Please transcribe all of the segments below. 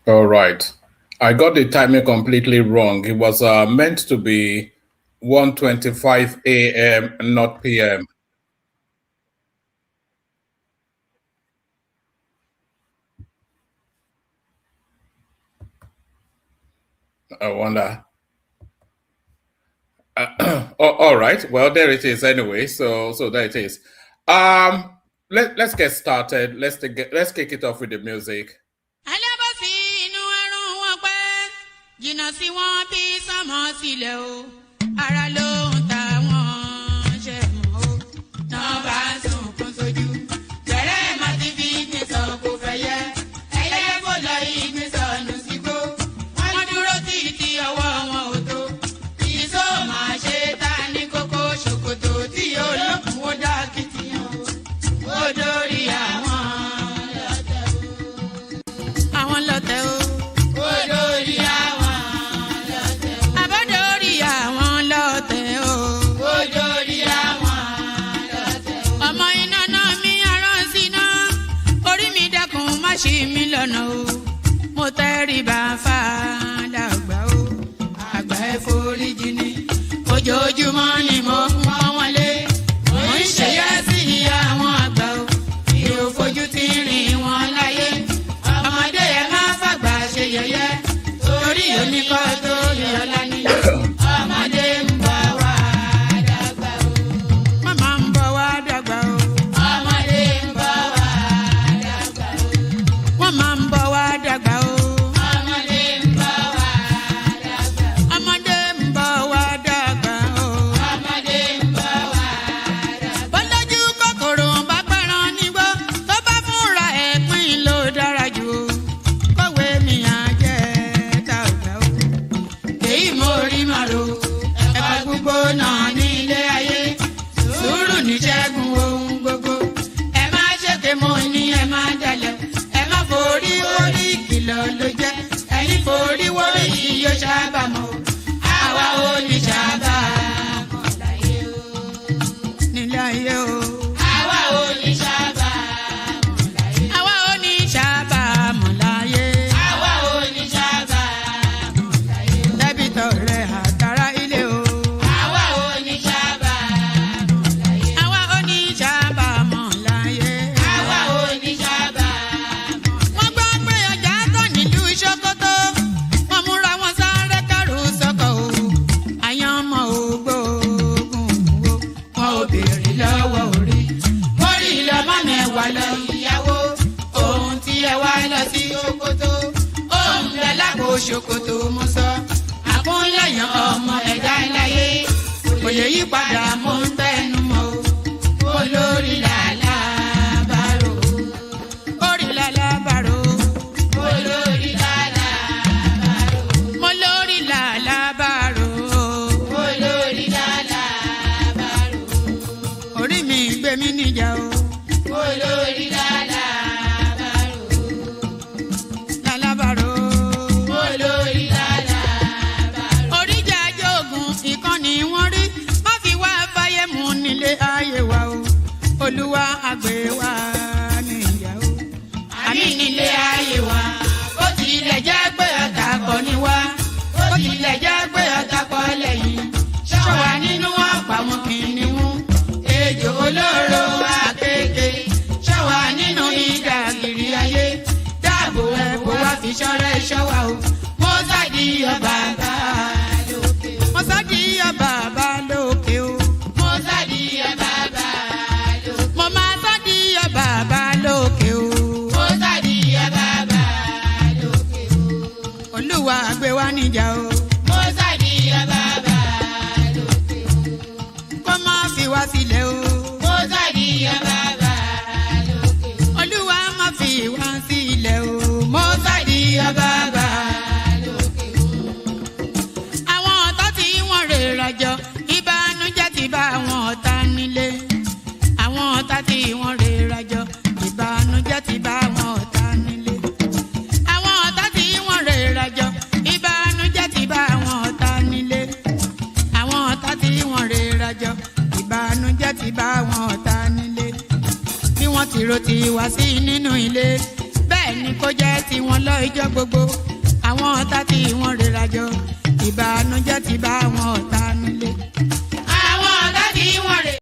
All right. I got the timing completely wrong. It was meant to be 1:25 a.m., not p.m. I wonder. All right. Well, there it is anyway. So there it is. Let's get started. Let's kick it off with the music. Jìnnà sí wọn bí sánmọ̀ sílẹ̀ o, ara ló ń ta wọ́n ṣe mọ́ o. Náà bá ń sunkún sójú, bẹ̀rẹ̀ má ti fi ìgbín sọ kó fẹ́ yẹ. Ẹyẹ fò lọ ìgbín sọnù sígbó, wọ́n dúró títí ọwọ́ wọn ò tó. Ìṣó máa ṣe ta ní kókó ṣòkòtò tí olókùn ó dá kìtìyàn o. Ó dórí àwọn lọ́tẹ̀ o. Àwọn lọ́tẹ̀ o. Ó dórí àwọn. Ṣí mi lọ́nà o, mo tẹríba fàdàgbà o, àgbà ẹ foríjì ni, ojoojúmọ́ ni mo ń pọ́n wọn lé, mo ń ṣèyá sí àwọn àgbà o, mi ò fojú tí rìn wọn láyé, ọmọdé ẹ má fàgbà ṣe yẹ̀yẹ́, torí oníkọ́ tó yọ lání, ọmọdé ń bọ̀ wá dàgbà o, màmá ń bọ̀ wá dàgbà o. Máa ń bọ̀ wá dàgbà o. Ọmọdé ń bọ̀ wá dàgbà. Ọmọdé ń bọ̀ wá dàgbà o. Ọmọdé ń bọ̀ wá dàgbà. Bọ́lájú kòkòrò bá pẹ́ràn nígbó tó bá fúnra ẹ̀ pín ló dára jù o. Kọ̀wé mi á jẹ́ dàgbà o. Èyí mo rí màrò ẹ̀ka gbogbo náà ní ilé ayé. Sùúrù ní ṣẹ́gun ohun gbogbo. Ẹ má ṣèké mo ní ẹ má jalè. Forí orí kìlọ̀ ló jẹ́, ẹni forí wórí yìí yóò sábà mọ́. Àwa ò ní sábà mọ̀ láyé o. Nílé ayé o. Àwa ò ní sábà mọ̀ láyé. Àwa ò ní sábà mọ̀ láyé. Àwa ò ní sábà mọ̀ láyé. Dẹ́bìtọ̀ rẹ̀ àtàrà ilé o. Àwa ò ní sábà mọ̀ láyé. Àwa ò ní sábà mọ̀ láyé. Àwa ò ní sábà. Ṣòkòtò wọn múra wọn sáré kẹrù sọkọ o, àyàn ọmọ ògbóògùn o, wọn ò béèrè lọ́wọ́ orí, orí lọ́mọ mẹ́wàá lọ ìyàwó, ohun tí ẹ wá lọ sí Ṣòkòtò, ohun lẹ lágbo Ṣòkòtò mo sọ, àkúnlẹ̀yàn ọmọ ẹ̀dá láyé, kò lè yí padà mo ń tẹnu mọ́ o, olórí làlá bàrò, orí làlá bàrò, olórí làlá bàrò, mo lórí làlá bàrò, olórí làlá bàrò, orí mi gbé mi níjà o, olórí làlá bàrò, làlá bàrò, olórí làlá bàrò, oríjà jogun ìkànnì wọn rí, má fi wá fáyé mu nílé ayé wa o, olúwa àgbẹ̀ wa níyàwó, àmì nílé ayé wa. Ó tilẹ̀ jẹ́ pé ọ̀tá kọ́ ni wá, ó tilẹ̀ jẹ́ pé ọ̀tá kọ́ lẹ́yìn, ṣọ́wa nínú ọ̀pá wọn kìnìún, ejò olóró àkékè, ṣọ́wa nínú ìdàgìrì ayé, dáàbò ẹ̀bùn wá fi ṣọ́rẹ́ ṣọ́wa o, mo sáàdì ọba bá lókè o, mo sáàdì ọba bá lókè o, mo sáàdì ọba bá lókè o, mo máa sáàdì ọba bá lókè o, mo sáàdì ọba bá lókè o, Olúwa gbé wa níjà o, mo sáàdì ọba bá lókè o, kó má fi wá sílẹ̀ o, mo sáàdì ọba bá lókè o, Olúwa má fi wá sílẹ̀ o, mo sáàdì ọba bá lókè o. Àwọn ọ̀tá tí wọ́n rè rajọ, ìbànújẹ́ ti bá àwọn ọ̀tá nílé. Àwọn ọ̀tá tí wọ́n rè rajọ, ìbànújẹ́ ti bá àwọn ọ̀tá nílé. Àwọn ọ̀tá tí wọ́n rè rajọ, ìbànújẹ́ ti bá àwọn ọ̀tá nílé. Àwọn ọ̀tá tí wọ́n rè rajọ, ìbànújẹ́ ti bá àwọn ọ̀tá nílé. Bí wọ́n ti ro ti wá sí nínú ilé, bẹ́ẹ̀ ni kó jẹ́ tiwọn lọ́jọ́ gbogbo àwọn ọ̀tá tí wọ́n rira jọ ìbànújẹ́ ti bá àwọn ọ̀tá nílé. àwọn ọ̀tá tí wọ́n rè.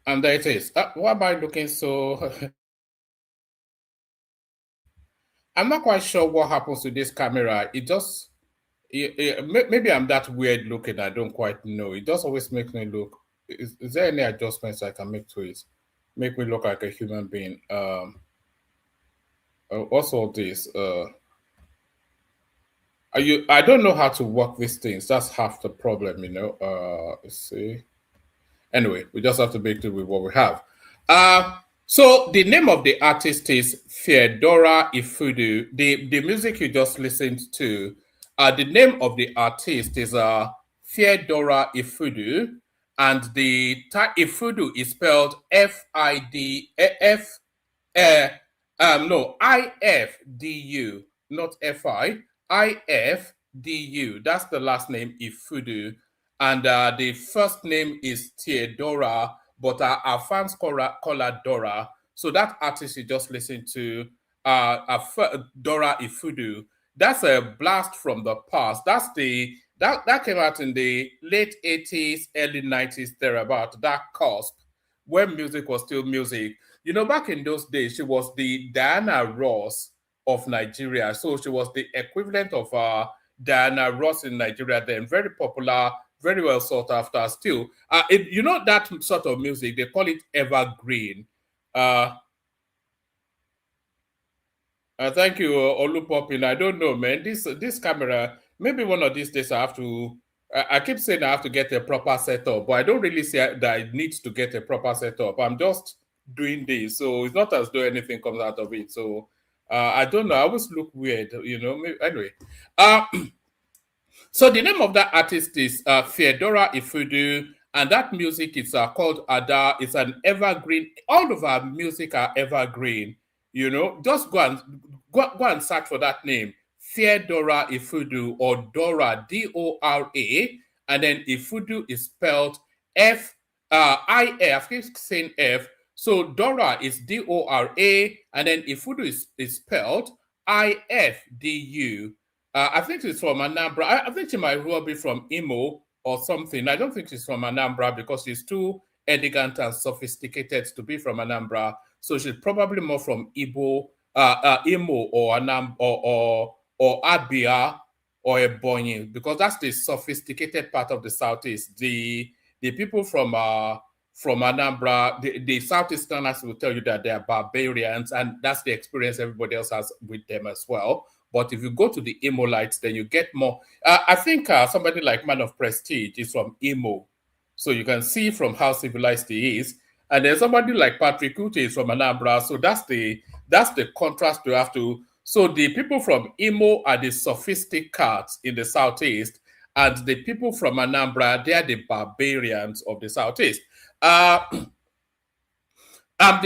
And there it is. Why am I looking so? I'm not quite sure what happens to this camera. It just, maybe I'm that weird looking. I don't quite know. It just always makes me look. Is there any adjustments I can make to it? Make me look like a human being. Also this. I don't know how to work these things. That's half the problem, you know. Let's see. Anyway, we just have to make do with what we have. So the name of the artist is Fedora Ifudu. The music you just listened to, the name of the artist is Fedora Ifudu, and the Ifudu is spelled IFDU, not FI, IFDU. That's the last name, Ifudu. And the first name is Theodora, but our fans call her Dora. So that artist you just listened to, Dora Ifudu, that's a blast from the past. That came out in the late 80s, early 90s, thereabout, that cusp, when music was still music. You know, back in those days, she was the Diana Ross of Nigeria. So she was the equivalent of Diana Ross in Nigeria then. Very popular, very well sought after still. You know that sort of music, they call it evergreen. Thank you, Olupopin. I don't know, man. This camera, maybe one of these days I have to. I keep saying I have to get a proper setup, but I don't really say that I need to get a proper setup. I'm just doing this, so it's not as though anything comes out of it. So I don't know. I always look weird, you know. Anyway, so the name of that artist is Fedora Ifudu, and that music is called Ada. It's an evergreen. All of our music are evergreen. You know, just go and search for that name, Fedora Ifudu, or Dora, Dora, and then Ifudu is spelled I-F. Keep saying F. So Dora is Dora, and then Ifudu is spelled IFDU. I think she's from Anambra. I think she might well be from Imo or something. I don't think she's from Anambra because she's too elegant and sophisticated to be from Anambra. So she's probably more from Imo or Anam or Abia or Ebonyi, because that's the sophisticated part of the Southeast. The people from Anambra, the Southeasterners will tell you that they are barbarians, and that's the experience everybody else has with them as well. But if you go to the Imolites, then you get more. I think somebody like Man of Prestige is from Imo. So you can see from how civilized he is. And then somebody like Patrick Ute is from Anambra. So that's the contrast you have to. So the people from Imo are the sophisticates in the Southeast. And the people from Anambra, they are the barbarians of the Southeast. The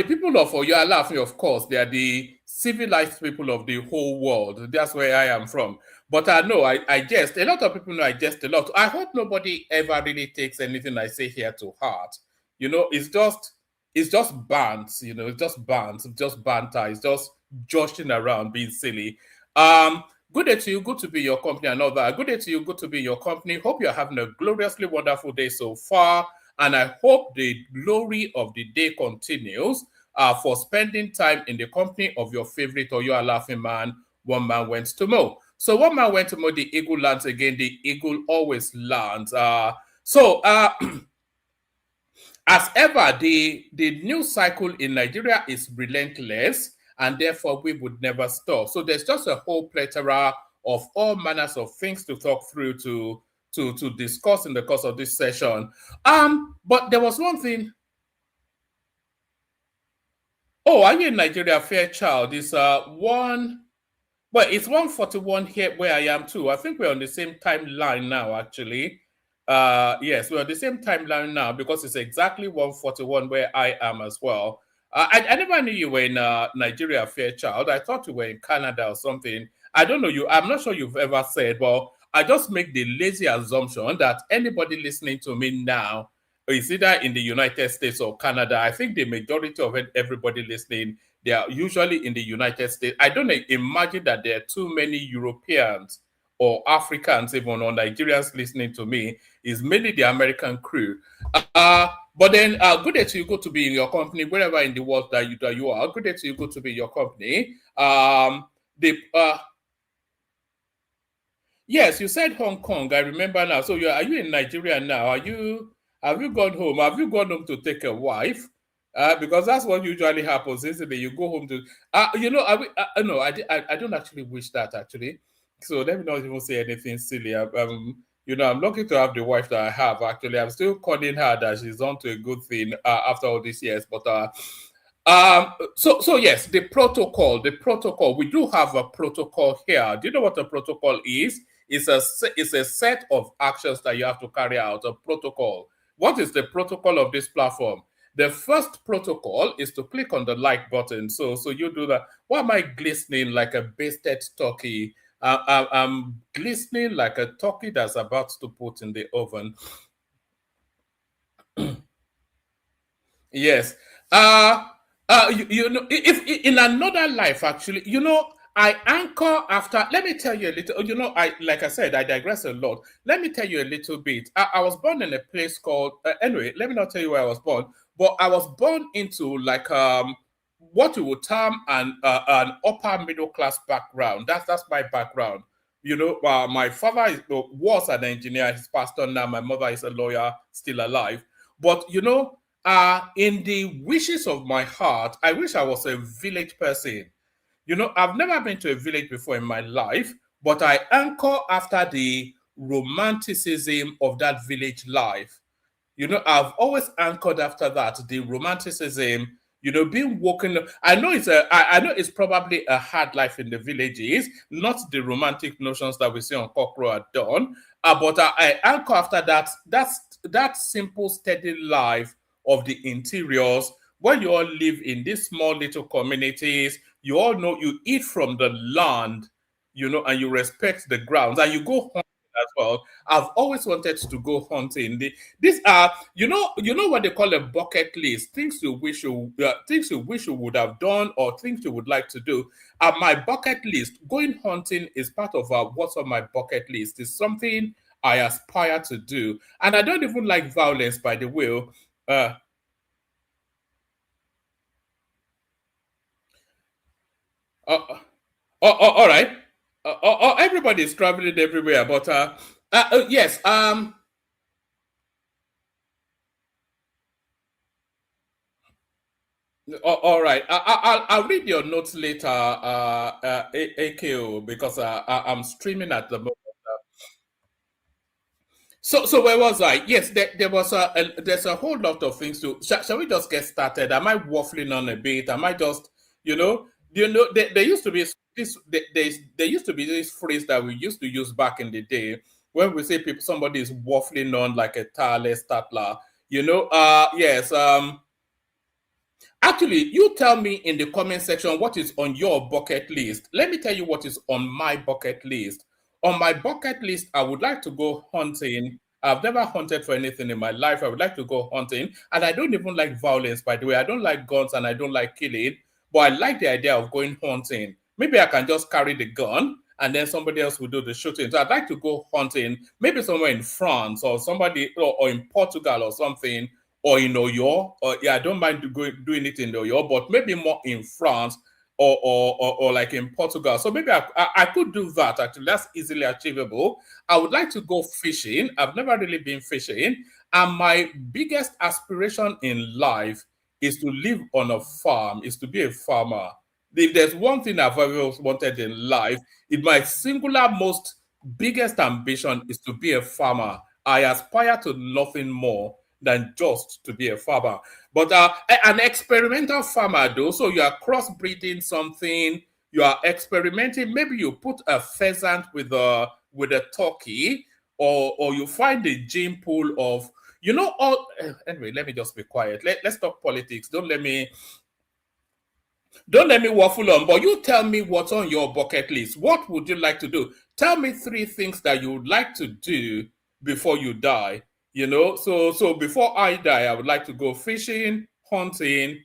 people of Oyo Alaafin, of course, they are the civilized people of the whole world. That's where I am from. But I know I jest. A lot of people know I jest a lot. I hope nobody ever really takes anything I say here to heart. You know, it's just bands. You know, it's just bands, it's just banter. It's just joshing around, being silly. Good day to you. Good to be in your company and all that. Good day to you. Good to be in your company. Hope you're having a gloriously wonderful day so far. And I hope the glory of the day continues for spending time in the company of your favorite Oyo Alaafin man. One man went to mow. So one man went to mow, the eagle lands again. The eagle always lands. As ever, the news cycle in Nigeria is relentless, and therefore we would never stop. So there's just a whole plethora of all manners of things to talk through to discuss in the course of this session. But there was one thing. Oh, are you in Nigeria, Fairchild? It's it's 1:41 here where I am too. I think we're on the same timeline now, actually. Yes, we're on the same timeline now because it's exactly 1:41 where I am as well. I never knew you were in Nigeria, Fairchild. I thought you were in Canada or something. I don't know you. I'm not sure you've ever said, well, I just make the lazy assumption that anybody listening to me now is either in the United States or Canada. I think the majority of everybody listening, they are usually in the United States. I don't imagine that there are too many Europeans or Africans, even, or Nigerians listening to me. Is mainly the American crew. But then, good day to you. Good to be in your company, wherever in the world that you are. Good day to you. Good to be in your company. Yes, you said Hong Kong. I remember now. So are you in Nigeria now? Have you gone home? Have you gone home to take a wife? Because that's what usually happens, isn't it? You go home to, no, I don't actually wish that actually. So let me not even say anything silly. I'm lucky to have the wife that I have. Actually, I'm still calling her that she's on to a good thing after all these years. But so yes, the protocol. We do have a protocol here. Do you know what a protocol is? It's a set of actions that you have to carry out. A protocol. What is the protocol of this platform? The first protocol is to click on the like button. So you do that. Why am I glistening like a basted turkey? I'm glistening like a turkey that's about to put in the oven. Yes. You know, if in another life, actually, I anchor after. Let me tell you a little. Like I said, I digress a lot. Let me tell you a little bit. I was born in a place called. Anyway, let me not tell you where I was born, but I was born into like what you would term an upper middle class background. That's my background. My father was an engineer. He's passed on now. My mother is a lawyer, still alive. But in the wishes of my heart, I wish I was a village person. I've never been to a village before in my life, but I anchor after the romanticism of that village life. I've always anchored after that, the romanticism, being woken. I know it's probably a hard life in the villages, not the romantic notions that we see on Cockroach at dawn. But I anchor after that simple, steady life of the interiors, where you all live in these small little communities. You all know you eat from the land, and you respect the grounds, and you go hunting as well. I've always wanted to go hunting. These are, what they call a bucket list, things you wish you would have done, or things you would like to do. My bucket list, going hunting, is part of what's on my bucket list. It's something I aspire to do, and I don't even like violence, by the way. All right. Everybody is traveling everywhere, but yes. All right. I'll read your notes later, AKO, because I'm streaming at the moment. So where was I? Yes, there was there's a whole lot of things to. Shall we just get started? Am I waffling on a bit? Am I just, there used to be there used to be this phrase that we used to use back in the day when we say somebody is waffling on like a tireless tattler. Yes. Actually, you tell me in the comment section what is on your bucket list. Let me tell you what is on my bucket list. On my bucket list, I would like to go hunting. I've never hunted for anything in my life. I would like to go hunting. And I don't even like violence, by the way. I don't like guns and I don't like killing. But I like the idea of going hunting. Maybe I can just carry the gun and then somebody else will do the shooting. So I'd like to go hunting, maybe somewhere in France or or in Portugal or something, or in Oyo, or I don't mind doing it in Oyo, but maybe more in France or like in Portugal. So maybe I could do that. Actually, that's easily achievable. I would like to go fishing. I've never really been fishing, and my biggest aspiration in life is to live on a farm, is to be a farmer. If there's one thing I've always wanted in life, my singular most biggest ambition is to be a farmer. I aspire to nothing more than just to be a farmer. But an experimental farmer, though, so you are crossbreeding something, you are experimenting. Maybe you put a pheasant with a turkey, or you find a gene pool of, anyway, let me just be quiet. Let's talk politics. Don't let me waffle on, but you tell me what's on your bucket list. What would you like to do? Tell me 3 things that you would like to do before you die. So before I die, I would like to go fishing, hunting,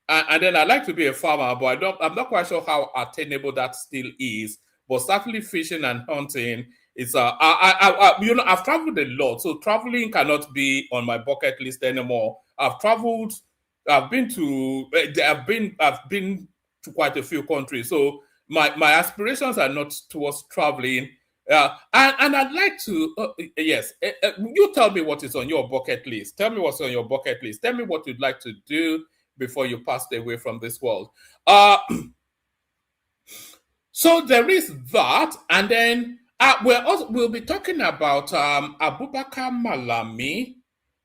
and then I'd like to be a farmer, but I'm not quite sure how attainable that still is. But certainly fishing and hunting is I've traveled a lot, so traveling cannot be on my bucket list anymore. I've traveled. I've been to quite a few countries. So my aspirations are not towards traveling. And I'd like to, yes, you tell me what is on your bucket list. Tell me what's on your bucket list. Tell me what you'd like to do before you pass away from this world. So there is that, and then we'll be talking about Abubakar Malami.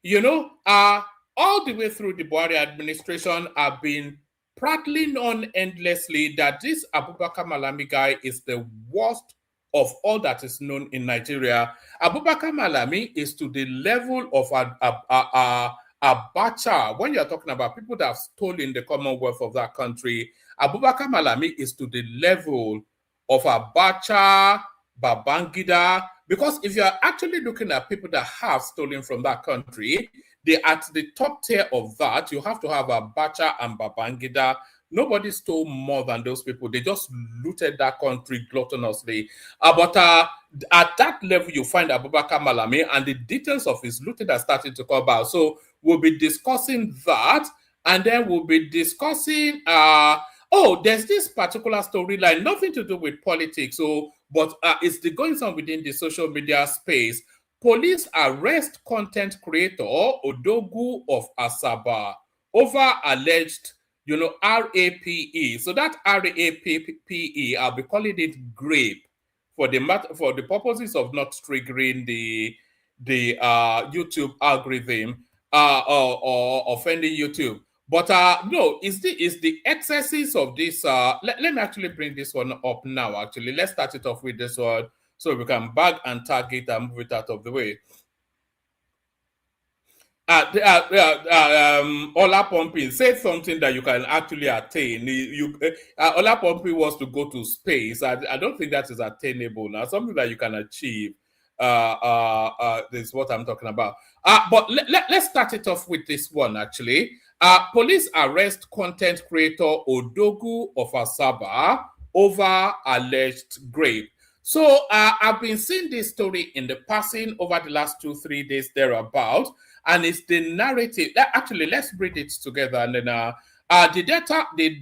You know, all the way through the Buhari administration, I've been prattling on endlessly that this Abubakar Malami guy is the worst of all that is known in Nigeria. Abubakar Malami is to the level of Abacha. When you're talking about people that have stolen the commonwealth of that country, Abubakar Malami is to the level of Abacha, Babangida, because if you're actually looking at people that have stolen from that country, they're at the top tier of that. You have to have Abacha and Babangida. Nobody stole more than those people. They just looted that country gluttonously. But at that level, you find Abubakar Malami, and the details of his looting are starting to come out. So we'll be discussing that, and then we'll be discussing there's this particular storyline, nothing to do with politics, but it's the goings on within the social media space. Police arrest content creator Odogwu of Asaba over alleged, RAPE. So that RAPE, I'll be calling it grape for the purposes of not triggering the YouTube algorithm or offending YouTube. But no, is the excesses of this. Let me actually bring this one up now. Actually, let's start it off with this one so we can bag and tag it and move it out of the way. Ola Pumping said something that you can actually attain. Ola Pumping wants to go to space. I don't think that is attainable now. Something that you can achieve. This is what I'm talking about. But let's start it off with this one actually. Police arrest content creator Odogwu of Asaba over alleged grape. So I've been seeing this story in the passing over the last 2-3 days thereabout, and it's the narrative. Actually, let's read it together. And then the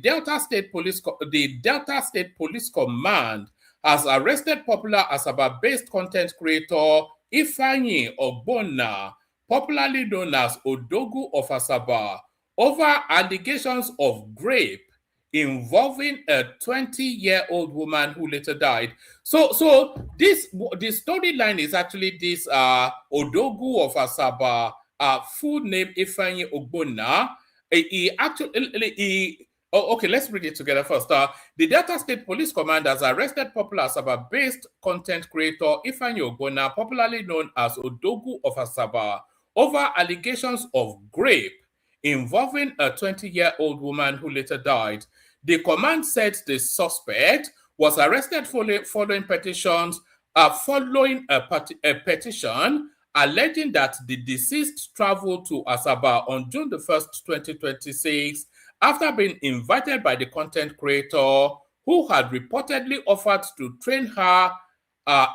Delta State Police Command has arrested popular Asaba-based content creator Ifeanyi Ogbonna, popularly known as Odogwu of Asaba, over allegations of grape involving a 20-year-old woman who later died. So the storyline is actually this Odogwu of Asaba, full name Ifeanyi Ogbonna. Okay, let's read it together first. The Delta State Police Command has arrested popular Asaba-based content creator Ifeanyi Ogbonna, popularly known as Odogwu of Asaba, over allegations of grape involving a 20-year-old woman who later died. The command said the suspect was arrested following a petition alleging that the deceased traveled to Asaba on June the 1st, 2026, after being invited by the content creator who had reportedly offered to train her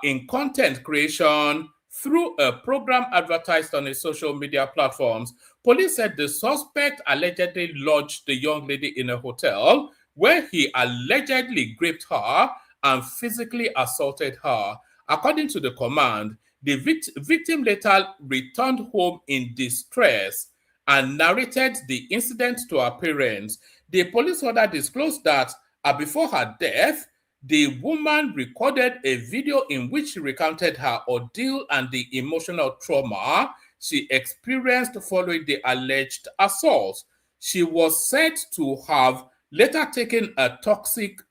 in content creation through a program advertised on his social media platforms. Police said the suspect allegedly lodged the young lady in a hotel where he allegedly raped her and physically assaulted her. According to the command, the victim later returned home in distress and narrated the incident to her parents. The police order disclosed that before her death, the woman recorded a video in which she recounted her ordeal and the emotional trauma she experienced following the alleged assault. She was said to have later taken a toxic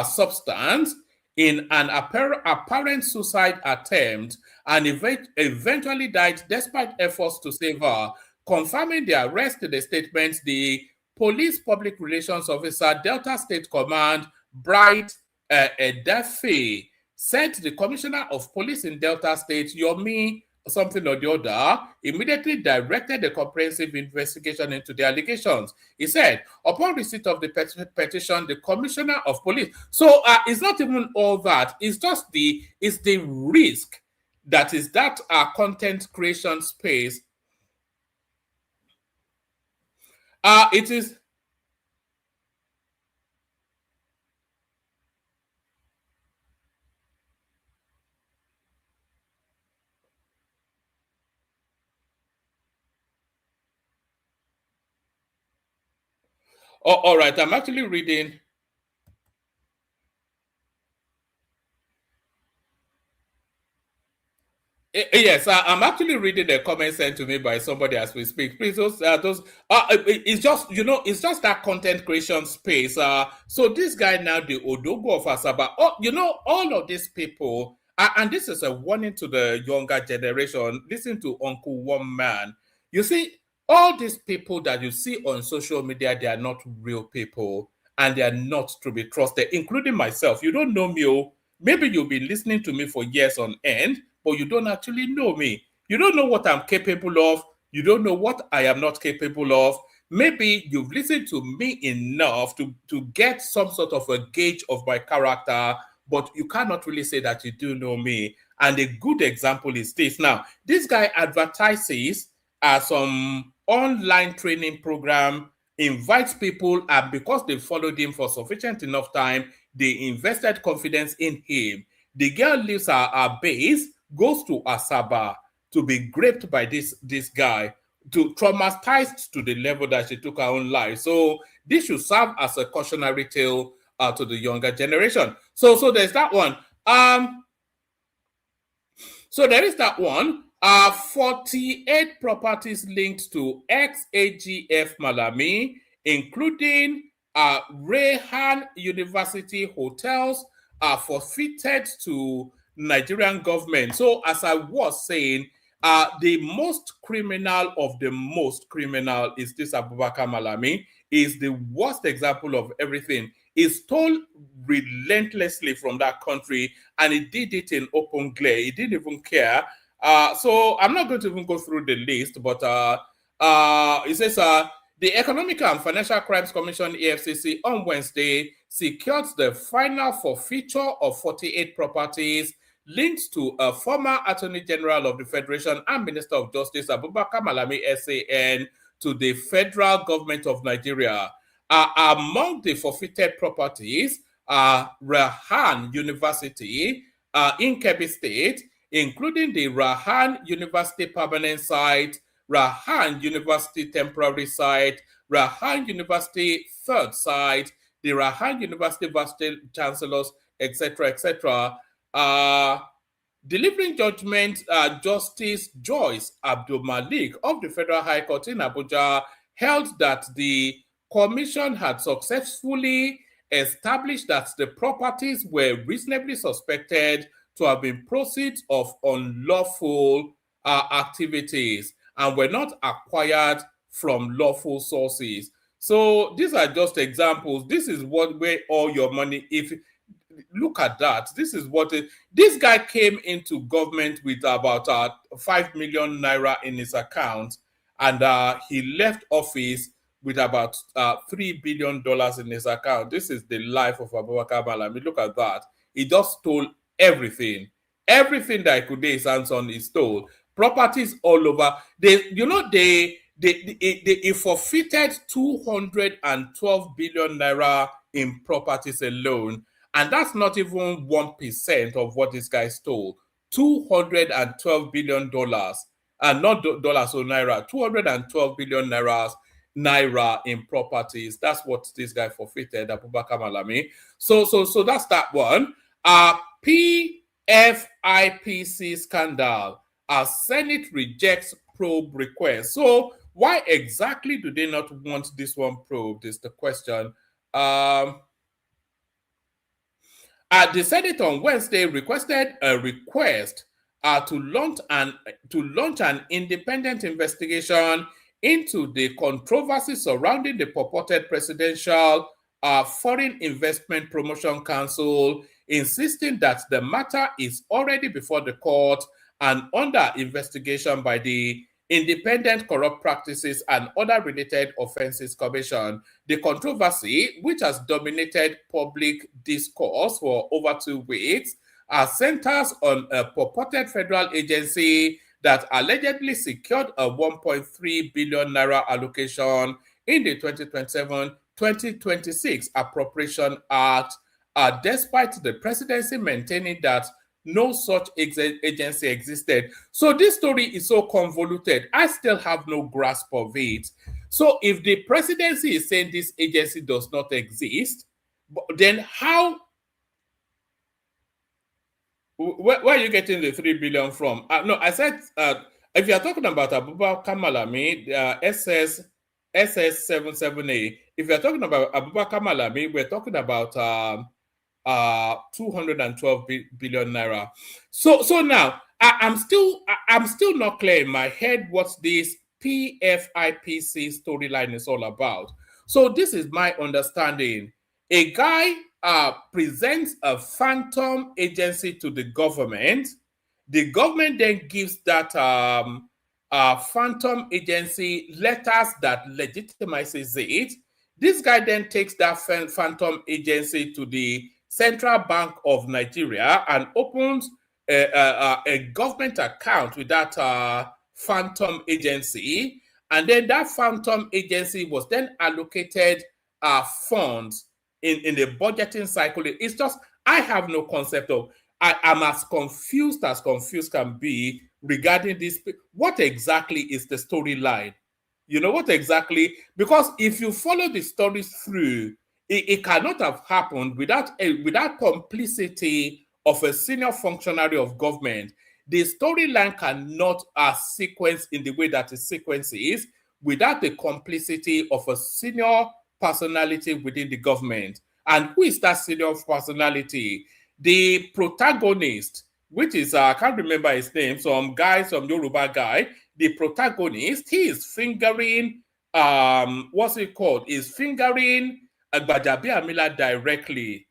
substance in an apparent suicide attempt and eventually died despite efforts to save her. Confirming the arrest in the statement, the police public relations officer, Delta State Command, Bright Edafe, said the commissioner of police in Delta State, Yomi something or the other, immediately directed a comprehensive investigation into the allegations. He said, upon receipt of the petition, the commissioner of police. So it's not even all that. It's just the risk that is that content creation space It is. Oh, all right. I'm actually reading. Yes, I'm actually reading the comment sent to me by somebody as we speak. Please, it's just, it's just that content creation space. So this guy now, the Odogwu of Asaba, all of these people, and this is a warning to the younger generation. Listen to Uncle One Man. You see, all these people that you see on social media, they are not real people, and they are not to be trusted, including myself. You don't know me, oh. Maybe you've been listening to me for years on end, but you don't actually know me. You don't know what I'm capable of. You don't know what I am not capable of. Maybe you've listened to me enough to get some sort of a gauge of my character, but you cannot really say that you do know me. And a good example is this. Now, this guy advertises some online training program, invites people, and because they followed him for sufficient enough time, they invested confidence in him. The girl leaves her base, goes to Asaba to be raped by this guy, to traumatized to the level that she took her own life. So this should serve as a cautionary tale to the younger generation. So there's that one. So there is that one. 48 properties linked to Ex-AGF Malami, including Rehan University hotels, are forfeited to Nigerian government. So as I was saying, the most criminal of the most criminal is this Abubakar Malami. Is the worst example of everything. He stole relentlessly from that country, and he did it in open glare. He didn't even care. So I'm not going to even go through the list, but it says the Economic and Financial Crimes Commission (EFCC) on Wednesday secured the final forfeiture of 48 properties linked to a former Attorney General of the Federation and Minister of Justice Abubakar Malami SAN to the federal government of Nigeria. Among the forfeited properties are Rehan University in Kebbi State, including the Rehan University permanent site, Rehan University temporary site, Rehan University third site, the Rehan University Vice Chancellors, etc., etc. Delivering judgment, Justice Joyce Abdul Malik of the Federal High Court in Abuja held that the commission had successfully established that the properties were reasonably suspected to have been proceeds of unlawful activities and were not acquired from lawful sources. So these are just examples. This is where all your money, if look at that. This is what this guy came into government with about 5 million naira in his account, and he left office with about $3 billion in his account. This is the life of Abubakar Malami. Look at that. He just stole everything. Everything that he could lay his hands on, he stole. Properties all over. He forfeited 212 billion naira in properties alone. And that's not even 1% of what this guy stole. $212 billion. And not dollars or naira. 212 billion naira in properties. That's what this guy forfeited, Abubakar Malami. So that's that one. PFIPC scandal. Senate rejects probe request. So why exactly do they not want this one probed is the question. The Senate on Wednesday requested a request to launch an independent investigation into the controversy surrounding the purported presidential Foreign Investment Promotion Council, insisting that the matter is already before the court and under investigation by the Independent Corrupt Practices and Other Related Offenses Commission. The controversy, which has dominated public discourse for over 2 weeks, centers on a purported federal agency that allegedly secured a 1.3 billion naira allocation in the 2027-2026 Appropriation Act, despite the presidency maintaining that no such agency existed. So this story is so convoluted. I still have no grasp of it. So if the presidency is saying this agency does not exist, then how? Where are you getting the 3 billion from? No, I said if you are talking about Abubakar Malami, SS 77A. If you are talking about Abubakar Malami, we're talking about 212 billion naira. So now I'm still not clear in my head what this PFIPC storyline is all about. So this is my understanding. A guy presents a phantom agency to the government. The government then gives that phantom agency letters that legitimizes it. This guy then takes that phantom agency to the Central Bank of Nigeria and opens a government account with that phantom agency. And then that phantom agency was then allocated funds in the budgeting cycle. It's just, I have no concept of, I'm as confused can be regarding this. What exactly is the storyline? You know what exactly? Because if you follow the story through, it cannot have happened without complicity of a senior functionary of government. The storyline cannot sequence in the way that the sequence is without the complicity of a senior personality within the government. And who is that senior personality? The protagonist, which is, I can't remember his name, some Yoruba guy, the protagonist, he is fingering, what's it called? Is fingering Gbajabiamila directly.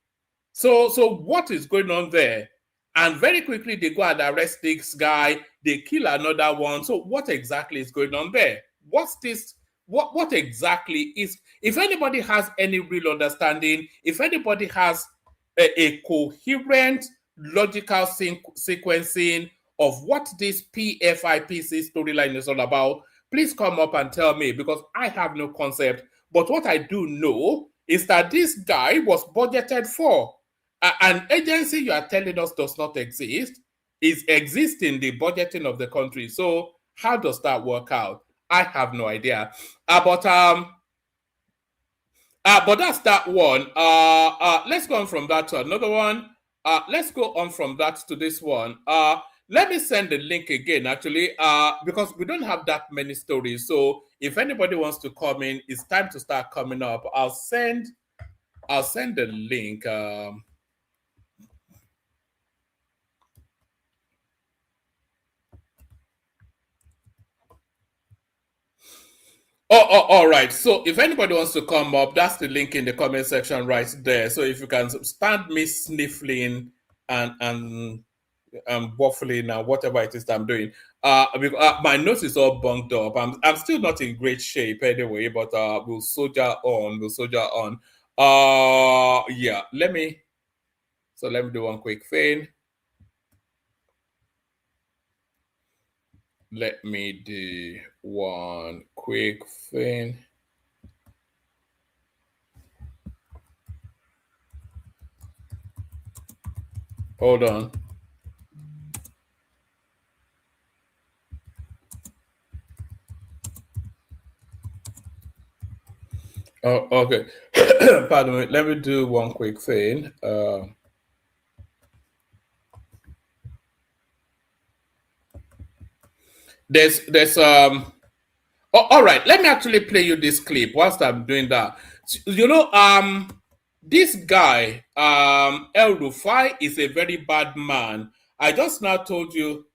So what is going on there? And very quickly they go and arrest this guy, they kill another one. So what exactly is going on there? What's this? What exactly is, if anybody has any real understanding, if anybody has a coherent, logical sequencing of what this PFIPC storyline is all about, please come up and tell me, because I have no concept. But what I do know is that this guy was budgeted for. An agency you are telling us does not exist, exists in the budgeting of the country. So how does that work out? I have no idea. But that's that one. Let's go on from that to another one. Let's go on from that to this one. Let me send the link again, actually, because we don't have that many stories. So if anybody wants to come in, it's time to start coming up. I'll send the link. all right. So if anybody wants to come up, that's the link in the comment section right there. So if you can stand me sniffling and waffling and whatever it is that I'm doing. My nose is all bunked up. I'm still not in great shape anyway, but we'll soldier on. Yeah, let me do one quick thing. Let me do one quick thing. Hold on. Oh, okay. Pardon me. Let me do one quick thing. There's all right. Let me actually play you this clip whilst I'm doing that. You know, this guy, El Rufai, is a very bad man. I just now told you.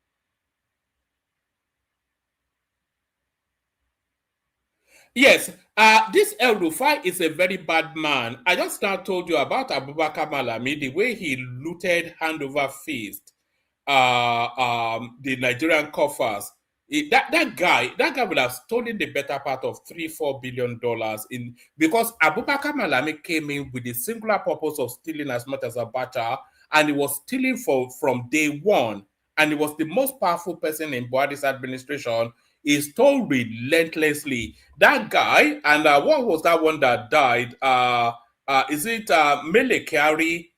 Yes, this El Rufai is a very bad man. I just now told you about Abubakar Malami, the way he looted hand over fist the Nigerian coffers. That guy would have stolen the better part of $3-4 billion because Abubakar Malami came in with the singular purpose of stealing as much as Abacha, and he was stealing from day one, and he was the most powerful person in Buhari's administration. is told relentlessly. That guy, and what was that one that died? Is it Mele Kyari?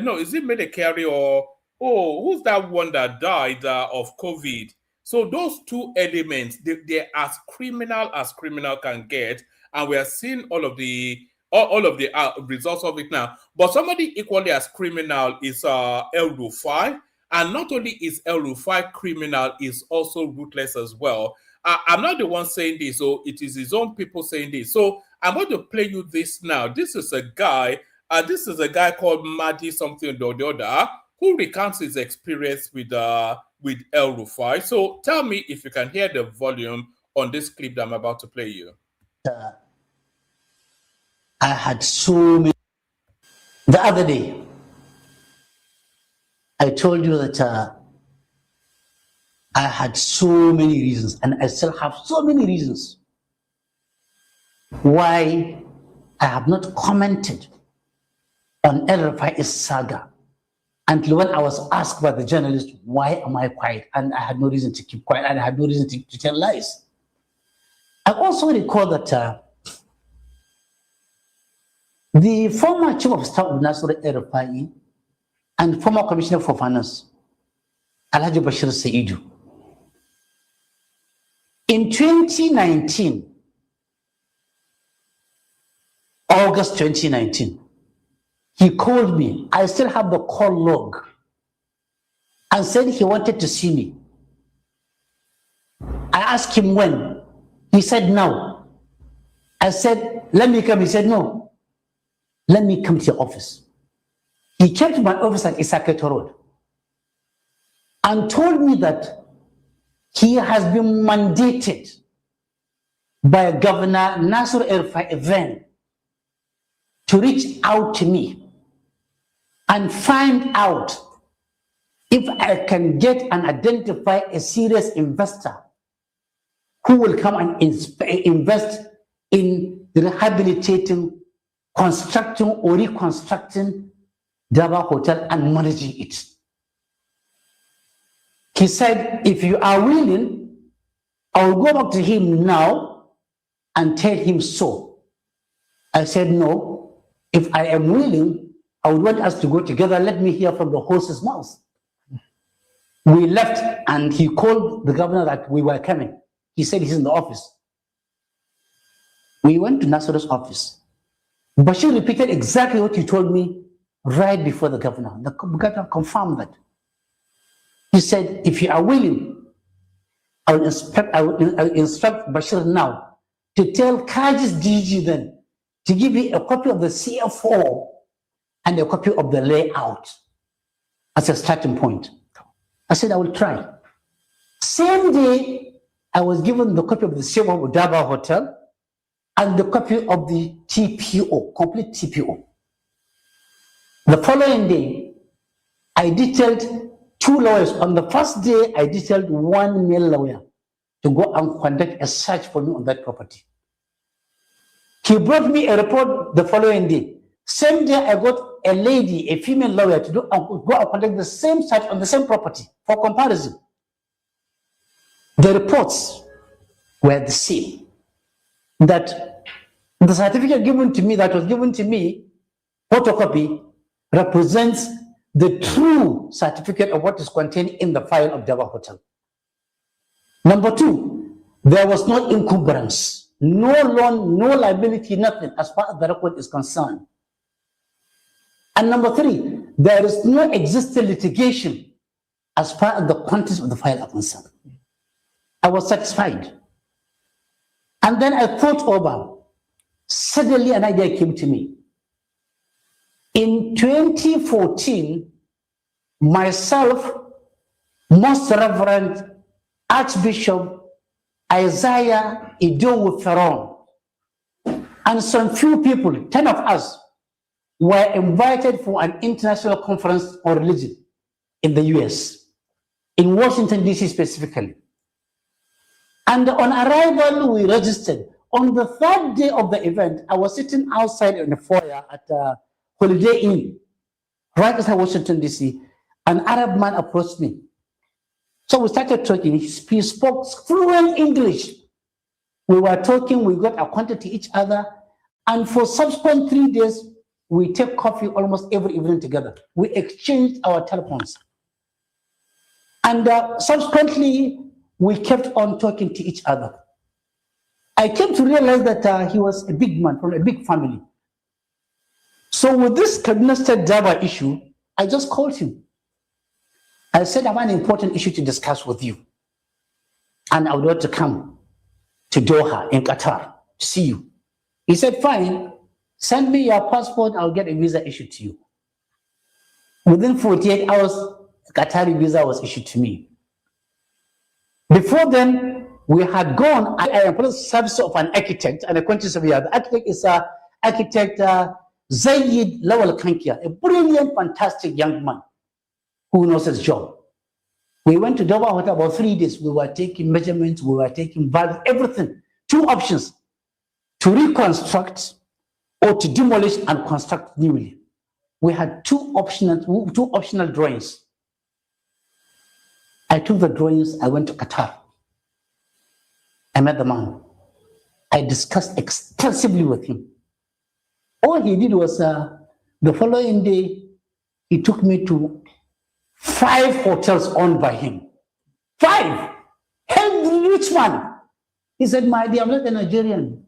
No, is it Mele Kyari or who's that one that died of COVID? So those two elements, they're as criminal can get, and we are seeing all of the results of it now. But somebody equally as criminal is El Rufai, and not only is El Rufai criminal, is also ruthless as well. I'm not the one saying this, so it is his own people saying this. So I'm going to play you this now. This is a guy called Madi something or the other, who recounts his experience with El Rufai. So tell me if you can hear the volume on this clip that I'm about to play you. I had so many. The other day, I told you that I had so many reasons, and I still have so many reasons why I have not commented on El Rufai's saga until when I was asked by the journalist, why am I quiet? And I had no reason to keep quiet, and I had no reason to tell lies. I also recall that the former chief of staff of Nasser El Rufai and former commissioner for finance, Alhaji Bashir Saidu, in 2019, August 2019, he called me. I still have the call log, and said he wanted to see me. I asked him when. He said no. I said, let me come. He said no. Let me come to your office. He came to my office at Issaquah Road and told me that he has been mandated by Governor Nasser El Rufai then to reach out to me and find out if I can get and identify a serious investor who will come and invest in rehabilitating, constructing or reconstructing Daba Hotel and managing it. He said, if you are willing, I will go back to him now and tell him so. I said, no, if I am willing, I would want us to go together. Let me hear from the horse's mouth. We left, and he called the governor that we were coming. He said he's in the office. We went to Nasser's office. Bashir repeated exactly what he told me right before the governor. The governor confirmed that. He said, if you are willing, I will instruct Bashir now to tell Kaj's DG then to give you a copy of the CFO and a copy of the layout as a starting point. I said, I will try. Same day, I was given the copy of the CFO of Daba Hotel and the copy of the TPO, complete TPO. The following day, I detailed 2 lawyers. On the first day, I detailed 1 male lawyer to go and conduct a search for me on that property. He brought me a report the following day. Same day, I got a lady, a female lawyer, to go and conduct the same search on the same property for comparison. The reports were the same. That the certificate given to me, that was given to me, photocopy, represents the true certificate of what is contained in the file of Daba Hotel. Number 2, there was no encumbrance, no loan, no liability, nothing as far as the record is concerned. And number 3, there is no existing litigation as far as the contents of the file are concerned. I was satisfied. And then I thought over. Suddenly an idea came to me. In 2014, myself, Most Reverend Archbishop Isaiah Idowu Ferron, and some few people, 10 of us, were invited for an international conference on religion in the US, in Washington, D.C. specifically. And on arrival, we registered. On the 3rd day of the event, I was sitting outside in the foyer at Holiday Inn, right outside Washington, D.C. An Arab man approached me, So we started talking. He spoke fluent English. We were talking, we got acquainted to each other. And for subsequent 3 days, we take coffee almost every evening together. We exchanged our telephones. And subsequently, we kept on talking to each other. I came to realize that he was a big man from a big family. So with this Kaduna State Java issue, I just called him. I said, I have an important issue to discuss with you. And I would like to come to Doha in Qatar to see you. He said, fine, send me your passport, I'll get a visa issued to you. Within 48 hours, a Qatari visa was issued to me. Before then, we had gone, I employed the service of an architect and a quantity surveyor. The architect is architect Zaid Lawal Kankia, a brilliant, fantastic young man who knows his job. We went to Doha Hotel about 3 days. We were taking measurements, we were taking values, everything. 2 options, to reconstruct or to demolish and construct newly. We had two optional drawings. I took the drawings, I went to Qatar. I met the man. I discussed extensively with him. All he did was the following day, he took me to 5 hotels owned by him. 5! Healthy rich man. He said, my dear, I'm not a Nigerian.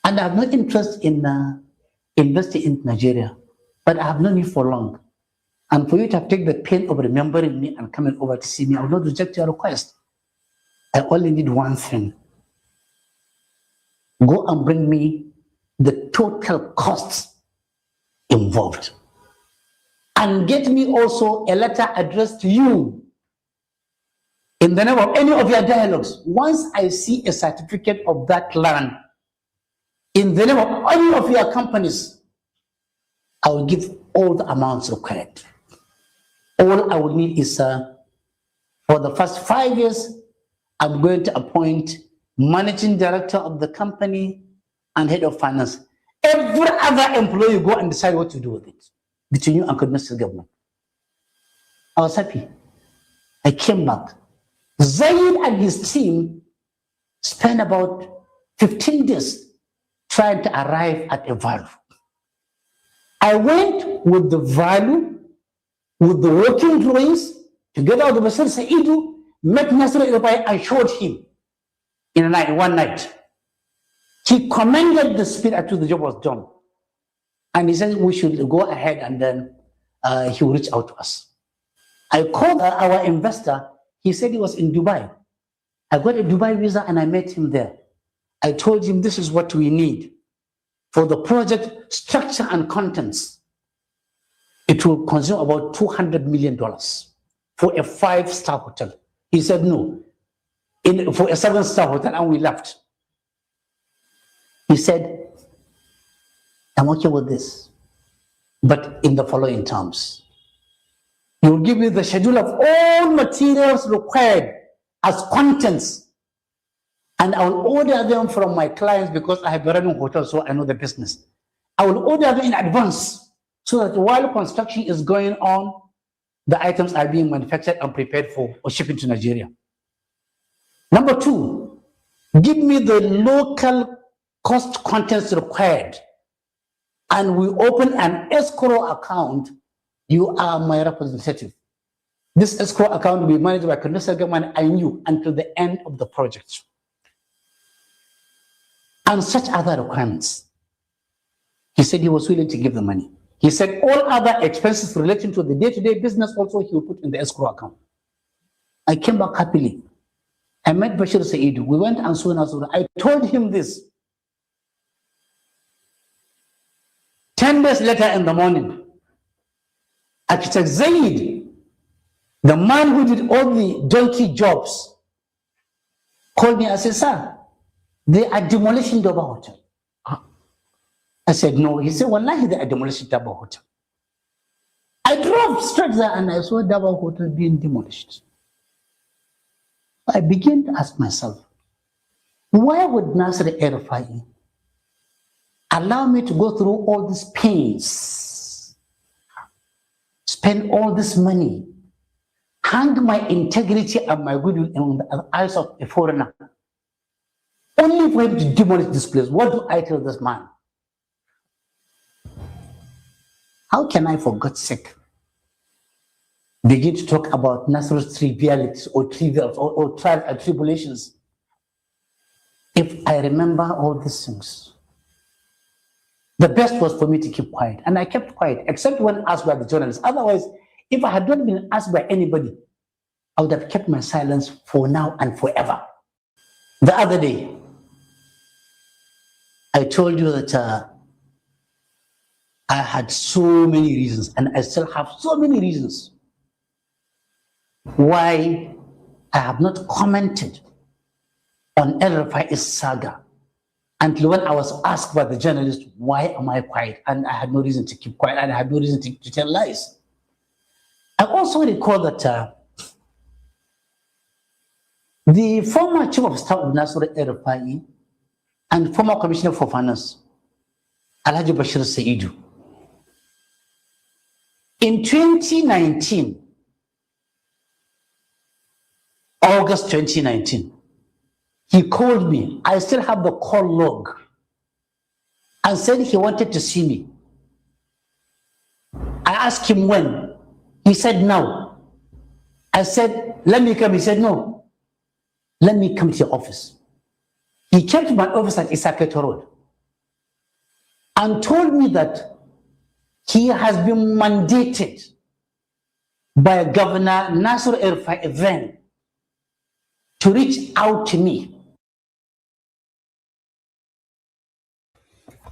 And I have no interest in investing in Nigeria. But I have known you for long. And for you to have taken the pain of remembering me and coming over to see me, I will not reject your request. I only need one thing. Go and bring me the total costs involved. And get me also a letter addressed to you in the name of any of your dialogues. Once I see a certificate of that land in the name of any of your companies, I will give all the amounts required. All I will need is, for the first 5 years, I'm going to appoint managing director of the company and head of finance. Every other employee go and decide what to do with it between you and Kaduna State government. I was happy. I came back. Zaid and his team spent about 15 days trying to arrive at a value. I went with the value, with the working drawings, together with Mr. Saidu, met Nasser Ibai and showed him in one night. He commended the speed at which the job was done. And he said we should go ahead and then he will reach out to us. I called our investor. He said he was in Dubai. I got a Dubai visa and I met him there. I told him this is what we need for the project structure and contents. It will consume about $200 million for a 5-star hotel. He said no, for a 7-star hotel, and we left. He said, I'm okay with this, but in the following terms. You will give me the schedule of all materials required as contents, and I will order them from my clients because I have been running hotels, so I know the business. I will order them in advance so that while construction is going on, the items are being manufactured and prepared for or shipping to Nigeria. Number 2, give me the local cost contents required, and we open an escrow account. You are my representative. This escrow account will be managed by Kaduna State government and you until the end of the project. And such other requirements. He said he was willing to give the money. He said all other expenses relating to the day-to-day business also he will put in the escrow account. I came back happily. I met Bashir Saidu. We went and so on and so on. I told him this. 10 days later in the morning, Architect Zaid, the man who did all the donkey jobs, called me and said, sir, they are demolishing the hotel. I said, no. He said, wallahi, they are demolishing Daba Hotel. I drove straight there and I saw Daba Hotel being demolished. I began to ask myself, why would Nasser El-Rufai allow me to go through all these pains, spend all this money, hang my integrity and my goodwill in the eyes of a foreigner, only for him to demolish this place. What do I tell this man? How can I, for God's sake, begin to talk about Nasru's trivialities or trivials or trials and tribulations if I remember all these things? The best was for me to keep quiet, and I kept quiet, except when asked by the journalists. Otherwise, if I had not been asked by anybody, I would have kept my silence for now and forever. The other day, I told you that I had so many reasons, and I still have so many reasons why I have not commented on El Rufai's saga until when I was asked by the journalist, why am I quiet? And I had no reason to keep quiet, and I had no reason to tell lies. I also recall that the former chief of staff of Nasr El Rufai and former commissioner for finance, Alhaji Bashir Saidu, in 2019, August 2019, he called me. I still have the call log, and said he wanted to see me. I asked him when. He said now. I said, let me come. He said, no, let me come to your office. He came to my office at Isakete Road and told me that he has been mandated by Governor Nasir El-Rufai then to reach out to me.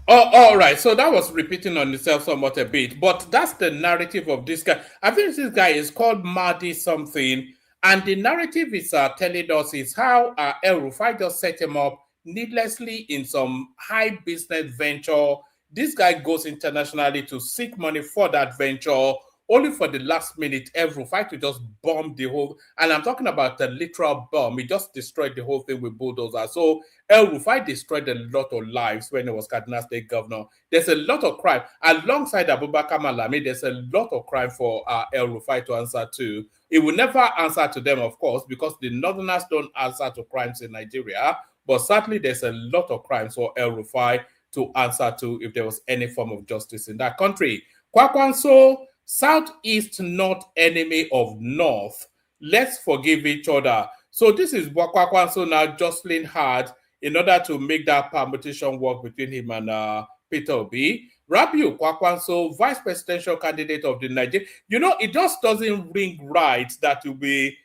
Oh, all right. So that was repeating on itself somewhat a bit, but that's the narrative of this guy. I think this guy is called Mahdi something, and the narrative is telling us is how El-Rufai just set him up needlessly in some high business venture. This guy goes internationally to seek money for that venture, only for the last minute El-Rufai to just bomb the whole, and I'm talking about the literal bomb. He just destroyed the whole thing with bulldozer. So El-Rufai destroyed a lot of lives when he was Kaduna State governor. There's a lot of crime. Alongside Abubakar Malami, there's a lot of crime for El-Rufai to answer to. He will never answer to them, of course, because the Northerners don't answer to crimes in Nigeria. But certainly there's a lot of crimes for El-Rufai to answer to if there was any form of justice in that country. Kwankwaso, Southeast not enemy of North. Let's forgive each other. So this is Kwankwaso now jostling hard in order to make that permutation work between him and Peter Obi. Rabiu Kwankwaso, vice presidential candidate of the Nigeria. You know, it just doesn't ring right that you'll be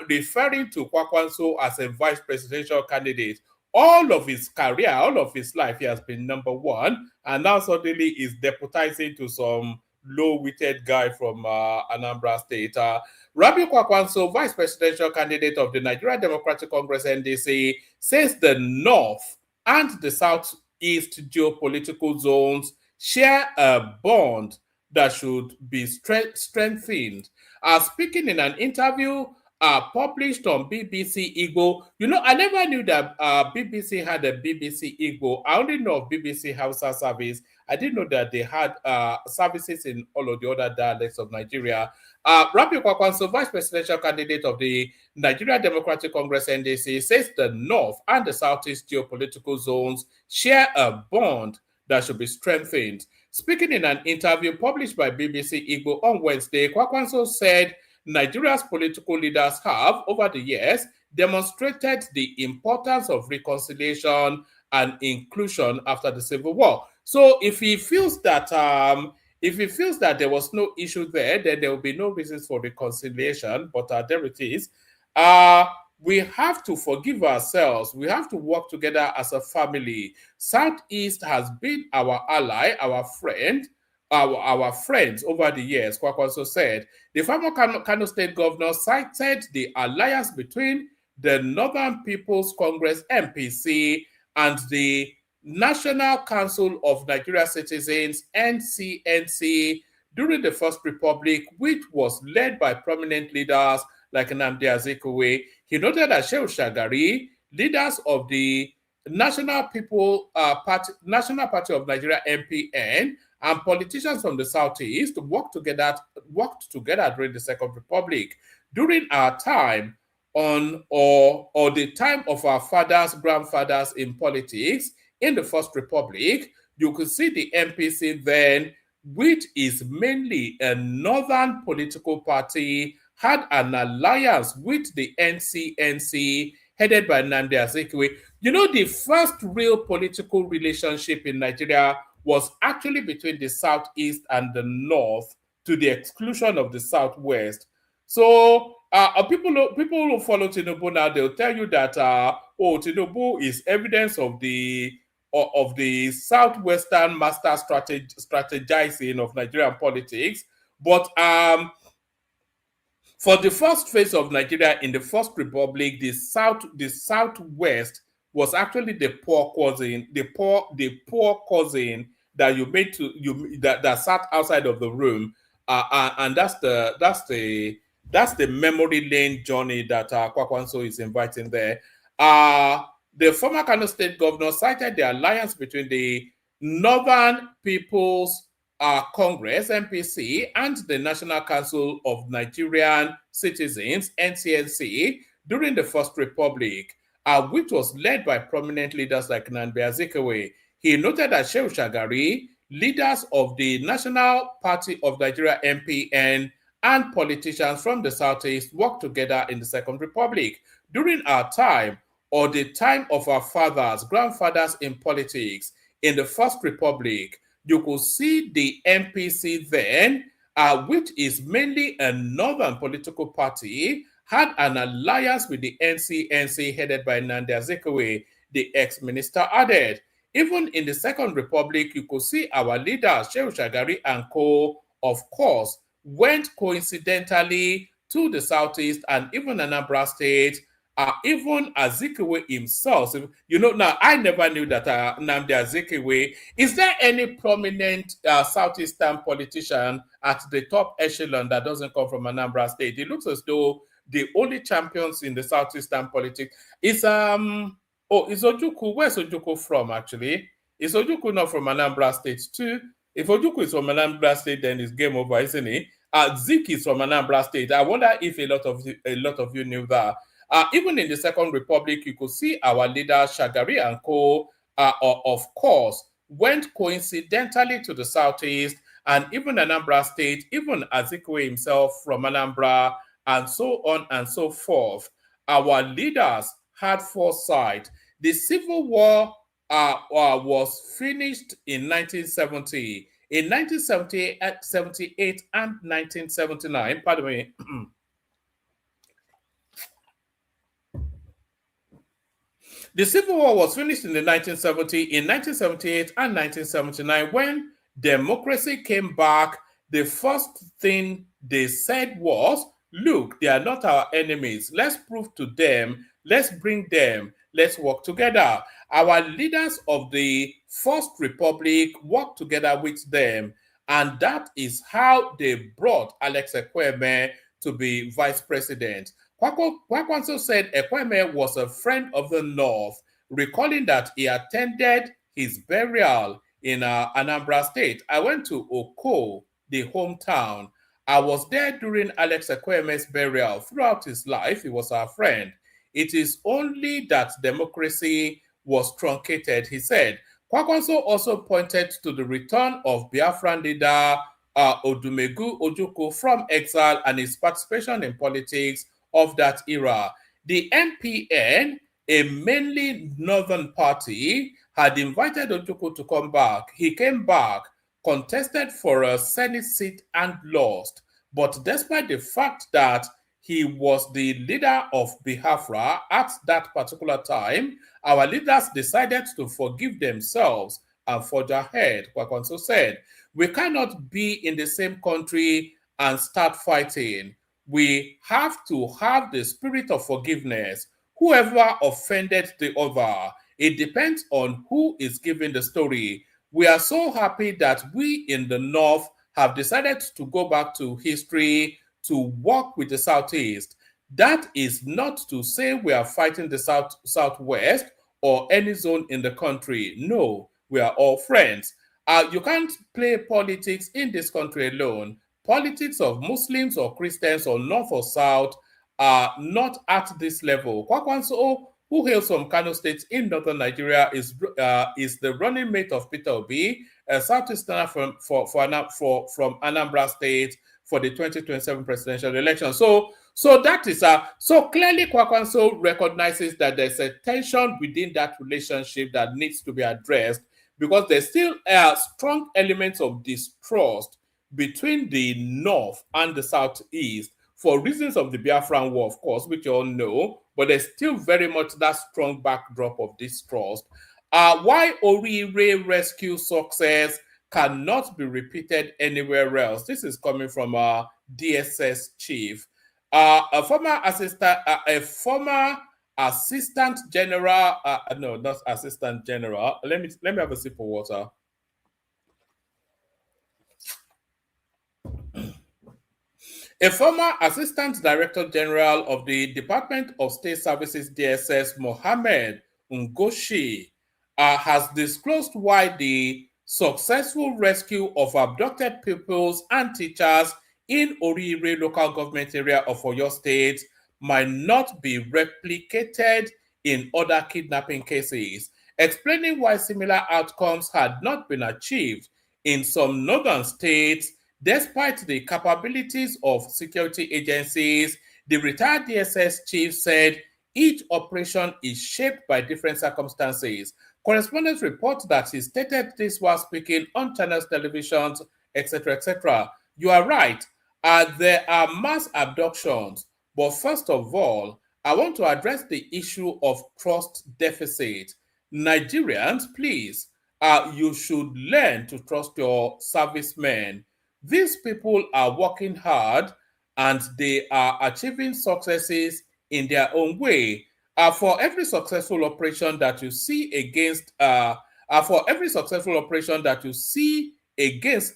referring to Kwankwaso as a vice presidential candidate. All of his career, all of his life, he has been number one, and now suddenly is deputizing to some low-witted guy from Anambra State. Rabiu Kwankwaso, vice presidential candidate of the Nigeria Democratic Congress (NDC), says the North and the Southeast geopolitical zones share a bond that should be strengthened. Speaking in an interview published on BBC Igbo. You know, I never knew that BBC had a BBC Igbo. I only know of BBC Hausa service. I didn't know that they had services in all of the other dialects of Nigeria. Rabiu Kwankwaso, vice presidential candidate of the Nigeria Democratic Congress (NDC), says the North and the Southeast geopolitical zones share a bond that should be strengthened. Speaking in an interview published by BBC Igbo on Wednesday, Kwankwaso said Nigeria's political leaders have, over the years, demonstrated the importance of reconciliation and inclusion after the Civil War. So if he feels that there was no issue there, then there will be no reasons for reconciliation. But there it is. We have to forgive ourselves. We have to work together as a family. Southeast has been our ally, our friend, our friends over the years, Kwankwaso said. The former Kano State governor cited the alliance between the Northern People's Congress (NPC) and the National Council of Nigeria Citizens (NCNC) during the First Republic, which was led by prominent leaders like Nnamdi Azikiwe. He noted that Shehu Shagari, leaders of the National Party of Nigeria (NPN), and politicians from the Southeast worked together during the Second Republic. during our time or the time of our fathers, grandfathers in politics in the First Republic, you could see the MPC then, which is mainly a northern political party, had an alliance with the NCNC headed by Nnamdi Azikiwe. You know, the first real political relationship in Nigeria was actually between the Southeast and the North, to the exclusion of the Southwest. So people who follow Tinubu now, they'll tell you that Tinubu is evidence of the Southwestern master strategizing of Nigerian politics. But for the first phase of Nigeria in the First Republic, the Southwest was actually the poor cousin, the poor cousin that you made to that sat outside of the room, and that's the memory lane journey that Kwankwaso is inviting there. The former Kano State governor cited the alliance between the Northern People's Congress, NPC, and the National Council of Nigerian Citizens, NCNC, during the First Republic, which was led by prominent leaders like Nnamdi Azikiwe. He noted that Shehu Shagari, leaders of the National Party of Nigeria, NPN, and politicians from the Southeast worked together in the Second Republic. During our time, or the time of our fathers, grandfathers in politics in the First Republic, you could see the MPC then, which is mainly a northern political party, had an alliance with the NCNC headed by Nnamdi Azikiwe, the ex-minister added. Even in the Second Republic, you could see our leaders, Shehu Shagari and co, of course, went coincidentally to the Southeast and even Anambra State. Even Azikiwe himself, you know, now I never knew that Nnamdi Azikiwe, is there any prominent Southeastern politician at the top echelon that doesn't come from Anambra State? It looks as though the only champions in the Southeastern politics is, is Ojukwu. Where's Ojukwu from, actually? Is Ojukwu not from Anambra State too? If Ojukwu is from Anambra State, then it's game over, isn't it? Zik is from Anambra State. I wonder if a lot of you knew that. Even in the Second Republic, you could see our leader Shagari and co, of course, went coincidentally to the Southeast and even Anambra State, even Azikiwe himself from Anambra, and so on and so forth. Our leaders had foresight. The Civil War was finished in 1970. In 1978 and 1979, pardon me, the Civil War was finished in the 1970, in 1978 and 1979. When democracy came back, the first thing they said was, look, they are not our enemies. Let's prove to them, let's bring them, let's work together. Our leaders of the First Republic worked together with them, and that is how they brought Alex Ekweme to be vice president. Kwankwaso said Ekweme was a friend of the North, recalling that he attended his burial in Anambra State. I went to Oko, the hometown. I was there during Alex Ekweme's burial. Throughout his life, he was our friend. It is only that democracy was truncated, he said. Kwankwaso also pointed to the return of Biafran leader Odumegu Ojukwu from exile and his participation in politics of that era. The NPN, a mainly northern party, had invited Ojukwu to come back. He came back, contested for a Senate seat and lost. But despite the fact that he was the leader of Biafra at that particular time, our leaders decided to forgive themselves and forge ahead, Kwankwaso said. We cannot be in the same country and start fighting. We have to have the spirit of forgiveness. Whoever offended the other, it depends on who is giving the story. We are so happy that we in the North have decided to go back to history to work with the Southeast. That is not to say we are fighting the Southwest or any zone in the country. No, we are all friends. You can't play politics in this country alone. politics of Muslims or Christians or North or South are not at this level. Kwankwaso, who hails from Kano State in northern Nigeria, is the running mate of Peter Obi, a Southeasterner from Anambra State for the 2027 presidential election. So that is so clearly Kwankwaso recognizes that there's a tension within that relationship that needs to be addressed, because there's still strong elements of distrust between the North and the Southeast for reasons of the Biafran War, of course, which you all know, but there's still very much that strong backdrop of distrust. Why Oriire rescue success cannot be repeated anywhere else. This is coming from a DSS chief. A former assistant general, no, not assistant general. Let me have a sip of water. A former Assistant Director General of the Department of State Services DSS, Mohammed Ngoshi, has disclosed why the successful rescue of abducted pupils and teachers in Oriire local government area of Oyo State might not be replicated in other kidnapping cases, explaining why similar outcomes had not been achieved in some northern states. Despite the capabilities of security agencies, the retired DSS chief said each operation is shaped by different circumstances. Correspondents report that he stated this while speaking on channels, televisions, etc., etc. You are right. There are mass abductions, but first of all, I want to address the issue of trust deficit. Nigerians, please, you should learn to trust your servicemen. These people are working hard and they are achieving successes in their own way. For every successful operation that you see against,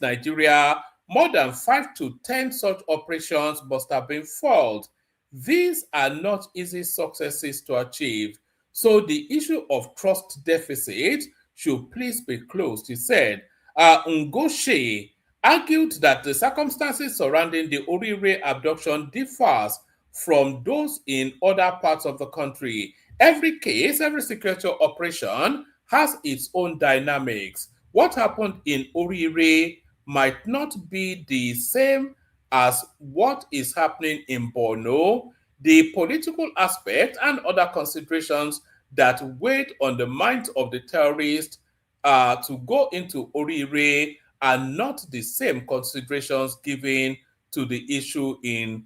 Nigeria, more than 5 to 10 such operations must have been failed. These are not easy successes to achieve. So the issue of trust deficit should please be closed, he said. Ngoshi argued that the circumstances surrounding the Oriire abduction differs from those in other parts of the country. Every case, every security operation has its own dynamics. What happened in Oriire might not be the same as what is happening in Borno. The political aspect and other considerations that weighed on the mind of the terrorists to go into Oriire are not the same considerations given to the issue in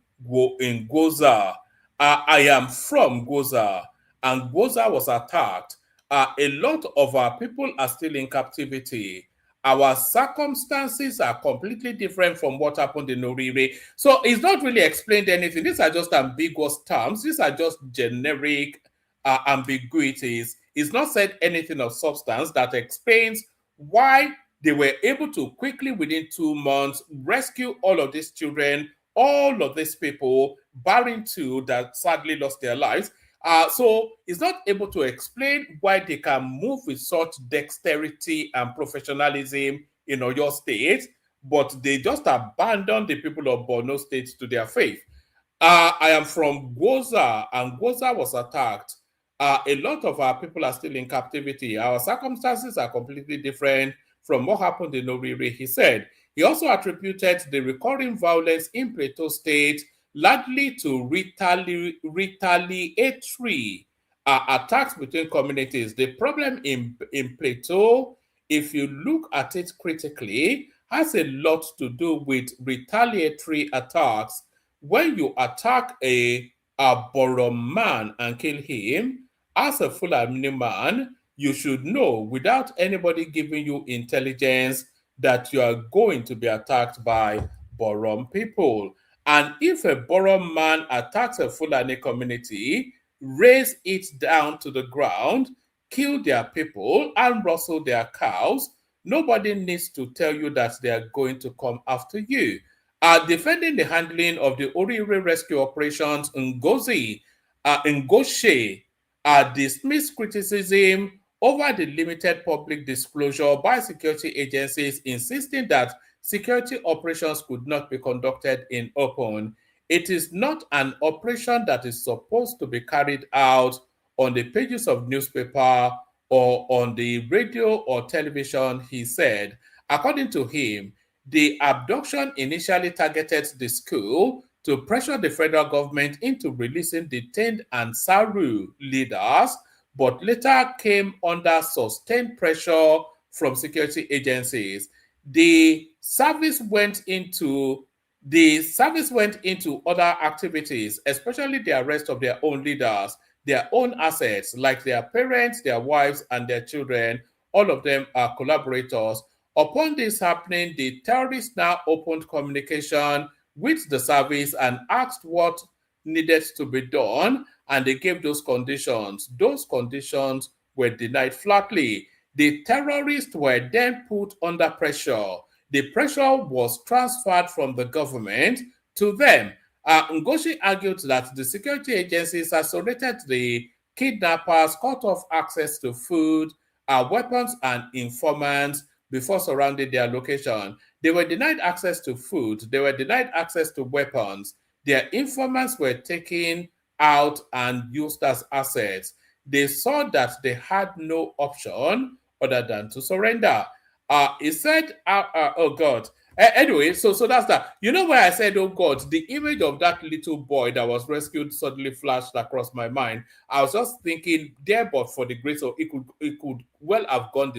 Goza. I am from Goza, and Goza was attacked. A lot of our people are still in captivity. Our circumstances are completely different from what happened in Oriire. So it's not really explained anything. These are just ambiguous terms. These are just generic ambiguities. It's not said anything of substance that explains why they were able to quickly, within 2 months, rescue all of these children, all of these people, barring 2 that sadly lost their lives. So it's not able to explain why they can move with such dexterity and professionalism in Oyo State, but they just abandon the people of Borno State to their fate. I am from Goza, and Goza was attacked. A lot of our people are still in captivity. Our circumstances are completely different from what happened in Oriire, he said. He also attributed the recurring violence in Plateau State largely to retaliatory attacks between communities. The problem in Plateau, if you look at it critically, has a lot to do with retaliatory attacks. When you attack a Borom man and kill him, as a Fulani man, you should know without anybody giving you intelligence that you are going to be attacked by Borom people. And if a Borom man attacks a Fulani community, raise it down to the ground, kill their people, and rustle their cows, nobody needs to tell you that they are going to come after you. Defending the handling of the Oriire rescue operations in Ngozi, Ngoshi, dismissed criticism over the limited public disclosure by security agencies, insisting that security operations could not be conducted in open. It is not an operation that is supposed to be carried out on the pages of newspaper or on the radio or television, he said. According to him, the abduction initially targeted the school to pressure the federal government into releasing detained Ansaru leaders, but later came under sustained pressure from security agencies. The service went into other activities, especially the arrest of their own leaders, their own assets, like their parents, their wives, and their children. All of them are collaborators. Upon this happening, the terrorists now opened communication with the service and asked what needed to be done, and they gave those conditions. Those conditions were denied flatly. The terrorists were then put under pressure. The pressure was transferred from the government to them. Ngozi argued that the security agencies isolated the kidnappers, cut off access to food, weapons, and informants before surrounding their location. They were denied access to food. They were denied access to weapons. Their informants were taken out and used as assets. They saw that they had no option other than to surrender. He said, oh God. Anyway, so that's that. You know why I said, oh God, the image of that little boy that was rescued suddenly flashed across my mind. I was just thinking, there, but for the grace of it could well have gone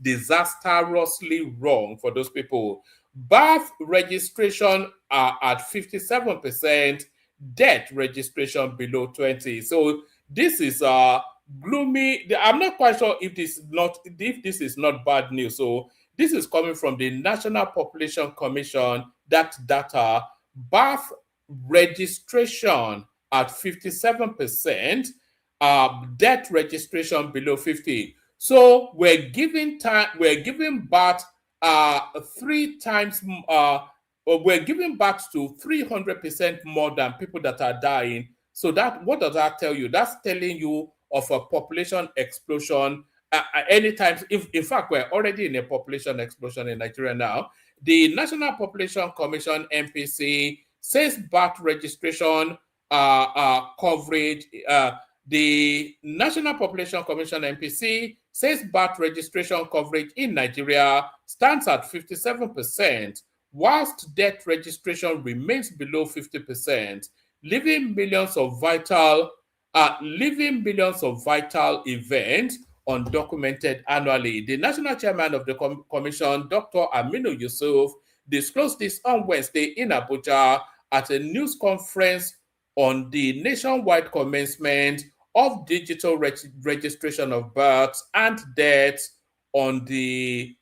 disastrously wrong for those people. Birth registration are at 57%, death registration below 20. So this is gloomy. I'm not quite sure if this is not bad news. So this is coming from the National Population Commission. That data, birth registration at 57%, death registration below 50. So we're giving birth we're giving birth to 300% more than people that are dying. So that, what does that tell you? That's telling you of a population explosion anytime. In fact, we're already in a population explosion in Nigeria now. The National Population Commission, NPC, says birth registration coverage. The National Population Commission, NPC, says birth registration coverage in Nigeria stands at 57%, whilst death registration remains below 50%, leaving millions of vital events undocumented annually. The national chairman of the commission, Dr. Aminu Yusuf, disclosed this on Wednesday in Abuja at a news conference on the nationwide commencement of digital registration of births and deaths on the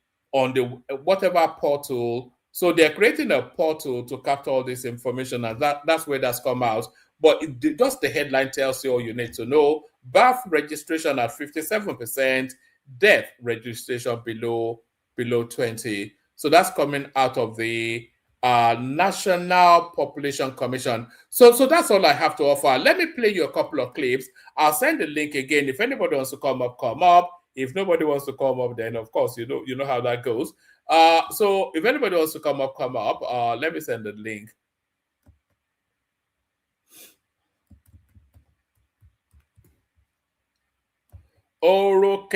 whatever portal. So they're creating a portal to capture all this information, and that's where that's come out. But just the headline tells you all you need to know. Birth registration at 57%, death registration below 20. So that's coming out of the National Population Commission. So that's all I have to offer. Let me play you a couple of clips. I'll send the link again. If anybody wants to come up, come up. If nobody wants to come up, then of course you know how that goes. So if anybody wants to come up, come up. Let me send the link. Oro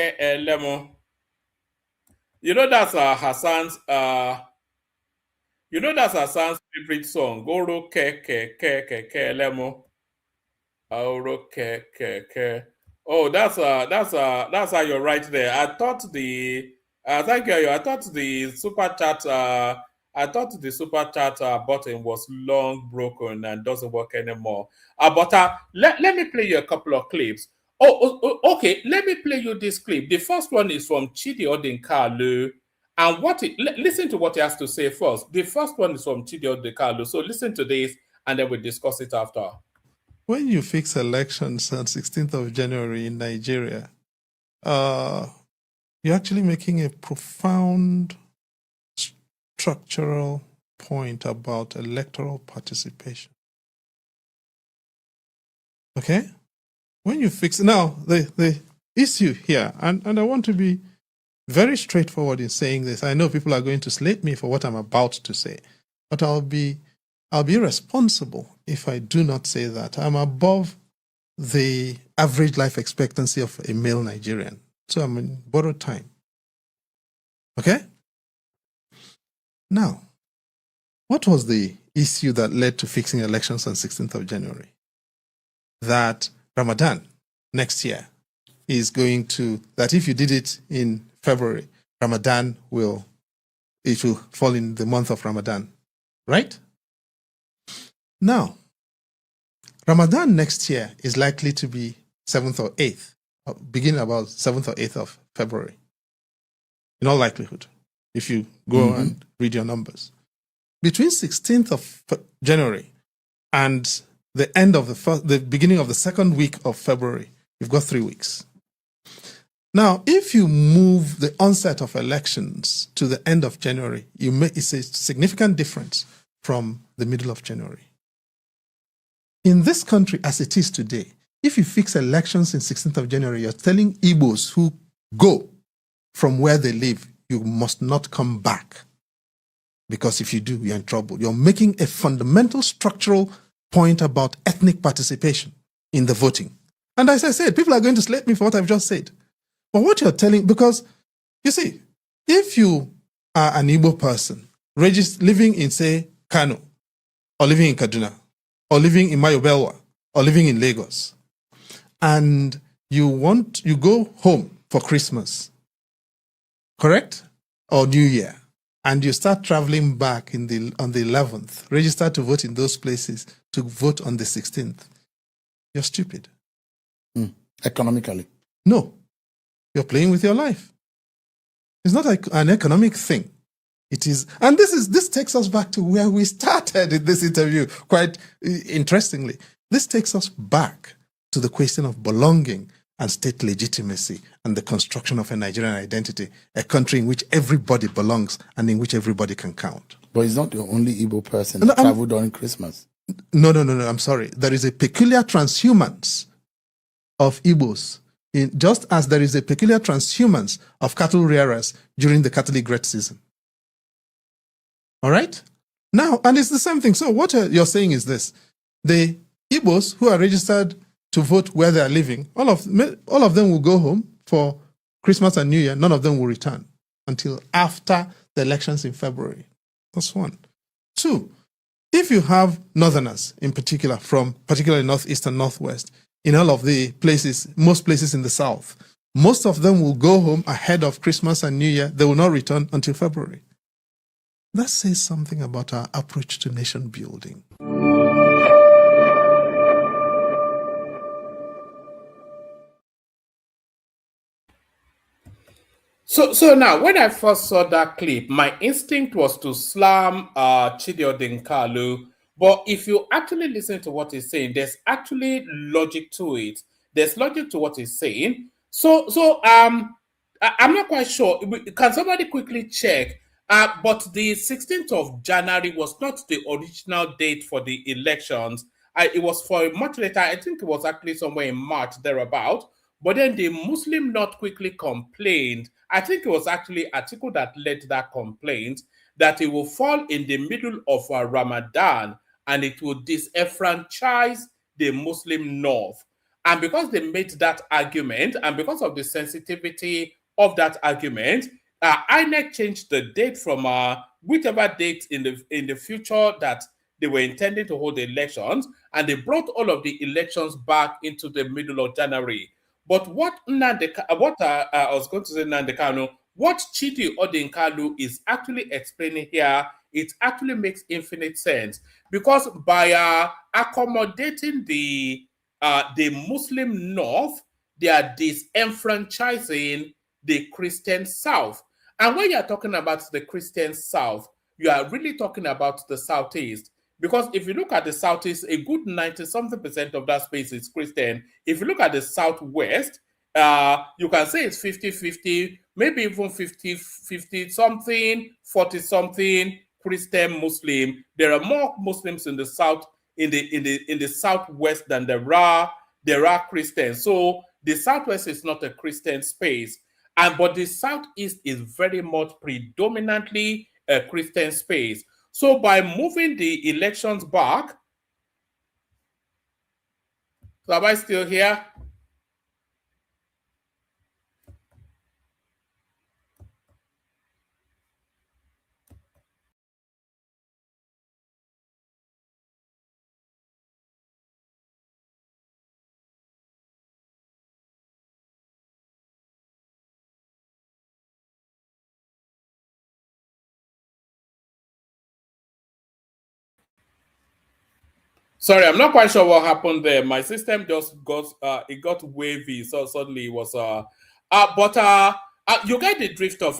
elemo. You know that's Hassan's favorite song. Oro elemo. Oro Oh, that's how you're right there. I thought thank you. I thought the super chat button was long broken and doesn't work anymore. But let me play you a couple of clips. Okay. Let me play you this clip. The first one is from Chidi Odinkalu, and listen to what he has to say first. The first one is from Chidi Odinkalu. So listen to this, and then we'll discuss it after. When you fix elections on 16th of January in Nigeria, you're actually making a profound structural point about electoral participation. Okay? When you fix... Now, the issue here, and I want to be very straightforward in saying this. I know people are going to slate me for what I'm about to say, but I'll be responsible if I do not say that. I'm above the average life expectancy of a male Nigerian. So I'm in borrowed time. Okay? Now, what was the issue that led to fixing elections on 16th of January? That Ramadan next year is going to, that if you did it in February, Ramadan will fall in the month of Ramadan, right? Now, Ramadan next year is likely to be 7th or 8th, beginning about 7th or 8th of February, in all likelihood, if you go and read your numbers. Between 16th of January and the end of the beginning of the second week of February, you've got 3 weeks. Now, if you move the onset of elections to the end of January, it's a significant difference from the middle of January. In this country, as it is today, if you fix elections in 16th of January, you're telling Igbos who go from where they live, you must not come back. Because if you do, you're in trouble. You're making a fundamental structural point about ethnic participation in the voting. And as I said, people are going to slate me for what I've just said. But what you're telling, because you see, if you are an Igbo person living in, say, Kano, or living in Kaduna, or living in Mayobelwa, or living in Lagos, and you go home for Christmas, correct? Or New Year, and you start traveling back on the 11th, register to vote in those places, to vote on the 16th, you're stupid. Economically? No. You're playing with your life. It's not like an economic thing. It is, and this takes us back to where we started in this interview, quite interestingly. This takes us back to the question of belonging and state legitimacy and the construction of a Nigerian identity, a country in which everybody belongs and in which everybody can count. But he's not the only Igbo person that traveled during Christmas. No, I'm sorry. There is a peculiar transhumance of Igbos, just as there is a peculiar transhumance of cattle rearers during the Catholic Great Season. All right? Now, and it's the same thing. So what you're saying is this. The Igbos who are registered to vote where they are living, all of them will go home for Christmas and New Year. None of them will return until after the elections in February. That's one. Two, if you have Northerners in particular, from particularly Northeast and Northwest, in all of the places, most places in the South, most of them will go home ahead of Christmas and New Year. They will not return until February. That says something about our approach to nation building. So now, when I first saw that clip, my instinct was to slam Chidi Odinkalu. But if you actually listen to what he's saying, there's actually logic to it. There's logic to what he's saying. So I'm not quite sure. Can somebody quickly check? But the 16th of January was not the original date for the elections. It was for much later. I think it was actually somewhere in March, thereabout. But then the Muslim North quickly complained. I think it was actually Atiku that led that complaint, that it will fall in the middle of Ramadan and it will disenfranchise the Muslim North. And because they made that argument, and because of the sensitivity of that argument, INEC changed the date from whichever date in the future that they were intending to hold the elections, and they brought all of the elections back into the middle of January. But what I was going to say, Nandekano, what Chidi Odinkalu is actually explaining here, it actually makes infinite sense, because by accommodating the Muslim North, they are disenfranchising the Christian South. And when you are talking about the Christian South, you are really talking about the Southeast. Because if you look at the Southeast, a good 90-something% of that space is Christian. If you look at the Southwest, you can say it's 50-50, maybe even 50-something, 40-something Christian Muslim. There are more Muslims in the South, in the Southwest than there are Christians. So the Southwest is not a Christian space. but the Southeast is very much predominantly a Christian space. So by moving the elections back, so am I still here? Sorry, I'm not quite sure what happened there. My system just got wavy, so suddenly it was you get the drift of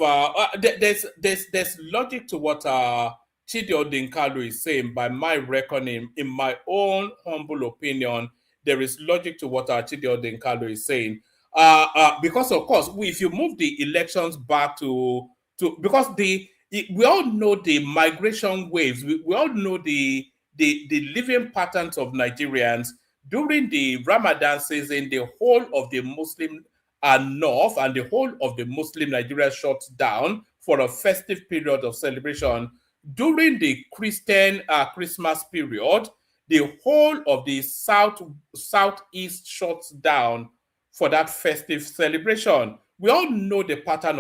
there's logic to what Chidi Odinkalu is saying. By my reckoning, in my own humble opinion, there is logic to what Chidi Odinkalu is saying. Because of course, if you move the elections back to because we all know the migration waves, we all know the living patterns of Nigerians during the Ramadan season. The whole of the Muslim north and the whole of the Muslim Nigeria shuts down for a festive period of celebration. During the Christian Christmas period, the whole of the southeast shuts down for that festive celebration. We all know the pattern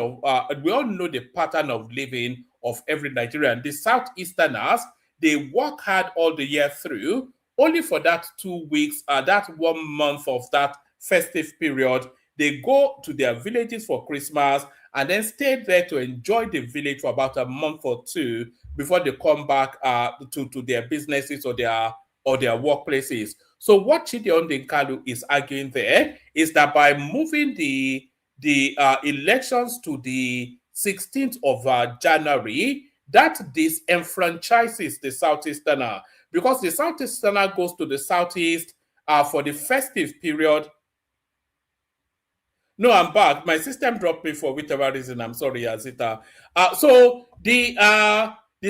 of living of every Nigerian. The Southeasterners, they work hard all the year through, only for that 2 weeks, that 1 month of that festive period, they go to their villages for Christmas and then stay there to enjoy the village for about a month or two before they come back to their businesses or their workplaces. So what Chidi Odinkalu is arguing there is that by moving the elections to the 16th of January, that disenfranchises the Southeasterner, because the Southeasterner goes to the Southeast for the festive period. No, I'm back. My system dropped me for whatever reason. I'm sorry, Azita. So the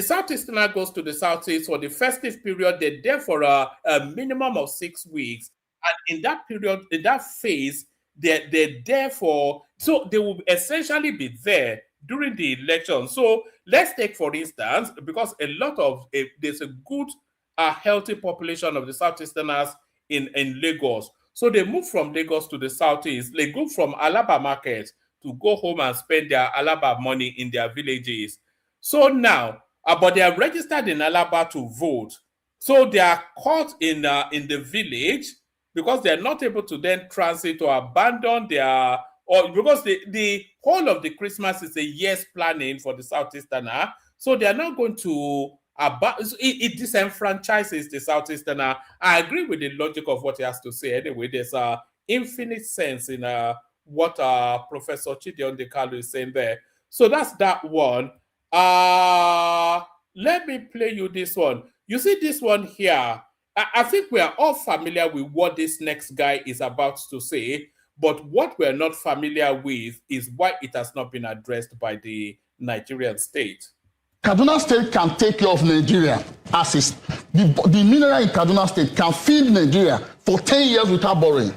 Southeasterner goes to the Southeast for the festive period. They're there for a minimum of 6 weeks. And in that period, in that phase, they're there for, so they will essentially be there during the election. So let's take, for instance, because there's a good, healthy population of the Southeasterners in Lagos. So they move from Lagos to the Southeast. They go from Alaba market to go home and spend their Alaba money in their villages. So now, but they are registered in Alaba to vote. So they are caught in the village because they are not able to then transit or abandon their, or because the whole of the Christmas is a year's planning for the Southeasterner. So they are not going to it disenfranchises the Southeasterner. I agree with the logic of what he has to say. Anyway, there's infinite sense in what Professor Chidi Odinkalu is saying there. So that's that one. Let me play you this one. You see this one here. I think we are all familiar with what this next guy is about to say, but what we're not familiar with is why it has not been addressed by the Nigerian state. Kaduna State can take care of Nigeria as is. The mineral in Kaduna State can feed Nigeria for 10 years without borrowing.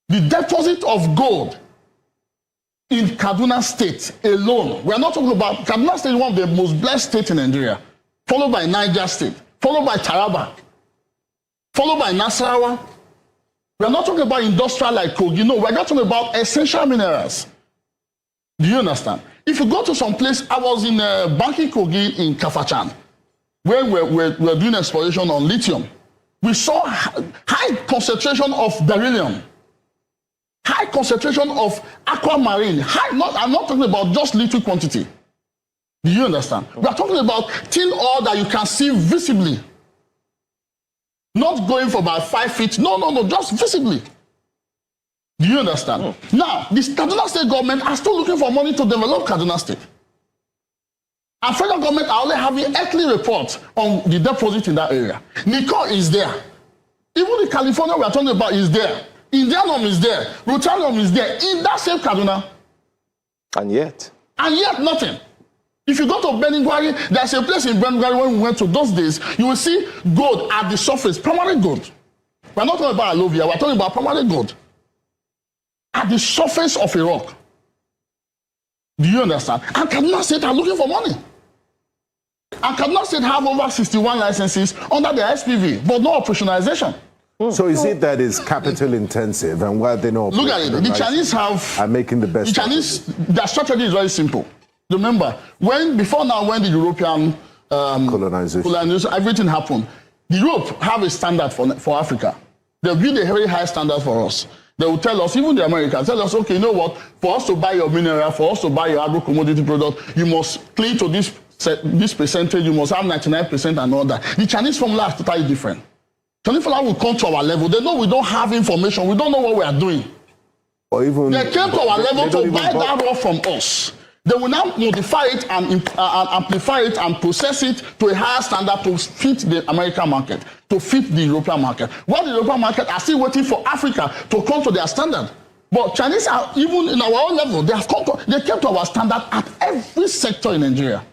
The deposit of gold in Kaduna State alone, we are not talking about, Kaduna State is one of the most blessed states in Nigeria, followed by Niger State, followed by Taraba, followed by Nasarawa. We are not talking about industrial like Kogi. No, we are not talking about essential minerals. Do you understand? If you go to some place, I was in Banki Kogi in Kafachan, where we're doing exploration on lithium. We saw high concentration of beryllium, high concentration of aquamarine. I'm not talking about just little quantity. Do you understand? We are talking about thin oil that you can see visibly. Not going for about 5 feet. No, just visibly. Do you understand? Now, the Kaduna State government are still looking for money to develop Kaduna State. And federal government are only having earthly reports on the deposit in that area. Nico is there. Even the California we are talking about is there. Indianum is there. Rutanium is there. In that same Kaduna. And yet nothing. If you go to Beningwari, there's a place in Beningwari when we went to those days, you will see gold at the surface, primary gold. We're not talking about Alovia, we're talking about primary gold. at the surface of a rock. Do you understand? And Kaduna State are looking for money. And Kaduna State have over 61 licenses under the SPV, but no operationalization. So is it that it's capital intensive, and why they know? Look at it. The Chinese are making the best. The Chinese, their strategy is very simple. Remember, before the European colonization, everything happened. Europe have a standard for Africa. They build a very high standard for us. They will tell us, even the Americans, tell us, okay, you know what? For us to buy your mineral, for us to buy your agro-commodity product, you must cling to this percentage, you must have 99% and all that. The Chinese formula is totally different. Chinese formula will come to our level. They know we don't have information. We don't know what we are doing. Or even they came to our level to buy that raw from us. They will now modify it and amplify it and process it to a higher standard to fit the American market, to fit the European market. While the European market are still waiting for Africa to come to their standard. But Chinese are, even in our own level, they came to our standard at every sector in Nigeria.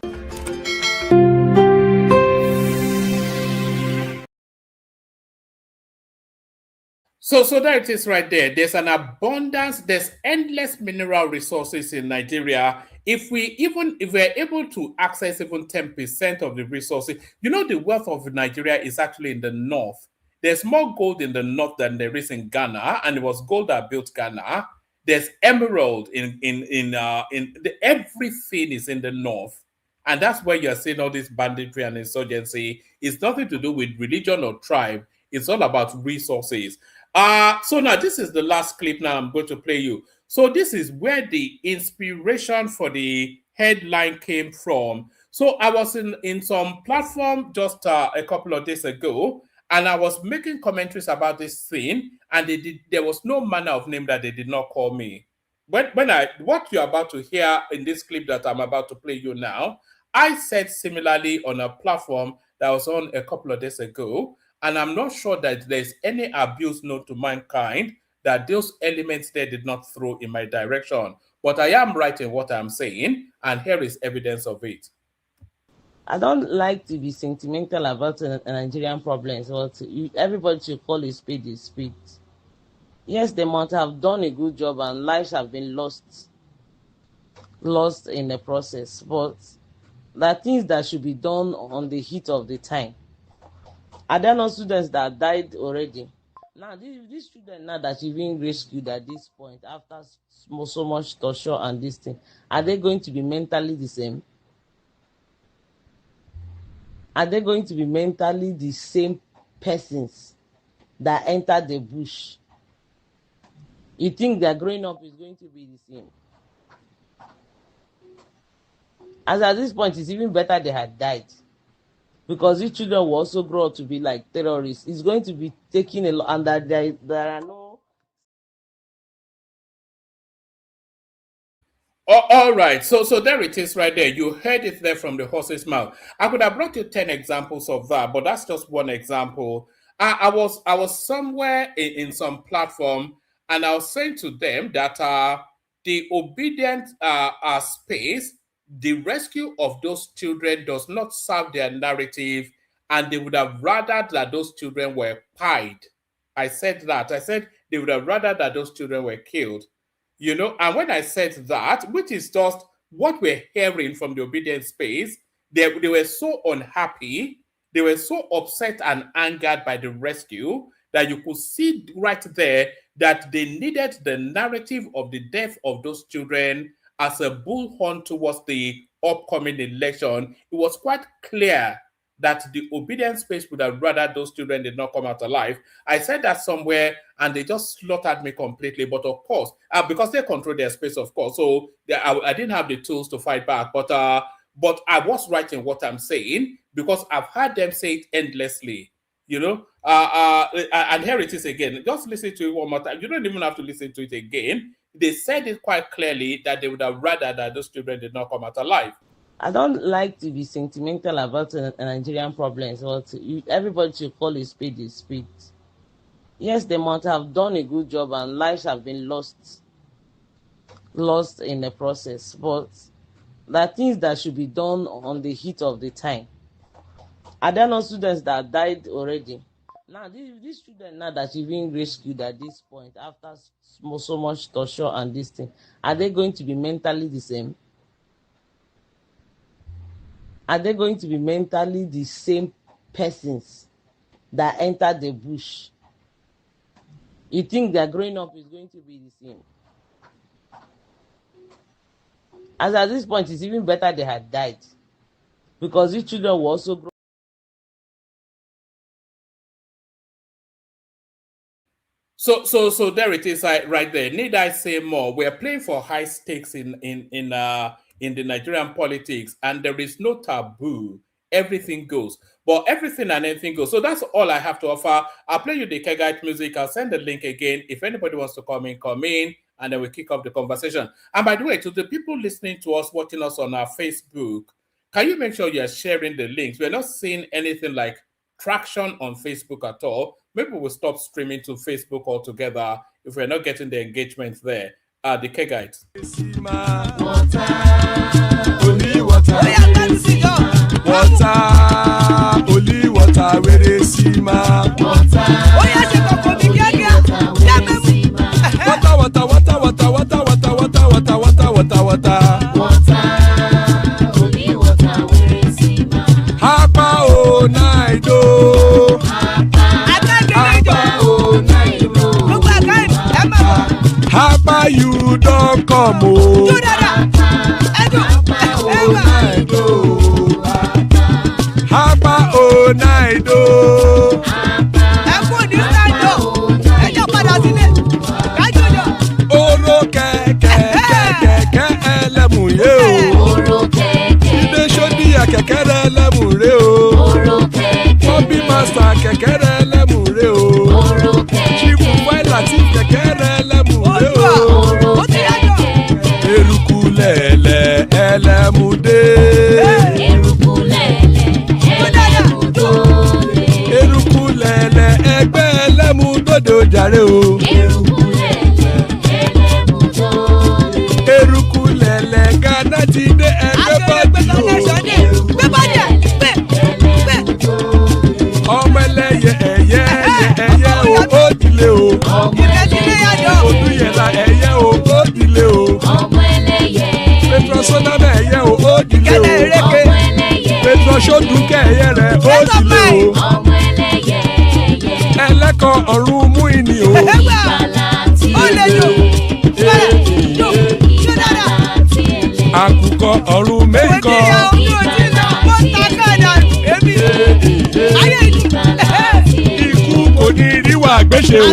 So there it is right there. There's an abundance, there's endless mineral resources in Nigeria. If we're able to access even 10% of the resources, you know, the wealth of Nigeria is actually in the north. There's more gold in the north than there is in Ghana, and it was gold that built Ghana. There's emerald everything is in the north. And that's where you're seeing all this banditry and insurgency. It's nothing to do with religion or tribe. It's all about resources. So now this is the last clip now I'm going to play you. So this is where the inspiration for the headline came from. So I was in some platform just a couple of days ago, and I was making commentaries about this thing, and there was no manner of name that they did not call me. What you're about to hear in this clip that I'm about to play you now, I said similarly on a platform that was on a couple of days ago. And I'm not sure that there's any abuse known to mankind that those elements there did not throw in my direction. But I am right in what I'm saying, and here is evidence of it. I don't like to be sentimental about Nigerian problems. Everybody should call a spade a spade. Yes, they might have done a good job and lives have been lost in the process. But there are things that should be done on the heat of the time. Are there no students that died already? Now, these students now that you've been rescued at this point, after so much torture and this thing, are they going to be mentally the same? Are they going to be mentally the same persons that entered the bush? You think their growing up is going to be the same? As at this point, it's even better they had died. Because these children will also grow up to be like terrorists. It's going to be taking a lot, and that there are no. All right, so there it is right there. You heard it there from the horse's mouth. I could have brought you 10 examples of that, but that's just one example. I was somewhere in some platform, and I was saying to them that the obedient space, the rescue of those children does not serve their narrative, and they would have rather that those children were pied. I said that. I said they would have rather that those children were killed. You know, and when I said that, which is just what we're hearing from the obedient space, they were so unhappy, they were so upset and angered by the rescue that you could see right there that they needed the narrative of the death of those children as a bullhorn towards the upcoming election. It was quite clear that the obedient space would have rather those children did not come out alive. I said that somewhere, and they just slaughtered me completely. But of course, because they control their space, of course, so I didn't have the tools to fight back. But I was right in what I'm saying, because I've heard them say it endlessly. You know, and here it is again. Just listen to it one more time. You don't even have to listen to it again. They said it quite clearly that they would have rather that those children did not come out alive. I don't like to be sentimental about Nigerian problems. Everybody should call a spade a spade. Yes, they might have done a good job and lives have been lost in the process. But there are things that should be done on the heat of the time. Are there no students that died already? Now, this student now that you've been rescued at this point, after so much torture and this thing, are they going to be mentally the same? Are they going to be mentally the same persons that entered the bush? You think their growing up is going to be the same? As at this point, it's even better they had died, because these children were also grown. So there it is, right there. Need I say more? We're playing for high stakes in the Nigerian politics, and there is no taboo. Everything goes, but everything and anything goes. So that's all I have to offer. I'll play you the Kegite music. I'll send the link again. If anybody wants to come in, and then we kick off the conversation. And by the way, to the people listening to us, watching us on our Facebook, can you make sure you're sharing the links? We're not seeing anything like traction on Facebook at all. Maybe we'll stop streaming to Facebook altogether if we're not getting the engagement there. The Kegite. Only water, where they see my water. Hapa o naido. Hapa you don't come o. Hapa o naido. Oro kẹ̀kẹ́ ẹlẹ́mù yé o. Ilé sọ́dí àkẹ́kẹ́ ẹlẹ́mù ré o. Hobby master kẹ̀kẹ́ ẹlẹ́mù ré o. Chief Faila ti kẹ̀kẹ́ ẹlẹ́mù ré o. Eruku lẹ̀lẹ̀ ẹlẹ́mù dé. Eruku lẹ̀lẹ̀ ẹgbẹ́ ẹlẹ́mù dòdò jàre o. Eruku lẹ̀lẹ̀ Ghana ti dé ẹgbẹ́ bọ́dì o. Ọmọ ẹlẹ́yẹ ẹ̀yẹ o ó dilé o. Odúyẹ̀lá ẹ̀yẹ o ó dilé o. Petrosoname ẹ̀yẹ o ó dilé o. Petrosodúnkẹ́ ẹ̀yẹ rẹ̀ ó dilé o. Ẹlẹ́kọ̀ ọ̀run mú ìní o. Àkùkọ ọ̀run mẹ́kọ̀. Ikú kò ní ríwà gbéṣe o.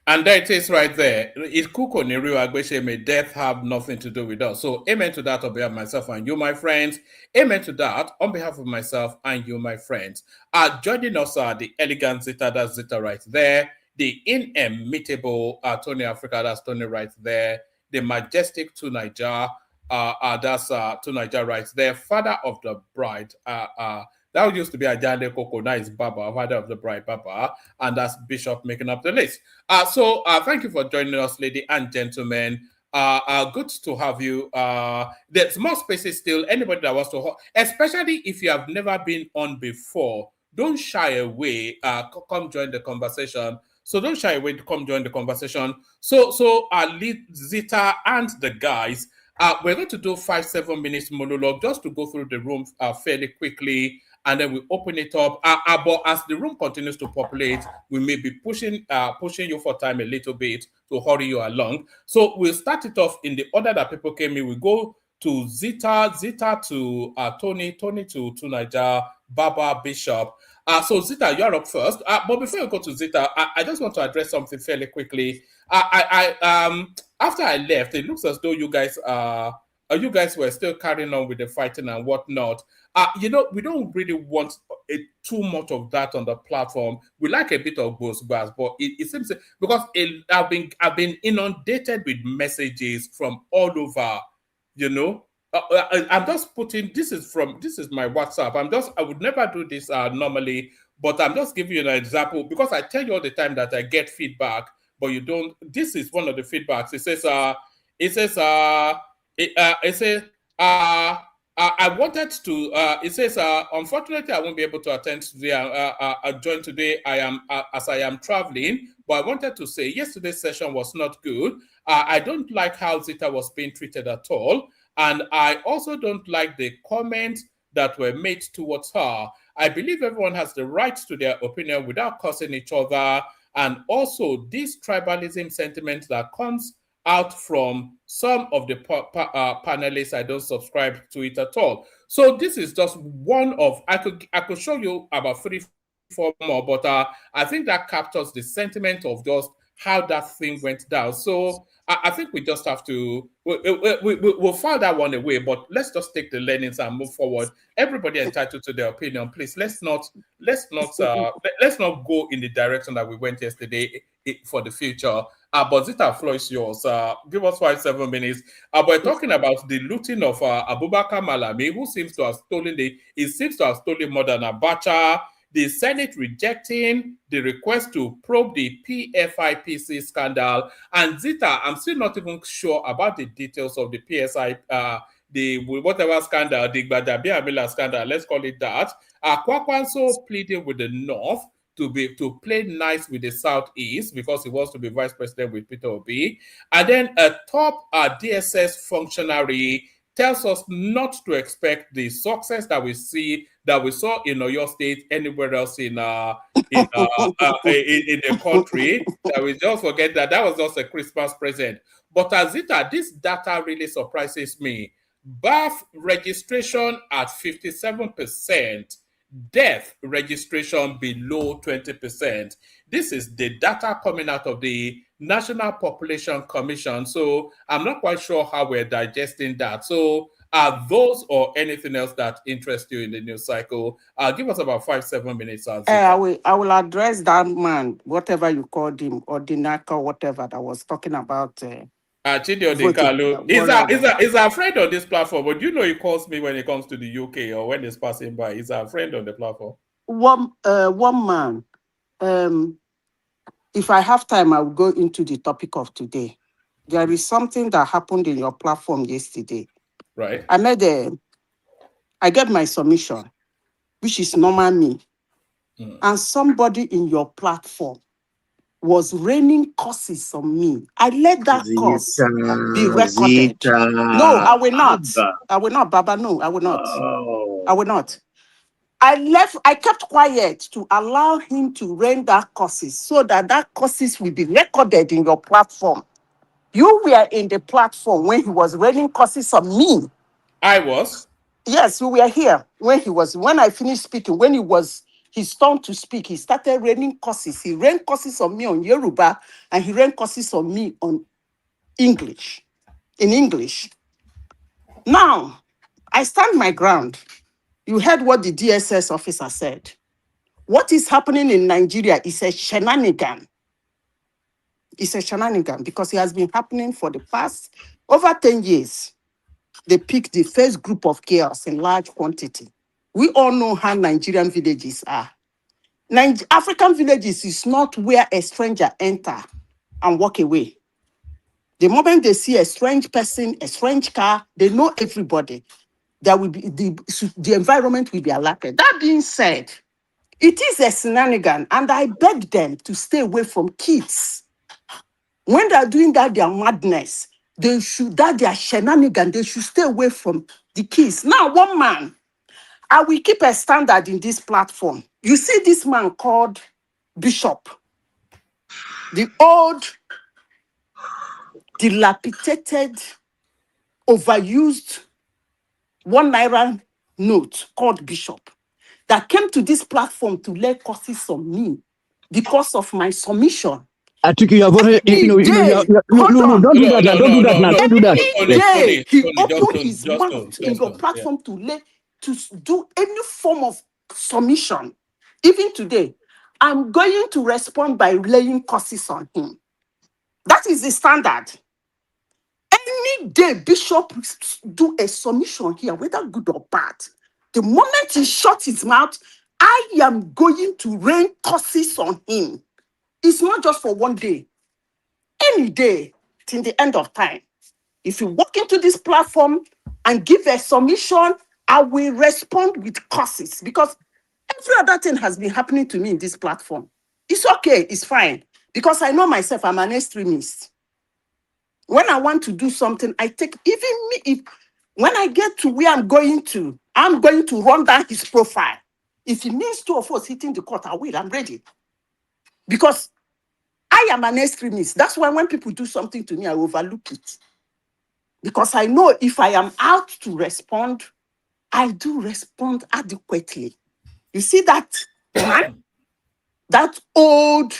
And there it is right there. Ikuko Niru Agbeshe, may death have nothing to do with us. So amen to that on behalf of myself and you, my friends. Amen to that on behalf of myself and you, my friends. Joining us are the elegant Zita, that's Zita right there. The inimitable Tony Africa, that's Tony right there. The majestic Tunaija, that's Tunaija right there. Father of the bride, that used to be Ajande Koko, now is Baba, father of the bride, Baba, and that's Bishop making up the list. So thank you for joining us, ladies and gentlemen. Good to have you. There's more spaces still. Anybody that wants to, especially if you have never been on before, don't shy away. Come join the conversation. So don't shy away to come join the conversation. So lead Zita and the guys. We're going to do 5-7 minutes monologue just to go through the room fairly quickly, and then we open it up. But as the room continues to populate, we may be pushing you for time a little bit to hurry you along. So we'll start it off in the order that people came in. We go to Zita to Tony to Tunaija, Baba, Bishop. So Zita, you're up first. But before you go to Zita, I just want to address something fairly quickly. After I left, it looks as though you guys were still carrying on with the fighting and whatnot. We don't really want too much of that on the platform. We like a bit of both, but it seems because I've been inundated with messages from all over. I'm just putting this is my WhatsApp. I would never do this normally, but I'm just giving you an example because I tell you all the time that I get feedback, but you don't. This is one of the feedbacks. It says It says, I wanted to, it says, unfortunately, I won't be able to attend today, join today. As I am traveling, but I wanted to say yesterday's session was not good. I don't like how Zita was being treated at all. And I also don't like the comments that were made towards her. I believe everyone has the right to their opinion without cursing each other. And also this tribalism sentiment that comes out from some of the panelists, I don't subscribe to it at all. So this is just one of, I could show you about 3-4 more, but I think that captures the sentiment of just how that thing went down. So I think we just have to, we'll file that one away, but let's just take the learnings and move forward. Everybody entitled to their opinion. Please, let's not go in the direction that we went yesterday for the future. But Zita, floor is yours. Give us 5-7 minutes. We're talking about the looting of Abubakar Malami, who seems to have stolen more than Abacha. The Senate rejecting the request to probe the PFIPC scandal. And Zita, I'm still not even sure about the details of the the whatever scandal, the Gbadabiamila scandal, let's call it that. Kwankwaso pleading with the North to play nice with the Southeast because he wants to be vice president with Peter Obi. And then a top DSS functionary tells us not to expect the success that we saw in Oyo State anywhere else in the country. That we just forget that was just a Christmas present. But Azita, this data really surprises me. Birth registration at 57%, death registration below 20%. This is the data coming out of the National Population Commission. So I'm not quite sure how we're digesting that. So are those or anything else that interests you in the news cycle? Give us about 5-7 minutes. I will address that man, whatever you called him, or Dinaka, whatever that was talking about. Chidi Odekalu. He's a friend on this platform, but you know he calls me when he comes to the UK or when he's passing by. He's a friend on the platform. One man. If I have time, I will go into the topic of today. There is something that happened in your platform yesterday. Right. I get my submission, which is normal me. And somebody in your platform was raining curses on me. I let that curse be recorded. No, I will not. I will not, Baba. No, I will not. I will not. I kept quiet to allow him to rain that curses so that curses will be recorded in your platform. You were in the platform when he was raining curses on me. I was? Yes, you were here when I finished speaking, when it was his turn to speak, he started raining curses. He rained curses on me on Yoruba and he rained curses on me on English, in English. Now, I stand my ground. You heard what the DSS officer said. What is happening in Nigeria is a shenanigan. It's a shenanigan because it has been happening for the past over 10 years. They picked the first group of chaos in large quantity. We all know how Nigerian villages are. African villages is not where a stranger enter and walk away. The moment they see a strange person, a strange car, they know everybody. There will be the environment will be alerted. That being said, it is a shenanigan, and I beg them to stay away from kids. When they are doing that, their madness, their shenanigan, they should stay away from the kids. Now, one man, I will keep a standard in this platform. You see this man called Bishop, the old, dilapidated, overused 1 naira note called Bishop that came to this platform to lay curses on me because of my submission. I think you have already. No, don't do that. Don't do that now. Don't do that. He opened his mouth in your platform to do any form of submission. Even today, I'm going to respond by laying curses on him. That is the standard. Any day Bishop do a submission here, whether good or bad, the moment he shuts his mouth, I am going to rain curses on him. It's not just for one day. Any day till the end of time. If you walk into this platform and give a submission, I will respond with curses because every other thing has been happening to me in this platform. It's okay, it's fine. Because I know myself, I'm an extremist. When I want to do something, I take, even me, when I get to where I'm going to run down his profile. If it means 2 of us hitting the court, I will, I'm ready. Because I am an extremist. That's why when people do something to me, I overlook it. Because I know if I am out to respond, I do respond adequately. You see that man, that old,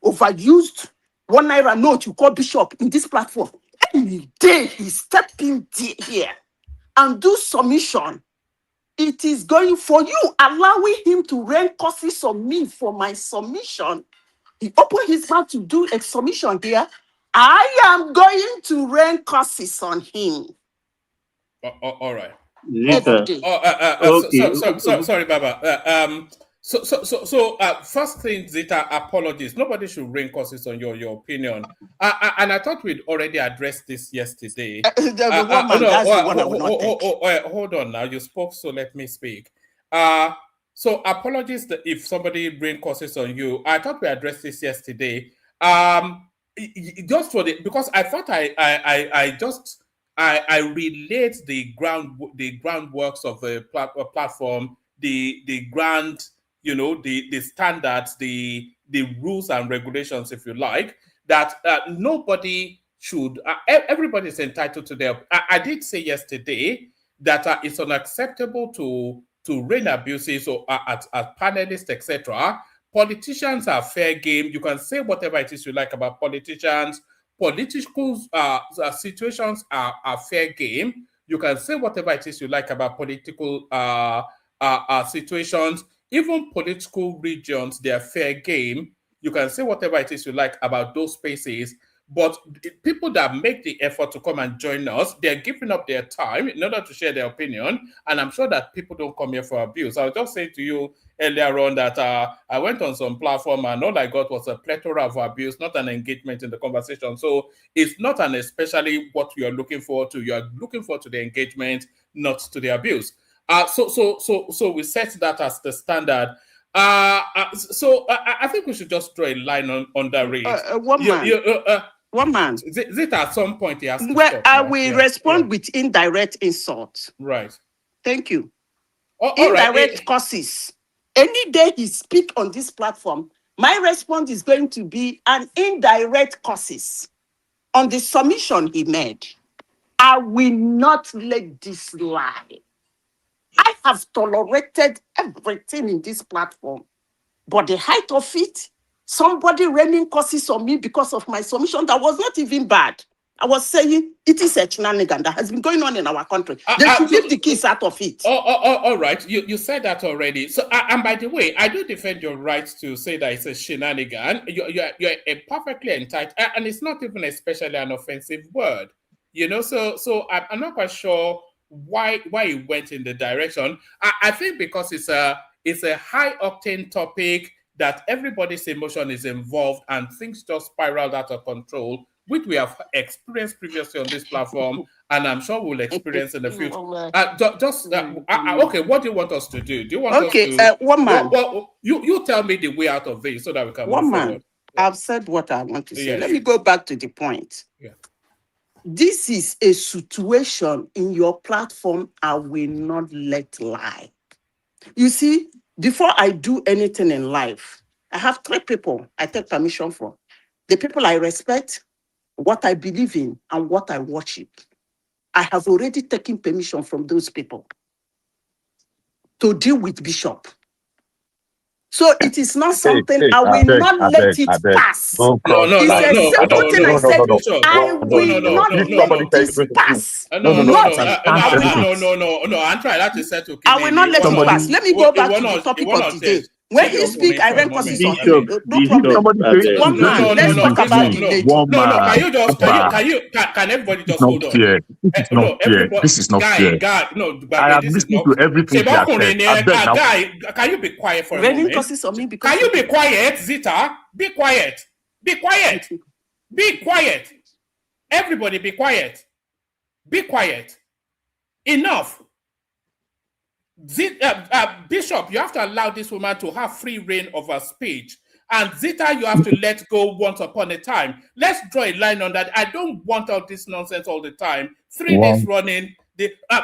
overused 1 naira note you call Bishop in this platform. Any day he step in here and do submission, it is going for you, allowing him to rain curses on me for my submission. He opened his mouth to do a submission here. I am going to rain curses on him. All right. Sorry, Baba. First thing, Zita, apologies. Nobody should rain curses on your opinion. And I thought we'd already addressed this yesterday. Hold on now. You spoke, so let me speak. So apologies if somebody rain curses on you. I thought we addressed this yesterday. Just for because I thought I relate the groundworks of the platform, the grand, the standards, the rules and regulations, if you like, that nobody should. Everybody is entitled to their. I did say yesterday that it's unacceptable to rain abuses or at panelists, etc. Politicians are fair game. You can say whatever it is you like about politicians. Political situations are fair game. You can say whatever it is you like about political situations. Even political regions, they are fair game. You can say whatever it is you like about those spaces. But people that make the effort to come and join us, they're giving up their time in order to share their opinion. And I'm sure that people don't come here for abuse. I was just saying to you earlier on that I went on some platform and all I got was a plethora of abuse, not an engagement in the conversation. So it's not an especially what you're looking forward to. You're looking forward to the engagement, not to the abuse. So we set that as the standard. So I think we should just draw a line on the rate. One man. Zita, at some point he has to well, stop, I right? will respond with indirect insult. Right. Thank you. Indirect curses. Any day he speak on this platform, my response is going to be an indirect curses on the submission he made. I will not let this lie. I have tolerated everything in this platform, but the height of it, somebody raining curses on me because of my submission that was not even bad. I was saying it is a shenanigan that has been going on in our country. They should leave the kids out of it. All right. You said that already. So, and by the way, I do defend your right to say that it's a shenanigan. You're perfectly entitled, and it's not even especially an offensive word. So I'm not quite sure why it went in the direction. I think because it's a high octane topic that everybody's emotion is involved and things just spiraled out of control, which we have experienced previously on this platform, and I'm sure we'll experience in the future. Okay, what do you want us to do? Do you want us to? One man. You tell me the way out of this so that we can move forward. Man. I've said what I want to say. Yes. Let me go back to the point. Yeah. This is a situation in your platform I will not let lie. You see, before I do anything in life, I have 3 people I take permission from. The people I respect, what I believe in, and what I worship. I have already taken permission from those people to deal with Bishop. So it is not something I will not let it pass. No. It's a simple thing I said. I will not let this pass. No. I'm trying not to settle. I will not let it pass. Let me go back to the topic of today. When he speak, I rain curses on him. No problem. One man. Let's talk about the lady. Can everybody just hold on? It's not fair. This is not fair. I have listened to everything you have said. Guy, can you be quiet for a moment? Can you be quiet, Zita? Be quiet. Be quiet. Be quiet. Everybody be quiet. Be quiet. Enough. Bishop, you have to allow this woman to have free reign of her speech. And Zita, you have to let go once upon a time. Let's draw a line on that. I don't want all this nonsense all the time. 3 days running.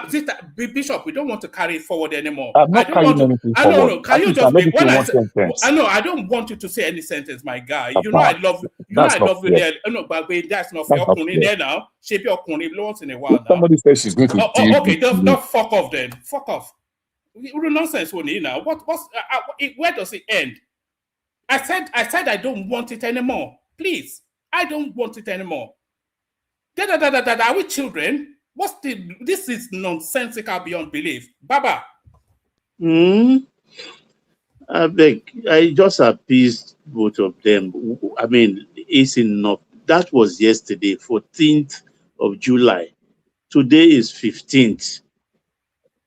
Zita, Bishop, we don't want to carry it forward anymore. I'm not carrying anything forward. No. Can you just make when I say, I know I don't want you to say any sentence, my guy. You know I love you. I love you there. No, but that's not fair. There now. Shape your once in a while now. Somebody says she's going to okay, don't fuck off then. Fuck off. Nonsense, now. Where does it end? I said I don't want it anymore. Please, I don't want it anymore. Are we children? This is nonsensical beyond belief. Baba. I beg, I just appeased both of them. I mean, it's enough. That was yesterday, 14th of July. Today is 15th.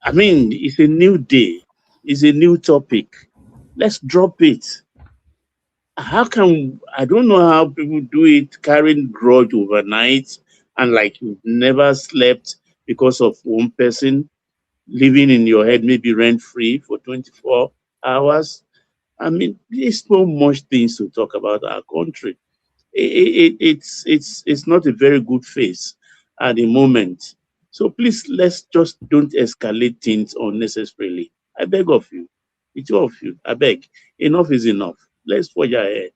I mean, it's a new day. It's a new topic. Let's drop it. I don't know how people do it, carrying grudge overnight, and like you've never slept because of one person living in your head, maybe rent-free for 24 hours. I mean, there's so much things to talk about our country. It's not a very good face at the moment. So please, let's just don't escalate things unnecessarily. I beg of you. It's all of you. I beg. Enough is enough. Let's forge ahead.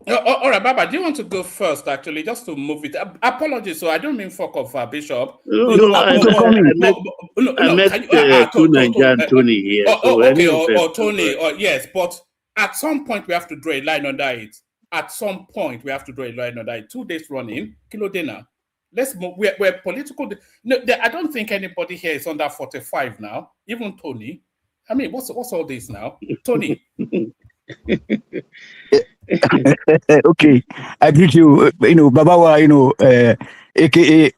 All right, Baba, do you want to go first, actually, just to move it? Apologies, so I don't mean fuck off, Bishop. I met Tony here. Tony, yes, but at some point we have to draw a line under it. At some point we have to draw a line under it. 2 days running, Kilo dinner. Let's move. We're political. No, I don't think anybody here is under 45 now, even Tony. I mean, what's all this now? Tony. Okay, I greet you. Babawa, aka,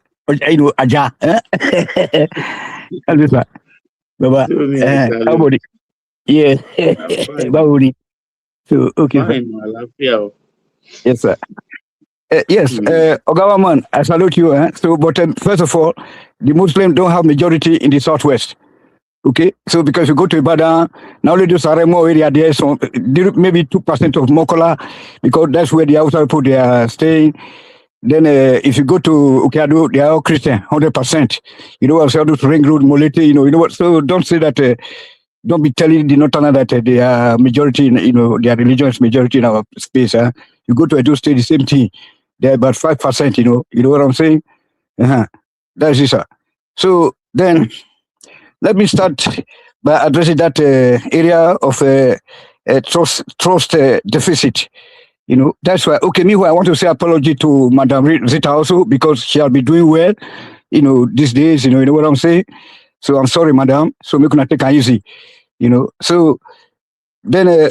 Aja. Baba, everybody. Yeah, Babudi. So, okay. Yes, sir. Yes, Ogawaman, I salute you. So, but first of all, the Muslims don't have majority in the Southwest. Okay, so because you go to Ibadan, now only the Saremo area there, so maybe 2% of Mokola, because that's where the outside people they are staying. Then if you go to Ukiado, they are all Christian, 100%. You know what I'm saying? Ring Road, Molete, you know what? So don't say that. Don't be telling the Northerner that they are majority, their religion is majority in our space. You go to Edo State, the same thing. They're about 5%. You know what I'm saying? That's it, sir. So then. Let me start by addressing that area of trust deficit. That's why, okay, I want to say apology to Madam Zita also, because she'll be doing well, these days, you know what I'm saying? So I'm sorry, Madam. So we're going to take it easy, So then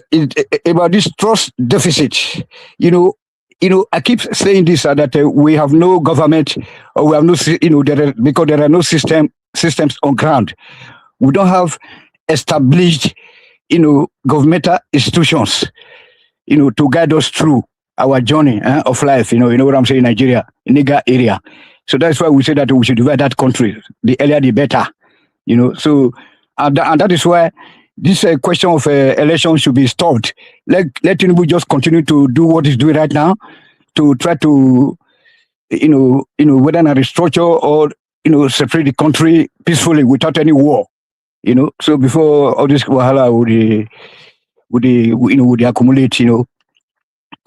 about this trust deficit, I keep saying this, that we have no government, or we have no, because there are no systems on ground. We don't have established, governmental institutions, to guide us through our journey of life. You know what I'm saying, Nigeria, Niger area. So that's why we say that we should divide that country. The earlier, the better. So and that is why this question of election should be stopped. Let Tinubu just continue to do what he's doing right now, to try to, whether not restructure or separate the country peacefully without any war. So before all this wahala would accumulate,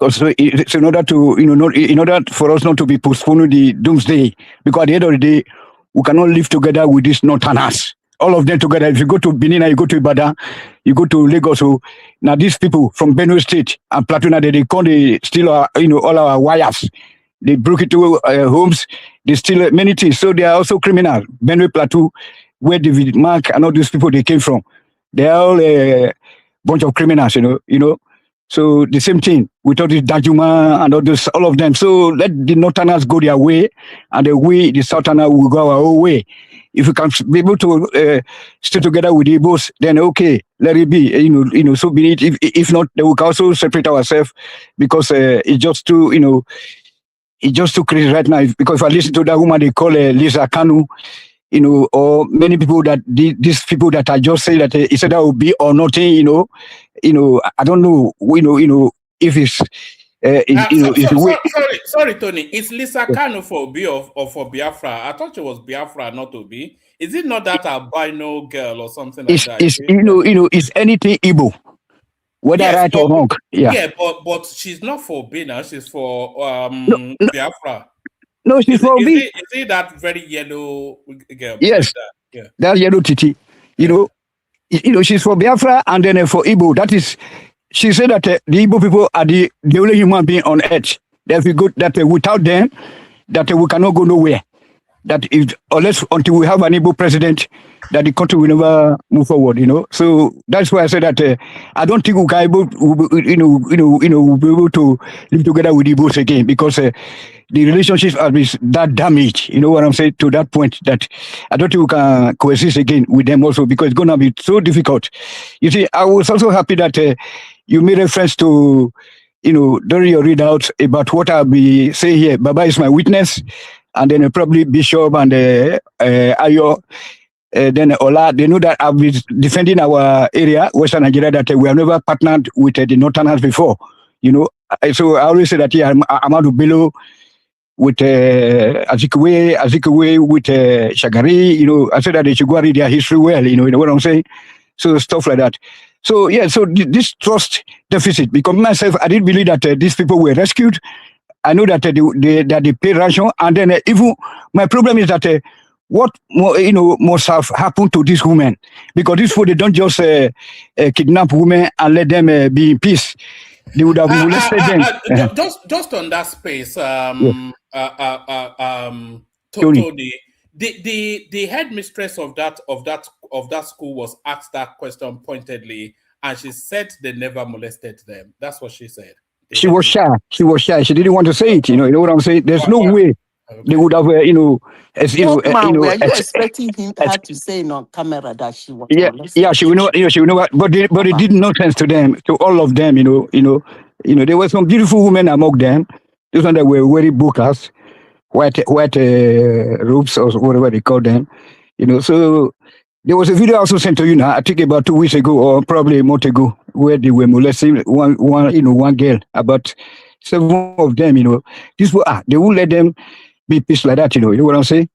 So in order to, in order for us not to be postponing the doomsday, because at the end of the day, we cannot live together with these Northerners. All of them together. If you go to Benin, you go to Ibadan, you go to Lagos. So now these people from Benue State and Plateau, they come, they steal our, all our wires. They broke into homes. They steal many things. So they are also criminals. Benue Plateau, where David Mark and all these people they came from, they are all a bunch of criminals. So the same thing with all this Dajuma and all of them. So let the Northerners go their way, and the Southerners will go our own way. If we can be able to stay together with the Igbos, then okay, let it be. So be it. If not, then we can also separate ourselves, because it's just too, it's just too crazy right now. Because if I listen to that woman they call Lisa Kanu, or many people that these people that I just say that it's either will be or nothing, I don't know, if it's sorry, Tony. Is Lisa Kanu for Obi or for Biafra? I thought it was Biafra, not Obi. Is it not that albino girl or something like that? It's anything Igbo, whether right or wrong. Yeah, but she's not for Obi now. She's for Biafra. No, she's for Obi. Is it that very yellow girl? Yes, like that yellow titi. She's for Biafra and then for Igbo. That is. She said that the Igbo people are the only human being on earth. That we go that without them, that we cannot go nowhere. That if until we have an Igbo president, that the country will never move forward. So that's why I said that I don't think we can we'll be able to live together with Igbos again, because the relationships are that damaged. You know what I'm saying, to that point that I don't think we can coexist again with them also, because it's going to be so difficult. You see, I was also happy that you made reference to, during your readout about what I'll be saying here. Baba is my witness, and then probably Bishop and Ayo, then Ola, they know that I've been defending our area, Western Nigeria, that we have never partnered with the Northerners before. So I always say that Amadou Bello with Azikiwe with Shagari, I said that they should go read their history well, you know what I'm saying? So stuff like that. So yeah, so this trust deficit, because myself, I didn't believe that these people were rescued. I know that they pay ransom, and then even my problem is that what more, must have happened to these women, because these people, they don't just kidnap women and let them be in peace. They would have molested them. Just on that space, Tony, the headmistress of that school was asked that question pointedly, and she said they never molested them. That's what she said. She was shy. She didn't want to say it. You know what I'm saying? There's no way they would have, were you expecting her to say on camera that she was? Yeah, she will know. She will know. But it did no sense to them, to all of them. There were some beautiful women among them. Those ones that were wearing burqas, white robes or whatever they call them. So there was a video also sent to you now, I think about 2 weeks ago or probably a month ago, where they were molesting one girl. About 7 of them. These were they won't let them be peace like that. You know what I'm saying?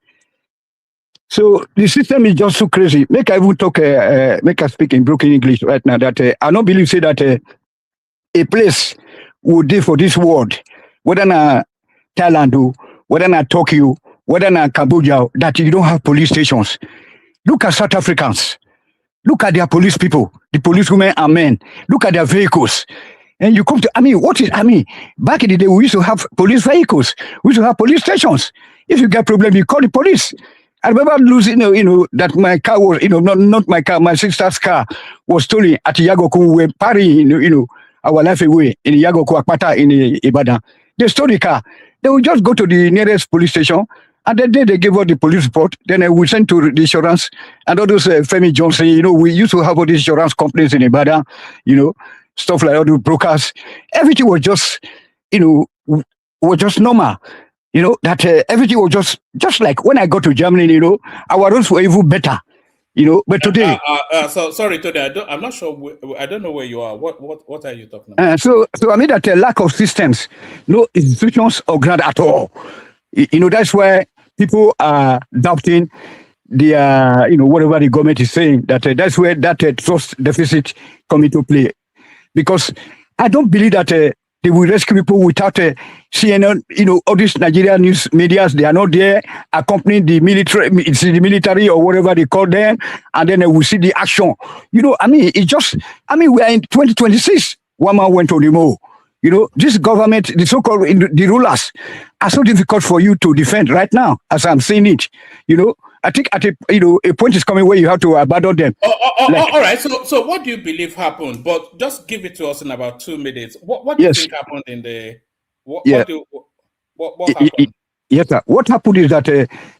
So the system is just so crazy. Make I even talk. Make I speak in broken English right now. That I don't believe say that a place would do for this world, whether na Thailand, whether na Tokyo, whether na Cambodia, that you don't have police stations. Look at South Africans. Look at their police people, the police women and men. Look at their vehicles. And you come to, back in the day, we used to have police vehicles. We used to have police stations. If you get a problem, you call the police. I remember losing, that my car was, not my car, my sister's car was stolen at Yagoku. We were partying, our life away in Yagoku Akpata in Ibadan. They stole the car. They would just go to the nearest police station, and then they gave us the police report. Then we sent to the insurance, and all those Femi Johnson, we used to have all these insurance companies in Ibadan, stuff like all the brokers. Everything was just, was just normal. That everything was just like when I got to Germany, our roads were even better, but today. So sorry, today I'm not sure. I don't know where you are. What are you talking about? So I mean that lack of systems, no institutions or grant at all. That's why people are doubting the whatever the government is saying. That's where that trust deficit come into play, because I don't believe that they will rescue people without CNN, all these Nigerian news medias, they are not there accompanying the military or whatever they call them, and then we see the action. We are in 2026. One man went on the move. This government, the so-called the rulers, are so difficult for you to defend right now, as I'm saying it. I think at a point is coming where you have to abandon them. All right. So what do you believe happened? But just give it to us in about 2 minutes. What do you think happened in the? What happened? Yes, sir. What happened is that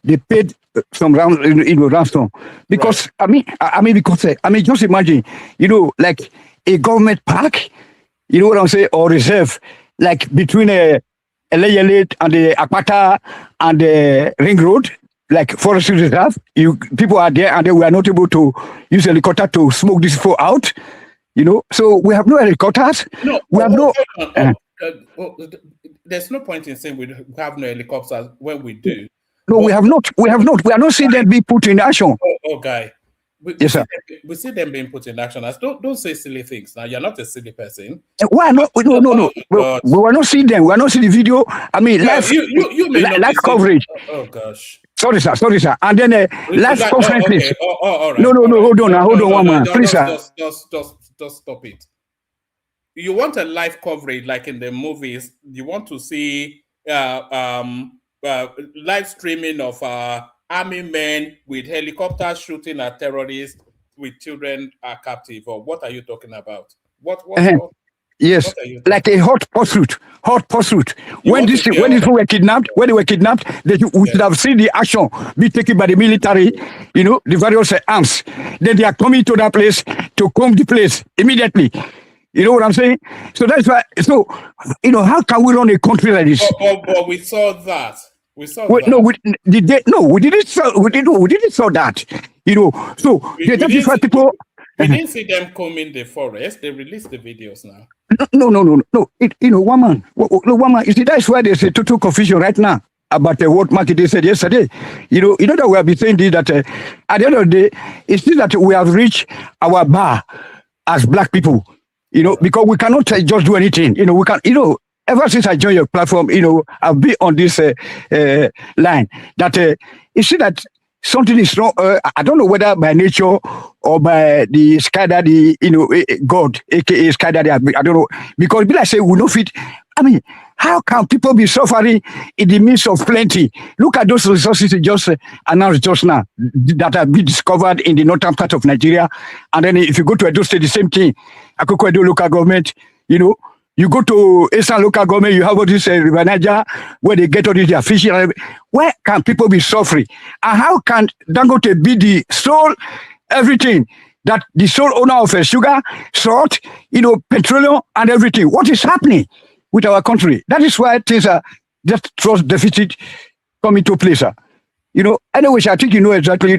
they paid some ransom because just imagine, like a government park, what I'm saying, or reserve, like between Eleyele and the Akpata and the Ring Road, like Forest Reserve. People are there and we are not able to use helicopter to smoke this food out. So we have no helicopters. No, we have no. There's no point in saying we have no helicopters when we do. No, we have not. We have not. We are not seeing them be put in action. Guy. Yes, sir. We see them being put in action. Don't say silly things. Now, you're not a silly person. Why not? No. We were not seeing them. We are not seeing the video. I mean, live coverage. Oh, gosh. Sorry, sir. And then live conferences. All right. No. Hold on, one man. Please, sir. Just stop it. You want a live coverage like in the movies. You want to see live streaming of army men with helicopters shooting at terrorists with children are captive, or what are you talking about? What yes, like a hot pursuit. When they were kidnapped, we should have seen the action be taken by the military, the various arms. Then they are coming to that place to comb the place immediately. You know what I'm saying? So that's why. So how can we run a country like this? But we saw that. We didn't saw that. So the people. We didn't see them combing the forest. They released the videos now. No. One man. You see, that's why there's a total confusion right now about what Makinde said yesterday. That we have been saying this, that at the end of the day, it's still that we have reached our bar as black people. Because we cannot just do anything. We can. Ever since I joined your platform, I've been on this line that you see that something is wrong. I don't know whether by nature or by the sky daddy, God, aka sky daddy. I don't know, because like I say, we don't fit. I mean, how can people be suffering in the midst of plenty? Look at those resources you just announced just now that have been discovered in the northern part of Nigeria. And then if you go to Edo State, the same thing. Akoko Edo local government, you go to Eastern local government, you have all this River Niger, where they get all this fishing. Where can people be suffering? And how can Dangote be the sole everything, that the sole owner of sugar, salt, petroleum and everything? What is happening with our country? That is why things are just trust deficit come into place. Anyway, I think exactly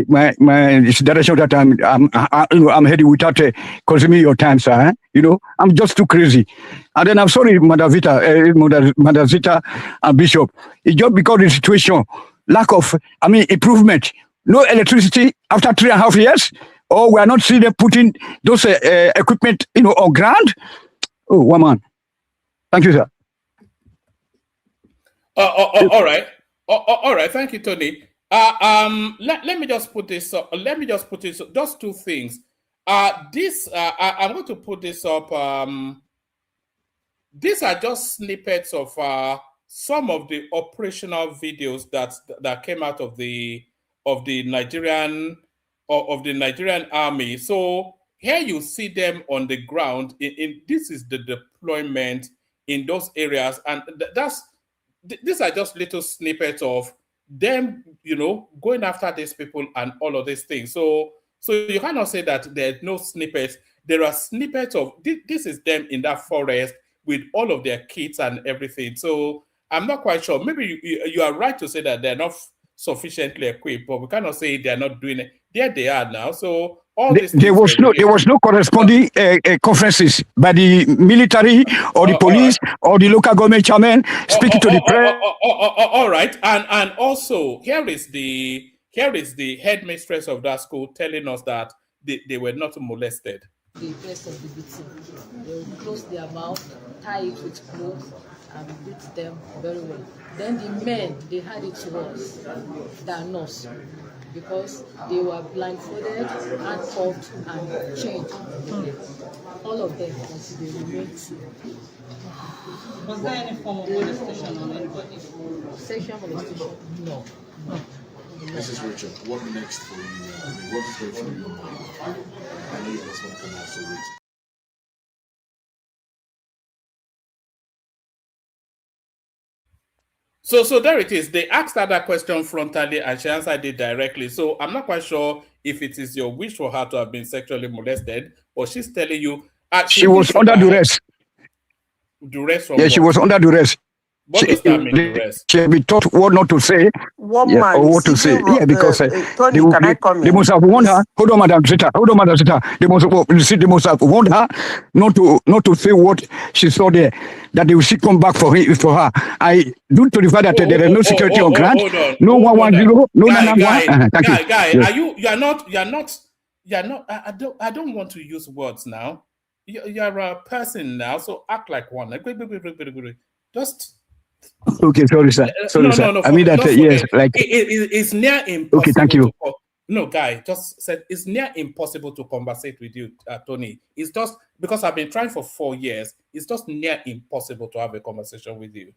my direction that I'm heading without consuming your time, sir. I'm just too crazy. And then I'm sorry, Mother Zita and Bishop. It's just because of the situation, lack of, improvement. No electricity after 3.5 years, or we are not seeing them putting those equipment, on ground. Oh, one man. Thank you, sir. All right. All right, thank you, Tony. Let me just put this up. Just two things. I'm going to put this up. These are just snippets of some of the operational videos that came out of the Nigerian army. So here you see them on the ground. This is the deployment in those areas, and these are just little snippets of them, going after these people and all of these things. So you cannot say that there's no snippets. There are snippets of this is them in that forest with all of their kits and everything. So I'm not quite sure. Maybe you are right to say that they're not sufficiently equipped, but we cannot say they're not doing it. There they are now. So there was no corresponding conferences by the military or the police or the local government chairman speaking to the press. All right, and also here is the headmistress of that school telling us that they were not molested. The rest of the victim, they will close their mouth, tie it with clothes, and beat them very well. Then the men, they had it worse than us, because they were blindfolded, handcuffed, and chained. All of them until they remained true. Was there any form of molestation on anybody? Sexual molestation? No. Mrs. Rachel, what next for you? What is going through your mind? I know your husband can also wait. So there it is. They asked her that question frontally and she answered it directly. So I'm not quite sure if it is your wish for her to have been sexually molested, or she's telling you she was under duress. Duress from she was under duress. What does that mean, the rest? She be taught what not to say. Woman, or what to say. Yeah, because Tony, can I come they in? must have warned her. Hold on, Madam Zita. Hold on, Madam Zita. They must have warned her not to say what she saw there. That they will see come back for her. I due to the fact that there is no security on ground. No 110. No 911. Thank you. Guy, Yes. you're not. I don't want to use words now. You're a person now, so act like one. Like, just. Okay, sorry, sir. Sorry, sir. No. I mean that. Yes, like. It's near impossible. Okay, thank you. No, guy, just said it's near impossible to conversate with you, Tony. It's just because I've been trying for 4 years. It's just near impossible to have a conversation with you.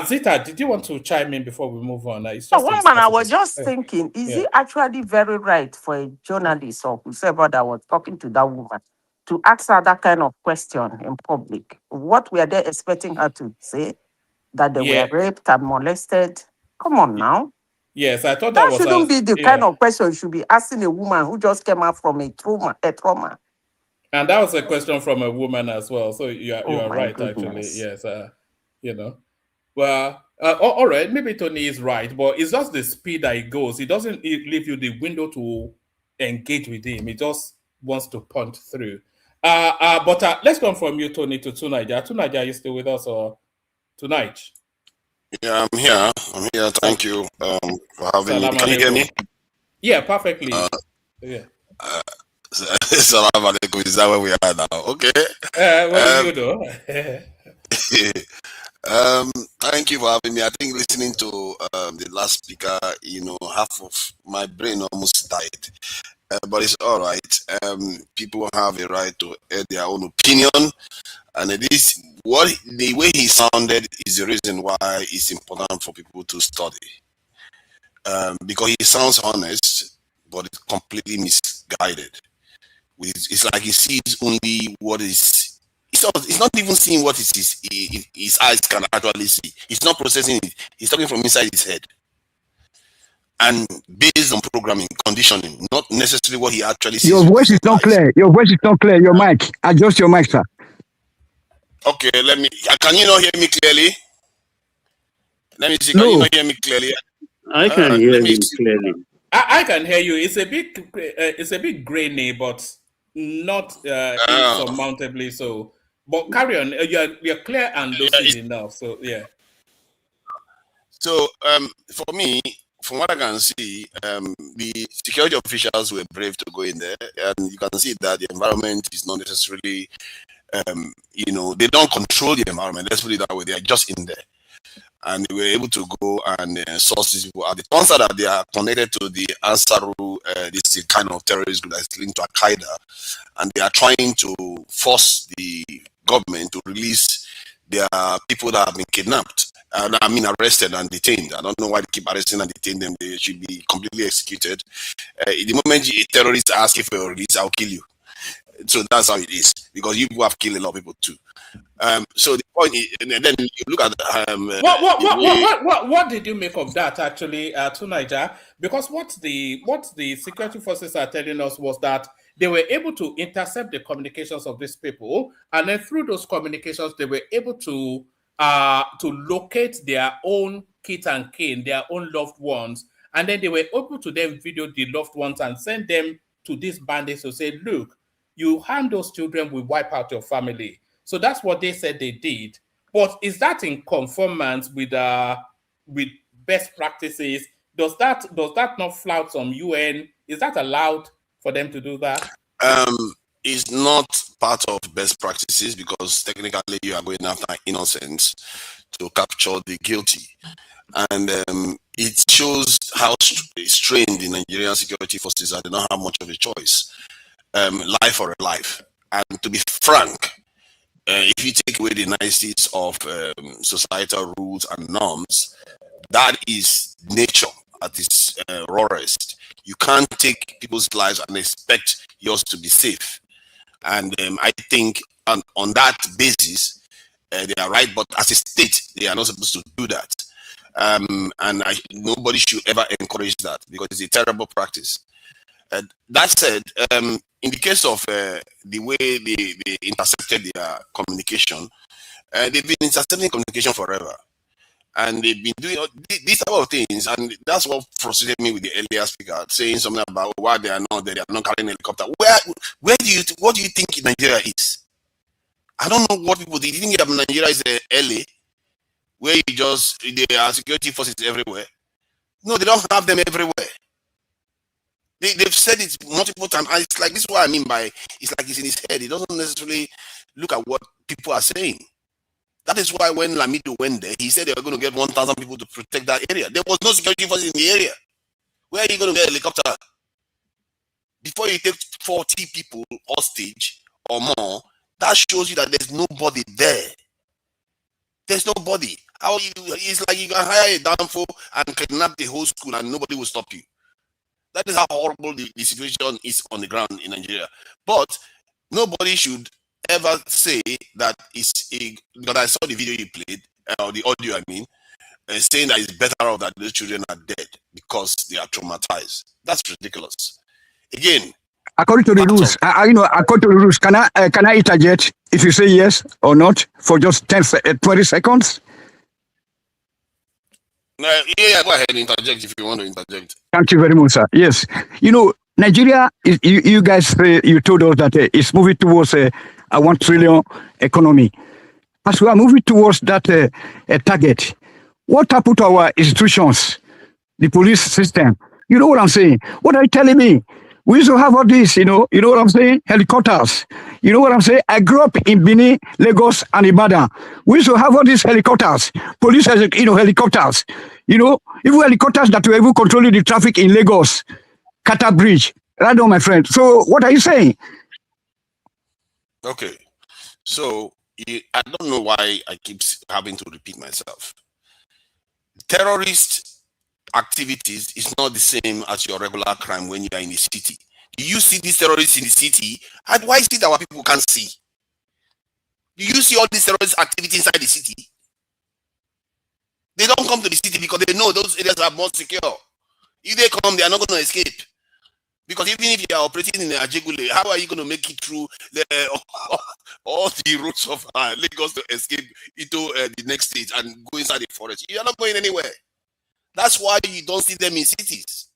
Zita, did you want to chime in before we move on? It's just woman, I was just thinking, is it actually very right for a journalist or whoever that was talking to that woman to ask her that kind of question in public? What were they expecting her to say? That they were raped and molested? Come on now. Yes, I thought that shouldn't be the kind of question you should be asking a woman who just came out from a trauma. And that was a question from a woman as well. So you are right, goodness. actually. Yes, Well, all right, maybe Tony is right, but it's just the speed that it goes. It doesn't leave you the window to engage with him. It just wants to punt through. But let's come from you, Tony, to Tunaija. Tunaija, are you still with us or tonight? Yeah, I'm here. Thank you for having me. Can you hear me? Yeah, perfectly. Yeah. Salam alaikum. Is that where we are now? Okay. What do you do? Thank you for having me. I think listening to the last speaker, half of my brain almost died. But it's all right. People have a right to air their own opinion. And the way he sounded is the reason why it's important for people to study. Because he sounds honest, but it's completely misguided. It's like he sees only what is. He's not even seeing what his eyes can actually see. He's not processing it. He's talking from inside his head. And based on programming, conditioning, not necessarily what he actually sees. Your voice is not clear. Your voice is not clear. Your mic. Adjust your mic, sir. Okay, can you not hear me clearly? Let me see, can you not hear me clearly? I can hear you clearly. I can hear you. It's a bit grainy, but not insurmountably so. But carry on. You're clear and lucid enough. So yeah. So for me, from what I can see, the security officials were brave to go in there, and you can see that the environment is not necessarily. They don't control the environment. Let's put it that way. They are just in there, and they were able to go and source these people out. It turns out that they are connected to the Ansaru, this kind of terrorist group that's linked to Al Qaeda, and they are trying to force the government to release their people that have been kidnapped. Arrested and detained. I don't know why they keep arresting and detaining them. They should be completely executed. The moment a terrorist asks you for your release, I'll kill you. So that's how it is, because you have killed a lot of people too. So the point is, and then you look at what did you make of that actually, Tunaija? Because what the security forces are telling us was that they were able to intercept the communications of these people, and then through those communications, they were able to locate their own kith and kin, their own loved ones, and then they were able to then video the loved ones and send them to these bandits to say, look, you harm those children, we wipe out your family. So that's what they said they did. But is that in conformance with best practices? Does that not flout some UN? Is that allowed for them to do that? It's not part of best practices, because technically you are going after innocents to capture the guilty. And it shows how strained the Nigerian security forces are. They don't have much of a choice. Life or a life. And to be frank, if you take away the niceties of societal rules and norms, that is nature at its rawest. You can't take people's lives and expect yours to be safe. And I think on that basis, they are right. But as a state, they are not supposed to do that. And nobody should ever encourage that, because it's a terrible practice. That said, in the case of the way they intercepted their communication, They've been intercepting communication forever. And they've been doing these type of things, and that's what frustrated me with the earlier speaker, saying something about why they are not carrying a helicopter. What do you think Nigeria is? I don't know what people think. You think that Nigeria is LA, where there are security forces everywhere? No, they don't have them everywhere. They've said it multiple times, and it's like, this is what I mean by, it's like it's in his head. He doesn't necessarily look at what people are saying. That is why when Lamido went there, he said they were going to get 1,000 people to protect that area. There was no security forces in the area. Where are you going to get a helicopter? Before you take 40 people hostage or more, that shows you that there's nobody there. There's nobody. It's like you can hire a downfall and kidnap the whole school and nobody will stop you. That is how horrible the situation is on the ground in Nigeria. But nobody should ever say that because I saw the video you played, or the audio I mean, saying that it's better off that those children are dead because they are traumatized. That's ridiculous. Again, according to the rules, according to the rules, can I interject if you say yes or not for just 20 seconds? Yeah, go ahead and interject if you want to interject. Thank you very much, sir. Yes, Nigeria, you guys, you told us that it's moving towards a 1 trillion economy. As we are moving towards that target, what happened to our institutions, the police system? You know what I'm saying? What are you telling me? We used to have all this, you know what I'm saying? Helicopters. You know what I'm saying? I grew up in Benin, Lagos, and Ibadan. We used to have all these helicopters, police, helicopters. Even helicopters that were even controlling the traffic in Lagos, Kata Bridge. Right on, my friend. So what are you saying? Okay, so I don't know why I keep having to repeat myself. Terrorist activities is not the same as your regular crime when you are in the city. Do you see these terrorists in the city? And why is it our people can't see? Do you see all these terrorist activities inside the city? They don't come to the city because they know those areas are more secure. If they come, they are not going to escape. Because even if you are operating in Ajegule, how are you going to make it through all the routes of Lagos to escape into the next state and go inside the forest? You are not going anywhere. That's why you don't see them in cities.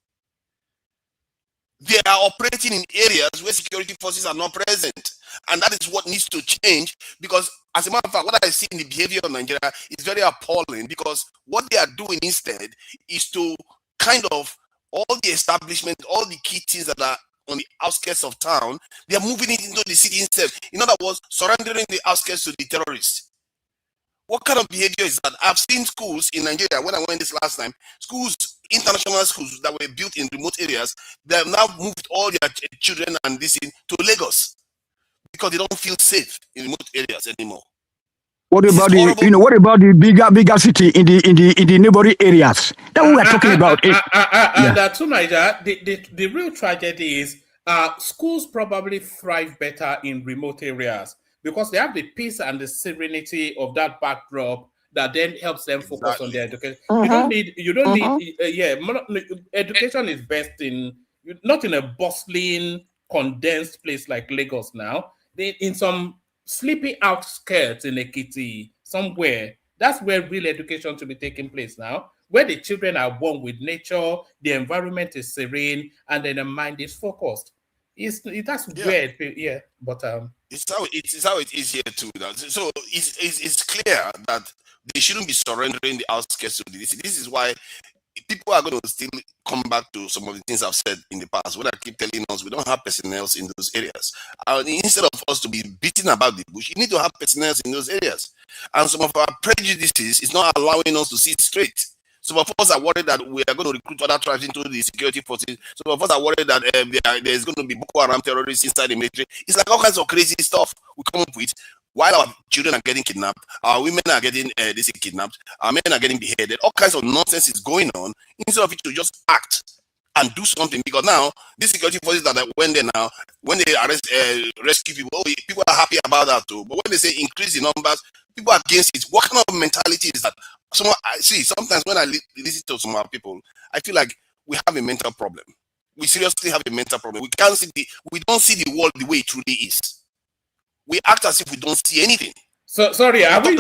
They are operating in areas where security forces are not present. And that is what needs to change, because as a matter of fact, what I see in the behavior of Nigeria is very appalling, because what they are doing instead is to kind of all the establishment, all the key things that are on the outskirts of town, they are moving it into the city instead. In other words, surrendering the outskirts to the terrorists. What kind of behavior is that? I've seen schools in Nigeria, when I went this last time, schools, international schools that were built in remote areas, they have now moved all their children and this to Lagos because they don't feel safe in remote areas anymore. What about the bigger city in the neighboring areas that we are talking about? To Nigeria, the real tragedy is schools probably thrive better in remote areas because they have the peace and the serenity of that backdrop that then helps them focus on their education. You don't need education is best not in a bustling, condensed place like Lagos now. In some sleepy outskirts in Ekiti, somewhere, that's where real education should be taking place now, where the children are one with nature, the environment is serene, and then the mind is focused. That's weird, but it's how it is here too. So it's clear that they shouldn't be surrendering the outskirts of the city. This is why people are going to still come back to some of the things I've said in the past, when I keep telling us we don't have personnel in those areas. Instead of us to be beating about the bush, you need to have personnel in those areas. And some of our prejudices is not allowing us to see straight. Some of us are worried that we are going to recruit other tribes into the security forces. Some of us are worried that there's going to be Boko Haram terrorists inside the military. It's like all kinds of crazy stuff we come up with. While our children are getting kidnapped, our women are getting kidnapped, our men are getting beheaded, all kinds of nonsense is going on, instead of it to just act and do something. Because now, these security forces that went there now, when they rescue people, people are happy about that too. But when they say increase the numbers, people are against it. What kind of mentality is that? Sometimes when I listen to some of our people, I feel like we have a mental problem. We seriously have a mental problem. We don't see the world the way it truly is. We act as if we don't see anything. So sorry, are we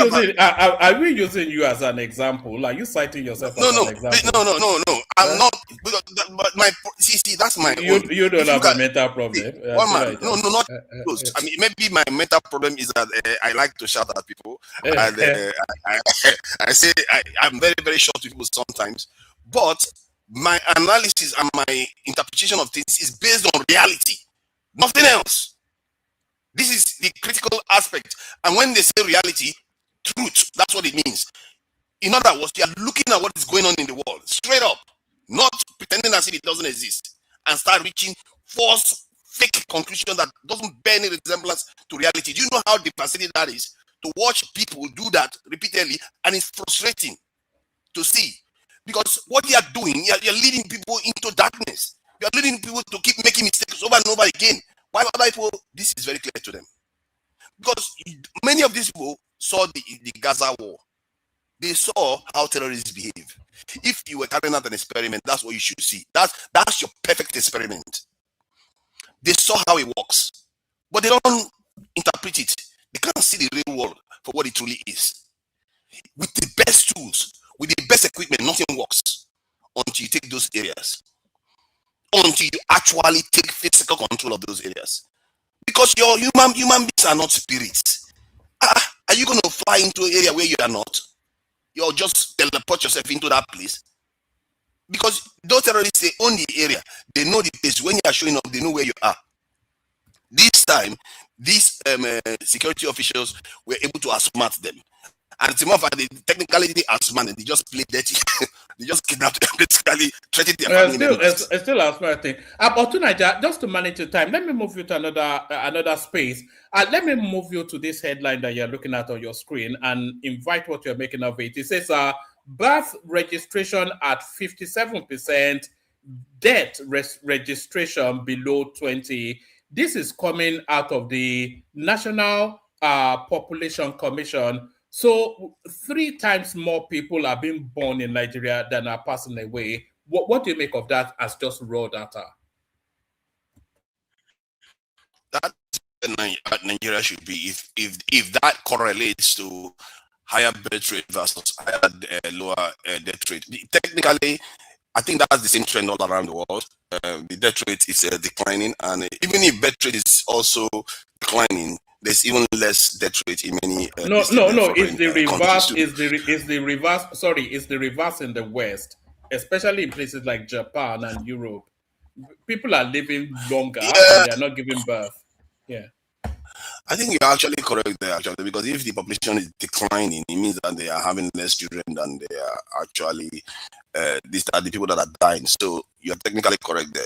using you as an example? Are you citing yourself as an example? No. I'm not. Because but my see, that's my own. You don't have a mental problem. One man, no, not close. I mean, maybe my mental problem is that I like to shout at people, and I say I'm very, very short with people sometimes. But my analysis and my interpretation of things is based on reality, nothing else. This is the critical aspect. And when they say reality, truth, that's what it means. In other words, you are looking at what is going on in the world, straight up, not pretending as if it doesn't exist, and start reaching false, fake conclusion that doesn't bear any resemblance to reality. Do you know how devastating that is? To watch people do that repeatedly, and it's frustrating to see. Because what you are doing, you're leading people into darkness. You're leading people to keep making mistakes over and over again. Why other people, this is very clear to them. Because many of these people saw the Gaza war. They saw how terrorists behave. If you were carrying out an experiment, that's what you should see. That's your perfect experiment. They saw how it works, but they don't interpret it. They can't see the real world for what it truly is. With the best tools, with the best equipment, nothing works until you take those areas. Until you actually take physical control of those areas. Because your human beings are not spirits. Are you going to fly into an area where you are not? You'll just teleport yourself into that place. Because those terrorists, they own the area. They know the place. When you are showing up, they know where you are. This time, these security officials were able to outsmart them. And it's more they technically they outsmart them. They just play dirty. They just kidnapped them, basically threatened their family. It's still a smart thing. But tonight, just to manage the time, let me move you to another space. Let me move you to this headline that you're looking at on your screen and invite what you're making of it. It says birth registration at 57%, death registration below 20%. This is coming out of the National Population Commission. So 3 times more people are being born in Nigeria than are passing away. What do you make of that as just raw data? That Nigeria should be if that correlates to higher birth rate versus higher lower death rate. Technically, I think that's the same trend all around the world. The death rate is declining, and even if birth rate is also declining, there's even less death rate in many. It's the reverse. It's the reverse. Sorry, it's the reverse in the West, especially in places like Japan and Europe. People are living longer and they are not giving birth. Yeah. I think you're actually correct there, actually, because if the population is declining, it means that they are having less children than they are actually. These are the people that are dying. So you're technically correct there.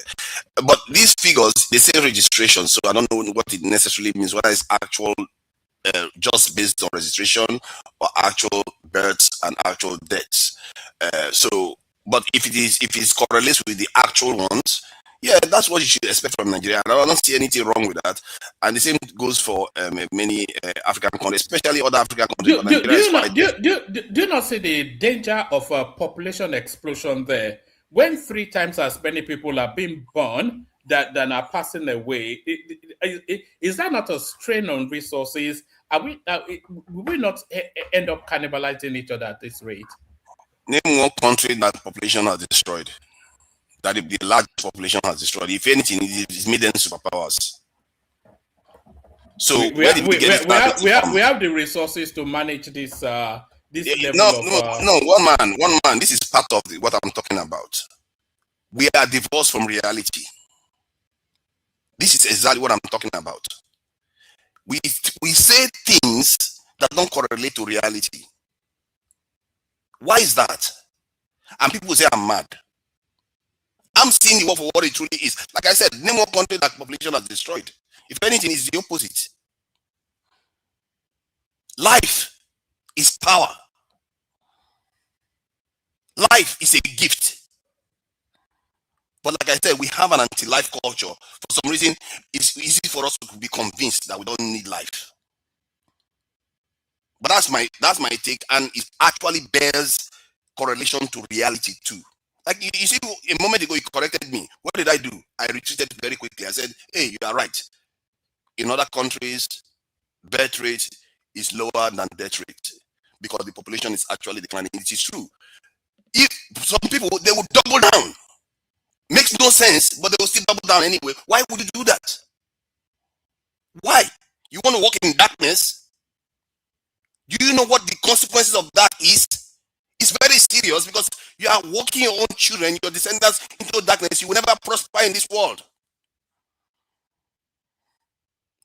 But these figures, they say registration, so I don't know what it necessarily means, whether it's actual just based on registration or actual births and actual deaths. But if it correlates with the actual ones, yeah, that's what you should expect from Nigeria. And I don't see anything wrong with that. And the same goes for many African countries, especially other African countries. Do you not see the danger of a population explosion there? When 3 times as many people are being born than are passing away, is that not a strain on resources? Will we not end up cannibalizing each other at this rate? Name one country that population has destroyed. That the large population has destroyed. If anything, it's made them superpowers. So we have the resources to manage this level of. No, one man. This is part of what I'm talking about. We are divorced from reality. This is exactly what I'm talking about. We say things that don't correlate to reality. Why is that? And people say I'm mad. I'm seeing the world for what it truly is. Like I said, name one country that population has destroyed. If anything, it's the opposite. Life is power. Life is a gift. But like I said, we have an anti-life culture. For some reason, it's easy for us to be convinced that we don't need life. But that's my take, and it actually bears correlation to reality too. Like you see, a moment ago you corrected me. What did I do? I retreated very quickly. I said, "Hey, you are right. In other countries, birth rate is lower than death rate because the population is actually declining. It is true. If some people, they will double down. Makes no sense, but they will still double down anyway. Why would you do that? Why? You want to walk in darkness? Do you know what the consequences of that is? It's very serious because you are walking your own children, your descendants into darkness. You will never prosper in this world.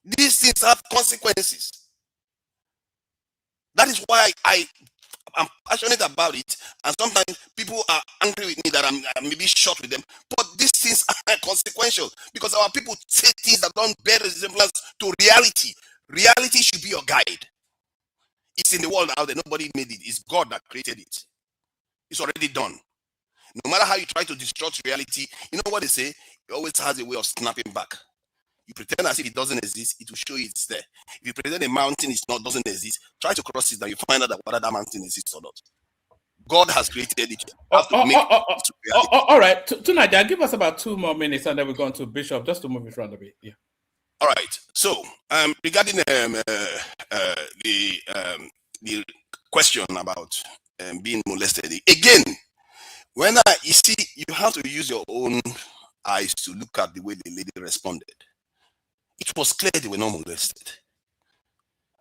These things have consequences. That is why I'm passionate about it, and sometimes people are angry with me that I'm maybe short with them, but these things are consequential because our people say things that don't bear resemblance to reality. Reality should be your guide. It's in the world out there. Nobody made it. It's God that created it. It's already done. No matter how you try to distort reality, you know what they say? It always has a way of snapping back. You pretend as if it doesn't exist, it will show you it's there. If you pretend a mountain doesn't exist, try to cross it, and you find out that whether that mountain exists or not. God has created it. All right, tonight, give us about 2 more minutes, and then we're going to Bishop just to move it around a bit. Yeah. All right. So, regarding the question about being molested, again, you see, you have to use your own eyes to look at the way the lady responded. It was clear they were not molested.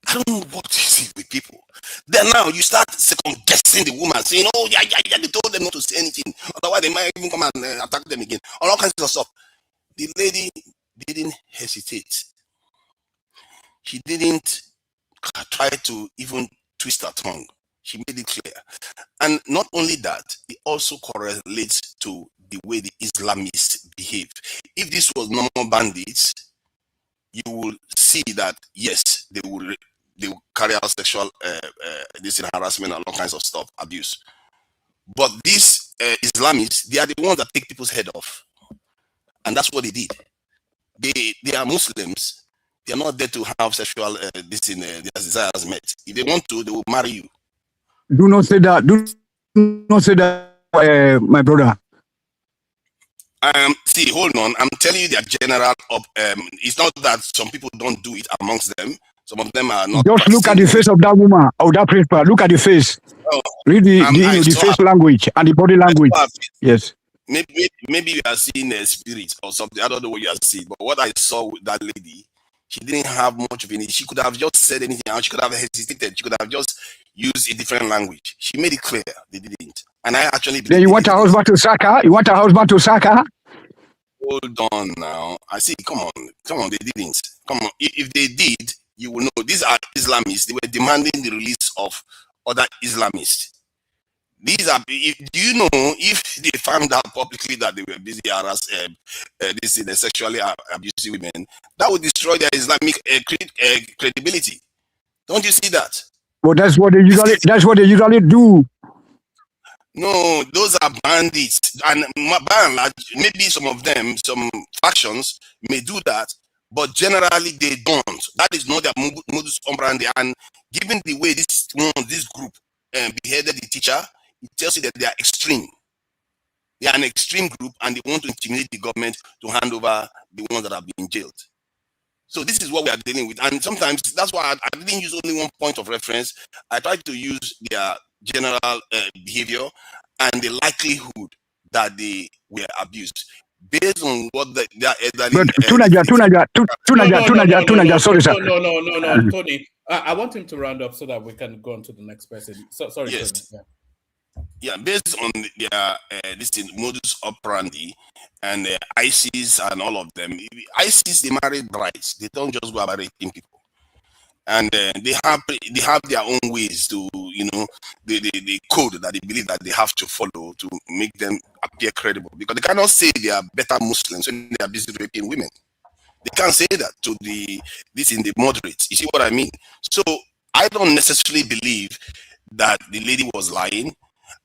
I don't know what you see with people. Then now you start second guessing the woman, saying, "Oh yeah, they told them not to say anything. Otherwise, they might even come and attack them again." All kinds of stuff. The lady didn't hesitate. She didn't try to even twist her tongue. She made it clear. And not only that, it also correlates to the way the Islamists behave. If this was normal bandits, you will see that yes, they will carry out sexual harassment and all kinds of stuff, abuse. But these Islamists, they are the ones that take people's head off, and that's what they did. They are Muslims. They are not there to have sexual their desires met. If they want to, they will marry you. Do not say that. Do not say that, my brother. See, hold on. I'm telling you, their general. It's not that some people don't do it amongst them. Some of them are not. Just look at the face of that woman or that principal. Look at the face. Read the face language and the body language. Yes. Maybe you are seeing a spirit or something. I don't know what you are seeing. But what I saw with that lady, she didn't have much of anything. She could have just said anything else. She could have hesitated. She could have just used a different language. She made it clear they didn't. And I actually believe. Then you want a husband to sack her? You want a husband to sack her? Hold on now. I see. Come on. They didn't. Come on. If they did, you will know. These are Islamists. They were demanding the release of other Islamists. These are. Do you know if they found out publicly that they were busy harassing sexually abusive women, that would destroy their Islamic credibility. Don't you see that? Well, that's what they usually do. No, those are bandits, and by and large, maybe some of them, some factions may do that, but generally they don't. That is not their modus operandi. And given the way this group beheaded the teacher, it tells you that they are extreme. They are an extreme group, and they want to intimidate the government to hand over the ones that have been jailed. So this is what we are dealing with, and sometimes that's why I didn't use only one point of reference. I tried to use their general behavior and the likelihood that they were abused based on what their elderly. Tunaja, sorry, sir. No, Tony. I want him to round up so that we can go on to the next person. Sorry, yes. Tony. Yeah, based on their modus operandi and ISIS and all of them. ISIS, they marry brides. They don't just go about raping people. And they have their own ways to, the code that they believe that they have to follow to make them appear credible. Because they cannot say they are better Muslims when they are busy raping women. They can't say that to the moderates. You see what I mean? So I don't necessarily believe that the lady was lying.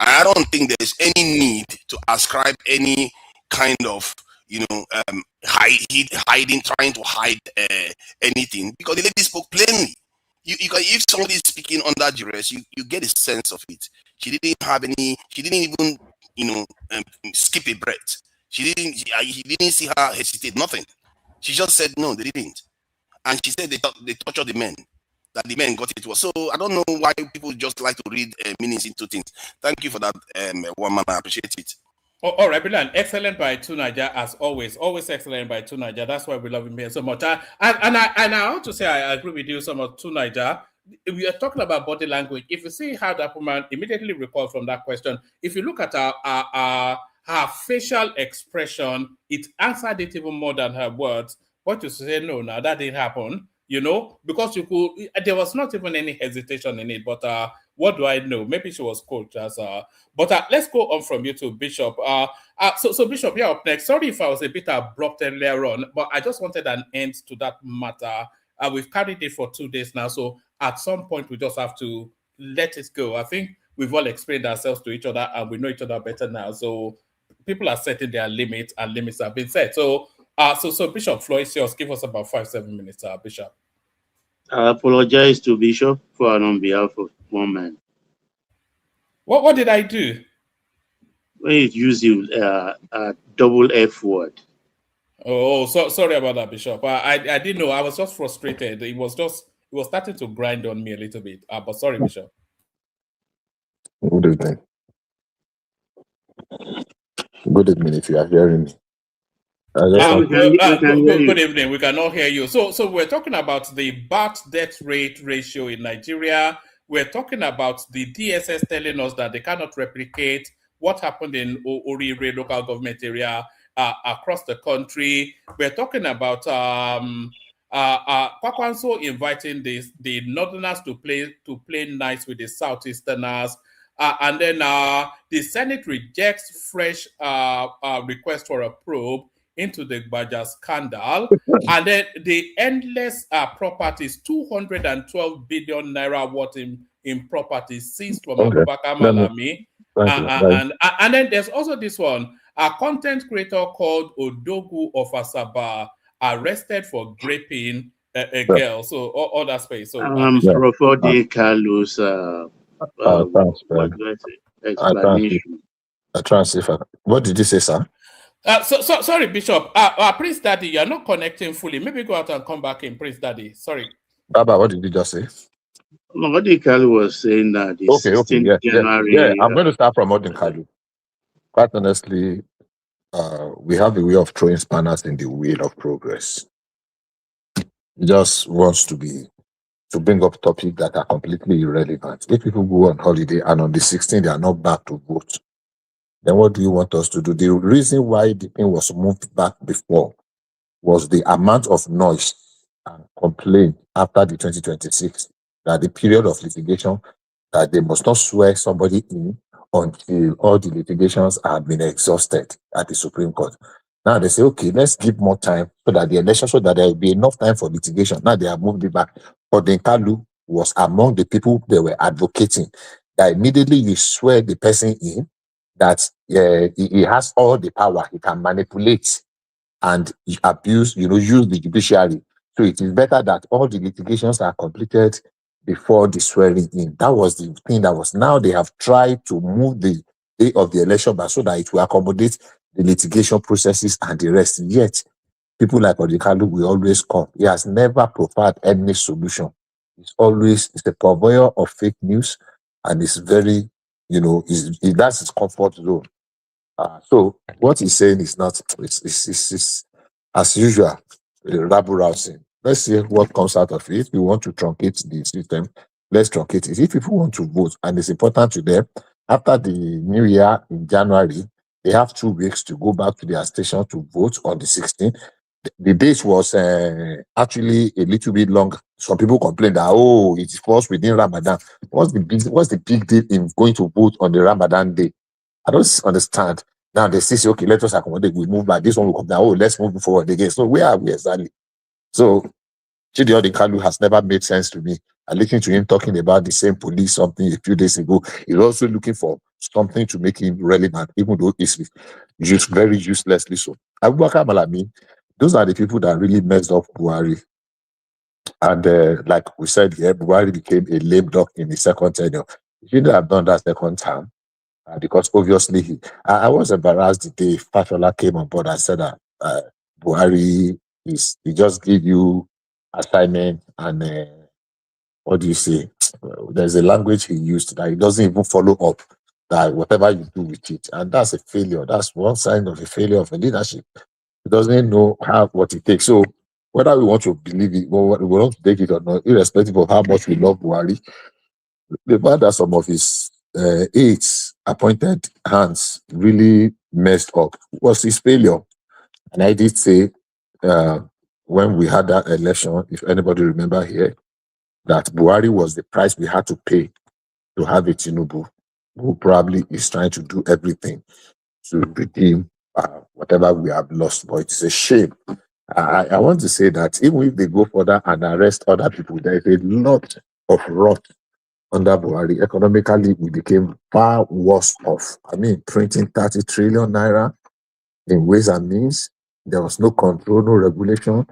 I don't think there's any need to ascribe any kind of hiding, trying to hide anything, because the lady spoke plainly. If somebody is speaking under duress, you get a sense of it. She didn't even skip a breath. He didn't see her hesitate, nothing. She just said no, they didn't. And she said they tortured the men. that the men got it was. So I don't know why people just like to read meanings into things. Thank you for that, one man. I appreciate it. All right, brilliant. Excellent by Tunaja, as always. Always excellent by Tunaja. That's why we love him here so much. And I want to say I agree with you so much, Tunaja. We are talking about body language. If you see how that woman immediately recalled from that question, if you look at her facial expression, it answered it even more than her words. What you say, no, that didn't happen. You know, because there was not even any hesitation in it. But what do I know? Maybe she was coached as But let's go on from you to Bishop. So Bishop, you're up next. Sorry if I was a bit abrupt earlier on, but I just wanted an end to that matter. We've carried it for 2 days now, so at some point we just have to let it go. I think we've all explained ourselves to each other, and we know each other better now. So people are setting their limits, and limits have been set. So Bishop Floyd, yours. Give us about 5-7 minutes, Bishop. I apologize to Bishop for on behalf of one man. What did I do? When you use a double F word. Oh, sorry about that, Bishop. I didn't know. I was just frustrated. It was starting to grind on me a little bit. But sorry, Bishop. Good evening. Good evening, if you are hearing me. Good evening. We cannot hear you. So we're talking about the birth death rate ratio in Nigeria. We're talking about the DSS telling us that they cannot replicate what happened in Oriire local government area across the country. We're talking about Kwankwaso inviting the Northerners to play nice with the Southeasterners. And then the Senate rejects fresh request for a probe into the Baja scandal. And then the endless properties, 212 billion naira worth in properties seized from Abubakar Malami. And then there's also this one, a content creator called Odogwu of Asaba, arrested for raping a girl. So all that space. So Profodi Carlos explanation. What did you say, sir? Sorry, Bishop. Prince Daddy, you're not connecting fully. Maybe go out and come back in, Prince Daddy. Sorry. Baba, what did you just say? Odinkalu was saying that the 16th January. Yeah, I'm going to start from Odinkalu. Quite honestly, we have a way of throwing spanners in the wheel of progress. He just wants to bring up topics that are completely irrelevant. If people go on holiday and on the 16th they are not back to vote, then what do you want us to do? The reason why the thing was moved back before was the amount of noise and complaint after the 2026, that the period of litigation, that they must not swear somebody in until all the litigations have been exhausted at the Supreme Court. Now they say, okay, let's give more time so that the election, so that there will be enough time for litigation. Now they have moved it back. But Odinkalu was among the people they were advocating that immediately you swear the person in, that he has all the power, he can manipulate and abuse, use the judiciary. So it is better that all the litigations are completed before the swearing in. That was the thing that was. Now they have tried to move the day of the election back so that it will accommodate the litigation processes and the rest. Yet, people like Odinkalu will always come. He has never provided any solution. It's a purveyor of fake news, and it's very, that's his comfort zone. So what he's saying is not, it's as usual, rabble rousing. Let's see what comes out of it. If we want to truncate the system, let's truncate it. If people want to vote, and it's important to them, after the new year in January, they have 2 weeks to go back to their station to vote on the 16th. The date was actually a little bit long. Some people complained that, it falls within Ramadan. What's the big deal in going to vote on the Ramadan day? I don't understand. Now they say, okay, let us accommodate. We move back. This one will come down. Let's move forward again. So where are we exactly? So Chidi Odinkalu has never made sense to me. I listened to him talking about the same police something a few days ago. He's also looking for something to make him relevant, even though it's just very uselessly so. Abubakar Malami, those are the people that really messed up Buhari. And like we said here, Buhari became a lame duck in the second tenure. He shouldn't have done that second time. Because obviously, I was embarrassed the day Fashola came on board and said that Buhari he just give you assignment and what do you say? There's a language he used that he doesn't even follow up. That whatever you do with it, and that's a failure. That's one sign of a failure of a leadership. He doesn't know what it takes. So whether we want to believe it or we want to take it or not, irrespective of how much we love Buhari, the fact that some of his aides appointed hands really messed up was his failure. And I did say when we had that election, if anybody remember here, that Buhari was the price we had to pay to have a Tinubu who probably is trying to do everything to redeem whatever we have lost. But it's a shame. I want to say that even if they go further and arrest other people, there is a lot of rot under Buhari. Economically, we became far worse off. I mean, printing 30 trillion naira in ways and means. There was no control, no regulation.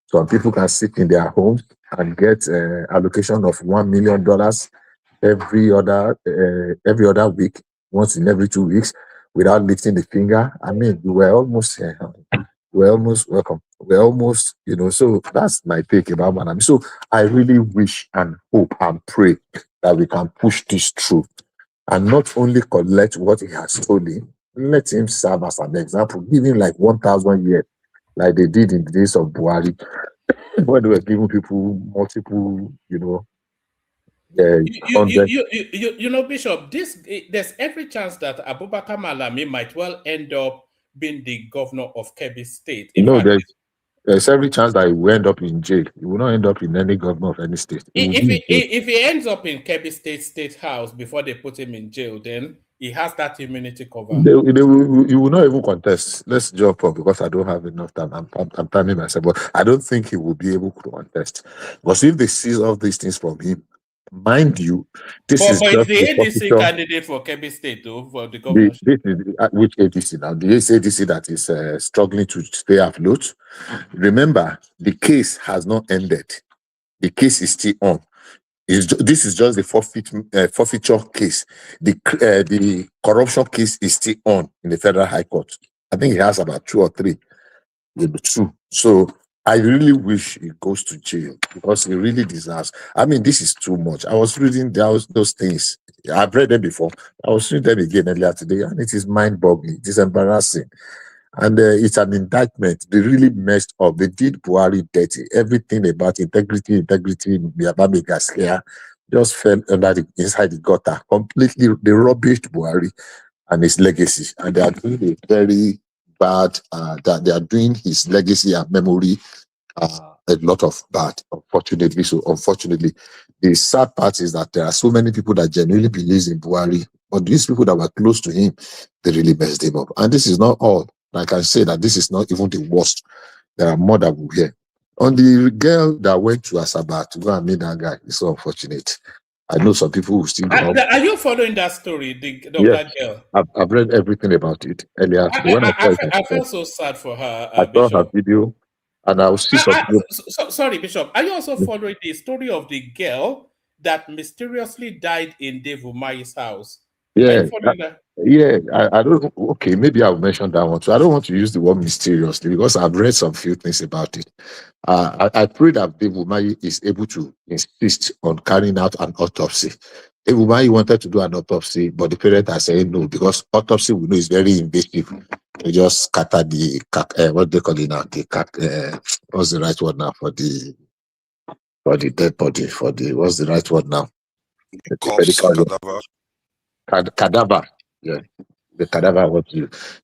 Some people can sit in their homes and get allocation of $1 million every other week, once in every 2 weeks, without lifting the finger. I mean, we're almost welcome. We're almost, so that's my take about Malami. So I really wish and hope and pray that we can push this through and not only collect what he has stolen, let him serve as an example, give him like 1,000 years, like they did in the days of Buhari, when they were giving people multiple, Bishop, there's every chance that Abubakar Malami might well end up being the governor of Kebbi State. There's every chance that he will end up in jail. He will not end up in any governor of any state. If he ends up in Kebbi State House before they put him in jail, then he has that immunity cover. You will not even contest. Let's jump up because I don't have enough time. I'm timing myself, but I don't think he will be able to contest. Because if they seize all these things from him, mind you, this is just the ADC candidate for Kebbi State, though, for the governorship. Which ADC now? The ADC that is struggling to stay afloat. Remember, the case has not ended. The case is still on. This is just the forfeiture case. The corruption case is still on in the Federal High Court. I think he has about 2 or 3, maybe 2. So I really wish he goes to jail because he really deserves. I mean, this is too much. I was reading those things. I've read them before. I was reading them again earlier today, and it is mind-boggling. It is embarrassing. And it's an indictment. They really messed up. They did Buhari dirty. Everything about integrity, Miabami Gaskia just fell inside the gutter. Completely, they rubbished Buhari and his legacy. And they are doing a very bad, they are doing his legacy and memory a lot of bad, unfortunately. So unfortunately, the sad part is that there are so many people that genuinely believe in Buhari, but these people that were close to him, they really messed him up. And this is not all. I can say that this is not even the worst. There are more that we hear. On the girl that went to Asaba to go and meet that guy, it's so unfortunate. I know some people who still don't. Are you following that story, that girl? I've read everything about it earlier. I felt so sad for her. I saw her video, and I will see some people. Sorry, Bishop. Are you also following the story of the girl that mysteriously died in Dave Umahi's house? Yeah, I don't. Okay, maybe I'll mention that one. So I don't want to use the word mysteriously because I've read some few things about it. I pray that Dave Umahi is able to insist on carrying out an autopsy. Dave Umahi wanted to do an autopsy, but the parents are saying no because autopsy we know is very invasive. They just scatter the what they call it now. What's the right word now for the dead body? What's the right word now? Cadaver, yeah, the cadaver. What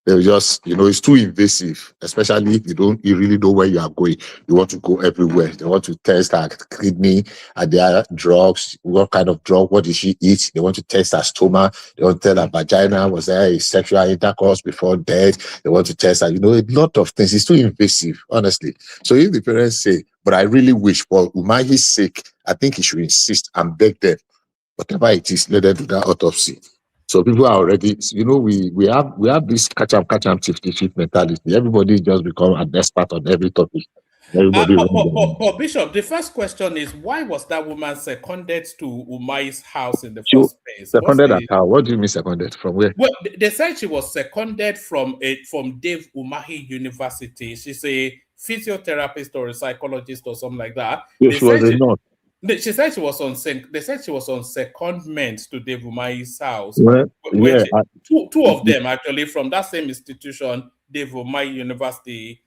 they just, it's too invasive, especially if you really know where you are going. You want to go everywhere. They want to test her kidney, and there drugs. What kind of drug? What did she eat? They want to test her stomach. They want to tell her vagina was there a sexual intercourse before death. They want to test her. A lot of things. It's too invasive, honestly. So if the parents say, but I really wish for Umahi's sake, I think he should insist and beg them. Whatever it is, let them do that autopsy. So people are already, we have this catch up chief mentality. Everybody just become an expert on every topic. Everybody. But Bishop, the first question is, why was that woman seconded to Umahi's house in the first place? Seconded at how? What do you mean seconded? From where? Well, they said she was seconded from Dave Umahi University. She's a physiotherapist or a psychologist or something like that. Yes, she was a nurse. She said she was on. They said she was on secondment to Dave Umahi's house. Well, yeah, two of them actually from that same institution, Dave Umahi University.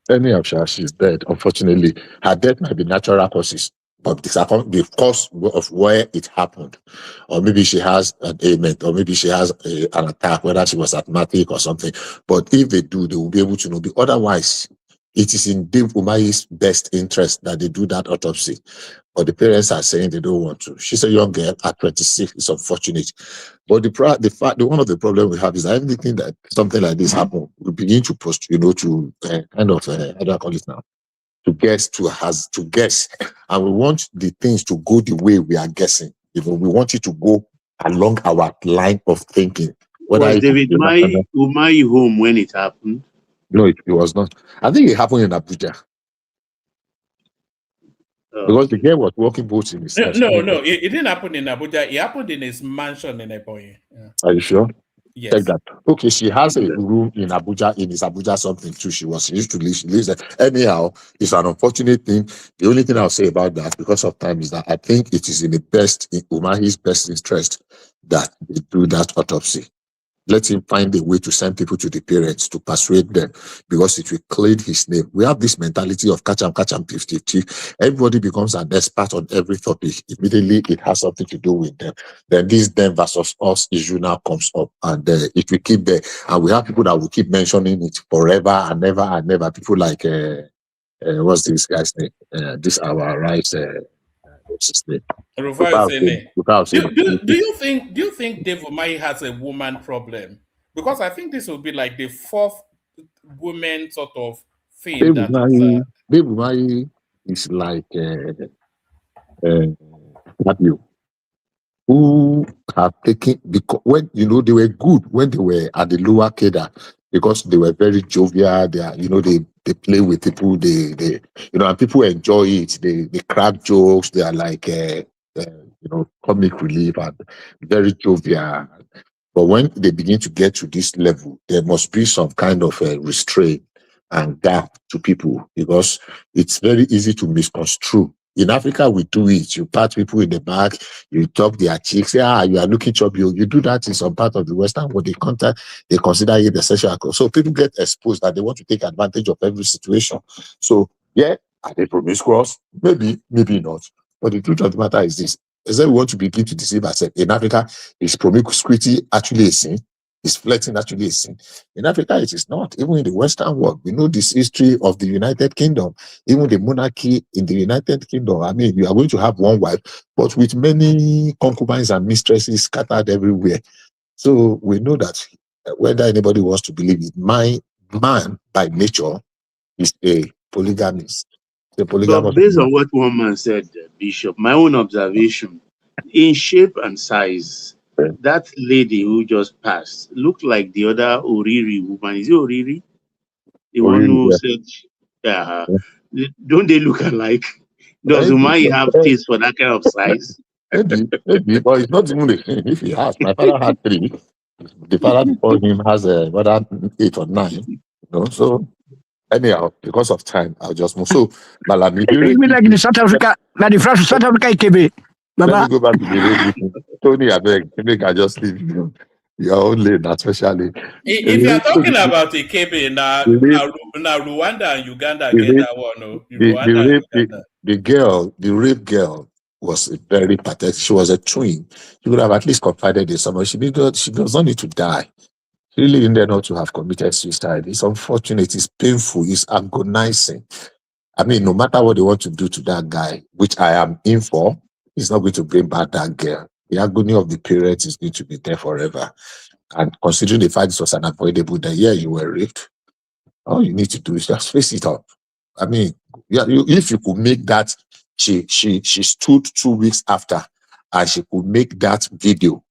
Anyhow, she's dead. Unfortunately, her death might be natural causes, but the cause of where it happened, or maybe she has an ailment, or maybe she has an attack, whether she was asthmatic or something. But if they do, they will be able to know. Otherwise, it is in Dave Umahi's best interest that they do that autopsy. But the parents are saying they don't want to. She's a young girl at 26. It's unfortunate. But one of the problems we have is that everything that something like this happen, we begin to post, how do I call it now? To guess, and we want the things to go the way we are guessing. We want it to go along our line of thinking. Was David Umahi home when it happened? No, it was not. I think it happened in Abuja. Because the girl was working both in his house. No, it didn't happen in Abuja. It happened in his mansion in Ebonyi. Yeah. Are you sure? Yes. Check that. Okay, she has a room in Abuja, in his Abuja something too. She used to live, she lives there. Anyhow, it's an unfortunate thing. The only thing I'll say about that, because of time, is that I think it is in Umahi's best interest that they do that autopsy. Let him find a way to send people to the parents to persuade them, because it will clean his name. We have this mentality of catch 'em 50-50. Everybody becomes an expert on every topic. Immediately, it has something to do with them. Then this them versus us issue now comes up, and it will keep there. And we have people that will keep mentioning it forever and never and never. People like what's this guy's name? This our right. What's his name? Do you think Dave Umahi has a woman problem? Because I think this will be like the fourth woman sort of thing. Dave Umahi is like who have taken, because when they were good when they were at the lower cadre, because they were very jovial. They play with people. They and people enjoy it. They crack jokes. They are like comic relief and very jovial. But when they begin to get to this level, there must be some kind of restraint and gap to people, because it's very easy to misconstrue. In Africa, we do it. You pat people in the back, you talk their cheeks, you are looking chubby. You do that in some part of the Western world. They consider it the sexual. So people get exposed that they want to take advantage of every situation. So, are they promiscuous? Maybe not. But the truth of the matter is this. Is that we want to begin to deceive ourselves. In Africa, is promiscuity actually a sin? Is flirting actually a sin? In Africa, it is not. Even in the Western world, we know this history of the United Kingdom, even the monarchy in the United Kingdom. I mean, you are going to have one wife, but with many concubines and mistresses scattered everywhere. So we know that whether anybody wants to believe it, my man by nature is a polygamist. But based on what one man said, Bishop, my own observation, in shape and size, that lady who just passed looked like the other Oriire woman. Is it Oriire? The one who said, don't they look alike? Does Umahi have taste for that kind of size? Maybe, but it's not even the same. If he has, my father had 3. The father before him has whether 8 or 9. So anyhow, because of time, I'll just move. So, Malami, like in South Africa, now the France South Africa, IKB. Let me go back to the radio. Tony, I beg, make I just leave you. Your own lane, especially. If you are talking about Ikebe, now Rwanda and Uganda get that one. The rape girl was very pathetic. She was a twin. She would have at least confided in someone. She does not need to die. She really didn't know to have committed suicide. It's unfortunate. It's painful. It's agonizing. I mean, no matter what they want to do to that guy, which I am in for, it's not going to bring back that girl. The agony of the parents is going to be there forever. And considering the fact this was unavoidable, that you were raped, all you need to do is just face it up. I mean, if you could make that, she stood 2 weeks after, and she could make that video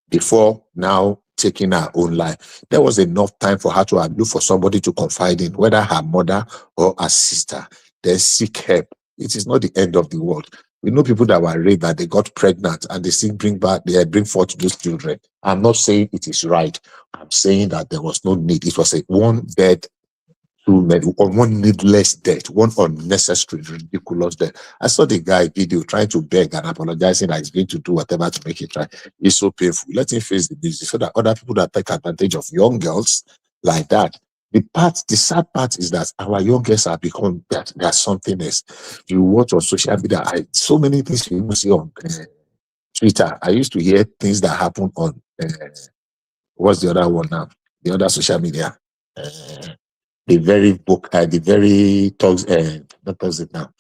before now taking her own life. There was enough time for her to look for somebody to confide in, whether her mother or her sister. Then seek help. It is not the end of the world. We know people that were raped, that they got pregnant, and they still bring forth those children. I'm not saying it is right. I'm saying that there was no need. It was a one dead too many, on one needless death, one unnecessary, ridiculous death. I saw the guy video trying to beg and apologizing that he's going to do whatever to make it right. It's so painful. Let him face the music so that other people that take advantage of young girls like that. The sad part is that our young girls have become that there's something else. You watch on social media, so many things you see on Twitter. I used to hear things that happen on what's the other one now? The other social media. The very book, the very talks, not toxic now.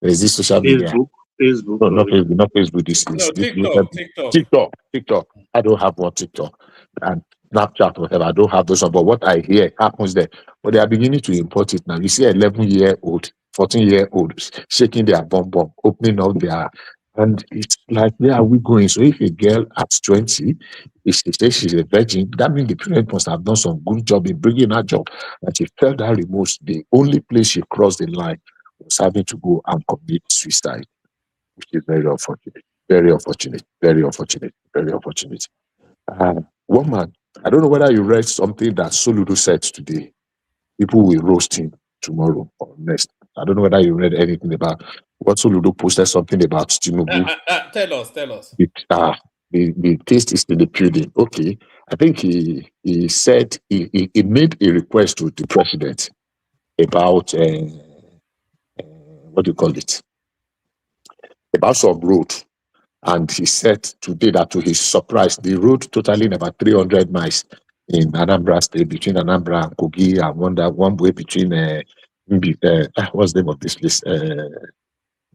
There is this social media. Facebook. No, not Facebook, not Facebook. This is TikTok. I don't have one TikTok and Snapchat, whatever. I don't have those. But what I hear happens there. But they are beginning to import it now. You see 11-year-old, 14-year-old shaking their bum, opening up their, and it's like, where are we going? So if a girl at 20, if she says she's a virgin, that means the parent must have done some good job in bringing her job. And she felt that remorse. The only place she crossed the line was having to go and commit suicide, which is very unfortunate. Very unfortunate. Very unfortunate. Very unfortunate. One man, I don't know whether you read something that Soludo said today. People will roast him tomorrow or next. I don't know whether you read anything about what Soludo posted, something about Tinubu. Tell us. The taste is in the pudding. Okay. I think he said he made a request to the president about what do you call it? About some road. And he said today that to his surprise, the road totaling about 300 miles in Anambra State, between Anambra and Kogi, and one way between, what's the name of this place?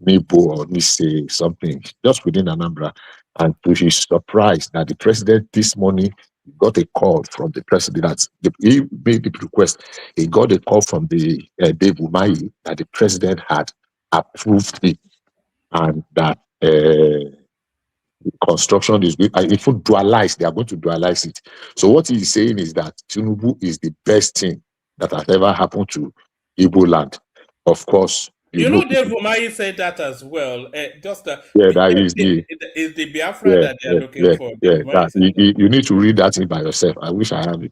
Nibo or Nise, something, just within Anambra. And to his surprise, that the president this morning got a call from the president. He made the request. He got a call from the Dave Umahi that the president had approved it, and that construction is going. If you dualize, they are going to dualize it. So what he's saying is that Tinubu is the best thing that has ever happened to Igbo land. Of course, you know Dave Umahi said that as well. That is the Biafra that they are looking for. You need to read that thing by yourself. I wish I have it.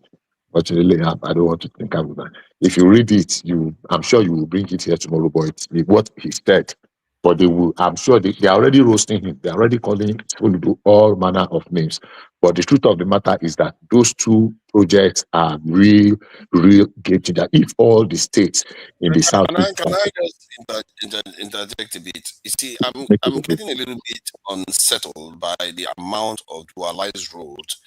Fortunately, I don't want to think about that. If you read it, I'm sure you will bring it here tomorrow. But it's what he said. But they will, I'm sure they are already roasting him. They're already calling him to do all manner of names. But the truth of the matter is that those two projects are real game changer. If all the states in the south. Can I just interject a bit? You see, I'm getting a little bit unsettled by the amount of dualized roads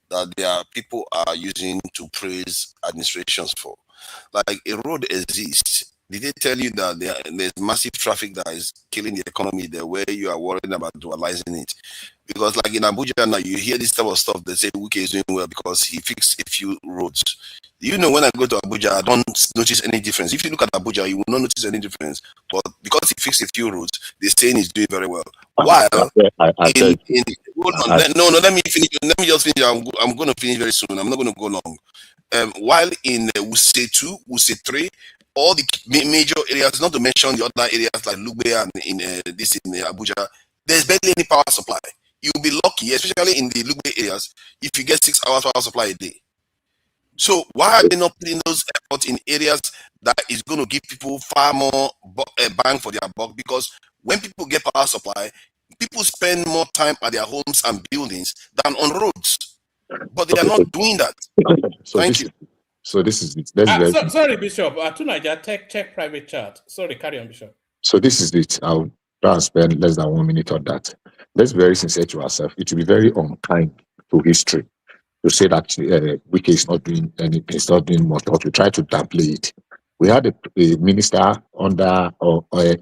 that their people are using to praise administrations for. Like, a road exists. Did they tell you that there's massive traffic that is killing the economy there, where you are worried about dualizing it? Because like in Abuja now, you hear this type of stuff. They say Wike is doing well because he fixed a few roads. You know, when I go to Abuja, I don't notice any difference. If you look at Abuja, you will not notice any difference. But because he fixed a few roads, they're saying he's doing very well. While let me finish. Let me just finish. I'm going to finish very soon. I'm not going to go long. While in Wuse 2, Wuse 3, all the major areas, not to mention the other areas like Lugbe and in Abuja, there's barely any power supply. You'll be lucky, especially in the Lugbe areas, if you get 6 hours power supply a day. So why are they not putting those efforts in areas that is going to give people far more bang for their buck? Because when people get power supply, people spend more time at their homes and buildings than on roads. But they are not doing that. Thank you. So this is it. Sorry, Bishop. Tunaja, check private chat. Sorry, carry on, Bishop. So this is it. I'll try and spend less than 1 minute on that. Let's be very sincere to ourselves. It will be very unkind to history to say that Wike is not doing anything, it's not doing much, or to try to downplay it. We had a minister under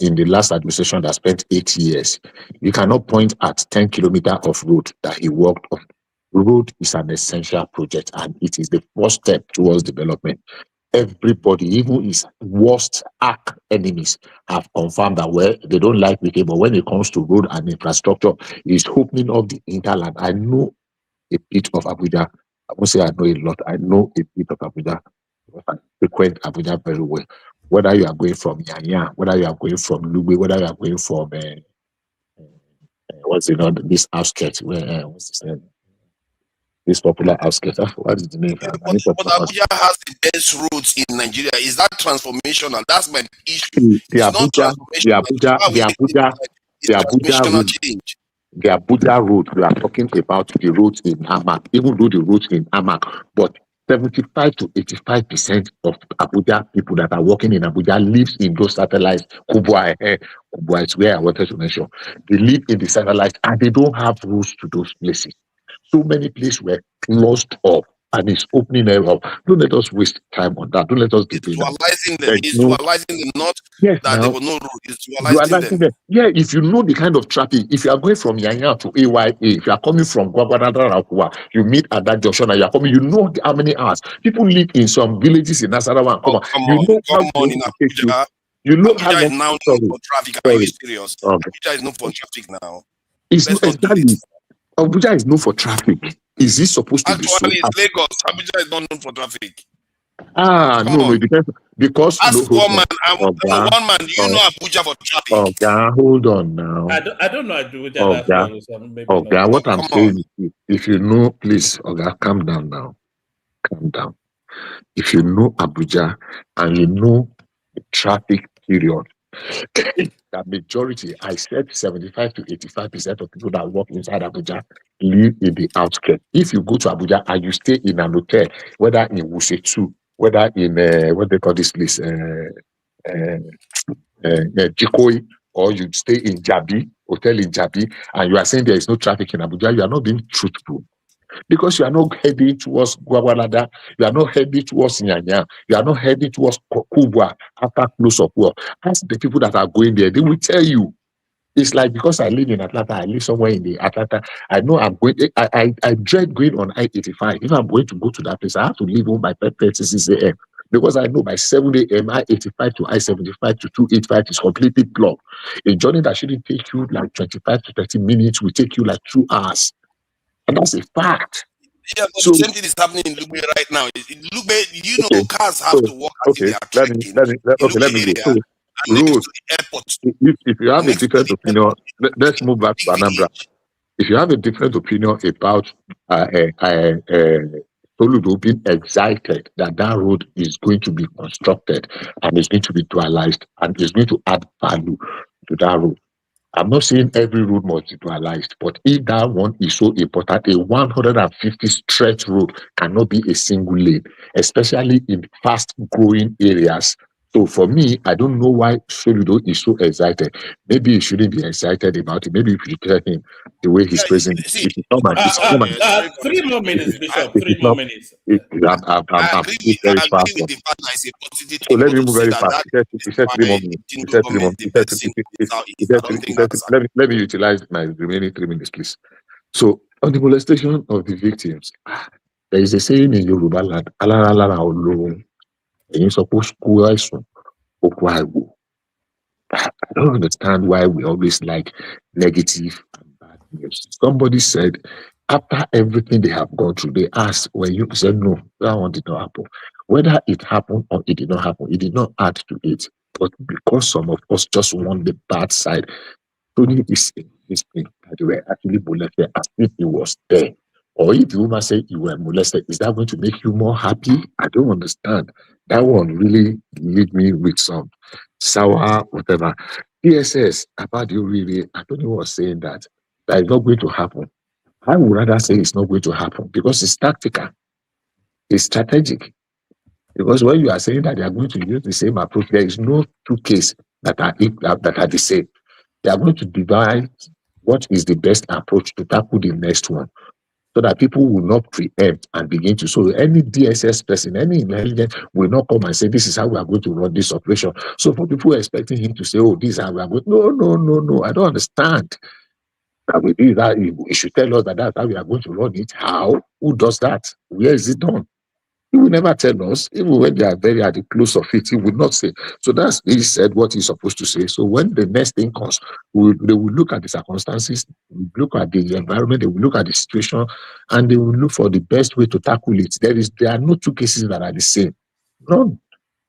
in the last administration that spent 8 years. You cannot point at 10 kilometers of road that he worked on. Road is an essential project, and it is the first step towards development. Everybody, even his worst arch enemies, have confirmed that they don't like Wike, but when it comes to road and infrastructure, he's opening up the hinterland. I know a bit of Abuja. I won't say I know a lot. I know a bit of Abuja. I frequent Abuja very well. Whether you are going from Yanya, whether you are going from Lugbe, whether you are going from this outskirts, what's his name? this popular outskirts. What is the name? But Abuja has the best roads in Nigeria. Is that transformational? That's my issue. It's not transformational. The Abuja road, we are talking about the roads in Amak, even though the roads in Amak, but 75 to 85% of Abuja people that are working in Abuja lives in those satellites. Kubwa is where I wanted to mention. They live in the satellites and they don't have roads to those places. So many places were closed up and it's opening them up. Don't let us waste time on that. Don't let us debate that. It's dualizing them, not that there was no road. It's dualizing them. Yeah, if you know the kind of traffic, if you are going from Yanya to AYA, if you are coming from Gwagwadadarakuwa, you meet at that junction and you are coming, you know how many hours. People live in some villages in Nasarawa. You know how Abuja is now known for traffic. Are you serious? Abuja is known for traffic now. It's not exactly. Abuja is known for traffic. Is this supposed to be so? Actually, it's Lagos. Abuja is not known for traffic. No, it depends. Because ask one man, one man, do you know Abuja for traffic? Hold on now. I don't know Abuja that well. So what I'm saying is, if you know, please, calm down now. Calm down. If you know Abuja and you know the traffic period, the majority, I said 75 to 85% of people that work inside Abuja live in the outskirts. If you go to Abuja and you stay in an hotel, whether in Wusetu, whether in what they call this place, Jikoi, or you stay in Jabi, hotel in Jabi, and you are saying there is no traffic in Abuja, you are not being truthful. Because you are not heading towards Gwagwalada, you are not heading towards Nyanya, you are not heading towards Kubwa after close of war. Ask the people that are going there, they will tell you. It's like, because I live in Atlanta, I live somewhere in the Atlanta, I know I'm going, I dread going on I-85. If I'm going to go to that place, I have to leave home by 5:36 a.m. Because I know by 7 a.m. I-85 to I-75 to 285 is completely blocked. A journey that shouldn't take you like 25 to 30 minutes will take you like 2 hours. And that's a fact. Yeah, but the same thing is happening in Lugbe right now. Lugbe, cars have to walk until they are trekking. Let me go. Roads. If you have a different opinion, let's move back to Anambra. If you have a different opinion about Soludo being excited that road is going to be constructed and is going to be dualized and is going to add value to that road, I'm not saying every road must be dualized, but if that one is so important, a 150 stretch road cannot be a single lane, especially in fast-growing areas. So for me, I don't know why Soludo is so excited. Maybe he shouldn't be excited about it. Maybe if you tell him the way he's present. 3 more minutes, Bishop. 3 more minutes. I'm very fast. So let me move very fast. He said 3 more minutes. Let me utilize my remaining 3 minutes, please. So on the molestation of the victims, there is a saying in Yoruba land, I don't understand why we always like negative and bad news. Somebody said, after everything they have gone through, they asked, when you said, no, that one did not happen. Whether it happened or it did not happen, it did not add to it. But because some of us just want the bad side, Tony is in this thing that they were actually molested as if he was there. Or if the woman said you were molested, is that going to make you more happy? I don't understand. That one really lead me with some sour whatever. DSS about the Oriire, Anthony was saying that is not going to happen. I would rather say it's not going to happen because it's tactical, it's strategic. Because when you are saying that they are going to use the same approach, there is no two cases that are the same. They are going to divide what is the best approach to tackle the next one, so that people will not preempt and begin to. So any DSS person, any intelligence will not come and say, this is how we are going to run this operation. So for people expecting him to say, oh, this is how we are going, no, I don't understand. That we do that. He should tell us that that's how we are going to run it. How? Who does that? Where is it done? He will never tell us. Even when they are very at the close of it, he would not say. So that's, he said what he's supposed to say. So when the next thing comes, they will look at the circumstances, look at the environment, they will look at the situation, and they will look for the best way to tackle it. There are no two cases that are the same. No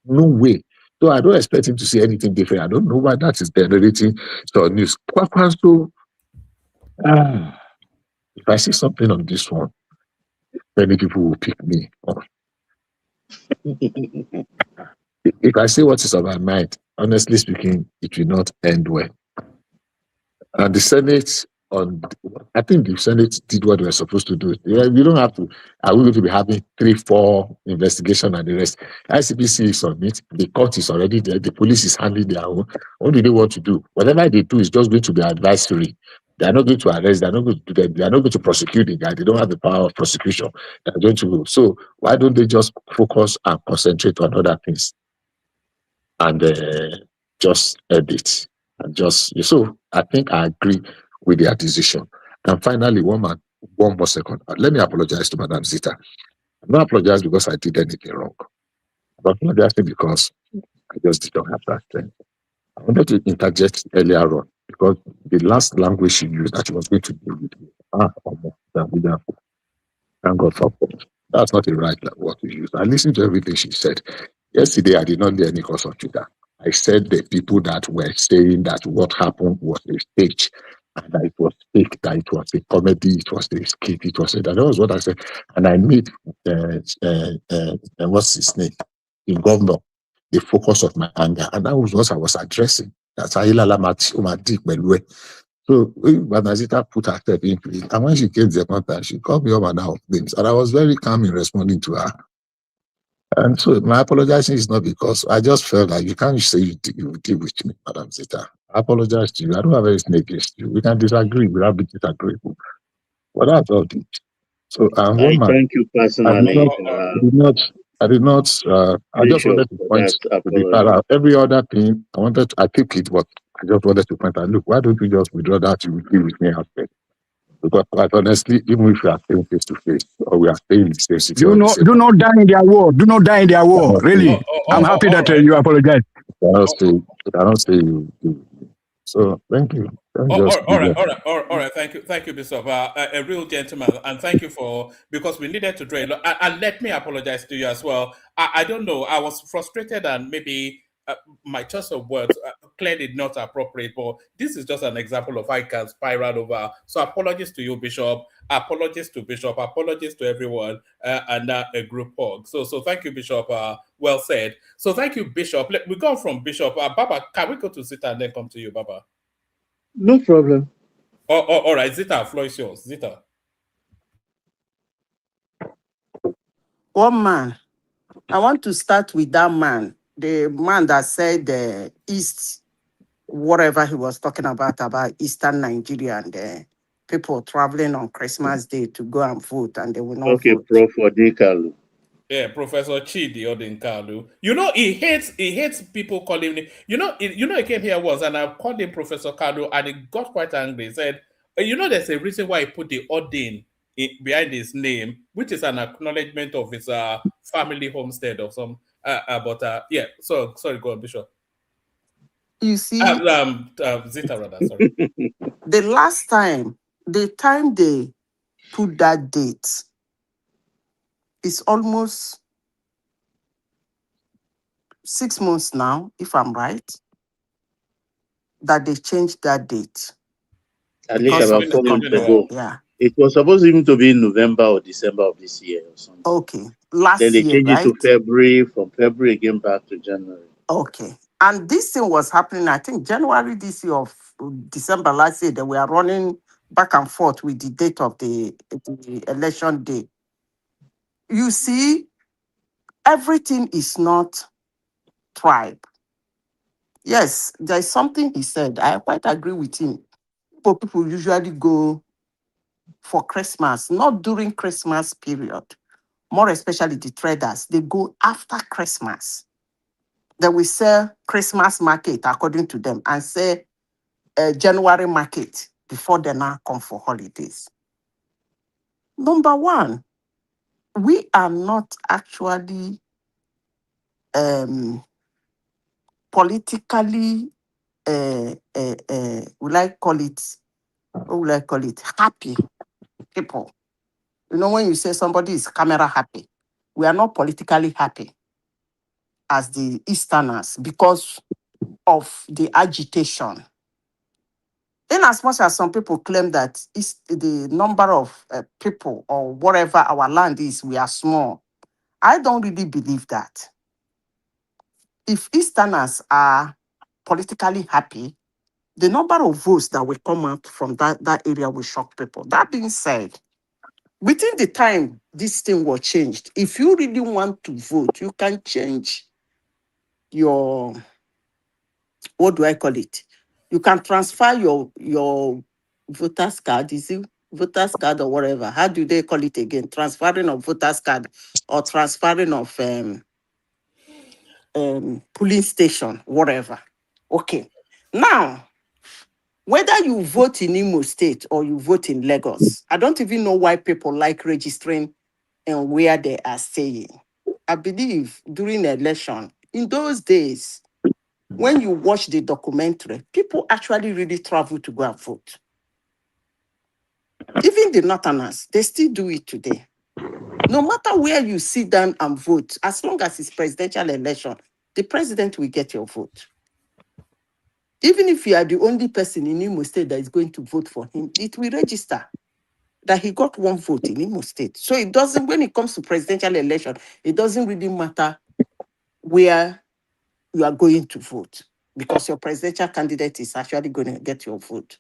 way. So I don't expect him to say anything different. I don't know why that is generating so news. Kwankwaso, if I see something on this one, many people will pick me. If I say what is on my mind, honestly speaking, it will not end well. And the Senate, I think the Senate did what they were supposed to do. You don't have to. Are we going to be having 3-4 investigation and the rest? ICPC is on it. The court is already there. The police is handling their own. What do they want to do? Whatever they do is just going to be advisory. They are not going to arrest. They are not going to do that. They are not going to prosecute the guy. They don't have the power of prosecution. They are going to. So why don't they just focus and concentrate on other things and just edit? And just so I think I agree with their decision. And finally, one more second. Let me apologize to Madam Zita. I'm not apologizing because I did anything wrong. I'm apologizing because I just did not have that strength. I wanted to interject earlier on because the last language she used that she was going to deal with me. Thank God for that. That's not the right word to use. I listened to everything she said. Yesterday, I did not lay any cause on Twitter. I said the people that were saying that what happened was a stage and that it was fake, that it was a comedy, it was a skit, it was a, that was what I said. And I made, what's his name? The governor, the focus of my anger. And that was what I was addressing. That's how so when Azita put herself into it, and when she came to the contact, she called me up and out things. And I was very calm in responding to her. And so my apologizing is not because I just felt like you can't say you deal with me, Madam Zita. I apologize to you. I don't have any snake against you. We can disagree without being disagreeable. But that's all it. So I thank you personally. I just wanted to point to the fact every other thing I took it, but I just wanted to point out, look, why don't we just withdraw that you deal with me aspect? Because quite honestly, even if we are staying face to face or we are staying in the same city, do not die in their war. Do not die in their war. Really, I'm happy that you apologize. I don't say you. So thank you. All right. Thank you, Bishop. A real gentleman, and thank you because we needed to draw a lot. And let me apologize to you as well. I don't know. I was frustrated, and maybe my choice of words clearly not appropriate. But this is just an example of how I can spiral over. So apologies to you, Bishop. Apologies to Bishop. Apologies to everyone, and a group hug. So thank you, Bishop. Well said. So thank you, Bishop. We go from Bishop. Baba, can we go to Zita and then come to you, Baba? No problem. All right, Zita, floor is yours. Zita. One man. I want to start with that man, the man that said the East, whatever he was talking about Eastern Nigeria and people traveling on Christmas Day to go and vote and they will not vote. Prof. Odekalu. Yeah, Professor Chidi Odinkalu. You know, he hates people calling him. You know, he came here once and I called him Professor Kalu and he got quite angry. He said, there's a reason why he put the Odin behind his name, which is an acknowledgement of his family homestead or some. So sorry, go on, Bishop. You see, Zita rather. Sorry. The time they put that date. It's almost 6 months now, if I'm right, that they changed that date. At least about 4 months ago. Yeah. It was supposed even to be in November or December of this year or something. Okay. Then they changed it to February, from February again back to January. Okay. And this thing was happening, I think, January this year or December last year. They were running back and forth with the date of the election day. You see, everything is not tribe. Yes, there's something he said. I quite agree with him. But people usually go for Christmas, not during Christmas period. More especially the traders, they go after Christmas. They will sell Christmas market according to them and say January market before they now come for holidays. Number one, we are not actually politically, happy people. You know, when you say somebody is camera happy, we are not politically happy as the Easterners because of the agitation. in as much as some people claim that the number of people or whatever our land is, we are small, I don't really believe that. If Easterners are politically happy, the number of votes that will come out from that area will shock people. That being said, within the time this thing was changed, if you really want to vote, you can change your, what do I call it? You can transfer your voter's card. Is it voter's card or whatever? How do they call it again? Transferring of voter's card or transferring of polling station, whatever. Okay. Now, whether you vote in Imo State or you vote in Lagos, I don't even know why people like registering and where they are staying. I believe during the election, in those days, when you watch the documentary, people actually really travel to go and vote. Even the Northerners, they still do it today. No matter where you sit down and vote, as long as it's presidential election, the president will get your vote. Even if you are the only person in Imo State that is going to vote for him, it will register that he got one vote in Imo State. So it doesn't, when it comes to presidential election, it doesn't really matter where you are going to vote, because your presidential candidate is actually going to get your vote.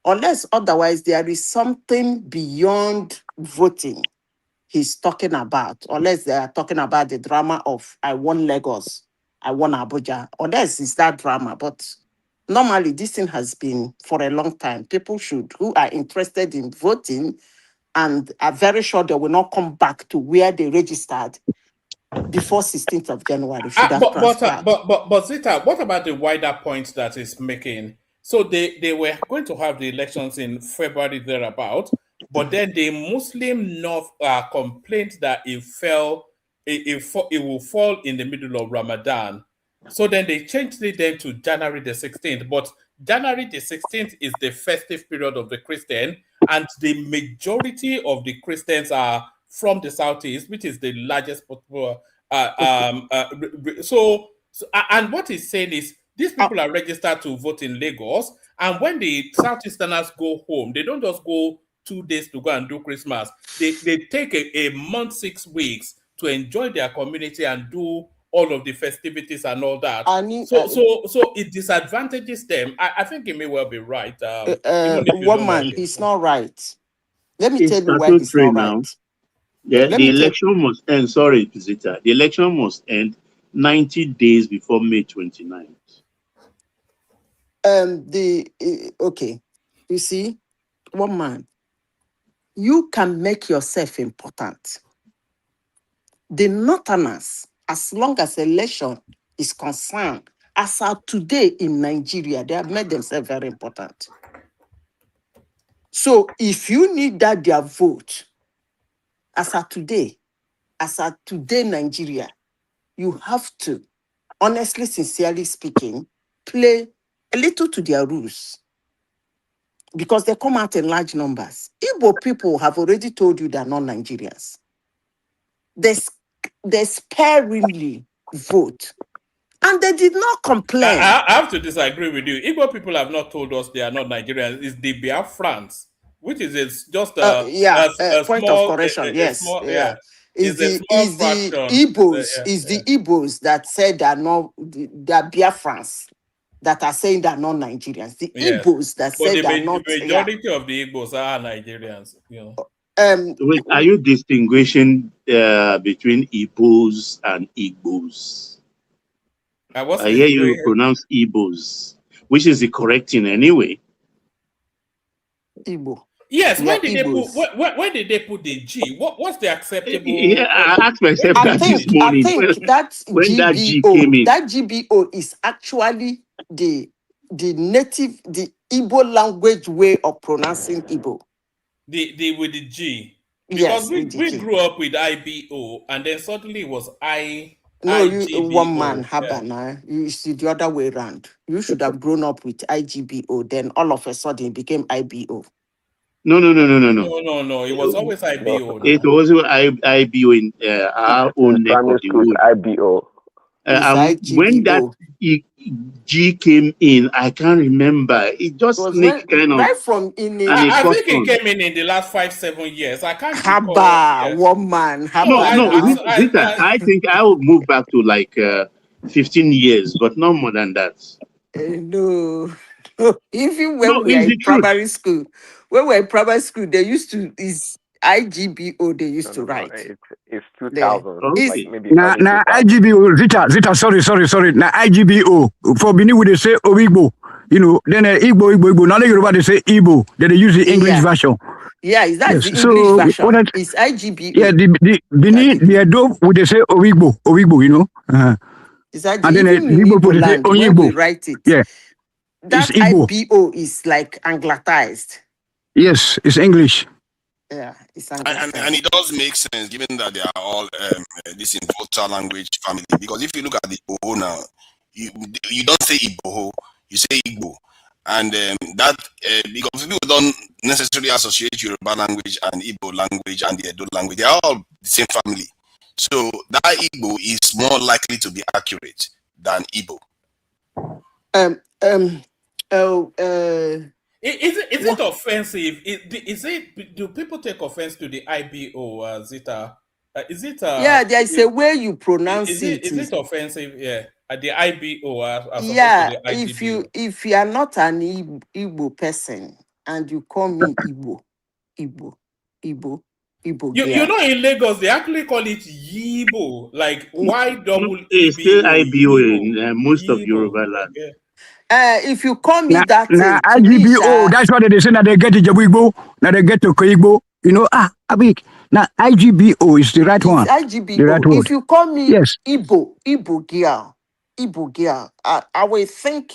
Unless otherwise there is something beyond voting he's talking about, unless they are talking about the drama of I won Lagos, I won Abuja, unless it's that drama. But normally this thing has been for a long time. People who are interested in voting and are very sure they will not come back to where they registered before 16th of January should have transferred. But Zita, what about the wider point that is making? So they were going to have the elections in February thereabout, but then the Muslim North complained that it will fall in the middle of Ramadan. So then they changed it then to January the 16th. But January the 16th is the festive period of the Christian, and the majority of the Christians are from the Southeast, which is the largest popular. And what he's saying is these people are registered to vote in Lagos, and when the Southeasterners go home, they don't just go 2 days to go and do Christmas. They take a month, 6 weeks to enjoy their community and do all of the festivities and all that. So it disadvantages them. I think he may well be right. Woman, he's not right. Let me tell you why he's not right. Yeah, the election must end. Sorry, Zita. The election must end 90 days before May 29th. Okay. You see, woman, you can make yourself important. The Northerners, as long as election is concerned, as of today in Nigeria, they have made themselves very important. So if you need their vote, as of today Nigeria, you have to, honestly, sincerely speaking, play a little to their rules, because they come out in large numbers. Igbo people have already told you they're not Nigerians. They sparingly vote, and they did not complain. I have to disagree with you. Igbo people have not told us they are not Nigerians. It's the Biafrans, which is just a point small, of correction. Yes, It's the Igbos that said they're Biafrans that are saying they're not Nigerians. The Igbos that say they're not. The majority of the Igbos are Nigerians. Wait, are you distinguishing between Igbos and Igbos? I hear you pronounce Igbos, which is the correct thing anyway. Igbo. Yes, when did they put the G? What's the acceptable? Yeah, I asked myself that this morning. I think that GBO is actually the native, the Igbo language way of pronouncing Igbo. With the G. Because we grew up with IBO, and then suddenly it was I. No, you one man, Habana. You see the other way around. You should have grown up with IGBO, then all of a sudden it became IBO. No. It was always IBO. It was IBO in our own neck of the wood. IBO. When that G came in, I can't remember. It just make kind of right from in. I think it came in the last 5-7 years. I can't recall. Haba, woman. Zita, I think I would move back to like 15 years, but not more than that. No. Even when we were in primary school, they used to is IGBO. They used to write. It's 2000. Like maybe now IGBO. Zita. Sorry. Now IGBO for Benin, they say Oigbo. You know, then Igbo. Now they say Igbo. Then they use the English version. Yeah, that's the English version. It's IGBO. Yeah, the Benin, the Edo, would they say Oigbo, you know. Exactly. And then Igbo people say when we write it. Yeah. That IBO is like anglicized. Yes, it's English. Yeah, it's anglicized. And it does make sense given that they are all this in language family. Because if you look at the Igbo now, you don't say Igbo, you say Igbo. And that because people don't necessarily associate Yoruba language and Igbo language and the Edo language. They are all the same family. So that Igbo is more likely to be accurate than Igbo. Is it offensive? Do people take offense to the IBO, Zita? Is it? There is a way you pronounce it. Is it offensive? Yeah, the IBO. Yeah, if you are not an Igbo person and you call me Igbo. You know, in Lagos they actually call it Yibo, like YEEBO. It's still IBO in most of Yoruba land. If you call me that IGBO, that's why they say that they get to Igbo, now they get to Koigbo. You know, Abik. Now IGBO is the right one. IGBO. The right if you call me Igbo girl, I will think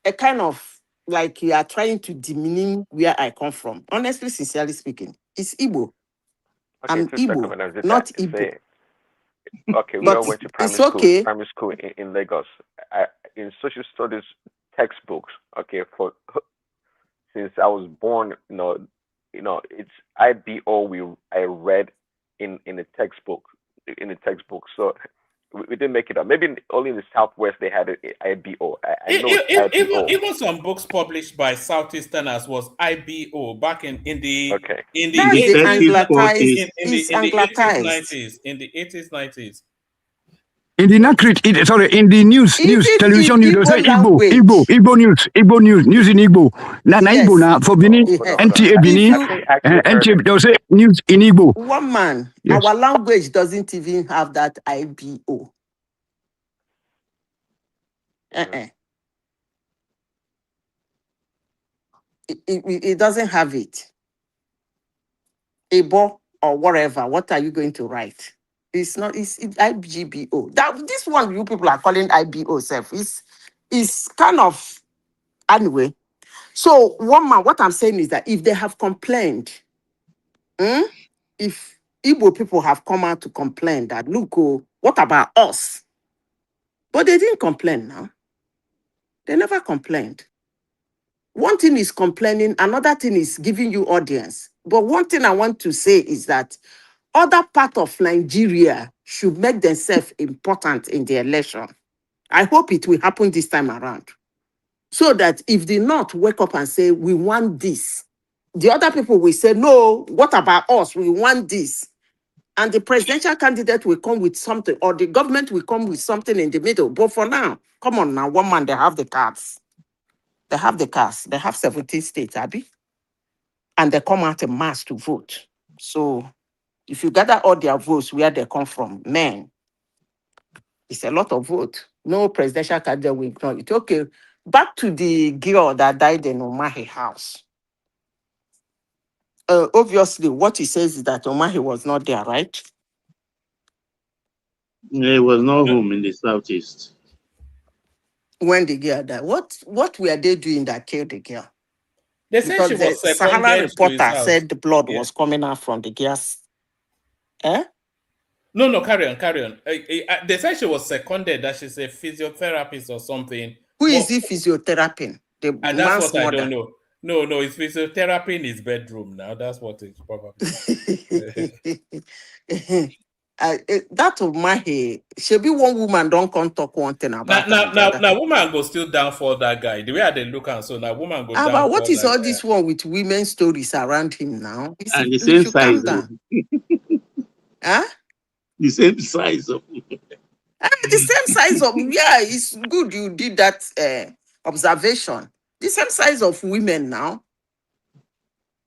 a kind of like you are trying to demean where I come from. Honestly, sincerely speaking, it's Igbo. Okay, I'm Igbo, not Igbo. Okay, we all went to primary school in Lagos. In social studies textbooks, okay, since I was born, you know, it's IBO. I read in the textbook. So we didn't make it up. Maybe only in the Southwest they had it IBO. I know IBO. Even some books published by Southeasterners was IBO back in the 80s, in the 80s, 90s. In the in the news, television news, they say Igbo news in Igbo. Igbo now for Benin, NTA Benin, NTA, they'll say news in Igbo. One man, our language doesn't even have that IBO. It doesn't have it. Igbo or whatever. What are you going to write? It's not. It's IGBO. This one you people are calling IBO self is kind of anyway. So what I'm saying is that if they have complained, if Igbo people have come out to complain that look, what about us? But they didn't complain now. They never complained. One thing is complaining, another thing is giving you audience. But one thing I want to say is that other part of Nigeria should make themselves important in the election. I hope it will happen this time around. So that if the North wake up and say, we want this, the other people will say, no, what about us? We want this. And the presidential candidate will come with something, or the government will come with something in the middle. But for now, come on now, one man, they have the cards. They have the cards. They have 17 states, Abby. And they come out in mass to vote. So if you gather all their votes where they come from, man, it's a lot of vote. No presidential candidate will ignore it. Okay, back to the girl that died in Omahi house. Obviously, what he says is that Omahi was not there, right? He was not home in the southeast. When the girl died, what were they doing that killed the girl? They said she was the Sahara reporter said the blood was coming out from the girl's. No, carry on. They said she was seconded, that she's a physiotherapist or something. Who is the physiotherapy? And that's what I don't know. No, it's physiotherapy in his bedroom now. That's what it's probably. that of my hair, should be one woman don't come talk one thing about now woman go still down for that guy. The way they look and so now woman go down. But what is all this one with women's stories around him now? And the same size. Huh? The same size of the same size of it's good you did that observation. The same size of women now.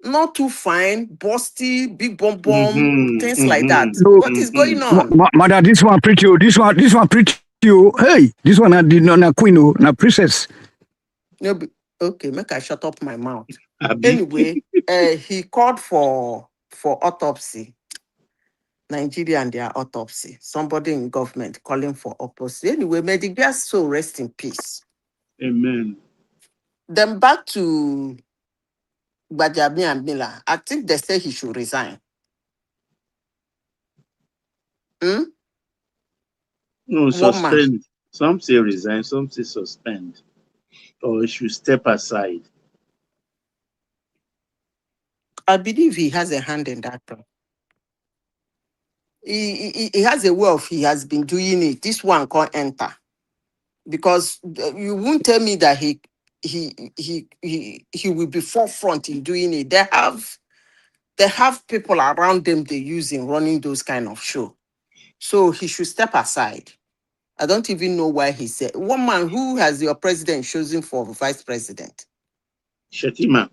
Not too fine, busty, big bomb, things like that. What is going on? Mother, this one pretty. This one pretty. Hey, this one na queen, na princess. No, okay, make I shut up my mouth. Anyway, he called for autopsy. Nigeria and their autopsy. Somebody in government calling for autopsy. Anyway, may the guy so rest in peace. Amen. Then back to Adeyemi and Miller. I think they say he should resign. No, suspend. Some say resign, some say suspend. Or he should step aside. I believe he has a hand in that. He has a way of he has been doing it. This one can't enter. Because you won't tell me that he will be forefront in doing it. They have people around them they use in running those kind of show. So he should step aside. I don't even know why he said. One man who has your president chosen for vice president. Shetima.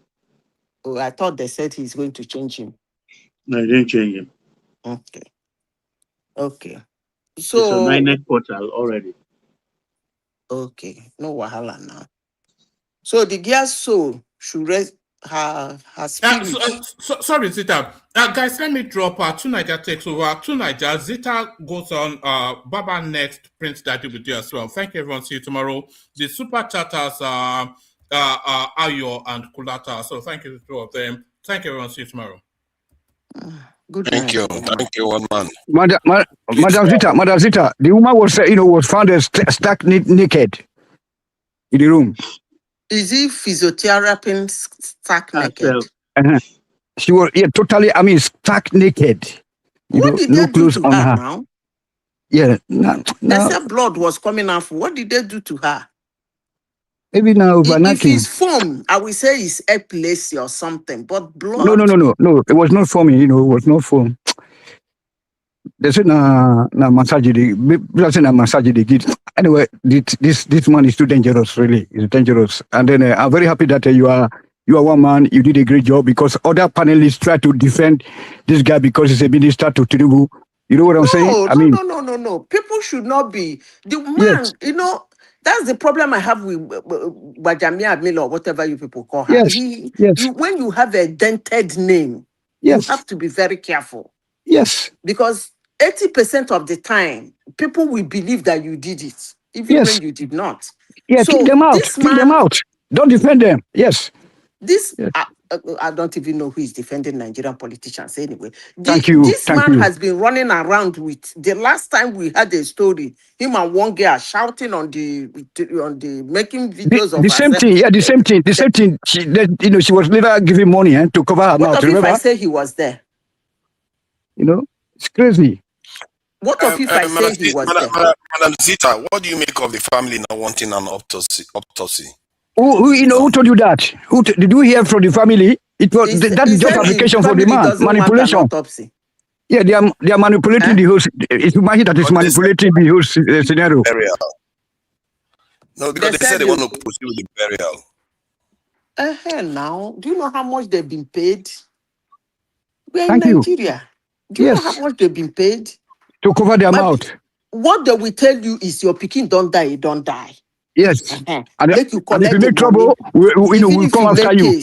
Oh, I thought they said he's going to change him. No, he didn't change him. Okay. So it's on INEC portal already. Okay, no wahala now. So the girl's soul should rest her spirit. Sorry, Zita. Guys, let me drop 2Naija takes over. 2Naija, Zita goes on. Baba next, Prince Daddy with you as well. Thank you, everyone. See you tomorrow. The super chatters are Ayo and Kulata. So thank you to two of them. Thank you, everyone. See you tomorrow. Thank you, one man. Madam Zita, the woman was found stuck naked in the room. Is he physiotherapy stuck naked? She was totally, stuck naked. What did they do to her now? Yeah, they said blood was coming out. What did they do to her? Maybe now, if it's foam, I will say it's epilepsy or something. But blood. No. It was not foaming. It was not foam. They said na massage. They did. Anyway, this man is too dangerous. Really, it's dangerous. And then I'm very happy that you are one man. You did a great job because other panelists try to defend this guy because he's a minister to Tinubu. You know what I'm saying? No. People should not be the man. Yes. That's the problem I have with Adeyemi Miller or whatever you people call her. Yes. When you have a dented name, you have to be very careful. Yes. Because 80% of the time, people will believe that you did it, even when you did not. Yeah, so kick them out. Kick them out. Don't defend them. Yes. I don't even know who is defending Nigerian politicians anyway. This man has been running around with. The last time we had a story, him and one girl shouting on the making videos of the same thing. Yeah, the same thing. She was later giving money to cover her mouth. What if I say he was there? It's crazy. What if I say he was there? Madam Zita, what do you make of the family not wanting an autopsy? Who told you that? Did you hear from the family? It was that's just application for the man. Manipulation. Yeah, they are manipulating the whole. It's imagine that it's manipulating the whole scenario. Burial. No, because they said they want to proceed with the burial. Now, do you know how much they've been paid? We're in Nigeria. Do you know how much they've been paid? To cover their mouth. What they will tell you is your pikin don't die, it don't die. Yes. And if you make trouble, we'll come after you.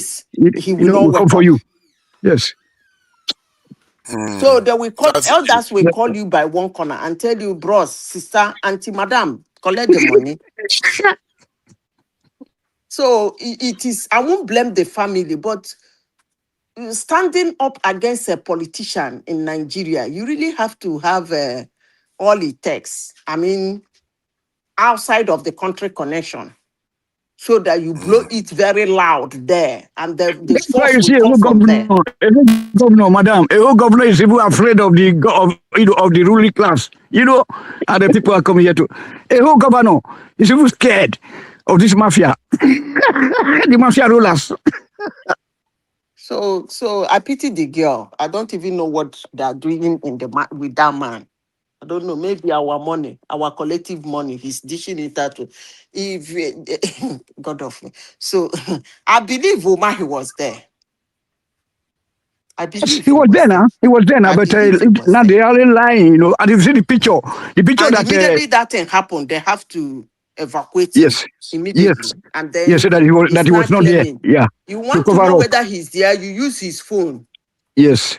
He will not come for you. Yes. So they will call elders will call you by one corner and tell you, bros, sister, auntie, madam, collect the money. So it is, I won't blame the family, but standing up against a politician in Nigeria, you really have to have all it takes. Outside of the country connection. so that you blow it very loud there, and the That's why force you will see a come whole from there. governor, madam, a whole governor is even afraid of the of the ruling class, and the people are coming here to. A whole governor is even scared of this mafia, the mafia rulers. So I pity the girl. I don't even know what they are doing with that man. I don't know. Maybe our money, our collective money, he's dishing it out. If God of me. So I believe Umahi was there. I believe he was there now. He was there now, but now they are lying, And you see the picture and that immediately that thing happened, they have to evacuate him immediately. And then so that he was not there. Yeah, you want to know whether he's there, you use his phone. Yes.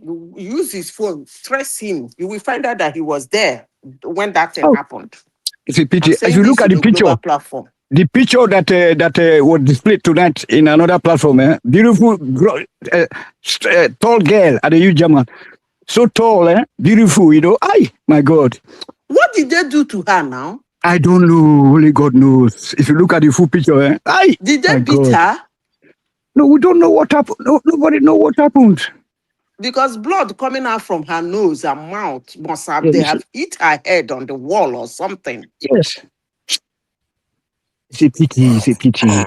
You use his phone, stress him. You will find out that he was there when that thing happened. It's a pity. If you look at the picture, platform. The picture that was displayed tonight in another platform, beautiful, tall girl, Adeniyi German, so tall, beautiful, Ay, my God. What did they do to her now? I don't know. Only God knows. If you look at the full picture, Ay, did they beat her? No, we don't know what happened. No, nobody know what happened. Because blood coming out from her nose and mouth must have, they have hit her head on the wall or something. Yes. It's a pity. It's a pity. Yeah,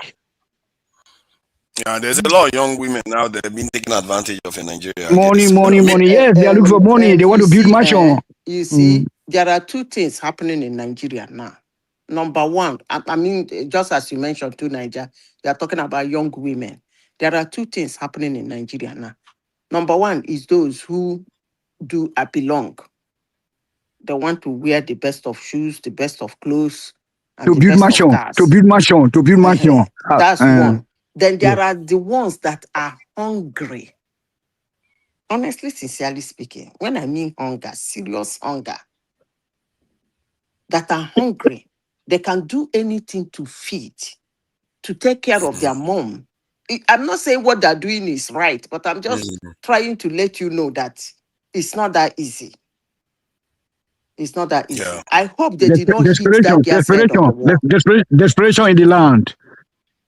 there's a lot of young women now that have been taking advantage of in Nigeria. Money. Yes, they are looking for money. They want to build mansion. You see, there are two things happening in Nigeria now. Number one, I mean, just as you mentioned to Nigeria, you are talking about young women. There are two things happening in Nigeria now. Number one is those who do a belong. They want to wear the best of shoes, the best of clothes, and to build mansion. That's one. Then there are the ones that are hungry. Honestly, sincerely speaking, when I mean hunger, serious hunger, that are hungry, they can do anything to feed, to take care of their mom. I'm not saying what they're doing is right, but I'm just trying to let you know that it's not that easy. It's not that easy. Yeah. I hope they did not hit that girl's head on the wall. Desperation in the land.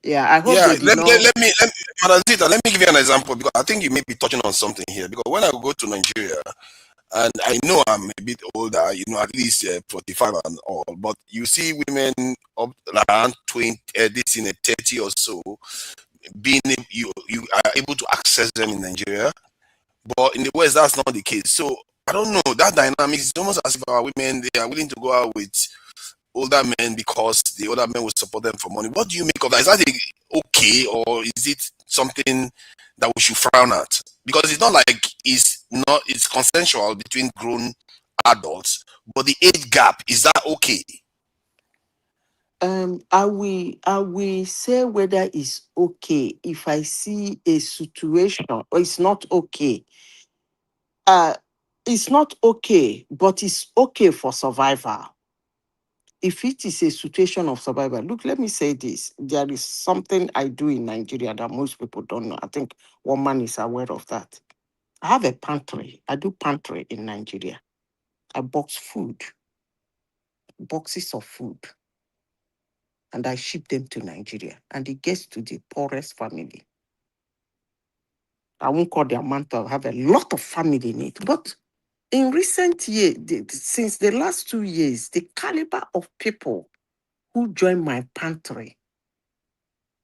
Yeah, I hope they did let me, Madam Zita, let me give you an example, because I think you may be touching on something here. Because when I go to Nigeria, and I know I'm a bit older, at least 45 and all, but you see women up around 20, this in a 30 or so, being you are able to access them in Nigeria, but in the West that's not the case. So I don't know, that dynamic is almost as if our women, they are willing to go out with older men because the older men will support them for money. What do you make of that? Is that okay, or is it something that we should frown at? Because it's not like it's consensual between grown adults, but the age gap, is that okay? I will say whether it's okay if I see a situation or it's not okay. It's not okay, but it's okay for survival. If it is a situation of survival, look, let me say this. There is something I do in Nigeria that most people don't know. I think one man is aware of that. I have a pantry. I do pantry in Nigeria. I box food, boxes of food, and I ship them to Nigeria, and it gets to the poorest family. I won't call the amount. I have a lot of family in it, but in recent years, since the last 2 years, the caliber of people who join my pantry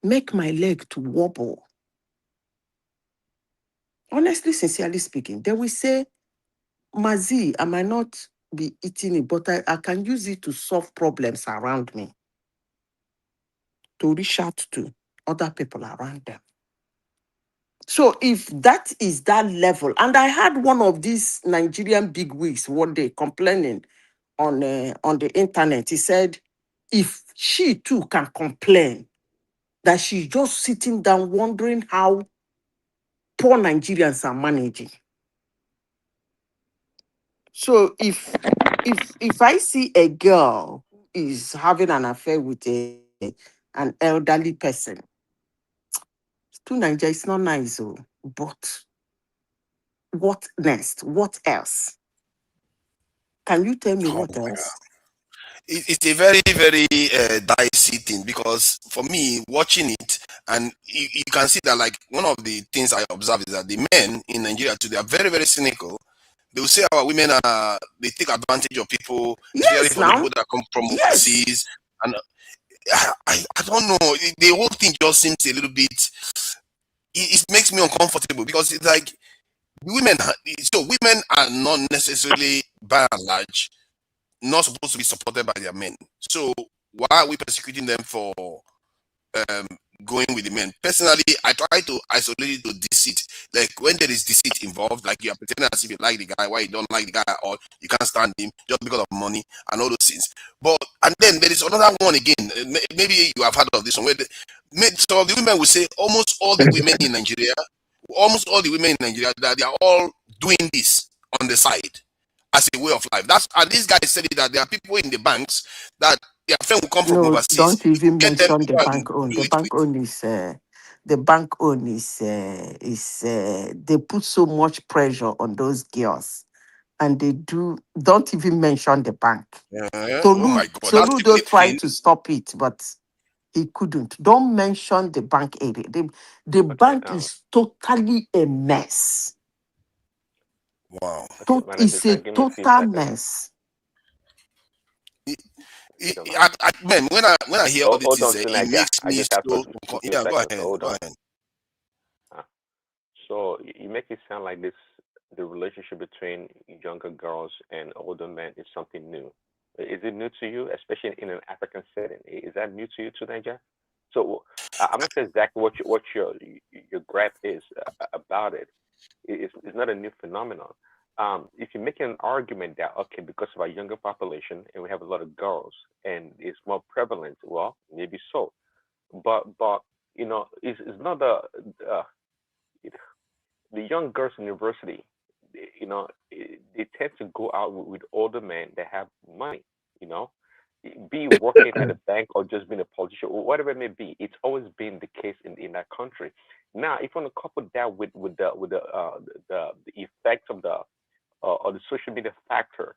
make my leg to wobble. Honestly, sincerely speaking, they will say, Mazi, I might not be eating it, but I can use it to solve problems around me, to reach out to other people around them. So if that is that level, and I had one of these Nigerian bigwigs one day complaining on the internet. He said, if she too can complain, that she's just sitting down wondering how poor Nigerians are managing. So if I see a girl who is having an affair with an elderly person, to Nigeria, it's not nice, but what next? What else? Can you tell me what else? it's a very, very dicey thing, because for me, watching it, and you can see that, like, one of the things I observe is that the men in Nigeria today are very, very cynical. They will say our women they take advantage of people, especially for the people that come from overseas. And I don't know. The whole thing just seems a little bit. It makes me uncomfortable, because it's like women. So women are not necessarily, by and large, not supposed to be supported by their men. So why are we persecuting them for going with the men? Personally, I try to isolate it to deceit. Like, when there is deceit involved, like you are pretending as if you like the guy, why you don't like the guy, or you can't stand him just because of money and all those things. But and then there is another one again. Maybe you have heard of this one, where some of the women will say almost all the women in Nigeria, that they are all doing this on the side as a way of life. And these guys said that there are people in the banks that their friend will come from overseas. Don't even mention the bank own. The bank own is they put so much pressure on those girls, and they do. Don't even mention the bank. Oh my God! Soludo tried to stop it, but he couldn't. Don't mention the bank area. The bank is totally a mess. Wow. It's a total mess. Man, when I hear all this, it makes me so. Yeah, go ahead. So you make it sound like the relationship between younger girls and older men is something new. Is it new to you, especially in an African setting? Is that new to you, to Nigeria? So I'm not sure exactly what your graph is about it. It's not a new phenomenon. If you're making an argument that, okay, because of our younger population and we have a lot of girls and it's more prevalent, well, maybe so. But you know, it's not the young girls in university, you know, they tend to go out with older men that have money, you know, be working at a bank or just being a politician or whatever it may be. It's always been the case in that country. Now, if you want to couple that with the effects of the social media factor,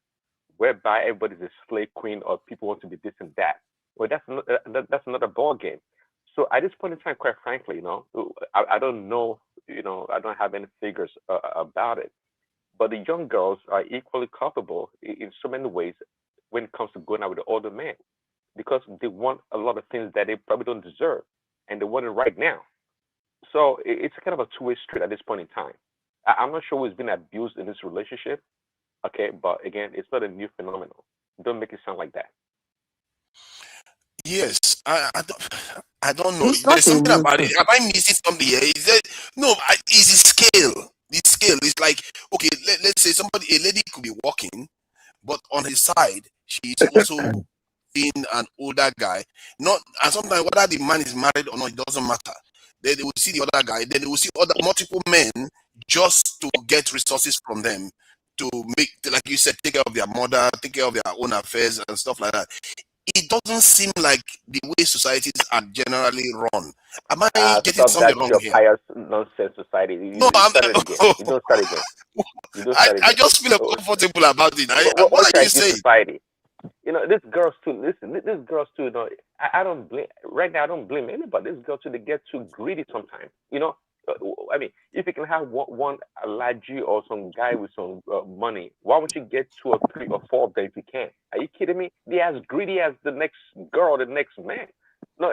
whereby everybody's a slave queen or people want to be this and that, well, that's another ball game. So at this point in time, quite frankly, you know, I don't know, you know, I don't have any figures about it, but the young girls are equally culpable in so many ways when it comes to going out with the older men, because they want a lot of things that they probably don't deserve, and they want it right now. So it's kind of a two-way street at this point in time. I'm not sure who's been abused in this relationship, okay, but again, it's not a new phenomenon. Don't make it sound like that. Yes, I don't know. There's something about it. Am I missing something here? Is there, no, it's the scale. The scale is like, okay, let's say a lady could be walking, but on his side, she's also being an older guy. And sometimes whether the man is married or not, it doesn't matter. Then they will see the other guy, then they will see multiple men just to get resources from them to make, like you said, take care of their mother, take care of their own affairs and stuff like that. It doesn't seem like the way societies are generally run. Am I getting something wrong here? Pious nonsense society. You don't start again. I just feel uncomfortable about it. What are you saying? Society? You know, these girls too. Listen, these girls too. You know, I don't blame. Right now, I don't blame anybody. These girls too, they get too greedy sometimes. You know, I mean, if you can have one Alaji or some guy with some money, why won't you get 2 or 3 or 4 of them if you can? Are you kidding me? They're as greedy as the next girl, the next man. No,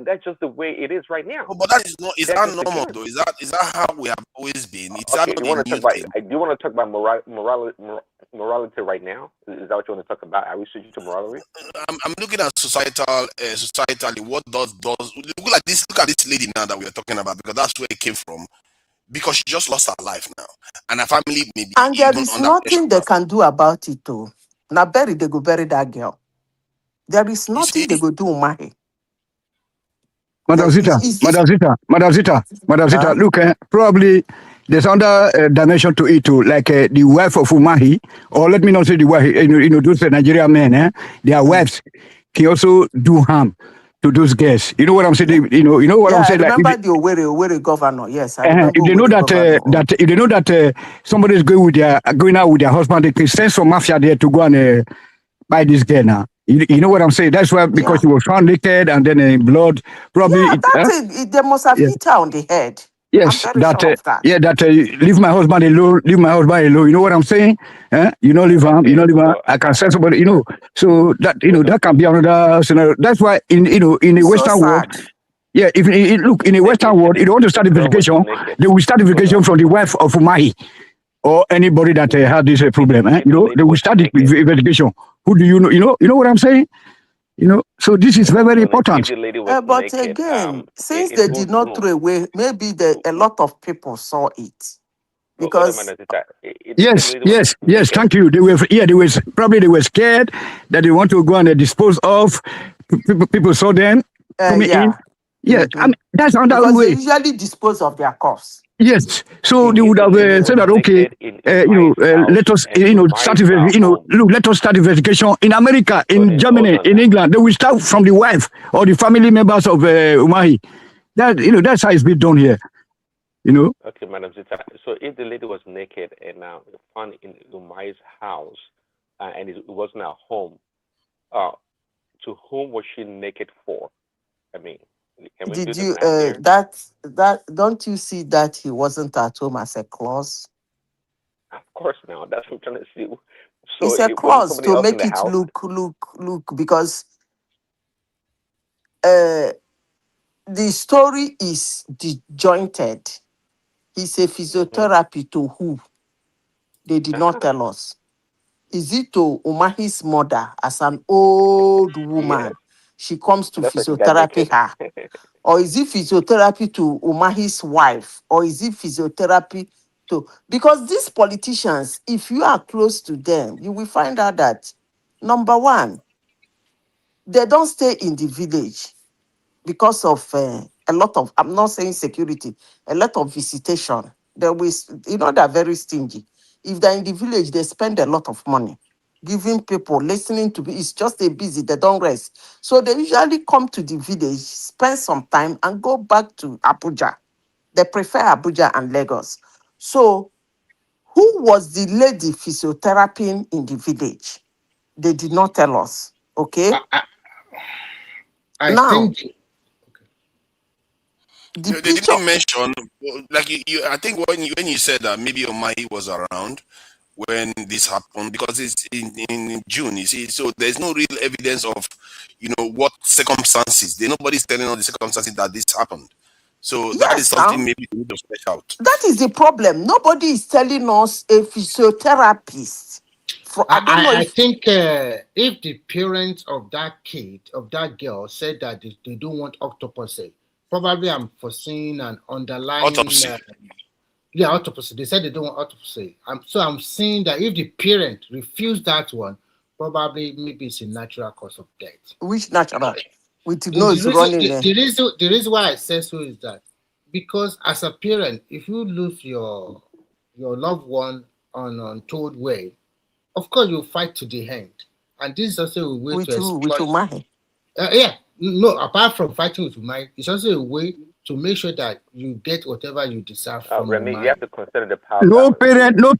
that's just the way it is right now. Oh, but that is not. Is that normal though? Is that how we have always been? It's okay, do you want to talk about morality right now? Is that what you want to talk about? Are we switching to morality? I'm looking at societally. What does look at this lady now that we are talking about, because that's where it came from. Because she just lost her life now, and her family maybe. And there is nothing they can do about it though. Now they go bury that girl. There is nothing they go do, Mahi. Madam Zita, look, probably there's another dimension to it too, like the wife of Umahi, or let me not say the wife, those Nigerian men, their wives can also do harm to those girls. You know what I'm saying? You know what I'm saying? I remember the Oriire governor. Yes, I remember. If they know if they know that somebody is going out with their husband, they can send some mafia there to go and buy this girl now. You know what I'm saying? That's why, because she was found naked and then in blood, probably. Yeah, they must have hit her on the head. Yes, I'm very sure of that. Yeah, that leave my husband alone, leave my husband alone. You know what I'm saying? You know, leave him, you know, leave him. I can say somebody, you know. So that, you know, that can be another scenario. That's why in the Western world, yeah, if look in the Western world, you don't want to start investigation, they will start investigation from the wife of Umahi or anybody that had this problem. You know, they will start the investigation. Who do you know? You know what I'm saying? You know, so this is very, very important. But again, since they did not throw away, maybe a lot of people saw it. Because yes, thank you. They were probably scared that they want to go and dispose of. People saw them coming in. Yeah, I mean, that's another way. They usually dispose of their corpse. Yes, so they would have said that, okay, let us, let us start investigation in America, in Germany, in England. They will start from the wife or the family members of Umahi. That, that's how it's been done here. Okay, Madam Zita. So if the lady was naked and now found in Umahi's house and it wasn't at home, to whom was she naked for? I mean, did you don't you see that he wasn't at home as a clause? Of course, now that's what I'm trying to see. So it's a clause to make it look because the story is disjointed. It's a physiotherapy to who? They did not tell us. Is it to Umahi's mother as an old woman? Yeah. She comes to physiotherapy her. Or is it physiotherapy to Umahi's wife? Or is it physiotherapy to... Because these politicians, if you are close to them, you will find out that, number one, they don't stay in the village because of a lot of, I'm not saying security, a lot of visitation. They're very stingy. If they're in the village, they spend a lot of money giving people, listening to, it's just a busy, they don't rest. So they usually come to the village, spend some time and go back to Abuja. They prefer Abuja and Lagos. So who was the lady physiotherapy in the village? They did not tell us, okay? I think... They didn't mention, like I think when you said that maybe Umahi was around when this happened, because it's in June, you see, so there's no real evidence of, what circumstances. Nobody's telling us the circumstances that this happened. So that is something maybe we need to flesh out. That is the problem. Nobody is telling us a physiotherapist. I think if the parents of that kid, of that girl, said that they don't want autopsy, probably I'm foreseeing an underlying autopsy. Autopsy. They said they don't want autopsy. So I'm saying that if the parent refused that one, probably maybe it's a natural cause of death. Which natural? The reason why I say so is that because as a parent, if you lose your loved one on an untold way, of course you fight to the end. And this is also a way to exploit. No, apart from fighting with Umahi, it's also a way to make sure that you get whatever you deserve from Remy, you have to consider the power. No parent would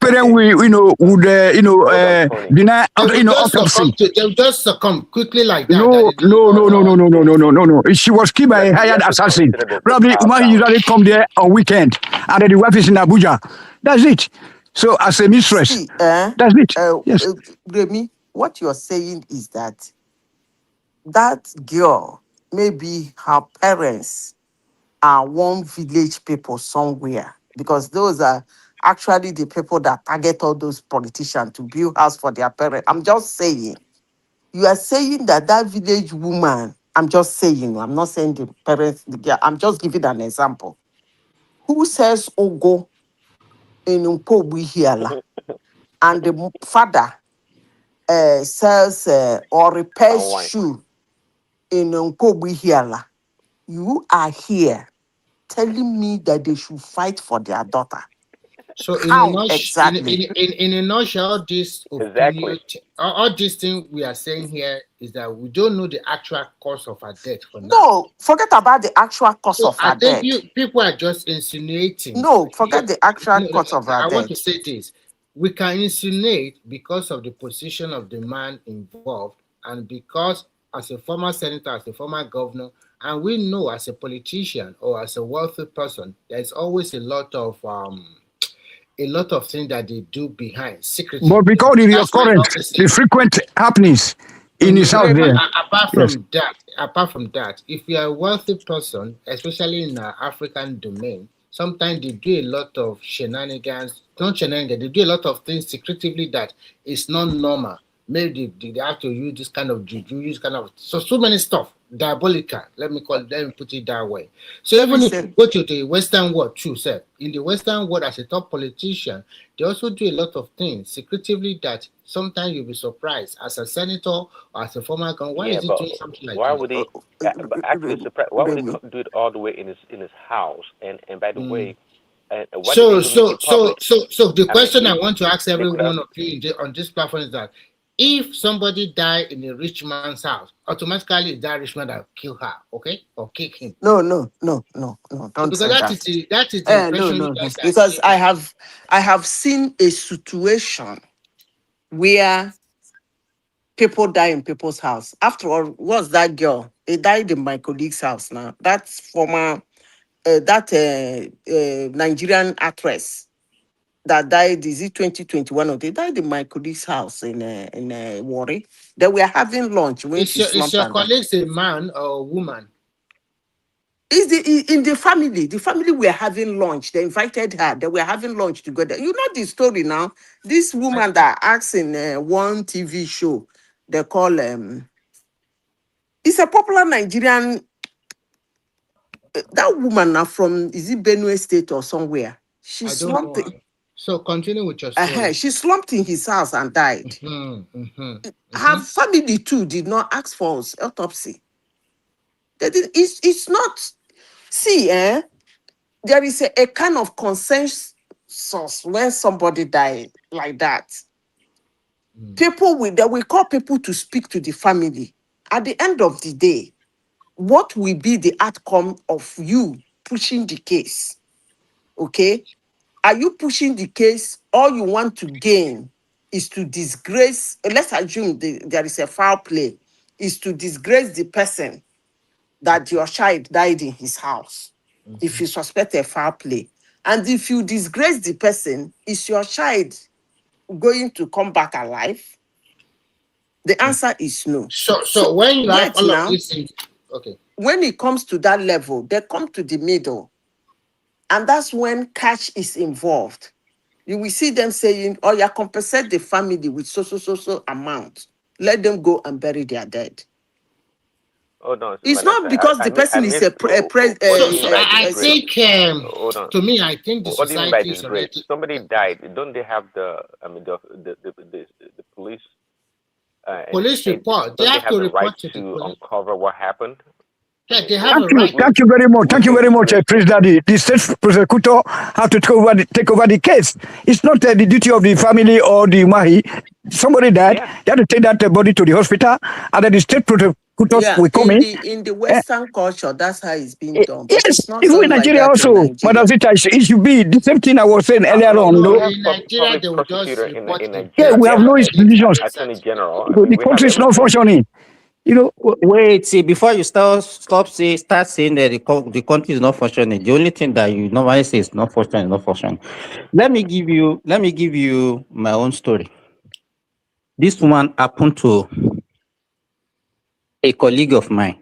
deny autopsy. They'll just succumb quickly like that. No. She was killed by a hired assassin. Probably Umahi usually come there on weekend, and then the wife is in Abuja. That's it. So as a mistress, that's it. Yes. Remy, what you're saying is that girl, maybe her parents are one village people somewhere, because those are actually the people that target all those politicians to build house for their parents. I'm just saying. You are saying that village woman, I'm just saying, I'm not saying the parents, the girl, I'm just giving an example. Who says Ogo in Mpobu Hiala, and the father sells or repairs shoe in Mpobu Hiala? You are here telling me that they should fight for their daughter. So in a nutshell, this opinion, all this thing we are saying here is that we don't know the actual cause of her death for now. No, forget about the actual cause of her death. People are just insinuating. No, forget the actual cause of her death. I want to say this. We can insinuate because of the position of the man involved And because as a former senator, as a former governor, and we know as a politician or as a wealthy person, there's always a lot of things that they do behind secretly. But because of your current, the frequent happenings in his house there. Apart from that, if you are a wealthy person, especially in the African domain, sometimes they do a lot of shenanigans. Not shenanigans, they do a lot of things secretively that is not normal. Maybe they have to use this kind of juju, use kind of so many stuff. Diabolical, let me put it that way. So even if you go to the Western world too, sir, in the Western world as a top politician, they also do a lot of things secretively that sometimes you'll be surprised as a senator or as a former governor. Why is he doing something like why that? would he actually surprise? Why would he do it all the way in his house? And by the way, so the question I want to ask every one of you on this platform is that if somebody die in a rich man's house, automatically that rich man that kill her, okay, or kick him. No. Don't say that is the impression you guys are because saying. I have seen a situation where people die in people's house. After all, what's that girl? It died in my colleague's house now. That's former Nigerian actress that died. Is it 2021 or they died in my colleague's house in Warri? They were having lunch when is your colleague a man or a woman? In the family. The family were having lunch. They invited her. They were having lunch together. You know the story now. This woman that acts in one TV show, they call it's a popular Nigerian. That woman now from, is it Benue State or somewhere? She slumped. So continue with your story. She slumped in his house and died. Her family too did not ask for autopsy. It's not. See, there is a kind of consensus when somebody died like that. People we call people to speak to the family. At the end of the day, what will be the outcome of you pushing the case? Okay? Are you pushing the case? All you want to gain is to disgrace, let's assume there is a foul play, is to disgrace the person that your child died in his house. If you suspect a foul play. And if you disgrace the person, is your child going to come back alive? The answer is no. So when you have all of these things, okay. When it comes to that level, they come to the middle. And that's when cash is involved. You will see them saying, oh, you compensate the family with so amount. Let them go and bury their dead. Oh, no, it's not because the person is a I think, to me, I think the what do you mean by society is disgrace? Somebody died. Don't they have the police? Police report. They have to report to uncover what happened. Yeah, they have a right. Thank you very much. Thank you very much, Prince Daddy. The state prosecutor have to take over the case. It's not the duty of the family or the Mahi. Somebody died. Yeah. They have to take that body to the hospital, and then the state prosecutors will come in the Western culture, that's how it's being done. But yes, even in Nigeria also. But as it should be the same thing I was saying earlier on. In Nigeria, they will just report yeah, we have no institutions. Attorney General. The country is not functioning. You know, wait, see, before you start saying that the country is not functioning, the only thing that you normally say is not functioning. Let me give you my own story. This one happened to a colleague of mine,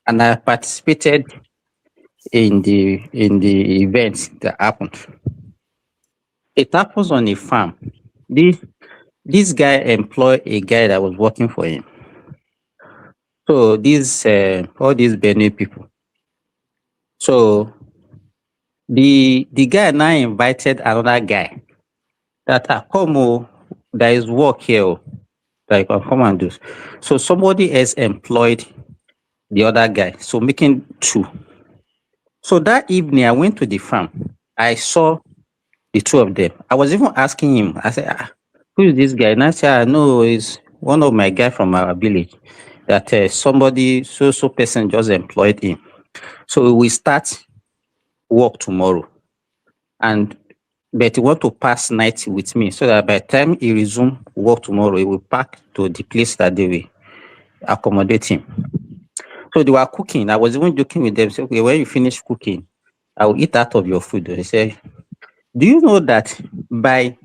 and I participated in the events that happened. It happens on a farm. This guy employed a guy that was working for him. So these all these Benue people. So the guy now invited another guy that come, there is work here that you can come and do. So somebody else employed the other guy, so making two. So that evening I went to the farm. I saw the two of them. I was even asking him. I said, who is this guy? And I said, I know it's one of my guys from our village. That somebody so person just employed him. So we start work tomorrow. And but he want to pass night with me so that by the time he resume work tomorrow, he will pack to the place that they will accommodate him. So they were cooking. I was even joking with them. Say, okay, when you finish cooking, I will eat out of your food. They say, do you know that by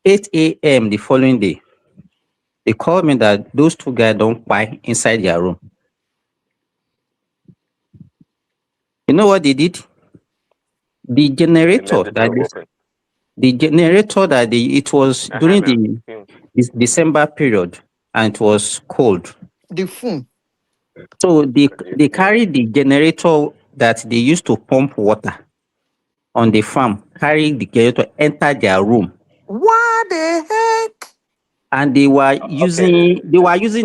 8 a.m. the following day, they called me that those two guys don't buy inside their room. You know what they did? The generator it was during the December period and it was cold. The phone. So they carried the generator that they used to pump water on the farm, carry the generator, enter their room. What the heck? And they were using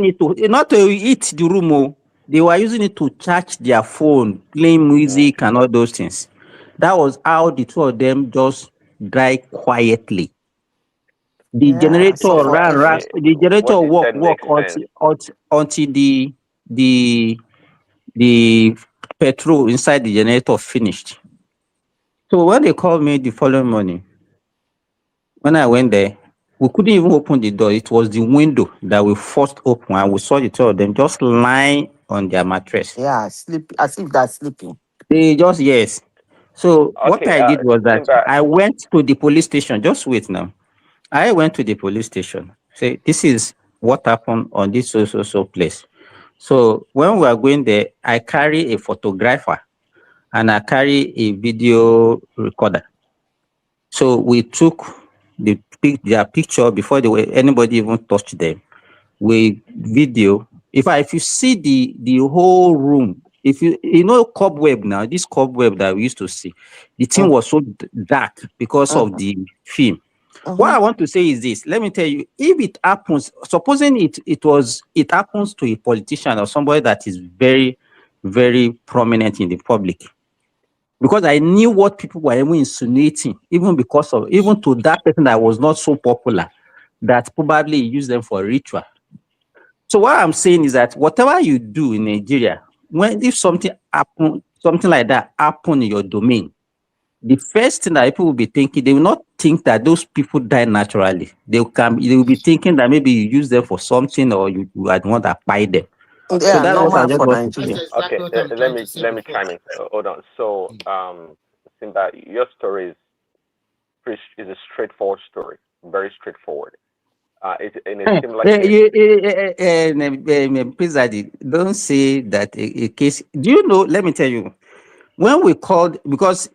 it to not to eat the room. Oh, they were using it to charge their phone, playing music and all those things. That was how the two of them just died quietly. The generator ran. The generator work until the petrol inside the generator finished. So when they called me the following morning, when I went there, we couldn't even open the door. It was the window that we forced open, and we saw the two of them just lying on their mattress. Yeah, sleep as if they're sleeping. They just yes. So what I did was that I went to the police station. Just wait now. I went to the police station. Say this is what happened on this so place. So when we are going there, I carry a photographer and I carry a video recorder. So we took their picture before anybody even touched them. We video. If you see the whole room, if you know cobweb now, this cobweb that we used to see, the thing was so dark because of the film. What I want to say is this. Let me tell you, if it happens, supposing it happens to a politician or somebody that is very, very prominent in the public, because I knew what people were even insinuating, even to that person that was not so popular, that probably used them for ritual. So what I'm saying is that whatever you do in Nigeria, if something like that happen in your domain, the first thing that people will be thinking, they will not think that those people die naturally. They will be thinking that maybe you use them for something or you want to buy them. Yeah, so that's what I just want to say. Okay, let me chime in. Hold on. So, Simba, your story is a straightforward story, very straightforward. It seems like please, Daddy, don't say that a case. Do you know? Let me tell you, when we called, because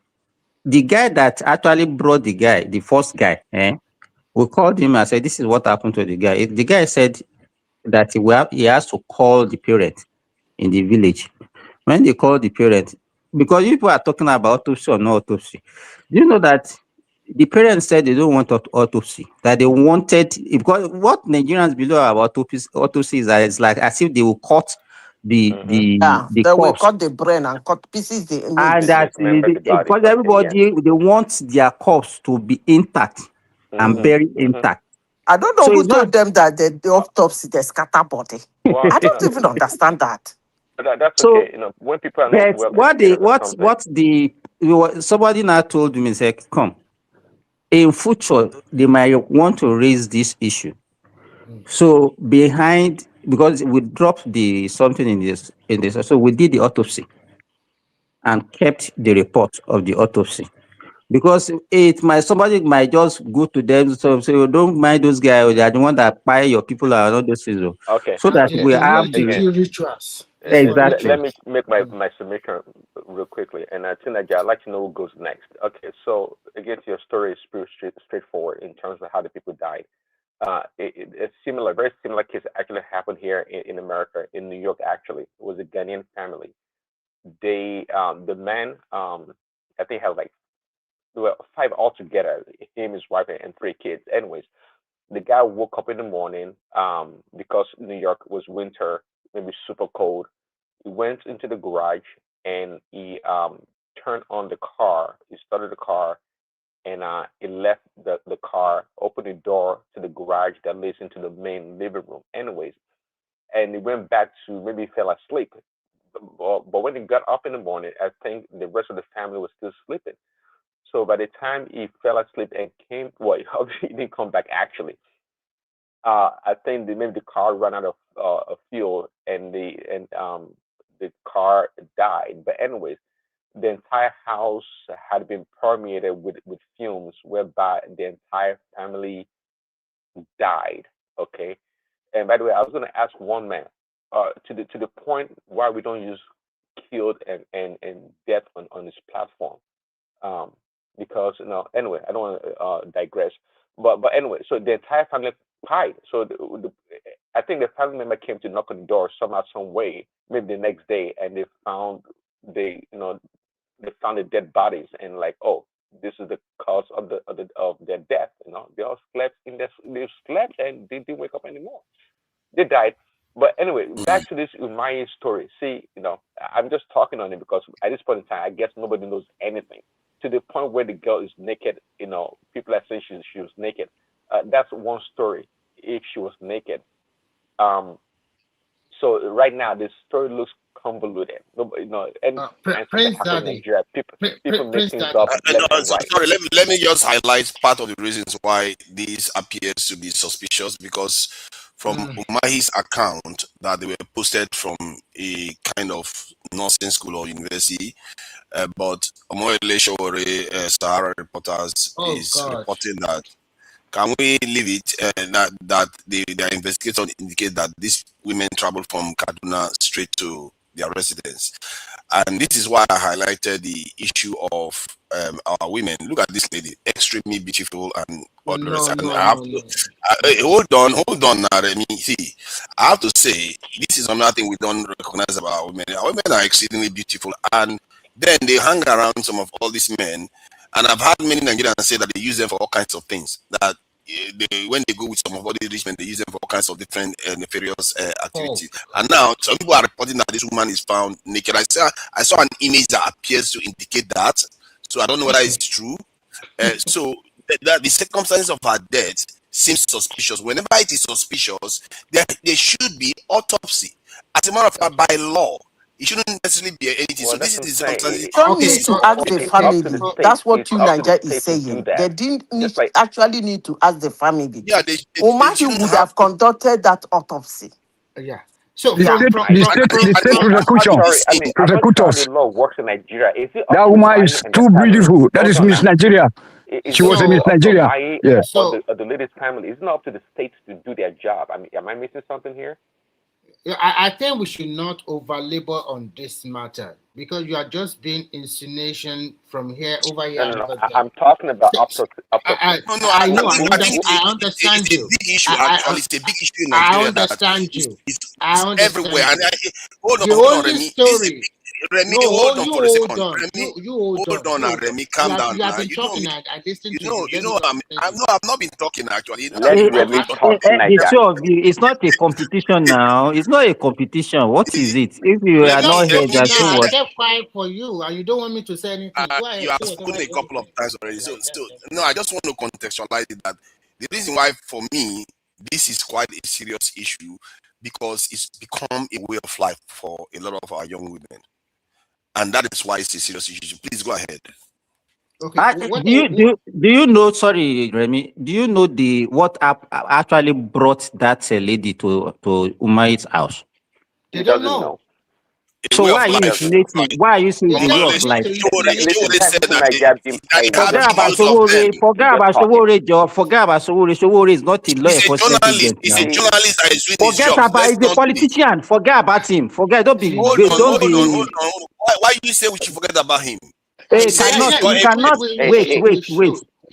the guy that actually brought the first guy, we called him and said, "This is what happened to the guy." The guy said that he has to call the parent in the village. When they call the parent, because people are talking about autopsy or no autopsy, do you know that the parents said they don't want autopsy, that they wanted, because what Nigerians believe about autopsy is that it's like as if they will cut the they corpse. will cut the brain and cut pieces the meat. And that because everybody they want their corpse to be intact and buried intact. I don't know who told them that the autopsy they scatter body. Well, I don't even understand that. That's so, okay. When people are not well, somebody now told me, say, come, in future they might want to raise this issue. So because we dropped something in this, so we did the autopsy and kept the report of the autopsy. Because somebody might just go to them, so don't mind those guys, they are the one that buy your people and all those things. Okay. So that we have the rituals. Exactly. Let me make my submission real quickly, and I think I'd like to know who goes next. Okay, so again, your story is pretty straightforward in terms of how the people died. It's very similar case actually happened here in America, in New York. Actually, it was a Ghanaian family. The man, I think had 5 altogether, him, his wife, and 3 kids. Anyways, the guy woke up in the morning because New York was winter, maybe super cold. He went into the garage and he turned on the car. He started the car and he left the car, opened the door to the garage that leads into the main living room. Anyways, and he went back to, maybe he fell asleep. But when he got up in the morning, I think the rest of the family was still sleeping. So by the time he fell asleep and came, well, he didn't come back actually. I think maybe the car ran out of fuel and the car died. But anyways, the entire house had been permeated with fumes, whereby the entire family died. Okay. And by the way, I was going to ask one man, to the point why we don't use killed and death on this platform, because anyway, I don't want to digress. But anyway, so the entire family died. So I think the family member came to knock on the door somehow, some way, maybe the next day, and they found they found the dead bodies, and like, oh, this is the cause of their death. They all slept they slept and they didn't wake up anymore. They died. But anyway, back to this Umayi story. See, I'm just talking on it because at this point in time, I guess nobody knows anything. To the point where the girl is naked, people are saying she was naked. That's one story, if she was naked. So right now, this story looks convoluted. Prince Daddy. People make things up. Sorry, let me just highlight part of the reasons why this appears to be suspicious, because from Umahi's account that they were posted from a kind of nursing school or university, but Omoyele Sowore, Sahara Reporters is reporting that. Can we leave it that their investigators indicate that these women traveled from Kaduna straight to their residence? And this is why I highlighted the issue of our women. Look at this lady, extremely beautiful and odorous. Hold on, Remy. See, I have to say, this is another thing we don't recognize about our women. Our women are exceedingly beautiful, and then they hang around some of all these men. And I've had many Nigerians say that they use them for all kinds of things. That when they go with some of all these rich men, they use them for all kinds of different nefarious activities. And now some people are reporting that this woman is found naked. I saw an image that appears to indicate that. So I don't know whether it's true. So the circumstances of her death seems suspicious. Whenever it is suspicious, there should be autopsy. As a matter of fact, by law, it shouldn't necessarily be anything. So this is the circumstances. You don't need to ask the family. That's what Nigeria is saying. They didn't actually need to ask the family. Yeah, Umahi would have conducted that autopsy. Yeah. So the state prosecutors. The law works in Nigeria. That woman is too beautiful. That is Miss Nigeria. She was a Miss Nigeria. Yeah. So the lady's family, it's not up to the states to do their job. I mean, am I missing something here? I think we should not over-labor on this matter, because you are just being insinuation from here over here. No, I'm talking about I understand you. It's a big issue, actually. It's a big issue in Nigeria. I understand you. It's everywhere. And hold on, Remy. Remy, hold on for a second. Hold on, Remy, calm down. You have been talking. I listened to you. I've not been talking, actually. The two of you, it's not a competition now. It's not a competition. What is it? If you are not here, that's what. I kept quiet for you, and you don't want me to say anything. You have spoken a couple of times already. So, no, I just want to contextualize it, that the reason why, for me, this is quite a serious issue, because it's become a way of life for a lot of our young women. And that is why it's a serious issue. Please go ahead. Okay. Do you know? Sorry, Remy. Do you know what actually brought that lady to Umahi's house? They don't know. So why are you insinuating? Why are you saying the way of life? Forget about Sowore. Forget about Sowore. Sowore is not a law enforcement agent. He's a journalist that is doing his job. Forget about. He's a politician. Forget about him. Forget. Don't be. Hold on. Why you say we should forget about him? You cannot. Wait.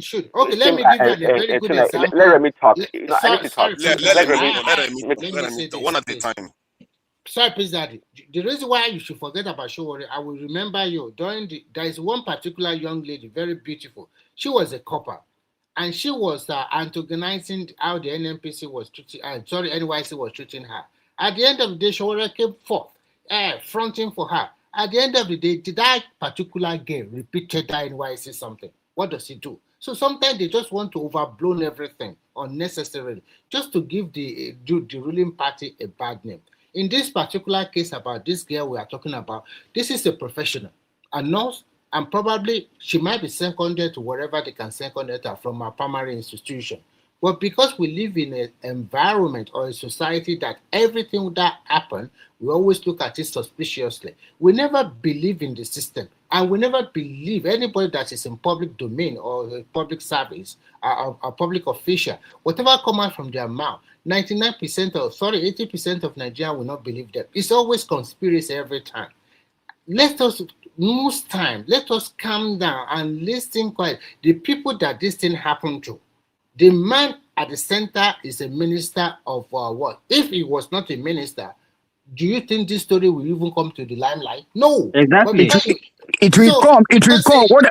Should. Okay, let me give you a very good example. Let Remy talk. I need to talk. Let Remy talk. One at a time. Sorry, please, Daddy. The reason why you should forget about Sowore, I will remember you. There is one particular young lady, very beautiful. She was a copper, and she was antagonizing how the NNPC was treating. NYC was treating her. At the end of the day, Sowore came forth, fronting for her. At the end of the day, did that particular girl repeated that NYC something? What does he do? So sometimes they just want to overblow everything unnecessarily, just to give the ruling party a bad name. In this particular case about this girl we are talking about, this is a professional, a nurse, and probably she might be seconded to wherever they can second her from our primary institution. But because we live in an environment or a society that everything that happens, we always look at it suspiciously. We never believe in the system, and we never believe anybody that is in public domain or a public service, a public official, whatever come out from their mouth, 80% of Nigerians will not believe them. It's always conspiracy every time. Let us calm down and listen quiet. The people that this thing happened to, the man at the center is a minister of what? If he was not a minister, do you think this story will even come to the limelight? No. Exactly. It will come.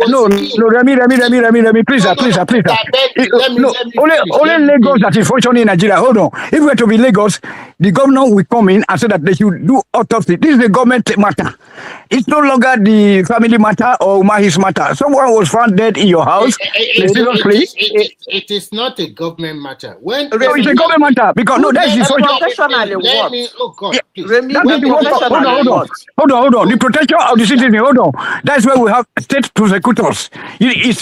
No, Remy, please. Only Lagos that is functioning in Nigeria. Hold on. If we were to be Lagos, the governor will come in and say that they should do autopsy. This is the government matter. It's no longer the family matter or Umahi's matter. Someone was found dead in your house. It is not a government matter. It's a government matter because that's the Hold on. The protection of the citizen. Hold on. That's why we have state prosecutors. It's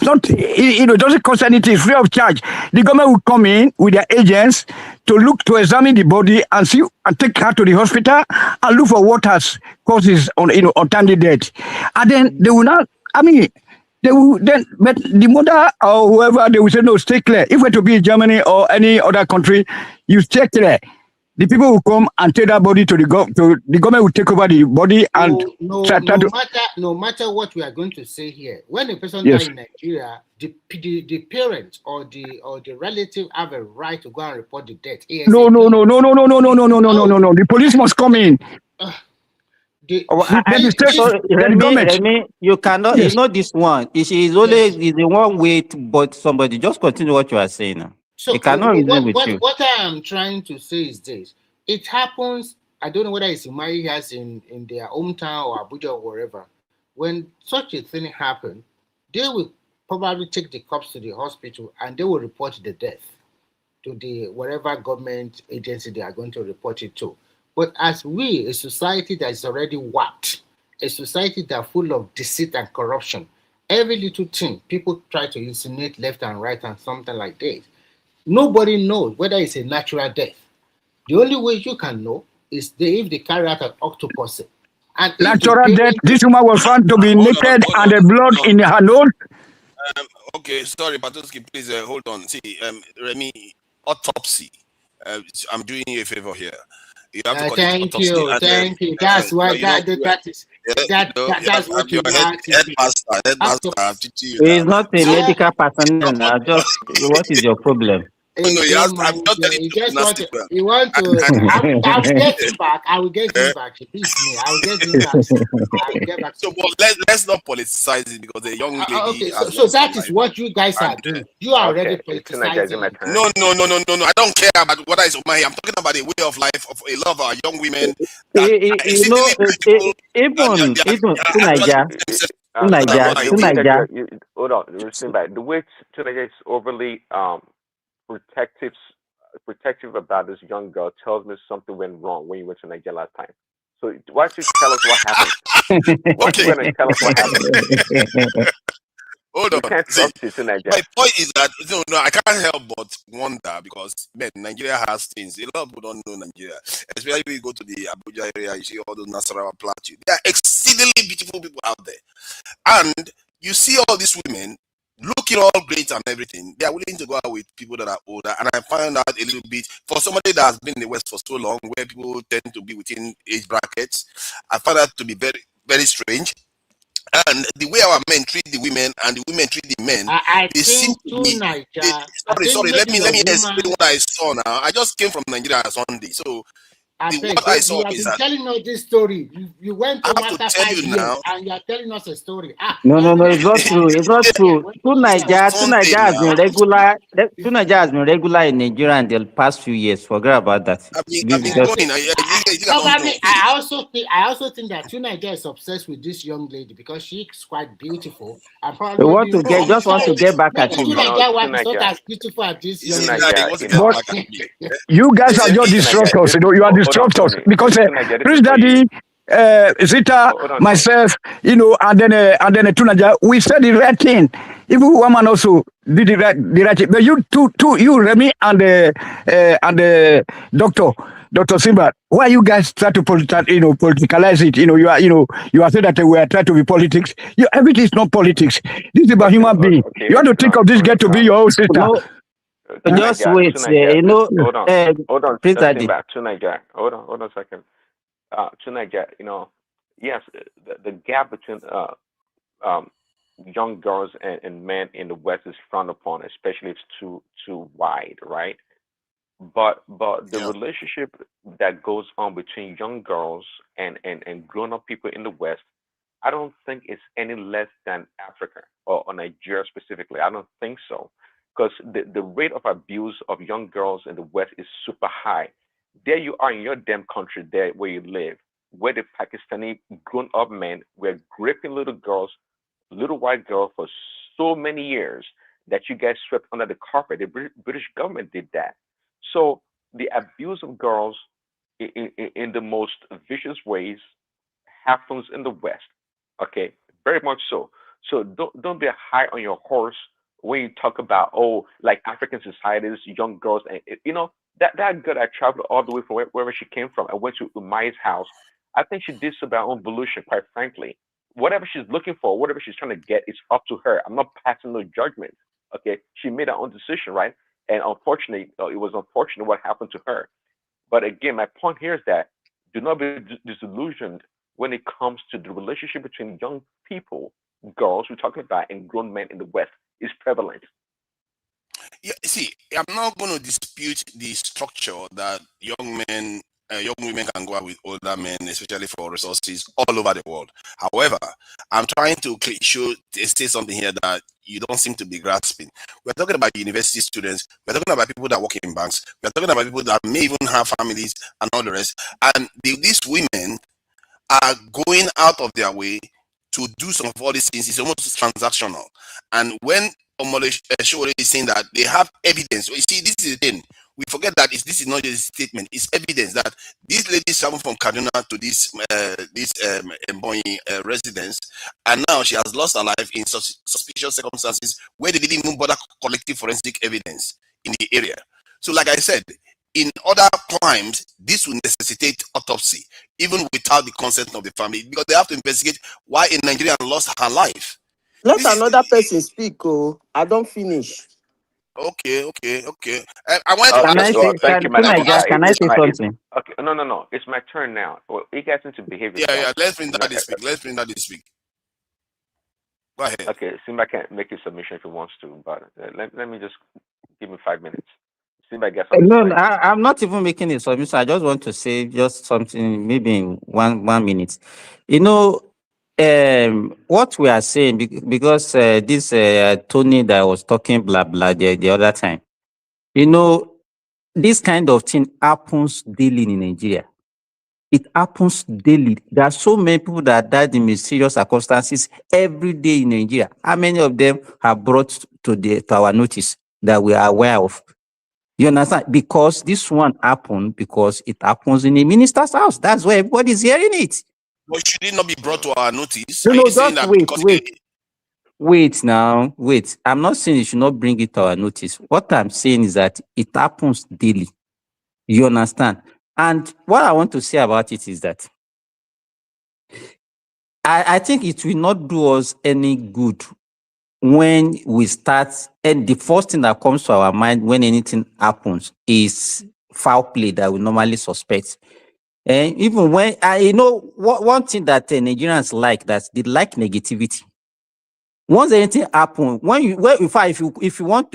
not. It doesn't cost anything. It's free of charge. The government will come in with their agents to examine the body and see and take her to the hospital and look for what has caused his untimely death. And then they will not. They will then, but the mother or whoever, they will say, no, stay clear. If we're to be in Germany or any other country, you stay clear. The people will come and take that body to the government. The government will take over the body and no matter what we are going to say here. When a person dies in Nigeria, the parents or the relative have a right to go and report the death. No. The police must come in. Remy, you cannot. It's not this one. It's only the one way to but somebody. Just continue what you are saying now. So what I am trying to say is this: it happens. I don't know whether it's Umari has in their hometown or Abuja or wherever. When such a thing happens, they will probably take the cops to the hospital and they will report the death to the wherever government agency they are going to report it to. But as a society that is already warped, a society that is full of deceit and corruption, every little thing people try to insinuate left and right and something like this. Nobody knows whether it's a natural death. The only way you can know is if they carry out an autopsy. And natural death, this woman was found to be naked and the blood in her nose. Okay, sorry, Patoski, please hold on. See, Remy, autopsy. I'm doing you a favor here. You have to thank you. That's why that's what you headmaster. He's not a medical personnel. Just what is your problem? No, I'm not telling you. You want to? I'll get him back. I will get him back. He beats me. I will get him back. I'll get back. So, but let's not politicize it because the young lady. Okay, so that is what you guys are doing. You are already politicizing. No. I don't care about what is Umahi. I'm talking about the way of life of a lot of our young women. Even Nigeria. Hold on. The way Nigeria is overly protective about this young girl tells me something went wrong when you went to Nigeria last time. So why don't you tell us what happened? Okay. Tell us what happened. Hold on. My point is that I can't help but wonder because Nigeria has things. A lot of people don't know Nigeria. Especially when you go to the Abuja area, you see all those Nasarawa plateau. There are exceedingly beautiful people out there. And you see all these women looking all great and everything. They are willing to go out with people that are older. And I find out a little bit, for somebody that has been in the West for so long, where people tend to be within age brackets, I find that to be very, very strange. And the way our men treat the women and the women treat the men, they seem to be. Sorry. Let me explain what I saw now. I just came from Nigeria on Sunday, so what I saw is that. Telling us this story. You went to after 5 years now, and you are telling us a story. No, it's not true. It's not true. Two Nigeria has been regular. Two Nigeria has been regular in Nigeria in the past few years. Forget about that. I also think that two Nigeria is obsessed with this young lady because she's quite beautiful. They want to get back at you. Two Nigeria is not as beautiful as this young lady. You guys are just disruptors. You are disruptors because Prince Daddy Zita, myself, and then Tunaja, we said the right thing. Even woman also did the right thing. But you you Remy and the Dr. Simba, why you guys try to politicalize it? You are saying that we are trying to be politics. Everything is not politics. This is about human being. You have to think of this girl to be your own sister. No, just wait. Hold on, Simba, Tunaja. Hold on a second. Tunaja, yes, the gap between young girls and men in the West is frowned upon, especially if it's too wide, right? But the relationship that goes on between young girls and grown up people in the West, I don't think it's any less than Africa or Nigeria specifically. I don't think so, because the rate of abuse of young girls in the West is super high. There you are in your damn country, there where you live, where the Pakistani grown-up men were raping little girls, little white girls for so many years that you guys swept under the carpet. The British government did that. So the abuse of girls in the most vicious ways happens in the West. Okay, very much so. So don't be high on your horse when you talk about, like African societies, young girls, and that girl that traveled all the way from wherever she came from and went to Umay's house. I think she did so by her own volition, quite frankly. Whatever she's looking for, whatever she's trying to get, is up to her. I'm not passing no judgment. Okay, she made her own decision, right? And unfortunately, it was unfortunate what happened to her. But again, my point here is that do not be disillusioned when it comes to the relationship between young people, girls we're talking about, and grown men in the West is prevalent. Yeah, see, I'm not going to dispute the structure that young women can go out with older men, especially for resources all over the world. However, I'm trying to say something here that you don't seem to be grasping. We're talking about university students. We're talking about people that work in banks. We're talking about people that may even have families and all the rest. And these women are going out of their way to do some of all these things. It's almost transactional. And when Shore is saying that they have evidence, you see, this is the thing. We forget that this is not just a statement; it's evidence that these ladies traveled from Kaduna to this Mbonyi residence, and now she has lost her life in such suspicious circumstances where they didn't even bother collecting forensic evidence in the area. So, like I said, in other crimes, this will necessitate autopsy, even without the consent of the family, because they have to investigate why a Nigerian lost her life. Let another person speak. I don't finish. Okay. I want thank you, Madam. Can I say something? Okay, no. It's my turn now. Well, you guys need to behave yourself. Yeah. Let's bring that speak. Go ahead. Okay, Simba can make a submission if he wants to, but let me just give me 5 minutes. Simba gets No, I'm not even making a submission. I just want to say just something, maybe in one minute. What we are saying, because this Tony that was talking blah the other time, this kind of thing happens daily in Nigeria. It happens daily. There are so many people that died in mysterious circumstances every day in Nigeria. How many of them have brought to our notice that we are aware of? You understand? Because this one happened because it happens in a minister's house. That's why everybody's hearing it. But should it not be brought to our notice? No, just wait. Wait. I'm not saying you should not bring it to our notice. What I'm saying is that it happens daily. You understand? And what I want to say about it is that I think it will not do us any good when we start, and the first thing that comes to our mind when anything happens is foul play that we normally suspect. And even when one thing that Nigerians like, that they like negativity. Once anything happens, if you want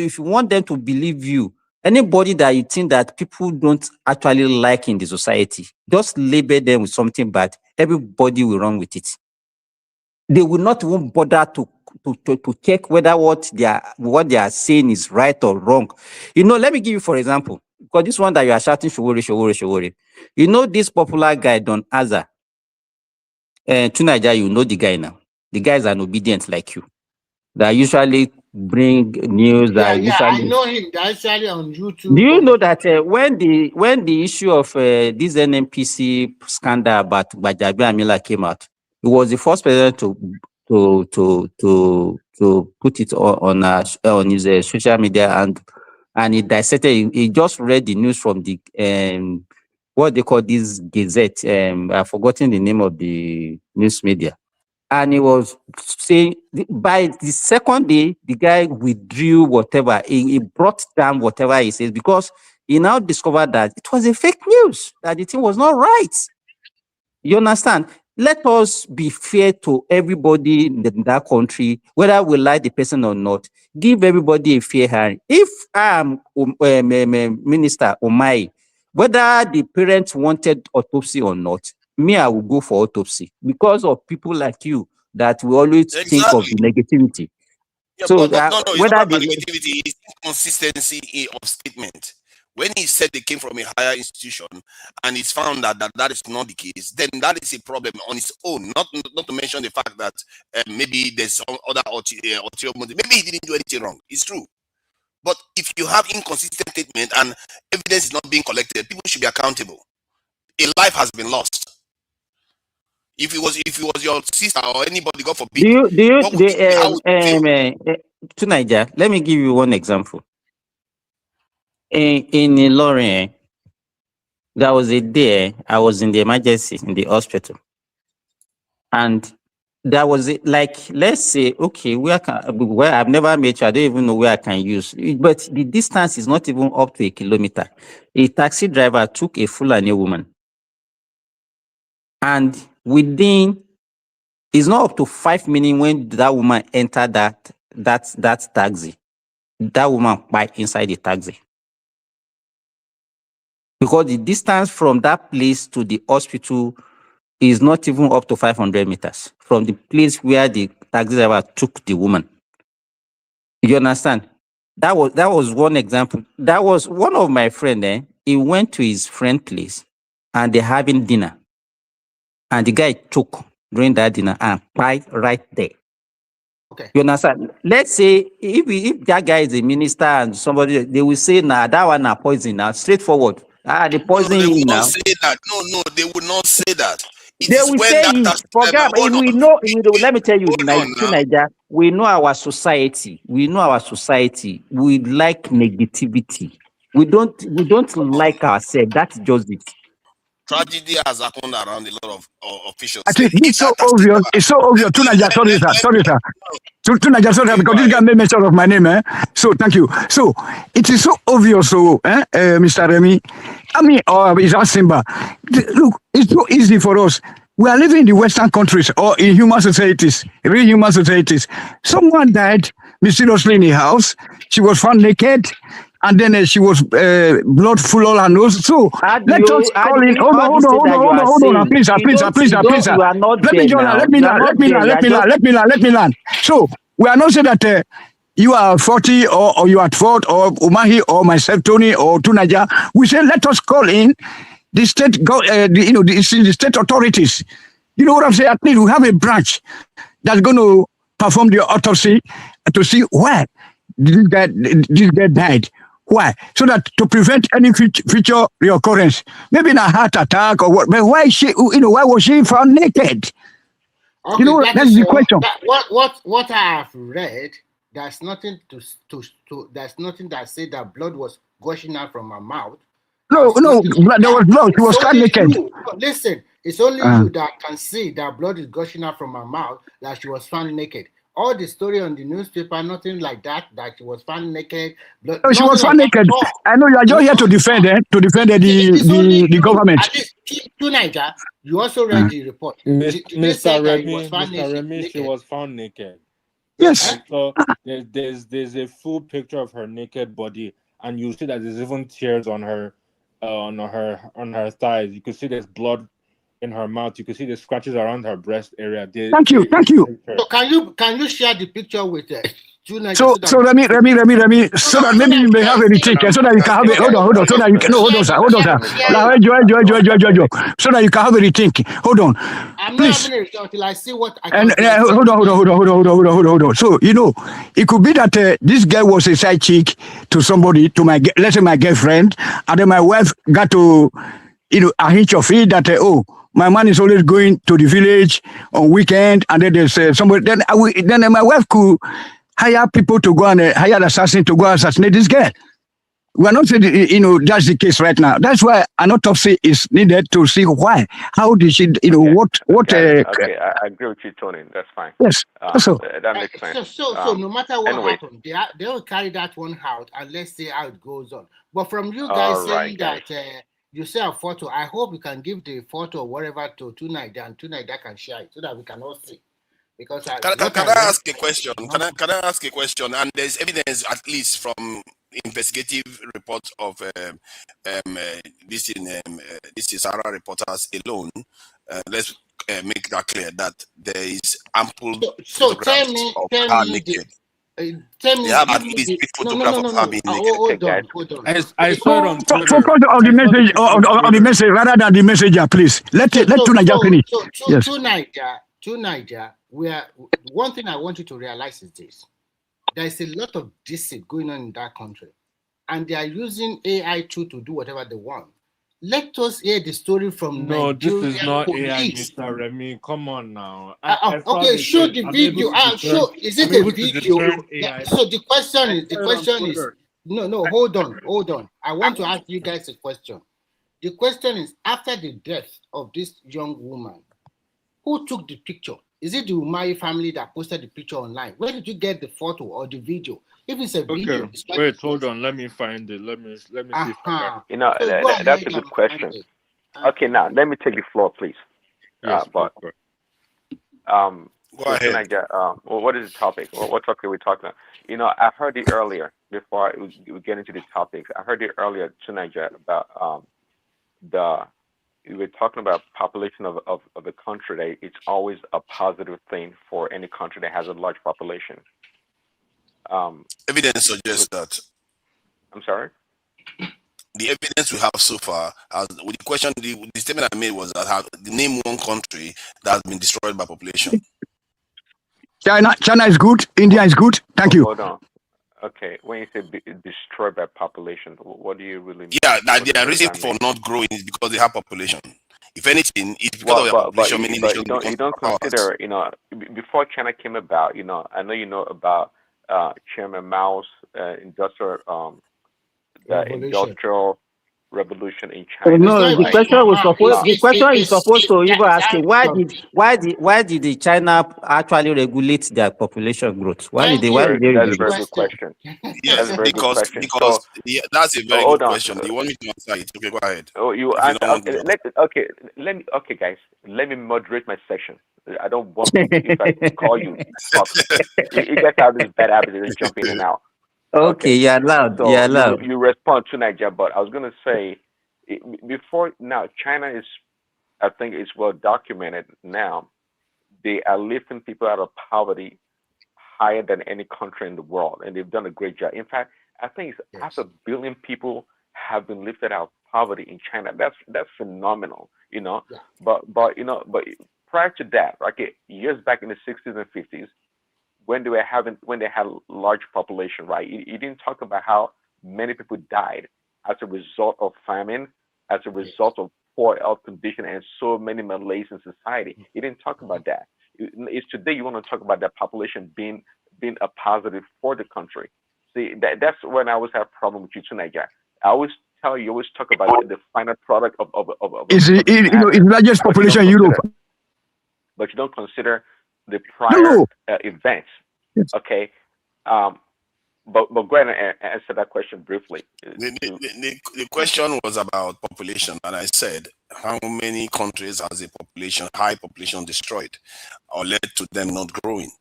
them to believe you, anybody that you think that people don't actually like in the society, just label them with something bad. Everybody will run with it. They will not even bother to check whether what they are saying is right or wrong. Let me give you for example, because this one that you are shouting Showore. This popular guy Don Aza, Tunaja, the guy now. The guy is an obedient like you. That usually bring news that I know him. That's actually on YouTube. Do you know that when the issue of this NNPC scandal about Bajabi Amila came out, he was the first president to put it on his social media, and he dissected. He just read the news from the what they call this Gazette. I've forgotten the name of the news media. And he was saying by the second day, the guy withdrew whatever. He brought down whatever he says because he now discovered that it was a fake news, that the thing was not right. You understand? Let us be fair to everybody in that country, whether we like the person or not. Give everybody a fair hand. If I am Minister Omai, whether the parents wanted autopsy or not, me, I will go for autopsy because of people like you that we always think of the negativity. Yeah, so no, it's whether not about negativity, it's inconsistency of statement. When he said they came from a higher institution and it's found that is not the case, then that is a problem on its own. Not to mention the fact that maybe there's some other ulterior motive. Maybe he didn't do anything wrong. It's true. But if you have inconsistent statement and evidence is not being collected, people should be accountable. A life has been lost. If it was your sister or anybody, God forbid, to Niger, let me give you one example. In Lorraine, there was a day I was in the emergency in the hospital, and there was let's say, okay, where I've never met you, I don't even know where I can use, but the distance is not even up to 1 kilometer. A taxi driver took a Fulani woman, and within, it's not up to 5 minutes when that woman entered that taxi, that woman bite inside the taxi. Because the distance from that place to the hospital is not even up to 500 meters from the place where the taxi driver took the woman. You understand? That was one example. That was one of my friends. He went to his friend's place and they're having dinner. And the guy took during that dinner and died right there. Okay. You understand? Let's say if that guy is a minister and somebody, they will say, nah, that one is poison now. Straightforward. The poison they will now. not say that. No, they will not say that. They will say it. Forget. We know. Let me tell you, Nigeria. We know our society. We like negativity. We don't like ourselves. That's just it. Tragedy has happened around a lot of officials. I think it's so obvious. It's so obvious. Sorry, sir. Because this guy made mention of my name. So thank you. So it is so obvious. So, Mr. Remy, it's Simba. Look, it's so easy for us. We are living in the Western countries or in human societies, real human societies. Someone died mysteriously in a house. She was found naked. And then she was blood full all her nose. So let us call in. Hold on, please. Let me land. So we are not saying that you are 40 or you are at fault or Umahi or myself, Tony or Tunaja. We say let us call in the state, the state authorities. You know what I'm saying? At least we have a branch that's going to perform the autopsy to see why this guy died. Why? So that to prevent any future reoccurrence, maybe in a heart attack or what. But why was she found naked? Okay, that's the question. What I have read, there's nothing there's nothing that said that blood was gushing out from her mouth. No, there was blood. She was found naked. Listen, it's only you that can see that blood is gushing out from her mouth, that she was found naked. All the story on the newspaper, nothing like that she was found naked. Blood, no, she was found naked. I know you are just here to defend the government. At least to Niger, you also read the report. Mr. Remy, she was found naked. Yes. So there's a full picture of her naked body, and you see that there's even tears on her thighs. You can see there's blood in her mouth. You can see the scratches around her breast area. Thank you. So can you share the picture with So let me, so that maybe you may have a retake, so that you can have a, hold on, so that you can, no, hold on, sir. Now, Joy. So that you can have a retake. Hold on, I'm please. not having a result till I see what I And can hold on. So, it could be that this girl was a side chick to somebody, to my, let's say my girlfriend, and then my wife got to, a hitch of it that, my man is always going to the village on weekend, and then there's somebody, then my wife could hire people to go and hire an assassin to go and assassinate this girl. We are not saying, that's the case right now. That's why an autopsy is needed to see why. How did she, what? Okay, I agree with you, Tony. That's fine. Yes. That makes sense. So no matter what anyway. happens, they will carry that one out and let's see how it goes on. But from you guys saying that you say a photo, I hope you can give the photo or whatever to tonight, and tonight that can share it so that we can all see. Because can I ask a question? Can I ask a question? And there's evidence, at least from investigative reports of this is Sarah reporters alone. Let's make that clear that there is ample photographs of her naked. Tell me, they have at least 3 photographs of her being naked. Hold on. I saw it on Twitter. Focus on the message, on the message rather than the messenger, please. Let Naija finish. Yes. To Naija, one thing I want you to realize is this: there is a lot of deceit going on in that country, and they are using AI to do whatever they want. Let us hear the story from No, Nigerian this is not police. AI, Mr. Remy. Come on now. Okay, show the video. Show. Is it a video? So the question is. No. Hold on. I want to ask you guys a question. The question is: after the death of this young woman, who took the picture? Is it the Umari family that posted the picture online? Where did you get the photo or the video? If it's a video, wait, hold on. Let me find it. Let me see. If I can... that's a good question. Okay, now let me take the floor, please. Yes, go ahead. What is the topic? What topic are we talking about? I heard it earlier before we get into the topics. I heard it earlier tonight about we were talking about population of a country. That it's always a positive thing for any country that has a large population. Evidence suggests that. I'm sorry? The evidence we have so far, with the question, the statement I made was that name one country that has been destroyed by population. China is good. India is good. Thank you. Hold on. Okay, when you say destroyed by population, what do you really mean? Yeah, their reason for not growing is because they have population. If anything, it's because of their population. But you don't consider, before China came about, I know you know about Chairman Mao's industrial revolution in China. No, the question is supposed to even asking why did the China actually regulate their population growth? Why did they That's a very good question. Yes, because that's a very good question. You want me to answer it? Okay, go ahead. Oh, okay, guys. Let me moderate my section. I don't want if I call you. You guys have this bad habit of jumping in and out. Okay, you're allowed. So you're allowed. You respond to Nigeria, but I was going to say before now, China is, I think, it's well documented now. They are lifting people out of poverty higher than any country in the world, and they've done a great job. In fact, I think it's 500 million people have been lifted out of poverty in China. That's phenomenal, But prior to that, okay, years back in the 60s and 50s. When they had large population, right? You didn't talk about how many people died as a result of famine, as a result of poor health condition, and so many malaise in society. You didn't talk about that. It's today you want to talk about that population being a positive for the country. See, that's when I always have a problem with you tonight, guys. I always tell you, always talk about the final product of it's the largest population in Europe. But you don't consider the prior events. Yes. Okay, but go ahead and answer that question briefly. The question was about population, and I said how many countries has a high population destroyed or led to them not growing?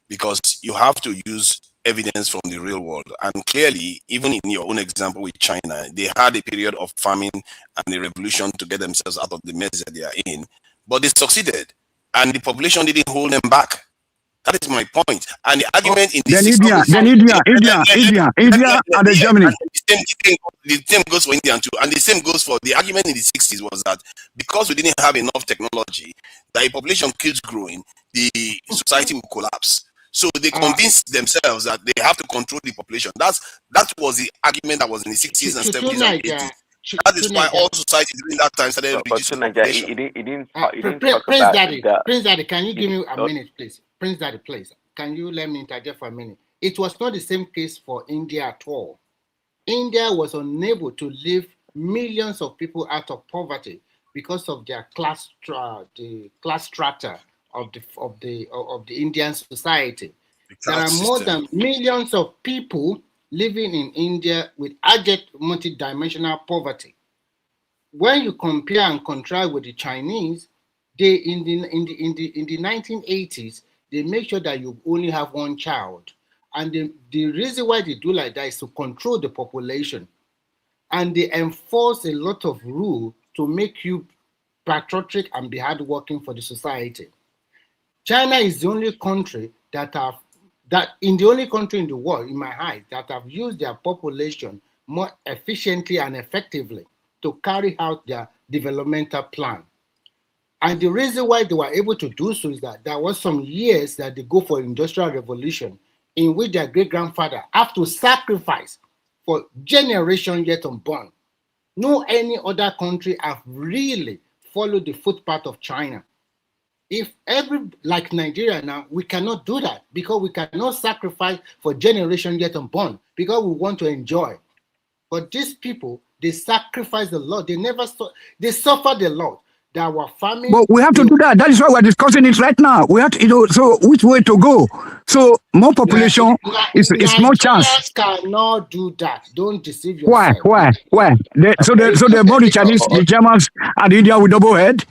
Because you have to use evidence from the real world, and clearly, even in your own example with China, they had a period of famine and a revolution to get themselves out of the mess that they are in, but they succeeded. And the population didn't hold them back. That is my point. And the argument in then this India and the Germany. The same goes for India too. And the same goes for the argument in the 60s was that because we didn't have enough technology, the population keeps growing, the society will collapse. So they convinced themselves that they have to control the population. That was the argument that was in the 60s and 70s and 80s. That is why all societies during that time started reducing population. Prince Daddy, can you give me a minute, please? Prince Daddy, please. Can you let me interject for a minute? It was not the same case for India at all. India was unable to lift millions of people out of poverty because of their class strata of the Indian society. There are more than millions of people living in India with abject multidimensional poverty. When you compare and contrast with the Chinese, they in the 1980s, they make sure that you only have one child. And the reason why they do like that is to control the population. And they enforce a lot of rules to make you patriotic and be hardworking for the society. China is the only country the only country in the world, in my eyes, that have used their population more efficiently and effectively to carry out their developmental plan. And the reason why they were able to do so is that there was some years that they go for industrial revolution in which their great-grandfather have to sacrifice for generations yet unborn. No any other country have really followed the footpath of China. If like Nigeria now, we cannot do that because we cannot sacrifice for generations yet unborn because we want to enjoy. But these people, they sacrifice a lot. They suffer a lot. There were famine. But we have to do that. That is why we're discussing it right now. We have to, so which way to go? So more population is more chance. Cannot do that. Don't deceive yourself. Why? So the more the Chinese, the Germans, and India with double head.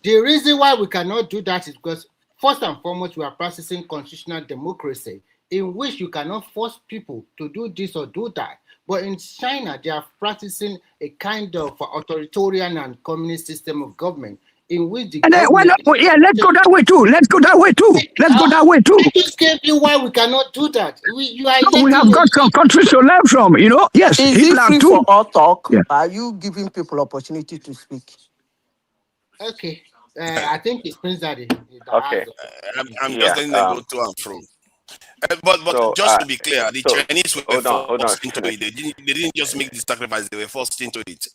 The reason why we cannot do that is because first and foremost, we are practicing constitutional democracy in which you cannot force people to do this or do that. But in China, they are practicing a kind of authoritarian and communist system of government in which the let's go that way too. Let's go that way too. I just gave you why we cannot do that. We have got some countries to learn from, Yes, is it free for all talk? Yeah. Are you giving people opportunity to speak? Okay. I think it's Prince Daddy. Okay. I'm just letting them go to and fro. But so, just to be clear, the Chinese were forced into it. They didn't just make the sacrifice; they were forced into it.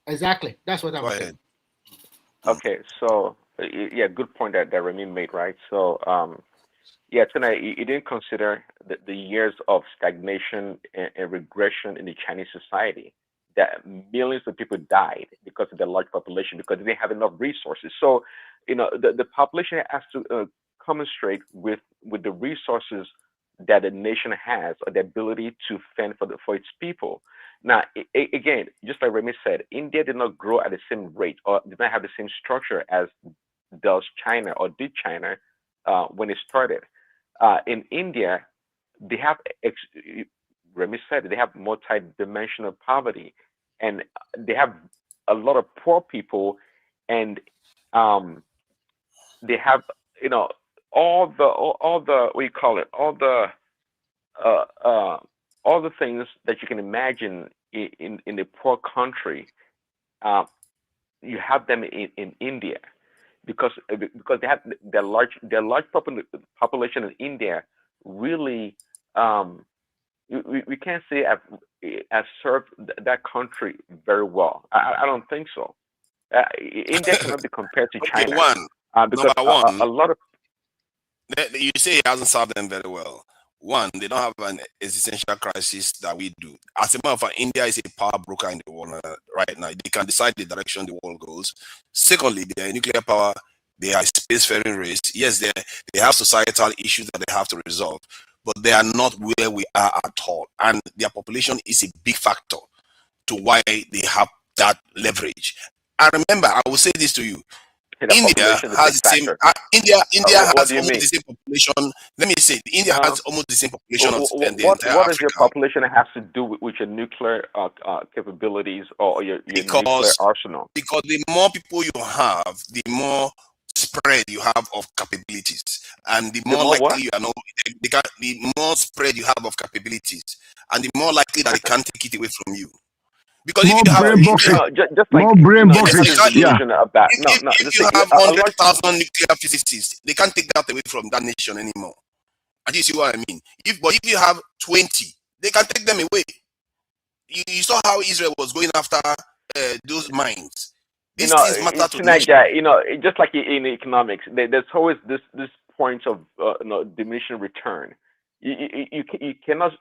Exactly. That's what I'm saying. Okay. So good point that Remy made, right? So tonight you didn't consider the years of stagnation and regression in the Chinese society. That millions of people died because of the large population because they didn't have enough resources. So, the population has to commensurate with the resources that a nation has or the ability to fend for its people. Now, again, just like Remy said, India did not grow at the same rate or did not have the same structure as does China or did China when it started. In India, they have Remy said they have multi-dimensional poverty, and they have a lot of poor people, and they have all the what you call it, all the things that you can imagine in a poor country. You have them in India because they have their large population in India really. We can't say I've served that country very well. I don't think so. India cannot be compared to China. Because a lot of you say it hasn't served them very well. One, they don't have an existential crisis that we do. As a matter of fact, India is a power broker in the world right now. They can decide the direction the world goes. Secondly, they are nuclear power. They are a spacefaring race. Yes, they have societal issues that they have to resolve, but they are not where we are at all. And their population is a big factor to why they have that leverage. And remember, I will say this to you. India has the same. India has almost the same population. Let me say, India has almost the same population of the entire Africa. What does your population have to do with your nuclear capabilities or your nuclear arsenal? Because the more people you have, the more spread you have of capabilities, and the more likely you are not, the more spread you have of capabilities, and the more likely that they can't take it away from you. Because more if you have brain boxes, just more brain boxes, yeah. If you have 100,000 nuclear physicists, they can't take that away from that nation anymore. And you see what I mean? If you have 20, they can take them away. You saw how Israel was going after those mines. These things matter to the nation. Just like in economics, there's always this point of diminishing return. You cannot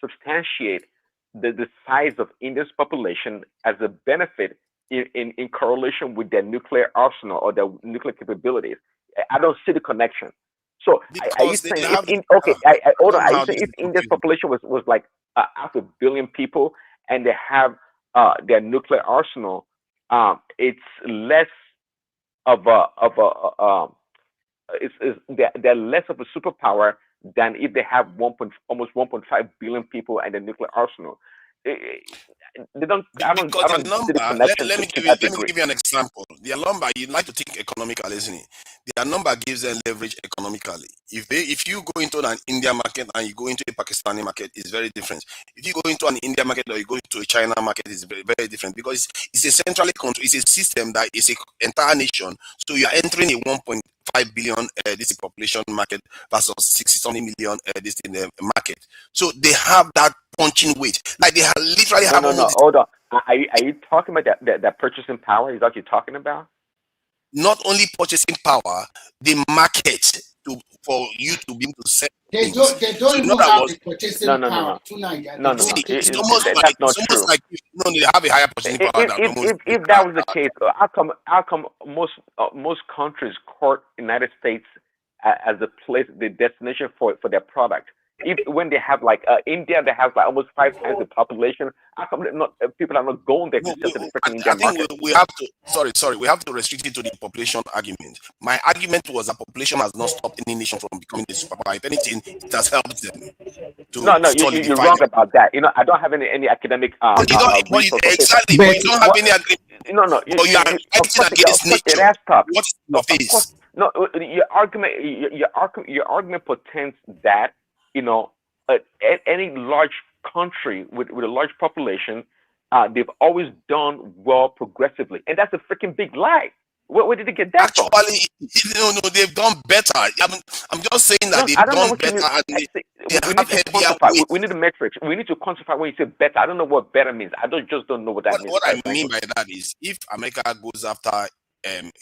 substantiate the size of India's population as a benefit in correlation with their nuclear arsenal or their nuclear capabilities. I don't see the connection. So are you saying if India's population was like 500 million people and they have their nuclear arsenal, it's less of they're less of a superpower than if they have almost 1.5 billion people and a nuclear arsenal. They don't. I don't see the connection. Let me give you an example. Their number, you like to think economically, isn't it? Their number gives them leverage economically. If you go into an India market and you go into a Pakistani market, it's very different. If you go into an India market or you go into a China market, it's very, very different because it's a centrally controlled. It's a system that is an entire nation. So you are entering a 1.5 billion this population market versus 60-something million this in the market. So they have that punching weight. Like they have literally have no. Hold on. Are you talking about that purchasing power? Is that what you're talking about? Not only purchasing power, the market for you to be able to sell. They don't even have the purchasing power tonight. No. It's almost like they have a higher purchasing power. If that was the case, how come most countries court United States as the destination for their product? When they have like India, they have like almost 5 times the population. How come people are not going there to sell to the freaking Indian market? We have to. We have to restrict it to the population argument. My argument was that population has not stopped any nation from becoming the superpower. If anything, it has helped them. You're wrong about that. I don't have any academic. Exactly. But you don't have any agreement. No. You are acting against nature. What is? No, your argument portends that any large country with a large population, they've always done well progressively, and that's a freaking big lie. Where did they get that from? Actually, no, they've done better. I'm just saying that they've done better. We need a metric. We need to quantify when you say better. I don't know what better means. I just don't know what that means. What I mean by that is, if America goes after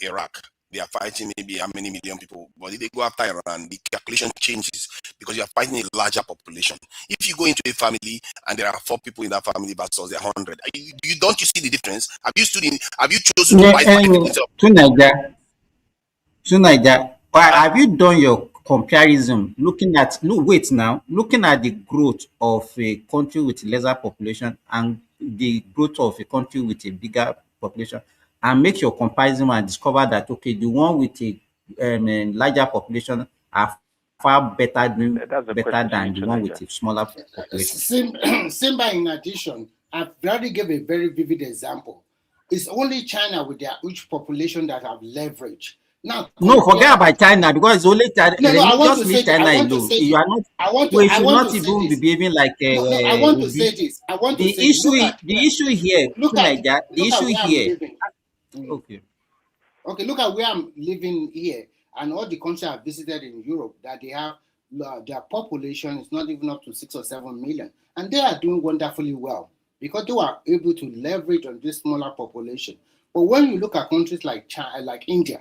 Iraq, they are fighting maybe how many million people, but if they go after Iran, the calculation changes because you are fighting a larger population. If you go into a family and there are 4 people in that family versus there are 100, don't you see the difference? Have you chosen to fight to Niger? Have you done your comparison looking at the growth of a country with lesser population and the growth of a country with a bigger population, and make your comparison and discover that the one with a larger population are far better than the one with a smaller population? Simba, in addition, I've already given a very vivid example. It's only China with their huge population that have leverage. Now, forget about China because it's only China. I want to say China alone. You are not. We should not even be behaving like. I want to say this. The issue here. Okay, look at where I'm living here and all the countries I've visited in Europe that they have their population is not even up to 6 or 7 million, and they are doing wonderfully well because they were able to leverage on this smaller population. But when you look at countries like India,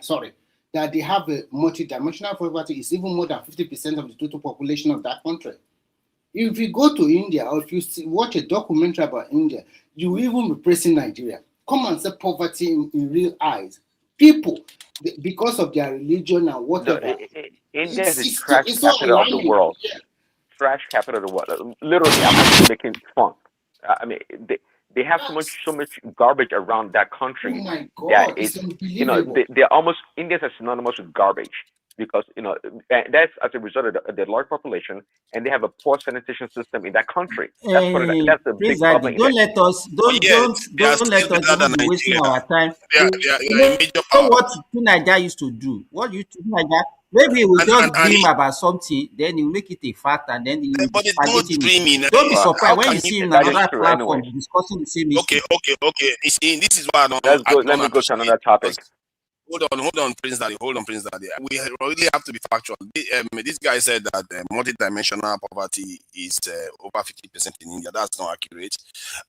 that they have a multidimensional poverty is even more than 50% of the total population of that country. If you go to India or if you watch a documentary about India, you will even be praising Nigeria. Come and say poverty in real eyes. People, because of their religion and whatever. India is the trash capital of the world. Yeah. Trash capital of the world. Literally, I'm not making fun. I mean, they have so much garbage around that country. Oh my God, it's unbelievable. They're almost, Indians are synonymous with garbage. because that's as a result of the large population, and they have a poor sanitation system in that country. That's a big problem. Don't let us be wasting our time. You know what Nigeria used to do? What you Nigeria? Maybe we just dream about something, then you make it a fact, and then you. But it's not dreaming. Don't be surprised when you see another platform discussing the same issue. Okay. You see, this is why I don't. Let me go to another topic. Hold on, Prince Daddy. We really have to be factual. This guy said that multidimensional poverty is over 50% in India. That's not accurate.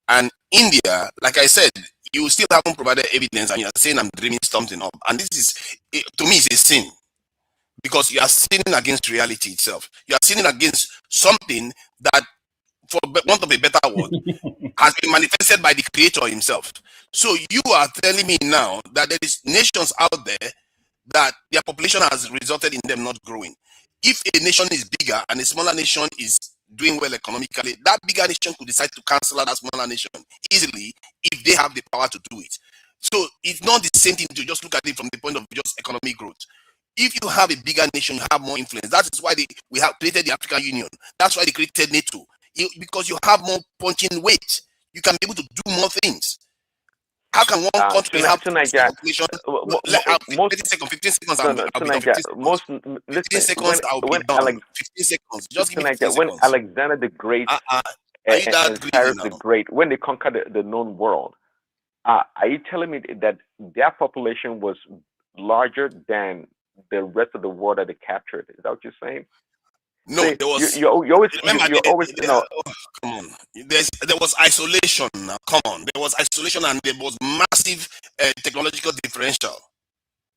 And India, like I said, you still haven't provided evidence, and you're saying I'm dreaming something up. And this is, to me, it's a sin. Because you are sinning against reality itself. You are sinning against something that, for want of a better word, has been manifested by the Creator himself. So you are telling me now that there is nations out there that their population has resulted in them not growing. If a nation is bigger and a smaller nation is doing well economically, that bigger nation could decide to cancel out that smaller nation easily if they have the power to do it. So it's not the same thing to just look at it from the point of just economic growth. If you have a bigger nation, you have more influence. That is why we have created the African Union. That's why they created NATO. Because you have more punching weight. You can be able to do more things. How can one country have population? 15 seconds. Most 15 seconds. I'll be done. 15 seconds. Just give me 15 when seconds. Alexander the Great and Cyrus the Great, when they conquered the known world, are you telling me that their population was larger than the rest of the world that they captured? Is that what you're saying? No, see, there was. You always come on. There was isolation. Now, come on. There was isolation, and there was massive technological differential.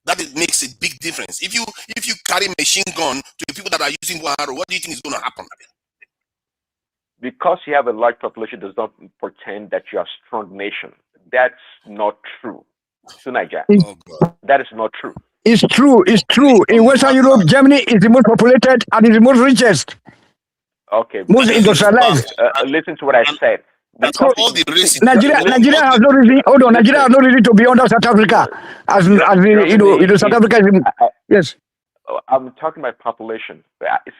That makes a big difference. If you carry machine gun to the people that are using one arrow, what do you think is going to happen? Because you have a large population does not pretend that you are a strong nation. That's not true. Nigeria. That is not true. It's true. In Western Europe, Germany is the most populated and is the most richest. Okay. Most industrialized. Listen to what I said. Nigeria has no reason. Hold on. Nigeria has no reason to be under South Africa. As South Africa is. Yes. I'm talking about population.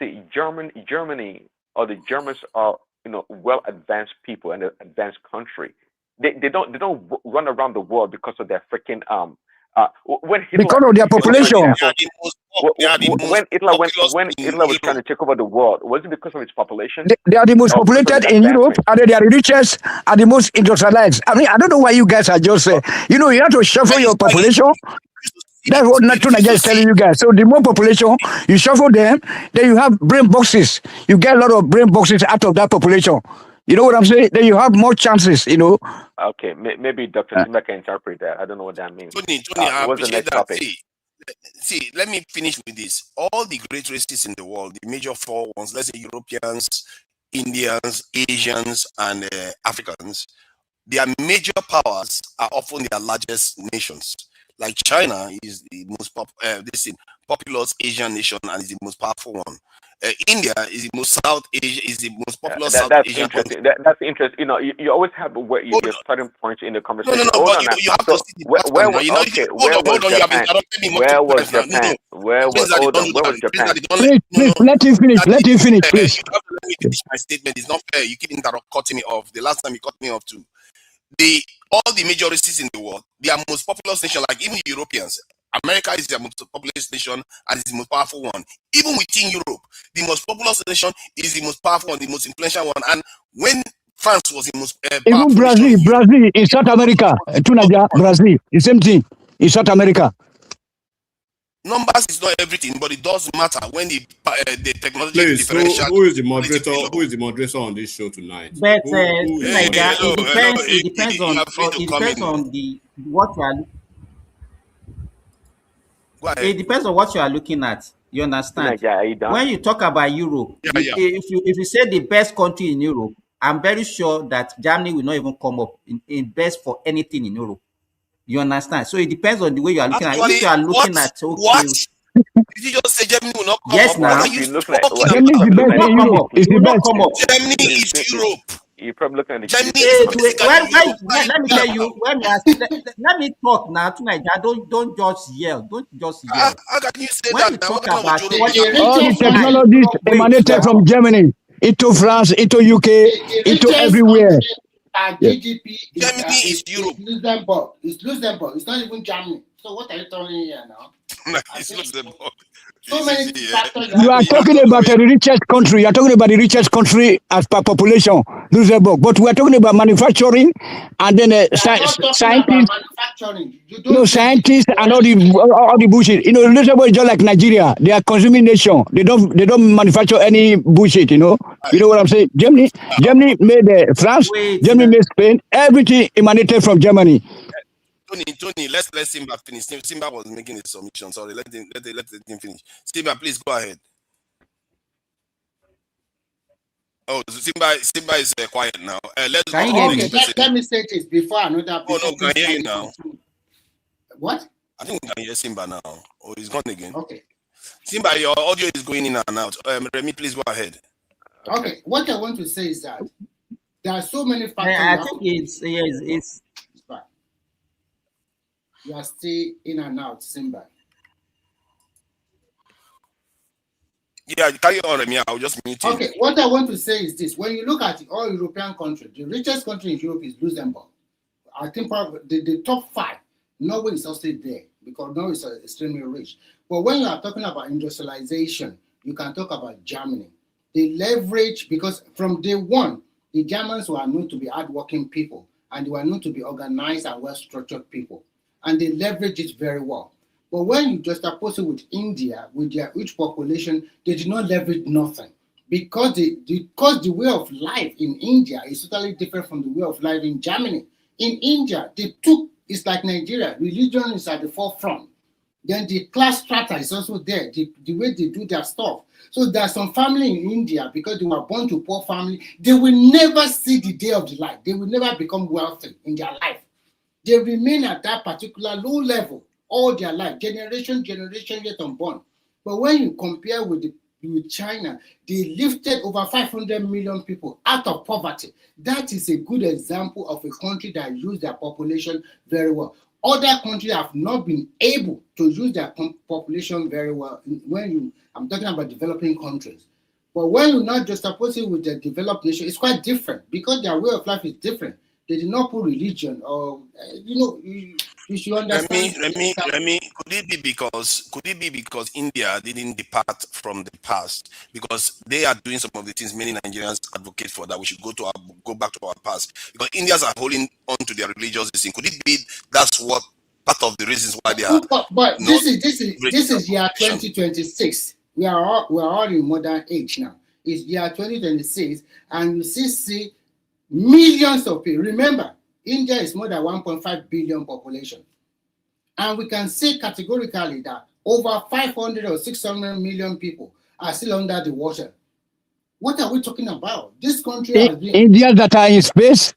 See, Germany, or the Germans are well advanced people and an advanced country. They don't run around the world because of their freaking when Hitler, because of their population. When Hitler was trying to take over the world, was it because of its population? They are the most populated in Europe, and they are the richest and the most industrialized. I mean, I don't know why you guys are just you have to shuffle your population. That's what Nigeria is telling you guys. So the more population, you shuffle them, then you have brain boxes. You get a lot of brain boxes out of that population. You know what I'm saying? Then you have more chances, Okay, maybe Dr. Zima can interpret that. I don't know what that means. Tony, I appreciate that. See, let me finish with this. All the great races in the world, the major four ones, let's say Europeans, Indians, Asians, and Africans, their major powers are often their largest nations. Like China is the most populous Asian nation and is the most powerful one. India is the most populous South Asian country. That's interesting. You always have your starting points in the conversation. No, but you have to see where was Japan? Where was Japan? Please, let him finish. Let him finish, please. You have to let me finish my statement. It's not fair. You keep cutting me off. The last time you cut me off too. All the major races in the world, they are most populous nation, like even Europeans. America is the most populous nation and is the most powerful one. Even within Europe, the most populous nation is the most powerful one, the most influential one. And when France was the most even Brazil in South America, Brazil, the same thing in South America. Numbers is not everything, but it does matter when the technology differential. Who is the moderator? Who is the moderator on this show tonight? But it depends on what you are. It depends on what you are looking at. You understand? When you talk about Europe, if you say the best country in Europe, I'm very sure that Germany will not even come up in best for anything in Europe. You understand? So it depends on the way you are looking at it. If you are looking at what? Did you just say Germany will not come yes, up? now. Germany is the best in Europe. It's the best. Germany is Europe. You're probably looking at the let me tell you, let me talk now to Nigeria. Don't just yell. Don't just yell. How can you say when that? You talk about all the technologies emanated from Germany into France, into UK, into everywhere. GDP is Europe. It's Luxembourg. It's not even Germany. So what are you telling me here now? It's Luxembourg. So many factors. You are talking about the richest country. You are talking about the richest country as per population, Luxembourg. But we are talking about manufacturing and then scientists. Scientists and all the bullshit. You know, Luxembourg is just like Nigeria. They are consuming nation. They don't manufacture any bullshit. You know what I'm saying? Germany made France. Germany made Spain. Everything emanated from Germany. Tony, let's let Simba finish. Simba was making his submission. Sorry, let him finish. Simba, please go ahead. Oh, Simba is quiet now. Let me say this before another. Oh no, can hear you now. What? I think we can hear Simba now. Oh, he's gone again. Okay. Simba, your audio is going in and out. Remy, please go ahead. Okay. What I want to say is that there are so many factors. I think it's. You are still in and out, Simba. Yeah, carry on, Remy. I'll just mute you. Okay, what I want to say is this. When you look at all European countries, the richest country in Europe is Luxembourg. I think probably the top 5, Norway is also there because Norway is extremely rich. But when you are talking about industrialization, you can talk about Germany. They leverage, because from day one, the Germans were known to be hardworking people and they were known to be organized and well-structured people. And they leverage it very well. But when you just oppose it with India, with their rich population, they did not leverage nothing. Because the way of life in India is totally different from the way of life in Germany. In India, it's like Nigeria, religion is at the forefront. Then the class strata is also there, the way they do their stuff. So there's some family in India, because they were born to poor family, they will never see the day of the light. They will never become wealthy in their life. They remain at that particular low level all their life, generation yet unborn. But when you compare with China, they lifted over 500 million people out of poverty. That is a good example of a country that used their population very well. Other countries have not been able to use their population very well. I'm talking about developing countries. But when you not just oppose it with the developed nation, it's quite different because their way of life is different. They did not put religion, or you should understand. Remy, could it be because India didn't depart from the past, because they are doing some of the things many Nigerians advocate for, that we should go back to our past, because Indians are holding on to their religious thing. Could it be that's what part of the reasons why they are? But this is year 2026. We are all in modern age now. It's year 2026, and you see millions of people. Remember, India is more than 1.5 billion population. And we can say categorically that over 500 or 600 million people are still under the water. What are we talking about? This country has been... Indians that are in space?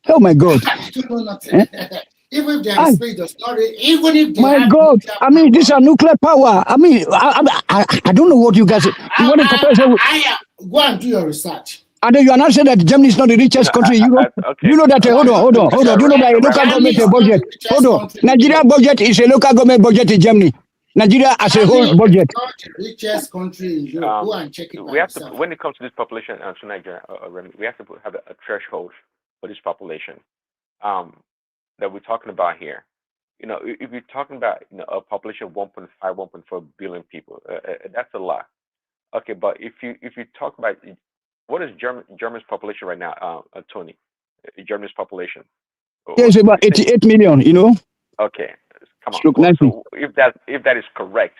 Oh my God. Even if they are in space, does not even if they my God, I mean, these are nuclear power. I mean, I don't know what you guys... Go and do your research. And then you are not saying that Germany is not the richest country in Europe. Okay. You know that, hold on. Do you know that a local government budget? Hold on. Nigeria budget is a local government budget in Germany. Nigeria as a whole budget. Not the richest country in Europe. Go and check it out. When it comes to this population, to Nigeria, we have to have a threshold for this population that we're talking about here. If you're talking about a population of 1.5, 1.4 billion people, that's a lot. Okay, but if you talk about what is Germany's population right now, Tony? Germany's population. Yes, about 88 million. Okay, come on. So if that is correct,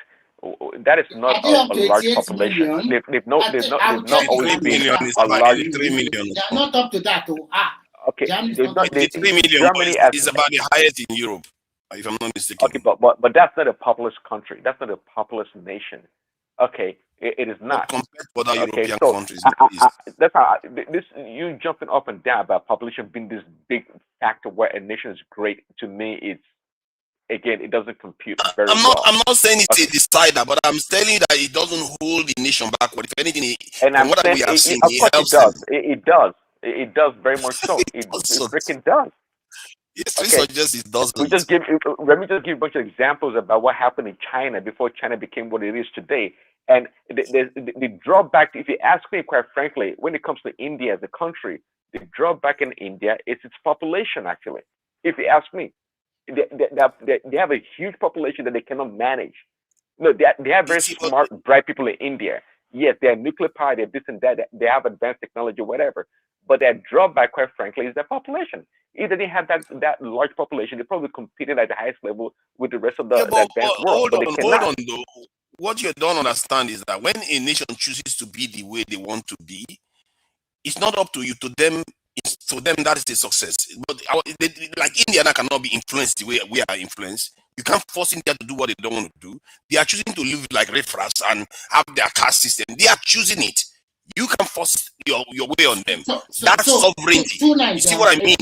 that is not a large population. They've not always been a large. 3 million. They are not up to that. Okay, 3 million Germany is about the highest in Europe, if I'm not mistaken. Okay, but that's not a populous country. That's not a populous nation. Okay, it is not. Compared to other European countries. That's how you jumping up and down about population being this big factor where a nation is great. To me, it doesn't compute very well. I'm not saying it's a decider, but I'm telling you that it doesn't hold the nation backward. If anything, and I'm saying, of course it does. It does. It does very much so. It freaking does. History suggests it doesn't. Let me just give a bunch of examples about what happened in China before China became what it is today. And the drawback, if you ask me, quite frankly, when it comes to India as a country, the drawback in India is its population, actually. If you ask me, they have a huge population that they cannot manage. No, they have very smart, bright people in India. Yes, they are nuclear power, they have this and that, they have advanced technology, whatever. But their drawback, quite frankly, is their population. If they didn't have that large population, they probably competed at the highest level with the rest of the advanced world. Hold on, though. What you don't understand is that when a nation chooses to be the way they want to be, it's not up to you. To them, that is a success. But like India cannot be influenced the way we are influenced. You can't force India to do what they don't want to do. They are choosing to live like riffraffs and have their caste system. They are choosing it. You can force your way on them. That's sovereignty. You see what I mean?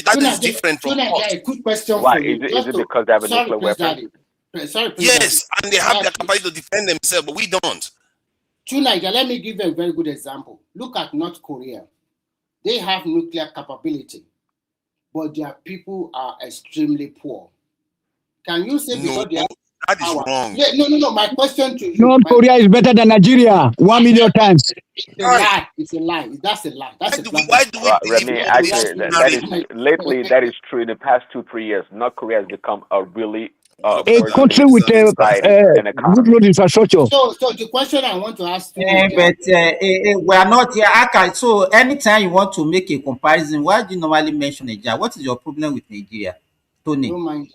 That is different from us. A quick question for you. Is it because they have a nuclear weapon? Yes, and they have the capacity to defend themselves, but we don't. Niger, let me give you a very good example. Look at North Korea. They have nuclear capability, but their people are extremely poor. Can you say because they have that is wrong. Yeah, no. My question to you. North Korea is better than Nigeria 1 million times. It's a lie. It's a lie. That's a lie. That's a lie. Why do we Remy, actually, that is lately. That is true. In the past 2-3 years, North Korea has become a really a country with a good road infrastructure. So the question I want to ask you, we are not here. Okay, so anytime you want to make a comparison, why do you normally mention Nigeria? What is your problem with Nigeria, Tony? Don't mind.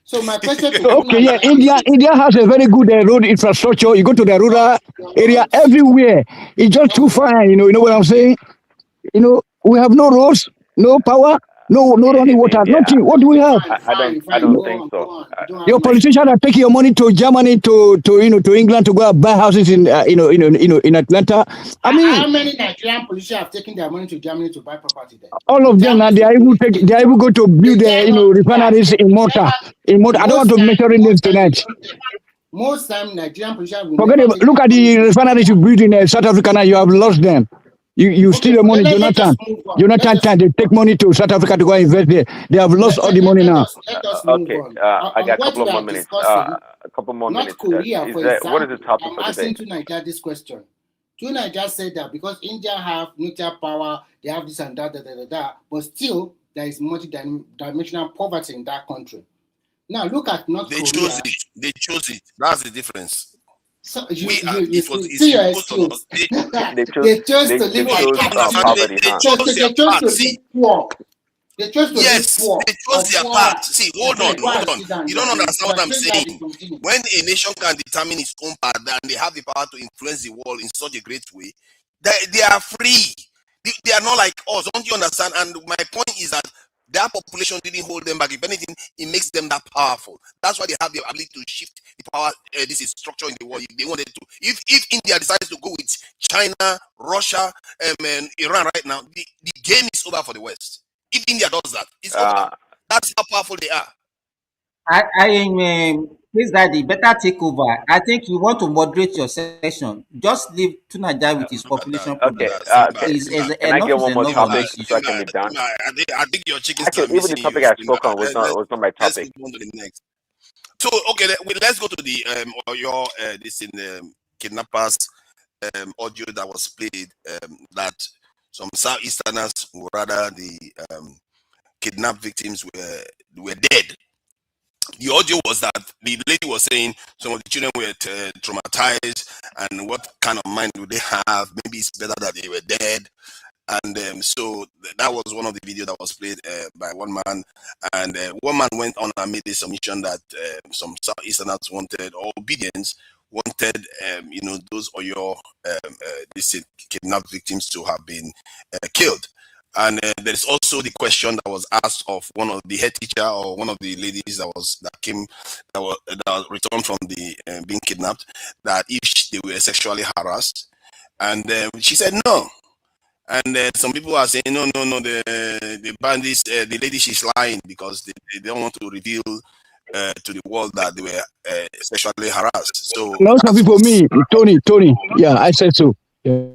So my question to you, India has a very good road infrastructure. You go to the rural area everywhere. It's just too far. You know what I'm saying? We have no roads, no power, no running water, nothing. What do we have? I don't think so. Your politicians are taking your money to Germany, to England to go and buy houses in Atlanta. I mean, how many Nigerian politicians have taken their money to Germany to buy property there? All of them, and they are able to build refineries in Malta. I don't want to measure in this tonight. Most time Nigerian politicians look at the refineries you build in South Africa now. You have lost them. You steal the money, Jonathan time they take money to South Africa to go invest there. They have lost all the money now. Okay, I got a couple more minutes. North Korea, for example, what is the topic I'm for today? asking to Nigeria this question. Nigeria said that because India have nuclear power, they have this and that, but still there is multi-dimensional poverty in that country. Now look at North Korea. They chose it. That's the difference. So They chose to live poor. They chose to yes, live poor. they chose their part. See, hold on. You don't understand what I'm saying. When a nation can determine its own part and they have the power to influence the world in such a great way, they are free. They are not like us. Don't you understand? And my point is that their population didn't hold them back. If anything, it makes them that powerful. That's why they have the ability to shift the power. This is structure in the world. If they wanted to. If India decides to go with China, Russia, and Iran right now, the game is over for the West. If India does that, it's over. That's how powerful they are. Please, Daddy, better take over. I think you want to moderate your session. Just leave Tunaja with his population. Okay. Can I get one more topic so I can be done? I think your chicken. Even the topic I spoke on was not my topic. So let's go to the this in the kidnappers audio that was played that some Southeasterners, or rather the kidnapped victims, were dead. The audio was that the lady was saying some of the children were traumatized, and what kind of mind do they have? Maybe it's better that they were dead. And so that was one of the videos that was played by one man. And one man went on and made a submission that some Southeasterners wanted, or obedience wanted, those Oyo kidnapped victims to have been killed. And there is also the question that was asked of one of the head teacher or one of the ladies that returned from the being kidnapped, that if they were sexually harassed, and she said no. And some people are saying no, the bandits, the lady, she's lying because they don't want to reveal to the world that they were sexually harassed. So lots of people, me, Tony, yeah, I said so. Yeah.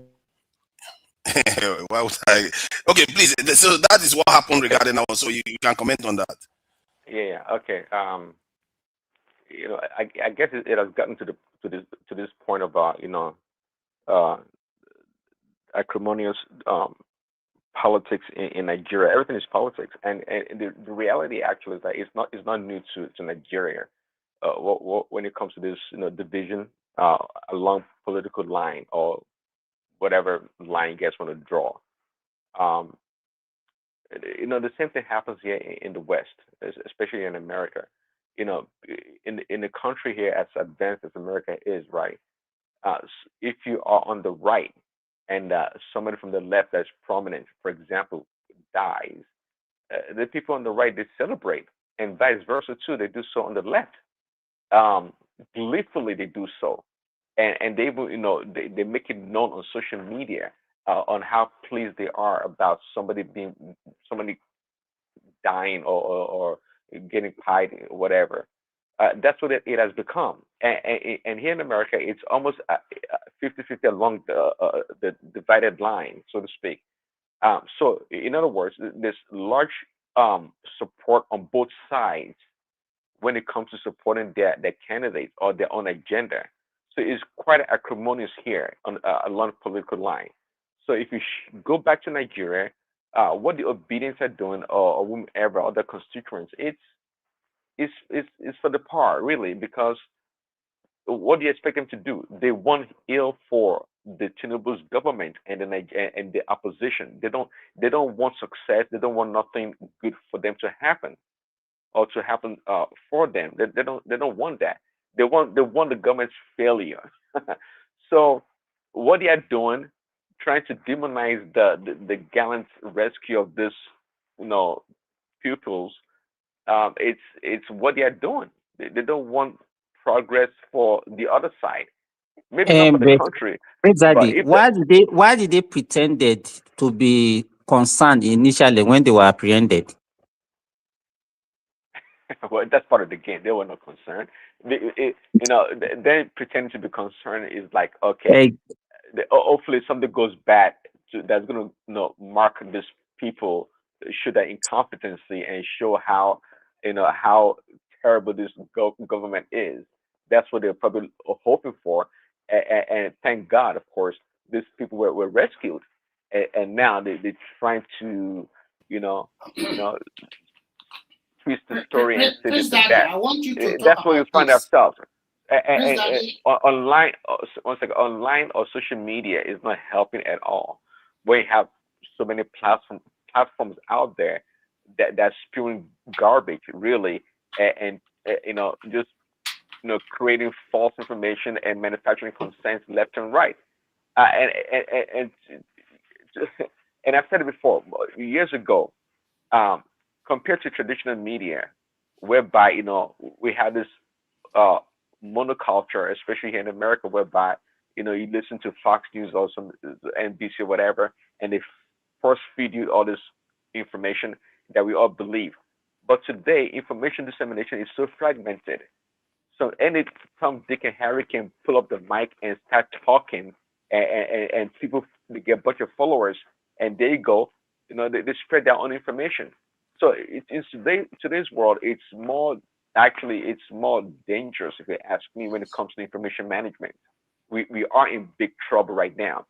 Why would I? Okay, please. So that is what happened regarding now. So you can comment on that. Yeah. Okay. I guess it has gotten to this point about uh, acrimonious politics in Nigeria. Everything is politics, and the reality actually is that it's not new to Nigeria. When it comes to this division along political line or whatever line you guys want to draw. Um, the same thing happens here in the West, especially in America. In the country here, as advanced as America is, right? If you are on the right and somebody from the left that's prominent, for example, dies, the people on the right they celebrate, and vice versa too. They do so on the left. Gleefully, they do so, and they will, they make it known on social media on how pleased they are about somebody dying or getting pied, whatever. That's what it has become. And here in America, it's almost 50-50 along the divided line, so to speak. So, in other words, there's large support on both sides when it comes to supporting their candidates or their own agenda. So it's quite acrimonious here on along political line. So if you go back to Nigeria, what the Obedience are doing or whomever other constituents, it's for the par really, because what do you expect them to do? They want ill for the Tinubu's government and the opposition. They don't want success. They don't want nothing good for them to happen or to happen for them. They don't want that. They want the government's failure. So what they are doing, trying to demonize the gallant rescue of this, pupils. It's what they are doing. They don't want progress for the other side. Maybe not for the country. Exactly. Why did they pretended to be concerned initially when they were apprehended? Well, that's part of the game. They were not concerned. They pretending to be concerned is like, okay, hopefully something goes bad that's going to mark these people, show their incompetency and show how how terrible this government is. That's what they're probably hoping for. And thank God, of course, these people were rescued, and now they're trying to twist the story and say this and that. I want you to That's where you find ourselves. online. Online or social media is not helping at all. We have so many platforms out there that's spewing garbage, really, and just creating false information and manufacturing consent left and right. And and I've said it before, years ago, compared to traditional media, whereby we have this monoculture, especially here in America, whereby you listen to Fox News or some NBC or whatever, and they force feed you all this information that we all believe. But today, information dissemination is so fragmented. So any Tom, Dick, and Harry can pull up the mic and start talking, and people they get a bunch of followers, and there you go. They spread their own information. So in today's world, it's more dangerous, if you ask me, when it comes to information management. We are in big trouble right now,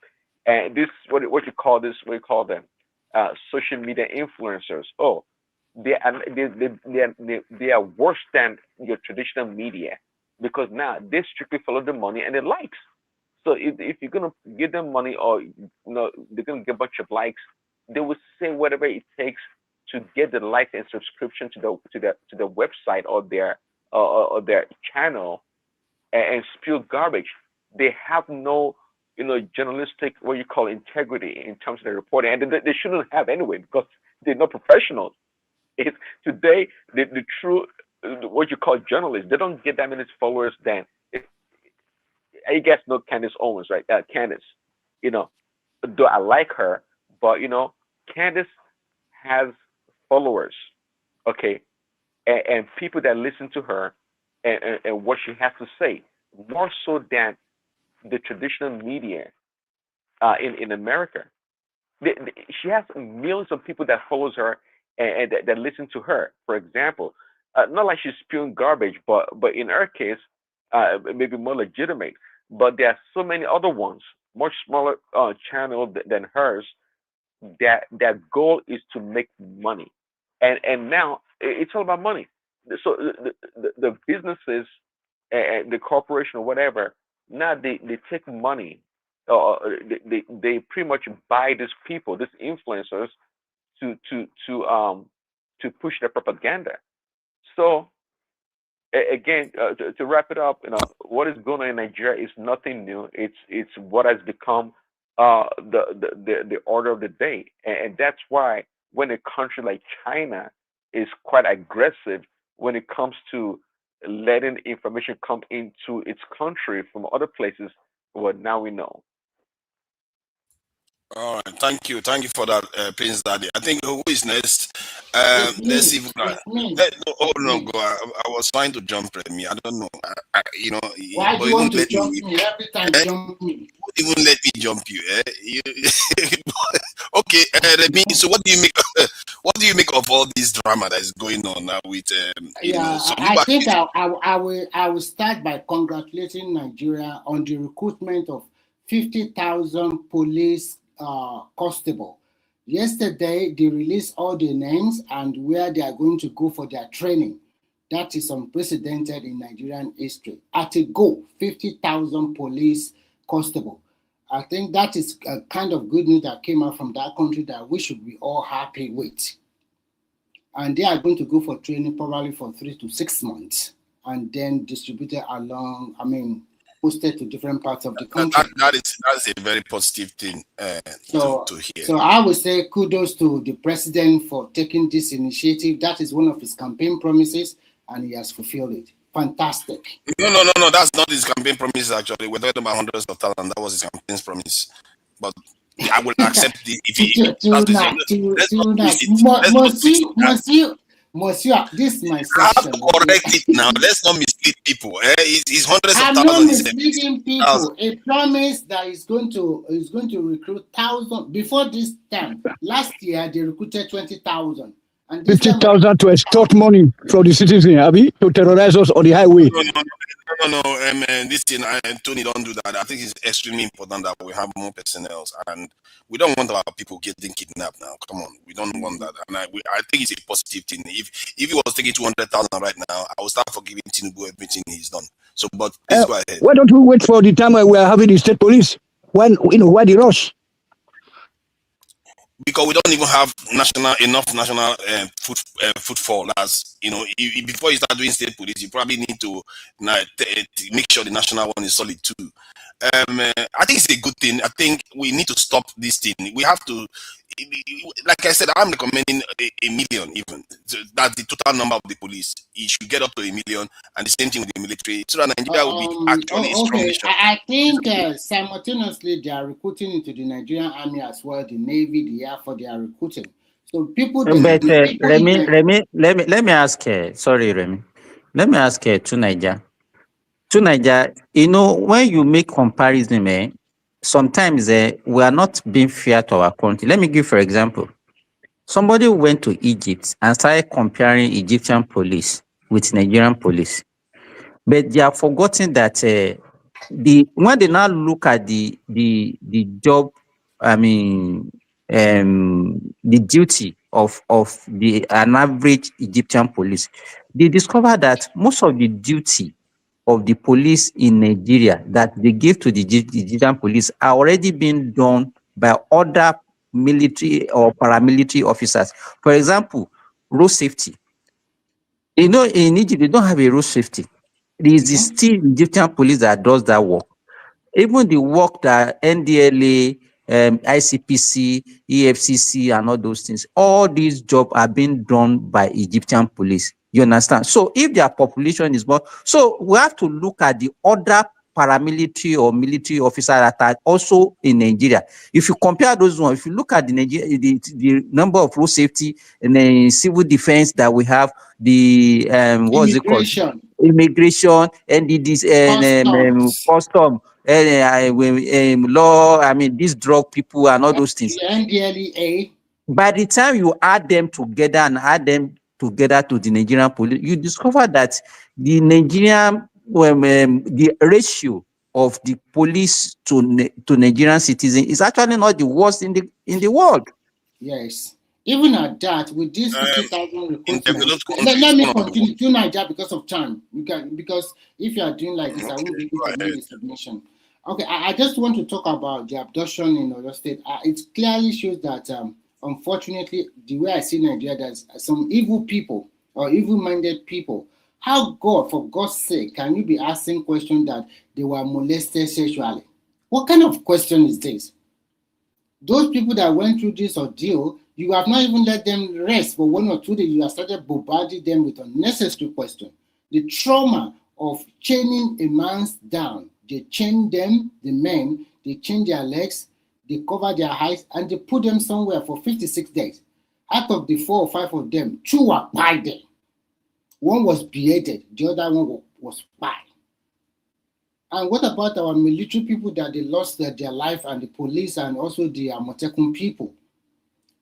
and this what you call this? What you call them? Social media influencers. Oh, they are worse than your traditional media, because now they strictly follow the money and the likes. So if you're gonna give them money, or they're gonna get a bunch of likes, they will say whatever it takes to get the likes and subscription to the website or their channel, and spew garbage. They have no journalistic, what you call, integrity in terms of their reporting, and they shouldn't have anyway, because they're not professionals. Today the true, what you call, journalists, they don't get that many followers. Then I guess Candace Owens, right? Candace, though I like her, but Candace has followers, okay, and people that listen to her and what she has to say, more so than the traditional media in America. she has millions of people that follows her and that listen to her. For example, not like she's spewing garbage, but in her case, maybe more legitimate. But there are so many other ones, much smaller channel than hers. Their goal is to make money, and now it's all about money. So the businesses and the corporation or whatever, now they take money. They pretty much buy these people, these influencers, to push their propaganda. So again, to wrap it up, what is going on in Nigeria is nothing new. It's what has become the order of the day, and that's why when a country like China is quite aggressive when it comes to letting information come into its country from other places, well, now we know. All right, thank you for that, Prince Daddy. I think who is next? Let's see if we can. Go. I was trying to jump Remy. I don't know. Why do you want to jump me every time? Jump me. Even let me jump you. Okay, Remy. So what do you make? What do you make of all this drama that is going on now with? I think I will start by congratulating Nigeria on the recruitment of 50,000 police constable. Yesterday, they released all the names and where they are going to go for their training. That is unprecedented in Nigerian history. At a go, 50,000 police constable. I think that is a kind of good news that came out from that country that we should be all happy with. And they are going to go for training probably for 3 to 6 months and then distributed along, posted to different parts of the country. That is a very positive thing to hear. So I would say kudos to the president for taking this initiative. That is one of his campaign promises, and he has fulfilled it. Fantastic. No, that's not his campaign promise, actually. We're talking about hundreds of talent. That was his campaign's promise. But I will accept it if he... Monsieur, this is my section. I have to correct it now. Let's not mislead people. It's hundreds of thousands. I'm not misleading people. A promise that is going to recruit thousands before this time. Last year they recruited 20,000. 50,000 to extort money from the citizen, to terrorize us on the highway. No. This thing, Tony, don't do that. I think it's extremely important that we have more personnel, and we don't want our people getting kidnapped now. Come on, we don't want that. And I think it's a positive thing. If he was taking 200,000 right now, I will start forgiving Tinubu everything he's done. So, but please go ahead. Why don't we wait for the time when we are having the state police? Why the rush? Because we don't even have enough national footfall. As before you start doing state police, you probably need to make sure the national one is solid too. I think it's a good thing. I think we need to stop this thing. We have to, like I said, I'm recommending a million even. That's the total number of the police. It should get up to 1 million, and the same thing with the military, so that Nigeria will be actually a strong nation. I think simultaneously they are recruiting into the Nigerian army as well, the Navy, the Air Force, they are recruiting. So people. But Remy, let me ask. Sorry, Remy. Let me ask to Nigeria. To Nigeria, when you make comparison, sometimes we are not being fair to our country. Let me give, for example, somebody went to Egypt and started comparing Egyptian police with Nigerian police, but they have forgotten that when they now look at the job, the duty of an average Egyptian police, they discover that most of the duty of the police in Nigeria that they give to the Egyptian police are already being done by other military or paramilitary officers. For example, road safety. In Egypt, they don't have a road safety. There is still Egyptian police that does that work. Even the work that NDLA, ICPC, EFCC, and all those things, all these jobs are being done by Egyptian police. You understand? So if their population is more, so we have to look at the other paramilitary or military officers that are also in Nigeria. If you compare those ones, if you look at the number of road safety and the civil defense that we have, the what's it called? Immigration, and the custom, law, I mean, these drug people and all those things. NDLEA. By the time you add them together and add them together to the Nigerian police, you discover that the Nigerian, the ratio of the police to Nigerian citizens is actually not the worst in the world. Yes. Even at that, with this 50,000 recruitment, let me continue to Nigeria because of time. Because if you are doing like this, I won't be able to make the submission. Okay, I just want to talk about the abduction in Oyo State. It clearly shows that, unfortunately, the way I see Nigeria, there's some evil people or evil-minded people. How, God, for God's sake, can you be asking questions that they were molested sexually? What kind of question is this? Those people that went through this ordeal, you have not even let them rest for 1 or 2 days. You have started bombarding them with unnecessary questions. The trauma of chaining a man down. They chain them, the men, they chain their legs, they cover their eyes, and they put them somewhere for 56 days. Out of the 4 or 5 of them, 2 were by there. One was beheaded, the other one was by. And what about our military people that they lost their life, and the police and also the Amotekun people?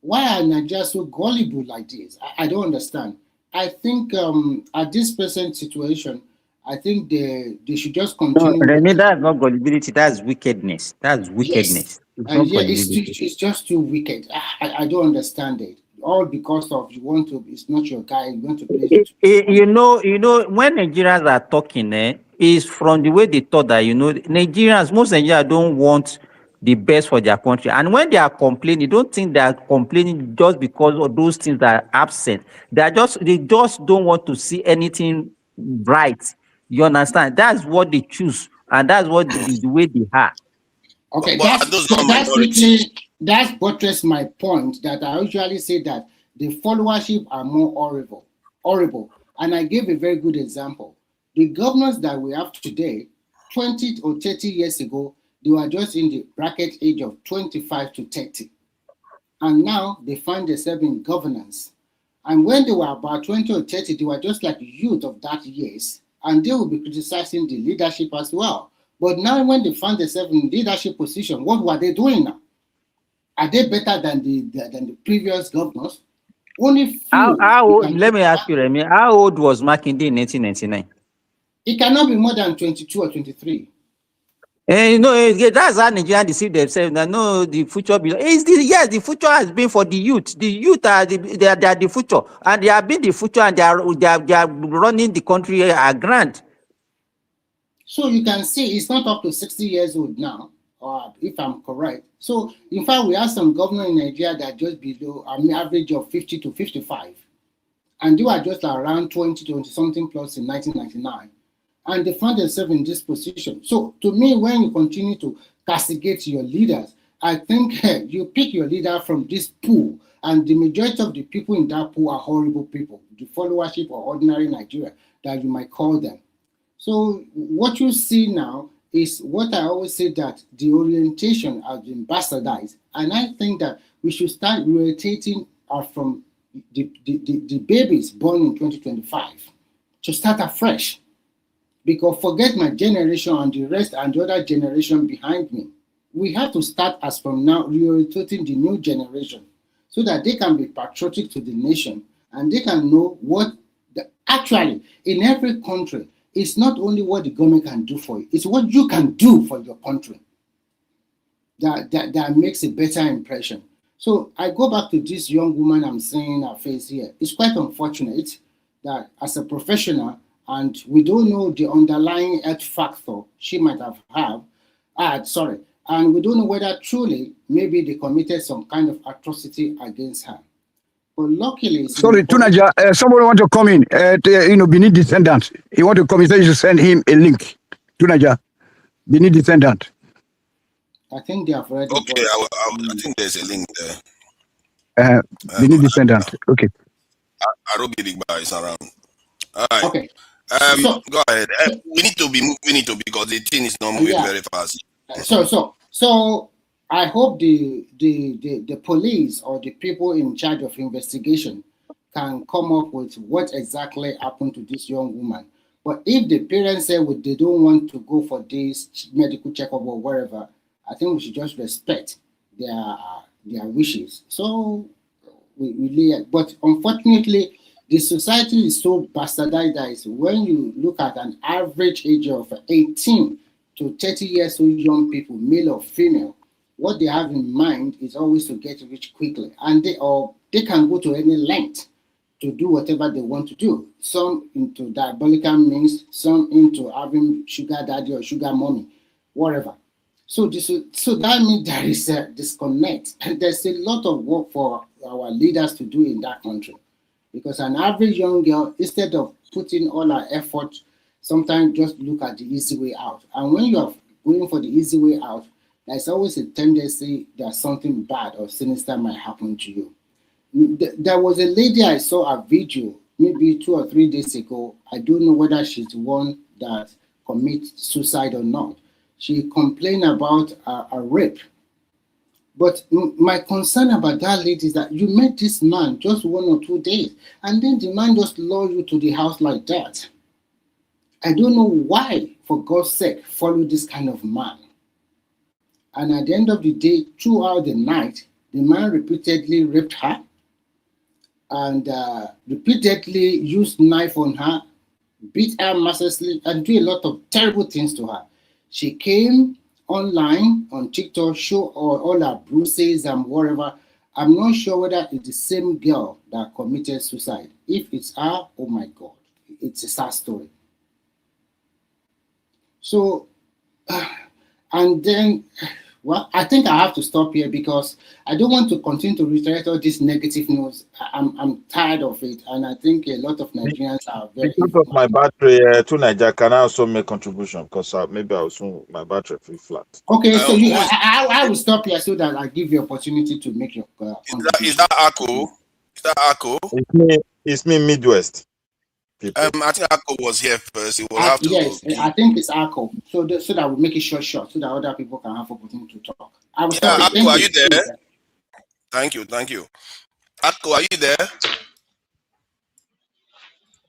Why are Nigeria so gullible like this? I don't understand. I think at this present situation, I think they should just continue. No, Remy, that's not gullibility, that's wickedness. That's wickedness. Yes. It's just too wicked. I don't understand it. All because of it's not your guy, you want to play. You know, when Nigerians are talking, is from the way they thought that, most Nigerians don't want the best for their country. And when they are complaining, don't think they are complaining just because of those things that are absent. They just don't want to see anything bright. You understand? That's what they choose, and that's what the way they are. Okay, that's buttress my point that I usually say that the followership are more horrible. And I gave a very good example. The governors that we have today, 20 or 30 years ago, they were just in the bracket age of 25 to 30. And now they find themselves in governance. And when they were about 20 or 30, they were just like youth of that years. And they will be criticizing the leadership as well. But now when they find themselves in leadership position, what were they doing now? Are they better than the previous governors? Only few. Let me ask you, Remy, how old was Makinde in 1999? It cannot be more than 22 or 23. That's how Nigerians deceive themselves. No, the future. Yes, the future has been for the youth. The youth are the future, and they have been the future, and they are running the country grand. So you can see it's not up to 60 years old now, if I'm correct. So in fact, we have some governors in Nigeria that are just below an average of 50 to 55, and they were just around 20 something plus in 1999. And they found themselves in this position. So to me, when you continue to castigate your leaders, I think you pick your leader from this pool, and the majority of the people in that pool are horrible people, the followership or ordinary Nigeria that you might call them. So what you see now is what I always say, that the orientation has been bastardized. And I think that we should start rotating from the babies born in 2025 to start afresh. Because forget my generation and the rest and the other generation behind me. We have to start as from now reorientating the new generation so that they can be patriotic to the nation and they can know what actually in every country, it's not only what the government can do for you, it's what you can do for your country that makes a better impression. So I go back to this young woman I'm seeing her face here. It's quite unfortunate that as a professional, and we don't know the underlying health factor she might have had, and we don't know whether truly maybe they committed some kind of atrocity against her. But luckily, sorry, Tunaja, somebody want to come in. Benin descendant. He want to come. He said you should send him a link. Tunaja, Benin descendant. I think they have already. Okay, I think there's a link there. Benin descendant. Okay. Arobidigba is around. All right. Okay. Go ahead. We need to be because the thing is not moving very fast. So I hope the police or the people in charge of investigation can come up with what exactly happened to this young woman. But if the parents say they don't want to go for this medical checkup or whatever, I think we should just respect their wishes. So but unfortunately, the society is so bastardized. When you look at an average age of 18 to 30 years old young people, male or female, what they have in mind is always to get rich quickly, and they can go to any length to do whatever they want to do. Some into diabolical means, some into having sugar daddy or sugar mommy, whatever. So that means there is a disconnect, and there's a lot of work for our leaders to do in that country, because an average young girl, instead of putting all her effort, sometimes just look at the easy way out. And when you're going for the easy way out, there's always a tendency that something bad or sinister might happen to you. There was a lady I saw a video maybe 2 or 3 days ago. I don't know whether she's the one that commits suicide or not. She complained about a rape. But my concern about that lady is that you met this man just 1 or 2 days, and then the man just lured you to the house like that. I don't know why, for God's sake, follow this kind of man. And at the end of the day, throughout the night, the man repeatedly raped her and repeatedly used knife on her, beat her mercilessly, and do a lot of terrible things to her. She came online on TikTok, show all her bruises and whatever. I'm not sure whether it's the same girl that committed suicide. If it's her, oh my God, it's a sad story. So, and then, well, I think I have to stop here because I don't want to continue to reiterate all these negative news. I'm tired of it, and I think a lot of Nigerians are very. Because of my battery, to Nigeria, can I also make contribution? Because maybe I'll soon my battery will flat. Okay, so I will stop here so that I give you opportunity to make your. Is that Akko? Is that Akko? It's me, Midwest. I think Akko was here first. He will have to. Yes, I think it's Akko. So that we make it short, so that other people can have opportunity to talk. Akko, are you there? Thank you. Akko, are you there?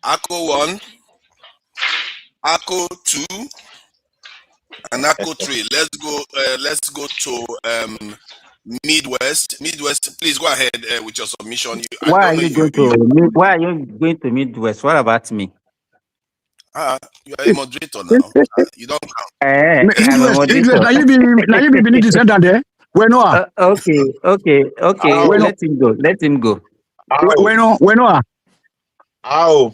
Akko 1, Akko 2, and Akko 3. Let's go to Midwest. Midwest, please go ahead with your submission. Why are you going to Midwest? What about me? You are a moderator now. You don't count. Midwest, now you be beneath the center there. Okay. Let him go. How?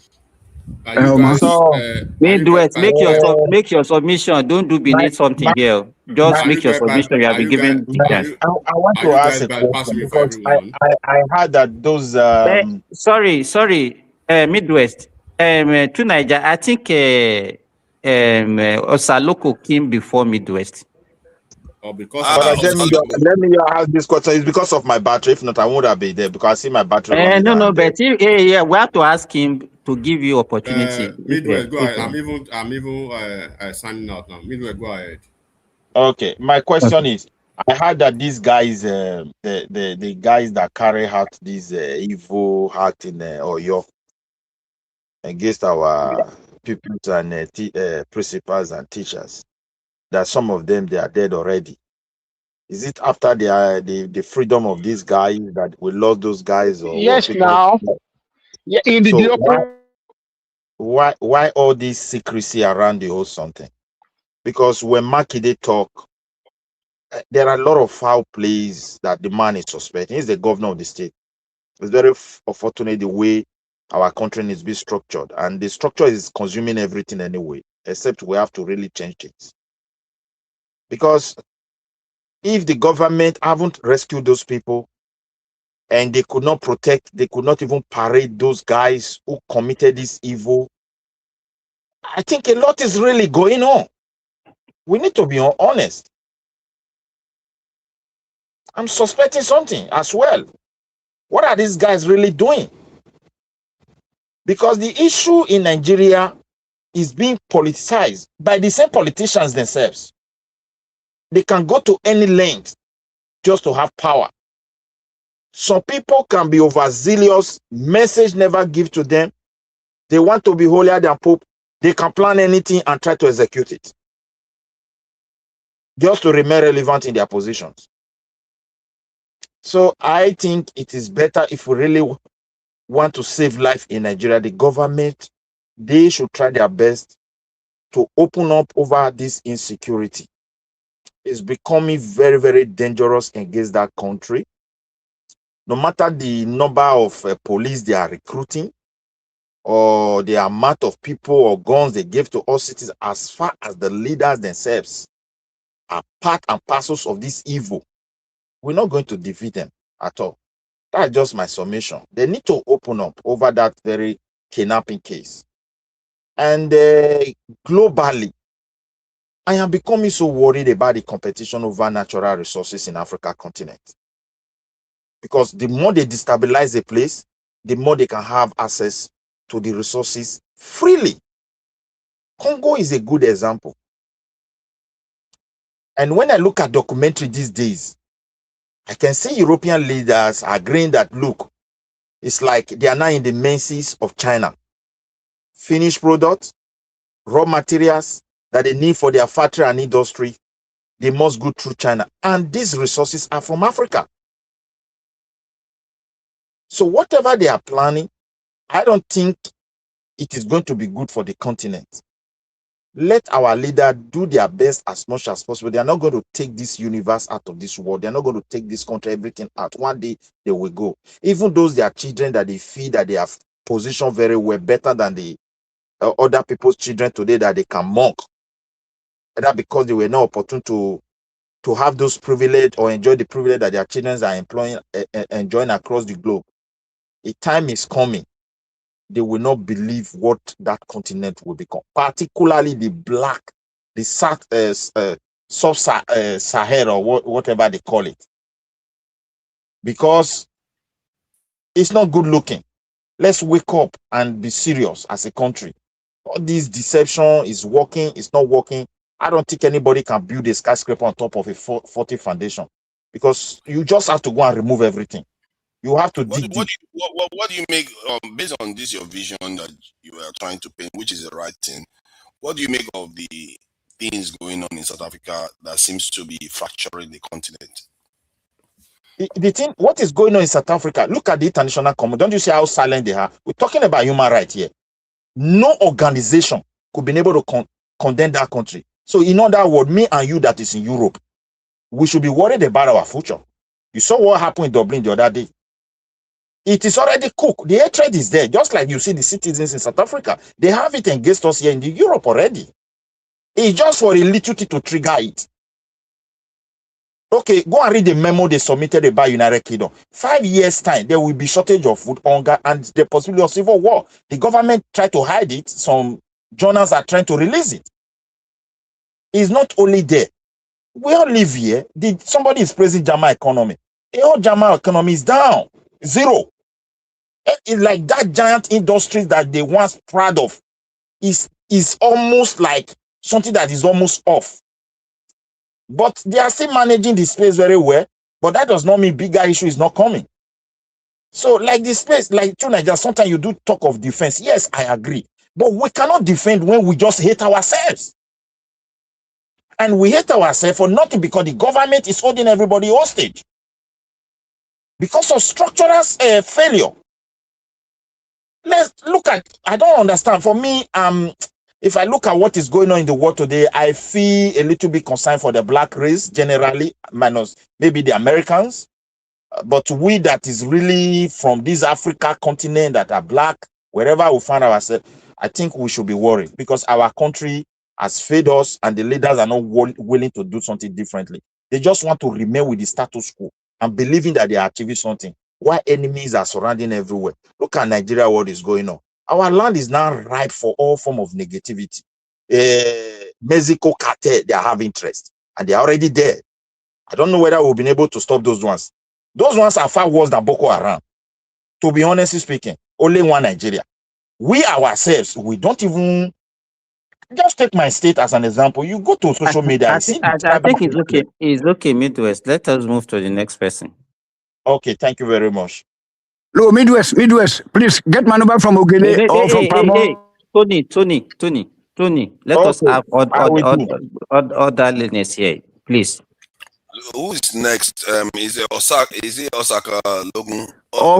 Midwest, make your submission. Don't do beneath something here. Just make your submission. You have been given the chance. I want to ask a question because I heard that those. Sorry, Midwest. To Niger, I think Osaloko came before Midwest. Or because let me ask this question. It's because of my battery. If not, I won't have been there because I see my battery. No, but we have to ask him to give you opportunity. Midwest, go ahead. I'm even signing out now. Midwest, go ahead. Okay, my question is: I heard that these guys, the guys that carry out this evil act in Oyo against our pupils and principals and teachers, that some of them they are dead already. Is it after the freedom of these guys that we lost those guys? Or yes, now. Yeah, in the so why all this secrecy around the whole something? Because when Makinde talk, there are a lot of foul plays that the man is suspecting. He's the governor of the state. It's very unfortunate the way our country is being structured, and the structure is consuming everything anyway. Except we have to really change things. Because if the government haven't rescued those people and they could not protect, they could not even parade those guys who committed this evil, I think a lot is really going on. We need to be honest. I'm suspecting something as well. What are these guys really doing? Because the issue in Nigeria is being politicized by the same politicians themselves. They can go to any length just to have power. Some people can be overzealous, message never give to them. They want to be holier than Pope. They can plan anything and try to execute it, just to remain relevant in their positions. So I think it is better, if we really want to save life in Nigeria, the government, they should try their best to open up over this insecurity. It's becoming very, very dangerous against that country. No matter the number of police they are recruiting, or the amount of people or guns they give to all citizens, as far as the leaders themselves are part and parcels of this evil, we're not going to defeat them at all. That's just my summation. They need to open up over that very kidnapping case. And globally, I am becoming so worried about the competition over natural resources in Africa continent. Because the more they destabilize a place, the more they can have access to the resources freely. Congo is a good example. And when I look at documentary these days, I can see European leaders agreeing that, look, it's like they are now in the mercies of China. Finished products, raw materials that they need for their factory and industry, they must go through China. And these resources are from Africa. So whatever they are planning, I don't think it is going to be good for the continent. Let our leaders do their best as much as possible. They are not going to take this universe out of this world. They are not going to take this country, everything out. One day they will go. Even those their children that they feed, that they have positioned very well, better than the other people's children today that they can mock. And that because they were not opportune to have those privilege or enjoy the privilege that their children are enjoying across the globe. A time is coming. They will not believe what that continent will become, particularly the black, the sub-Sahara, or whatever they call it. Because it's not good looking. Let's wake up and be serious as a country. All this deception is working, it's not working. I don't think anybody can build a skyscraper on top of a 40 foundation, because you just have to go and remove everything. You have to dig deep. What do you make, based on this, your vision that you are trying to paint, which is the right thing, what do you make of the things going on in South Africa that seems to be fracturing the continent? The thing, what is going on in South Africa, look at the international community. Don't you see how silent they are? We're talking about human rights here. No organization could be able to condemn that country. So in other words, me and you that is in Europe, we should be worried about our future. You saw what happened in Dublin the other day. It is already cooked. The hatred is there. Just like you see the citizens in South Africa. They have it against us here in Europe already. It's just for a little thing to trigger it. Okay, go and read the memo they submitted by United Kingdom. 5 years' time, there will be shortage of food, hunger, and the possibility of civil war. The government tried to hide it. Some journals are trying to release it. It's not only there. We all live here. Somebody is praising German economy. The whole German economy is down. Zero. It's like that giant industry that they once proud of is almost like something that is almost off. But they are still managing the space very well. But that does not mean bigger issue is not coming. So like the space, like to Nigeria, sometimes you do talk of defense. Yes, I agree. But we cannot defend when we just hate ourselves. And we hate ourselves for nothing, because the government is holding everybody hostage. Because of structural failure. Let's look at, I don't understand. For me, if I look at what is going on in the world today, I feel a little bit concerned for the black race generally, minus maybe the Americans. But we that is really from this Africa continent that are black, wherever we find ourselves, I think we should be worried, because our country has failed us and the leaders are not willing to do something differently. They just want to remain with the status quo and believing that they are achieving something, while enemies are surrounding everywhere. Look at Nigeria, what is going on. Our land is now ripe for all form of negativity. Mexico cartel, they have interest, and they are already there. I don't know whether we've been able to stop those ones. Those ones are far worse than Boko Haram. To be honestly speaking, only one Nigeria. We ourselves, we don't even. Just take my state as an example. You go to social media. I think it's okay. It's okay, Midwest. Let us move to the next person. Okay, thank you very much. No, Midwest, please get my number from Ogele or from Pamo. Tony. Tony, let us have orderliness here, please. Who is next? Is it Osaka? Is it Osaka Logun?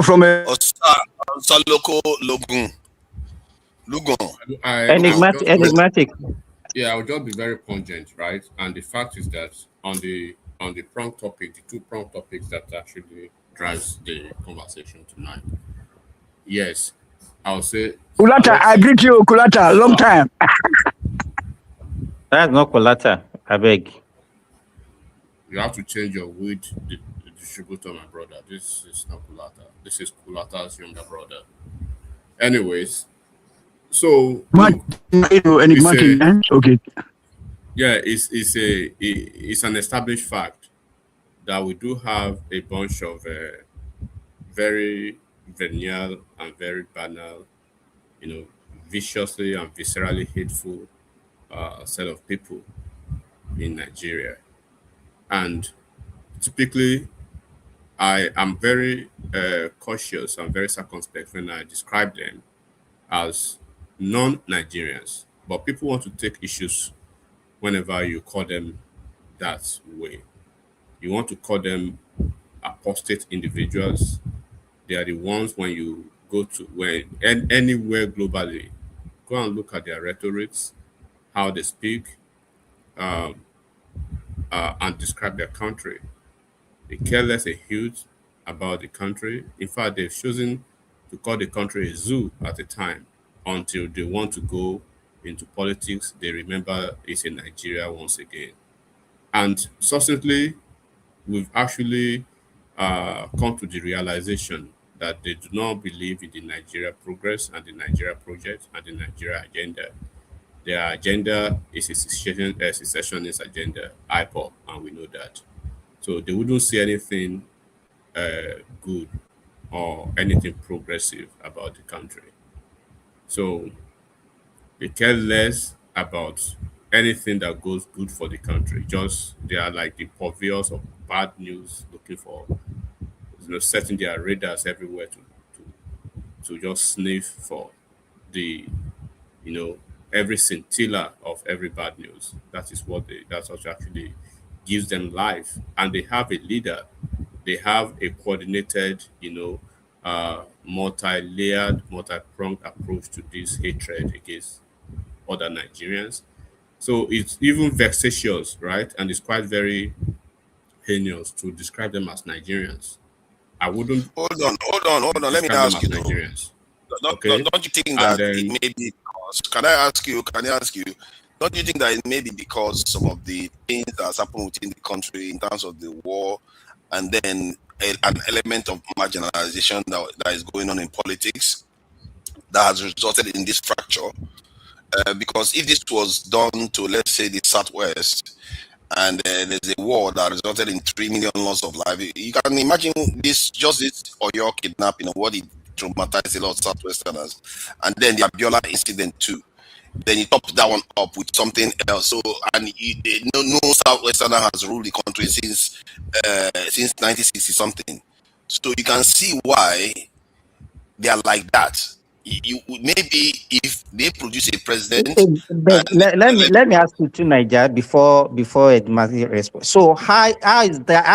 From Osaloko Logun. Enigmatic. Yeah, I'll just be very pungent, right? And the fact is that on the prong topic, the two prong topics that actually drives the conversation tonight. Yes, I'll say Kulata, I greet you, Kulata, long time. That's not Kulata, I beg. You have to change your weed distributor, my brother. This is not Kulata. This is Kulata's younger brother. Anyways, so okay. Yeah, it's an established fact that we do have a bunch of very venial and very banal, viciously and viscerally hateful set of people in Nigeria. And typically, I am very cautious and very circumspect when I describe them as non-Nigerians. But people want to take issues whenever you call them that way. You want to call them apostate individuals. They are the ones when you go to anywhere globally, go and look at their rhetorics, how they speak, and describe their country. They care less a huge about the country. In fact, they've chosen to call the country a zoo at a time until they want to go into politics. They remember it's in Nigeria once again. And subsequently, we've actually come to the realization that they do not believe in the Nigeria progress and the Nigeria project and the Nigeria agenda. Their agenda is a secessionist agenda, IPOP, and we know that. So they wouldn't see anything good or anything progressive about the country. So they care less about anything that goes good for the country. Just they are like the purveyors of bad news, looking for, setting their radars everywhere to just sniff for the, every scintilla of every bad news. That's what actually gives them life. And they have a leader. They have a coordinated, multi-layered, multi-pronged approach to this hatred against other Nigerians. So it's even vexatious, right? And it's quite very heinous to describe them as Nigerians. I wouldn't. Hold on. Let me ask you, Nigerians. Don't you think that it may be because? Can I ask you? Don't you think that it may be because some of the things that has happened within the country in terms of the war, and then an element of marginalization that is going on in politics that has resulted in this fracture? Because if this was done to, let's say, the Southwest, and there's a war that resulted in 3 million loss of life, you can imagine this Oyo kidnapping, what it traumatized a lot of Southwesterners, and then the Abiola incident too. Then you top that one up with something else. So, and no Southwesterner has ruled the country since 1960 something. So you can see why they are like that. You maybe if they produce a president. Let me ask you to Niger before Edmasi responds. So how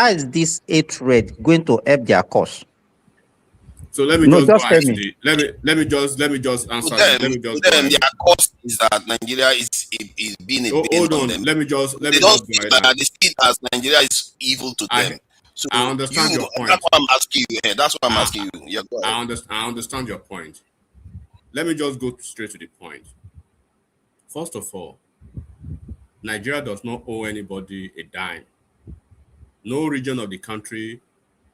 is this hatred going to help their cause? So let me just answer. Their cause is that Nigeria is being a hold on. Them. Let me just they see it as Nigeria is evil to them. So I understand your point. That's what I'm asking you. That's what I'm asking you. Yeah, I understand your point. Let me just go straight to the point. First of all, Nigeria does not owe anybody a dime. No region of the country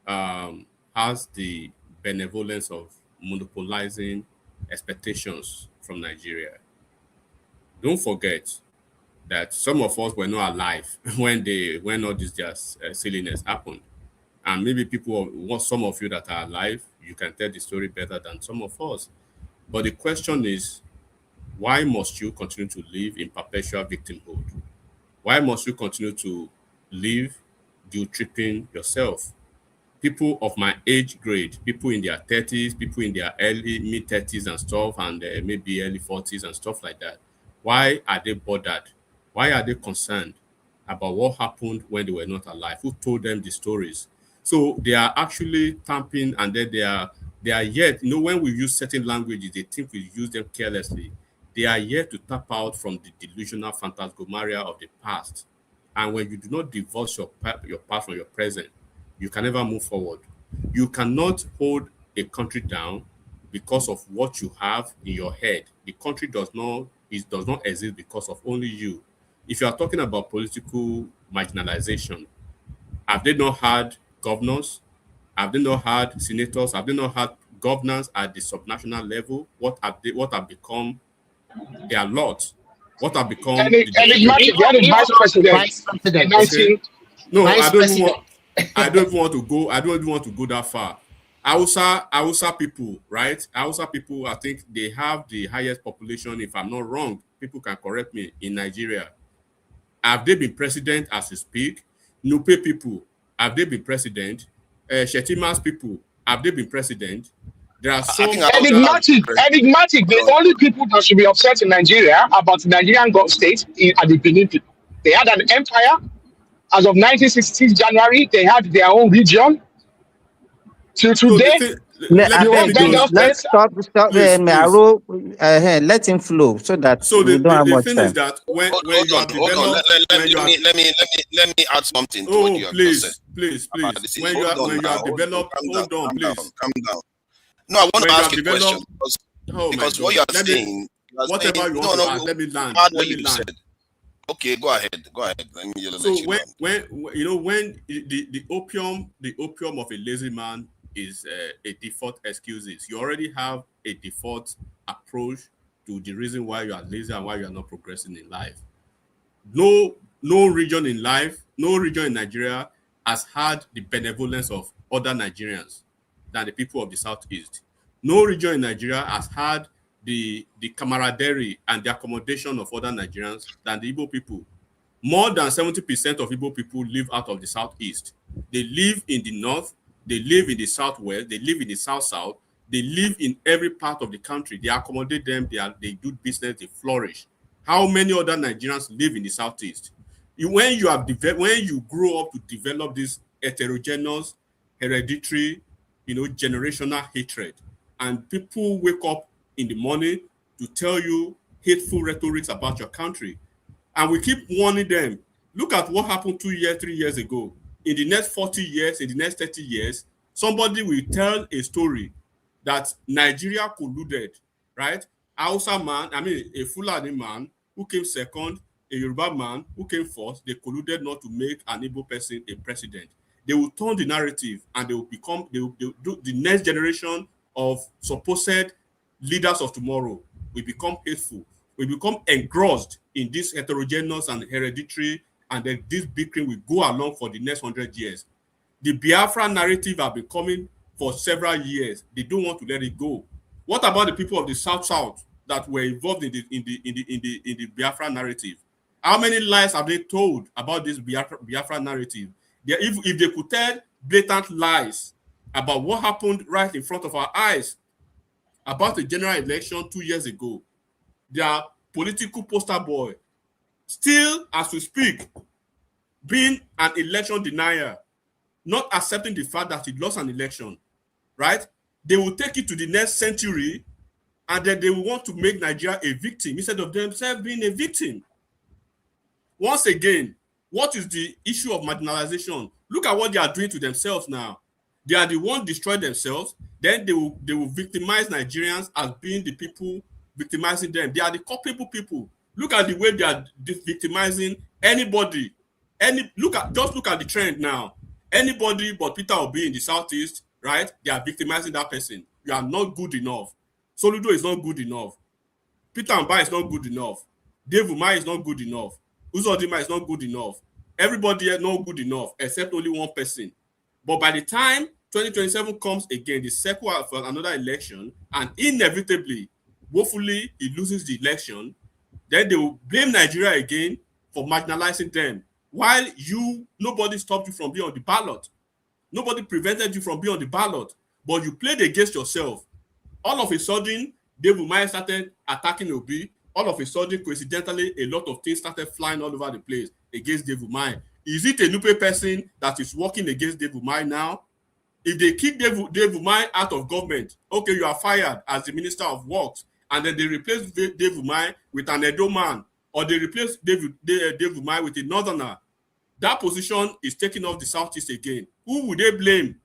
has the benevolence of monopolizing expectations from Nigeria. Don't forget that some of us were not alive when all this silliness happened. And maybe some of you that are alive, you can tell the story better than some of us. But the question is, why must you continue to live in perpetual victimhood? Why must you continue to live guilt-tripping yourself? People of my age grade, people in their 30s, people in their mid-30s and stuff, and maybe early 40s and stuff like that, Why are they bothered? Why are they concerned about what happened when they were not alive? Who told them the stories? So they are actually tamping, and then they are yet, when we use certain languages, they think we use them carelessly. They are yet to tap out from the delusional phantasmagoria of the past. And when you do not divorce your past from your present, you can never move forward. You cannot hold a country down because of what you have in your head. The country does not exist because of only you. If you are talking about political marginalization, have they not had governors? Have they not had senators? Have they not had governance at the subnational level? What have become their lot? What have become enigmatic? They had a vice president. Okay. No, I don't even want to go that far. Hausa people, right? Hausa people, I think they have the highest population, if I'm not wrong. People can correct me, in Nigeria. Have they been president as we speak? Nupe people, have they been president? Shetima's people, have they been president? There are some enigmatic. The only people that should be upset in Nigeria about the Nigerian state are the Benin people. They had an empire. As of 1966 January, they had their own region. Till today, let's stop. Let him flow so that we don't have much time. The thing is that when you are developed, let me add something to what you have please. When you are developed, hold on, please. Calm down. No, I want to ask a question because what you are saying, whatever you want to ask, let me land. Okay, go ahead. Let me just so when the opium of a lazy man is a default excuses. You already have a default approach to the reason why you are lazy and why you are not progressing in life. No region in Nigeria has had the benevolence of other Nigerians than the people of the Southeast. No region in Nigeria has had the camaraderie and the accommodation of other Nigerians than the Igbo people. More than 70% of Igbo people live out of the Southeast. They live in the North, they live in the Southwest, they live in the South-South, they live in every part of the country. They accommodate them, they do business, they flourish. How many other Nigerians live in the Southeast? When you grow up to develop this heterogeneous, hereditary, generational hatred, and people wake up in the morning to tell you hateful rhetorics about your country, and we keep warning them. Look at what happened 2 years, 3 years ago. In the next 40 years, in the next 30 years, somebody will tell a story that Nigeria colluded, right? A Fulani man who came second, a Yoruba man who came fourth, they colluded not to make an Igbo person a president. They will turn the narrative, and they will do the next generation of supposed leaders of tomorrow will become hateful. We become engrossed in this heterogeneous and hereditary, and then this bickering will go along for the next 100 years. The Biafra narrative have been coming for several years. They don't want to let it go. What about the people of the South that were involved in the Biafra narrative? How many lies have they told about this Biafra narrative? If they could tell blatant lies about what happened right in front of our eyes about the general election 2 years ago, their political poster boy, still as we speak, being an election denier, not accepting the fact that he lost an election, right? They will take it to the next century, and then they will want to make Nigeria a victim instead of themselves being a victim. Once again, what is the issue of marginalization? Look at what they are doing to themselves now. They are the ones destroying themselves. Then they will victimize Nigerians as being the people victimizing them. They are the culpable people. Look at the way they are victimizing anybody. Just look at the trend now. Anybody but Peter Obi in the Southeast, right? They are victimizing that person. You are not good enough. Soludo is not good enough. Peter Mba is not good enough. Dave Umar is not good enough. Uzodinma is not good enough. Everybody is not good enough except only one person. But by the time 2027 comes again, the circle for another election, and inevitably, woefully, he loses the election, then they will blame Nigeria again for marginalizing them. While nobody stopped you from being on the ballot. Nobody prevented you from being on the ballot. But you played against yourself. All of a sudden, Dave Umar started attacking Obi. all of a sudden, coincidentally, a lot of things started flying all over the place against Dave Umahi. Is it a Nupe person that is working against Dave Umahi now? If they kick Dave Umahi out of government, okay, you are fired as the Minister of Works, and then they replace Dave Umahi with an Edo man, or they replace Dave Umahi with a Northerner, that position is taken off the Southeast again. Who would they blame?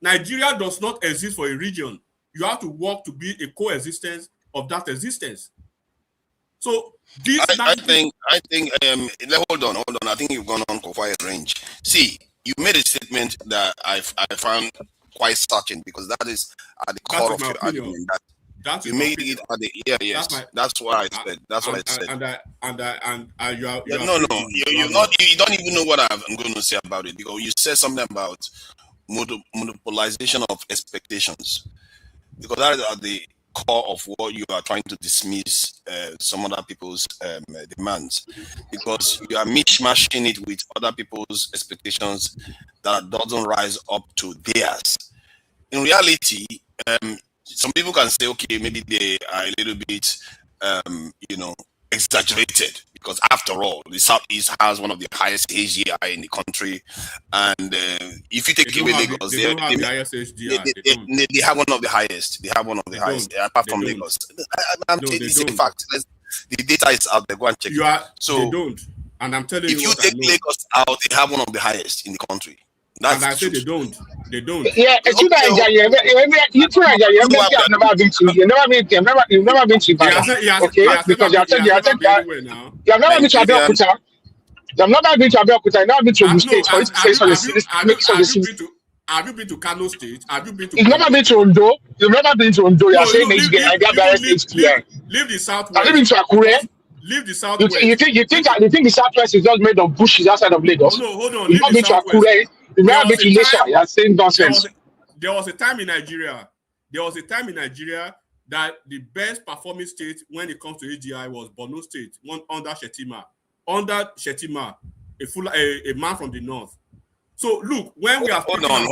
Nigeria does not exist for a region. You have to work to be a coexistence of that existence. So this I think hold on. I think you've gone on for quite a range. See, you made a statement that I found quite certain, because that is at the core of your argument. That you made it at the That's what I said. That's what I said. You don't even know what I'm going to say about it, because you said something about monopolization of expectations, because that is at the core of what you are trying to dismiss some other people's demands, because you are mishmashing it with other people's expectations that doesn't rise up to theirs. In reality, some people can say, okay, maybe they are a little bit, exaggerated, because after all, the Southeast has one of the highest AGI in the country, and if you take away Lagos, they have one of the highest. They have one of the highest, apart from Lagos. It's a fact. The data is out there. Go and check it. They don't, and I'm telling you, if you take Lagos out, they have one of the highest in the country. And I say they don't. They don't. Yeah, you've never been to. You've never been to Ibadan. Okay, because you have never been to Abeokuta. You've never been to Abeokuta. You've never been to the state for it to say so. Have you been to Kano State? Have you been to? You've never been to Ondo. You've never been to Ondo. You're saying leave the Southwest. Have you been to Akure? Leave the Southwest. You think the Southwest is just made of bushes outside of Lagos? Hold on. You've never been to Akure. You've never been to Lesha. You're saying nonsense. There was a time in Nigeria that the best performing state when it comes to AGI was Borno State, under Shetima. Under Shetima, a man from the north. So look, when we are hold on.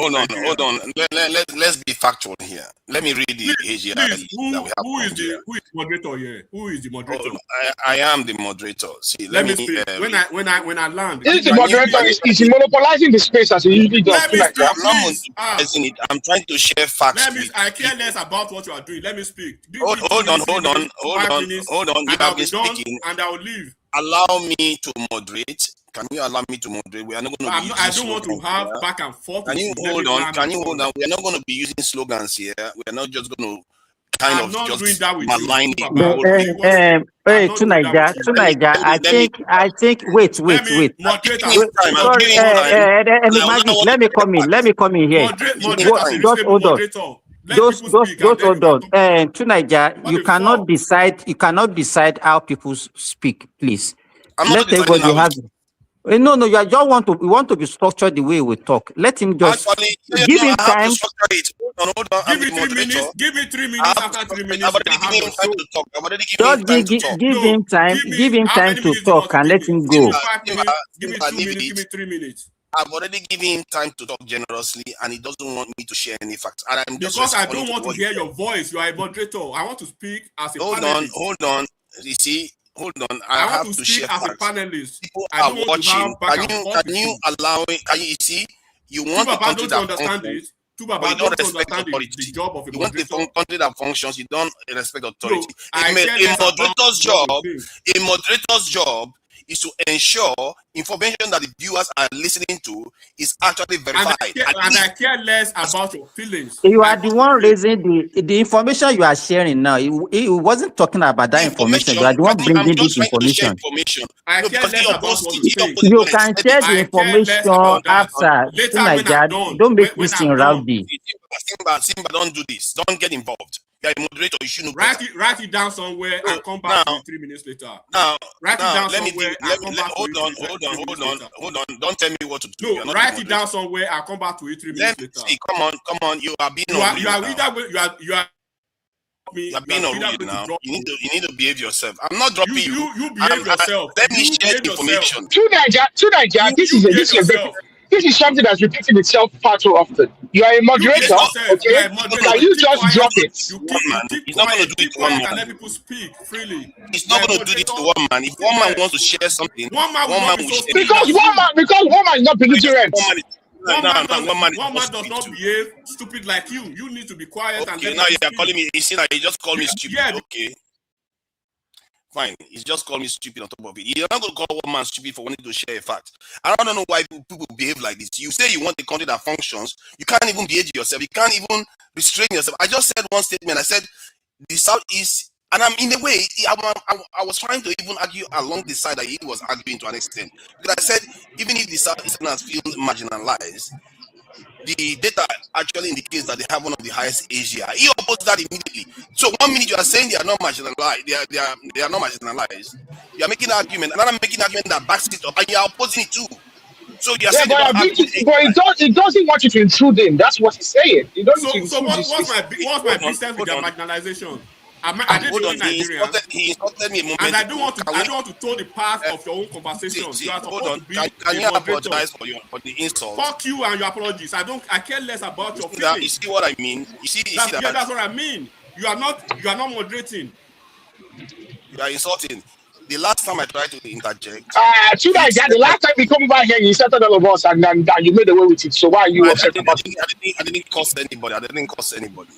Let's be factual here. Let me read the AGI that we have. Who is the moderator here? Who is the moderator? I am the moderator. See, let me speak. When I land, this is the moderator is monopolizing the space as he usually does. I'm trying to share facts. I care less about what you are doing. Let me speak. Hold on. You have been speaking, and I will leave. Allow me to moderate. Can you allow me to moderate? We are not going to be I don't want to have back and forth. Can you hold on? We are not going to be using slogans here. We are not just going to just malign it. Hey, to Niger. I think. Wait. Let me come in here. Just hold on. Just hold on. To Niger, you cannot decide how people speak. Please, let everybody have. No, you just want to be structured the way we talk. Let him just give him time. Hold on. Give me 3 minutes. After 3 minutes, I've already given him time to talk. Give him time to talk and let him go. Give me 2 minutes. Give me 3 minutes. I've already given him time to talk generously, and he doesn't want me to share any facts. And I'm just because I don't want to hear your voice. You are a moderator. I want to speak as a panelist. Hold on. You see. Hold on, I have to share as facts. A panelist. People are watching. Can you allow it? Can you see? You want the country that functions. You don't respect authority. You want the country that functions. You don't respect authority. A moderator's job is to ensure information that the viewers are listening to is actually verified. And I care less about your feelings. You are the one raising the information you are sharing now. He wasn't talking about that information. You are the one bringing this information. I care less about what you think. You can share the information after. Don't make this thing rowdy. Simba, don't do this. Don't get involved. You're a moderator. You shouldn't write it down somewhere and come back to 3 minutes later. Write it down somewhere and come back to it. Hold on. Don't tell me what to do. No, write it down somewhere and come back to it 3 minutes later. See, come on. You are being unruly now. You need to behave yourself. I'm not dropping you. You behave yourself. Let me share the information. To Niger, this is a This is something that's repeating itself far too often. You are a moderator, okay? Can you just drop it? He's not going to do it to one man. And let people speak freely. He's not going to do it to one man. If one man wants to share something, one man will share. Because one man is not belligerent. One man does not behave stupid like you. You need to be quiet. Okay, now you're calling me. You see that he just called me stupid. Yeah. Okay. Fine, he's just called me stupid on top of it. You're not going to call one man stupid for wanting to share a fact. I don't know why people behave like this. You say you want a country that functions. You can't even behave yourself. You can't even restrain yourself. I just said one statement. I said the Southeast, and I'm in a way, I was trying to even argue along the side that he was arguing to an extent. Because I said, even if the Southeasterners feel marginalized, the data actually indicates that they have one of the highest AGI. He opposed that immediately. So 1 minute you are saying they are not marginalized, they are not marginalized. You are making an argument, and I'm making an argument that backs it up, and you are opposing it too. So you are saying but it doesn't want you to intrude in. That's what he's saying. So what's my business with their marginalization? I did in Nigeria. He insulted me a moment. And I don't want to toe the path of your own conversation. You are supposed to be can you apologize for the insult? Fuck you and your apologies. I care less about your feelings. You see what I mean? That's what I mean. You are not moderating. You are insulting. The last time I tried to interject. The last time you come over here, you insulted all of us and you made away with it. So why are you upset about it? I didn't curse anybody. I didn't curse anybody.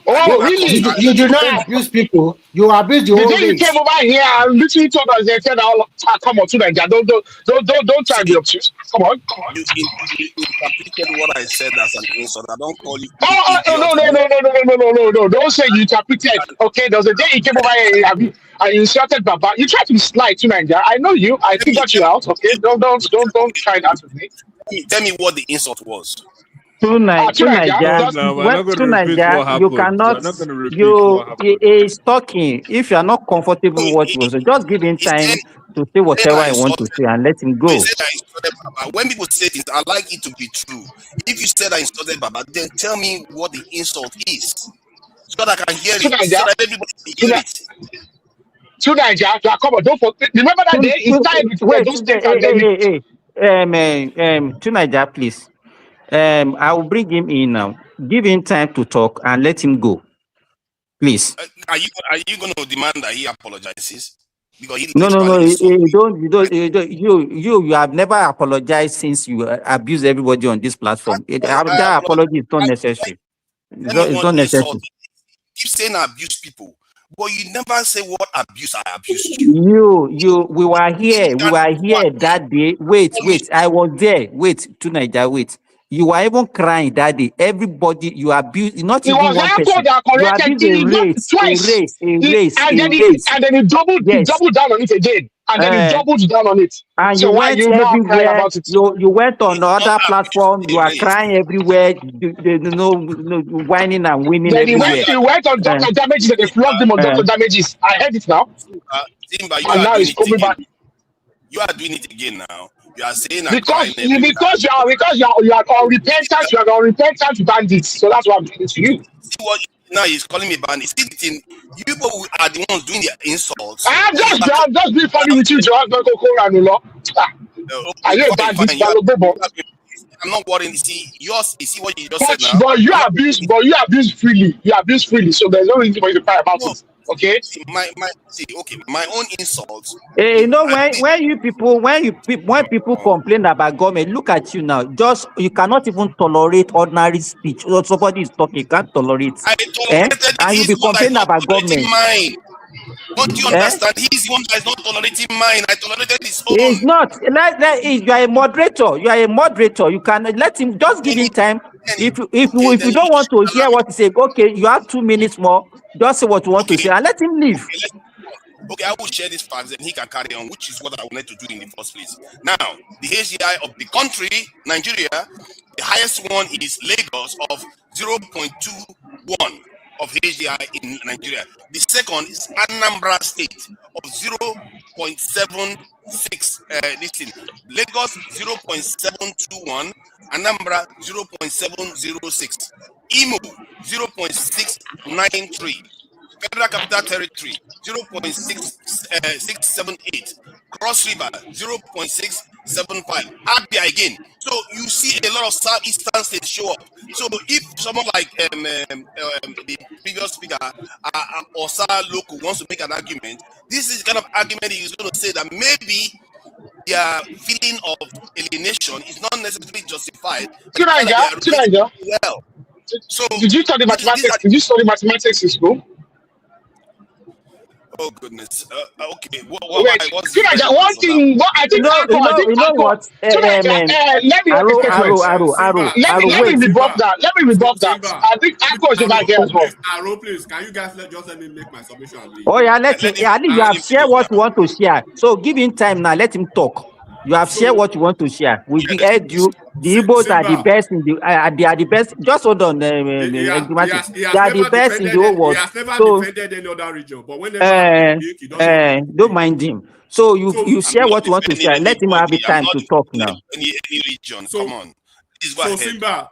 Oh, really? You do not abuse people. You abuse the whole day. You came over here and literally told us they said, come on, to Nigeria. Don't try to be obtuse. Come on. You interpreted what I said as an insult. I don't call you. No. Don't say you interpreted. Okay, there was a day you came over here and you insulted Baba. You tried to slide to Nigeria. I know you. I figured you out. Okay, don't try that with me. Tell me what the insult was. To Nigeria, you cannot. He is talking. If you are not comfortable with what he was, just give him time to say whatever I want to say and let him go. When people say things, I like it to be true. If you said I insulted Baba, then tell me what the insult is, so that I can hear it. So that everybody can hear it. To Nigeria, come on, don't forget. Remember that day? He started with to Nigeria, please. I will bring him in now. Give him time to talk and let him go, please. Are you going to demand that he apologizes? Because he no. You have never apologized since you abuse everybody on this platform. That apology is not necessary. It's not necessary. Keep saying I abuse people, but you never say what abuse I abused you. We were here. We were here that day. Wait. I was there. Wait, to Nigeria. Wait. You were even crying that day. Everybody, you abused, not even one person. You abused a race. And then he doubled down on it again. And then he doubled down on it. And so you went everywhere. You went on other platforms. You are crying everywhere. Whining and winning then everywhere. He went on Dr. Damages and they flogged him on Dr. Damages. I heard it now. Simba, and now he's coming back. You are doing it again now. You are saying because you are unrepentant. You are unrepentant bandits. So that's what I'm saying to you. See what now he's calling me bandit. See the thing. You people are the ones doing the insults. I'm just being funny with you, Johan. Are you a bandit? I'm not worrying. See what you just said now. But you abuse freely. You abuse freely. So there's no reason for you to cry about it. Okay. My own insults. You know when people complain about government, look at you now. Just you cannot even tolerate ordinary speech. Somebody is talking, you can't tolerate. And you be complaining about government. Don't you understand? He's the one that is not tolerating mine. I tolerated his own. He's not. You are a moderator. You can let him. Just give him time. If you don't want to hear what he says, okay, you have 2 minutes more. Just say what you want to say and let him leave. Okay, I will share this facts and he can carry on, which is what I wanted to do in the first place. Now, the AGI of the country, Nigeria, the highest one is Lagos of 0.21 of AGI in Nigeria. The second is Anambra State of 0.76. Lagos 0.721, Anambra 0.706, Imo 0.693, Federal Capital Territory 0.678, Cross River 0.675, Abia again. So you see a lot of southeastern states show up. So if someone like the previous speaker, Osa Loco, wants to make an argument, this is the kind of argument he's going to say that maybe their feeling of alienation is not necessarily justified. Well, so did you study mathematics? Did you study mathematics in school? Oh goodness. Okay. One thing. What I think. What? Let me rebuff that. I think Akko is over here as well. Aro, please, can you guys just let me make my submission? Oh yeah, let him. You have shared what you want to share. So give him time now. Let him talk. You have shared what you want to share. We heard you. The Igbos are the best in the. They are the best. Just hold on. They are the best in the whole world. He has never defended any other region, but whenever he doesn't. Don't mind him. So you share what you want to share. Let him have the time to talk now. Any region, come on. So Simba,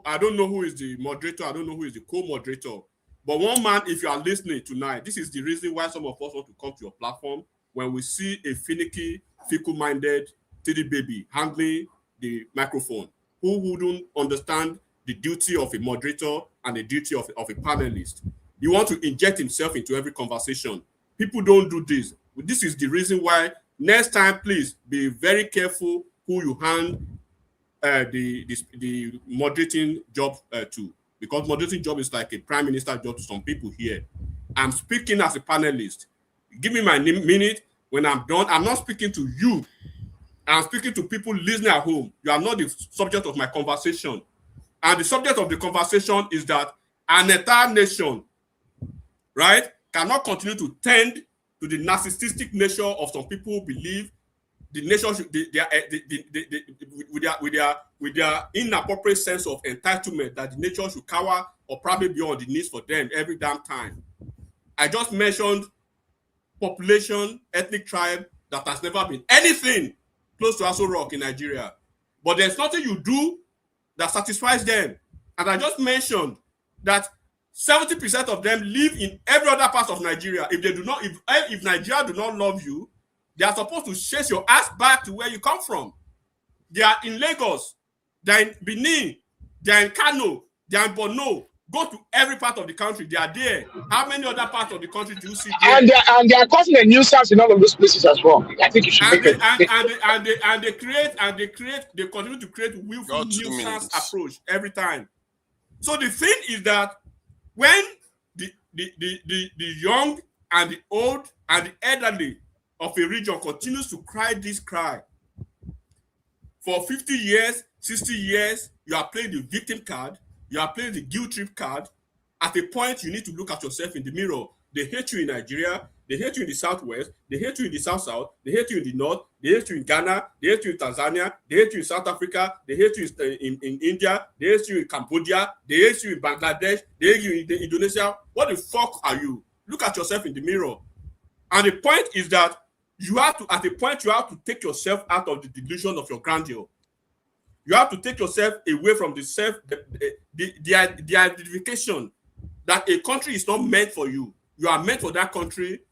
I don't know who is the moderator. I don't know who is the co-moderator. But one man, if you are listening tonight, this is the reason why some of us want to come to your platform. When we see a finicky, fickle-minded titty baby handling the microphone, who wouldn't understand the duty of a moderator and the duty of a panelist? You want to inject himself into every conversation. People don't do this. This is the reason why next time, please be very careful who you hand the moderating job to, because moderating job is like a prime minister job to some people here. I'm speaking as a panelist. Give me my minute. When I'm done, I'm not speaking to you. I'm speaking to people listening at home. You are not the subject of my conversation. And the subject of the conversation is that an entire nation, right, cannot continue to tend to the narcissistic nature of some people who believe the nation should, with their inappropriate sense of entitlement, that the nation should cower or probably be on the knees for them every damn time. I just mentioned population, ethnic tribe that has never been anything close to Aso Rock in Nigeria. But there's nothing you do that satisfies them. And I just mentioned that 70% of them live in every other part of Nigeria. If they do not, if Nigeria do not love you, they are supposed to chase your ass back to where you come from. They are in Lagos, they are in Benin, they are in Kano, they are in Borno. Go to every part of the country. They are there. How many other parts of the country do you see there? And they are causing a nuisance in all of those places as well. I think you should make it. They continue to create willful nuisance approach every time. So the thing is that when the young and the old and the elderly of a region continues to cry this cry for 50 years, 60 years, you are playing the victim card. You are playing the guilt trip card. At a point, you need to look at yourself in the mirror. They hate you in Nigeria. They hate you in the Southwest. They hate you in the South-South. They hate you in the North. They hate you in Ghana. They hate you in Tanzania. They hate you in South Africa. They hate you in India. They hate you in Cambodia. They hate you in Bangladesh. They hate you in Indonesia. What the fuck are you? Look at yourself in the mirror. And the point is that you have to, at a point, you have to take yourself out of the delusion of your grandeur. You have to take yourself away from the identification that a country is not meant for you. You are meant for that country.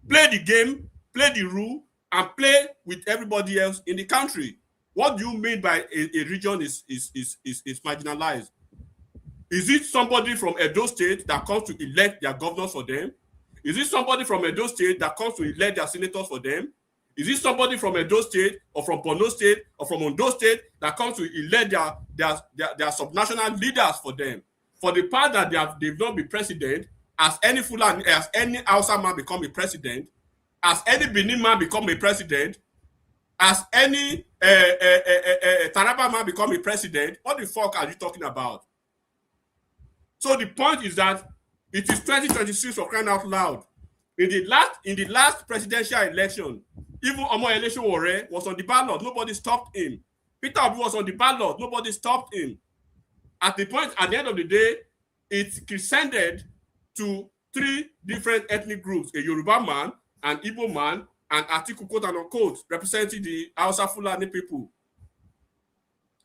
Play the game, play the rule, and play with everybody else in the country. What do you mean by a region is marginalized? Is it somebody from Edo State that comes to elect their governors for them? Is it somebody from Edo State that comes to elect their senators for them? Is it somebody from Edo State or from Borno State or from Ondo State that comes to elect their subnational leaders for them? For the part that they've not been president, as any Fulani, as any Hausa man become a president, as any Benin man become a president, as any Taraba man become a president, what the fuck are you talking about? So the point is that it is 2026 for crying out loud. In the last presidential election, even Omoyele Sowore was on the ballot. Nobody stopped him. Peter Obi was on the ballot. Nobody stopped him. At the end of the day, it descended to 3 different ethnic groups: a Yoruba man, an Igbo man, and Atiku, quote and unquote, representing the Hausa Fulani people.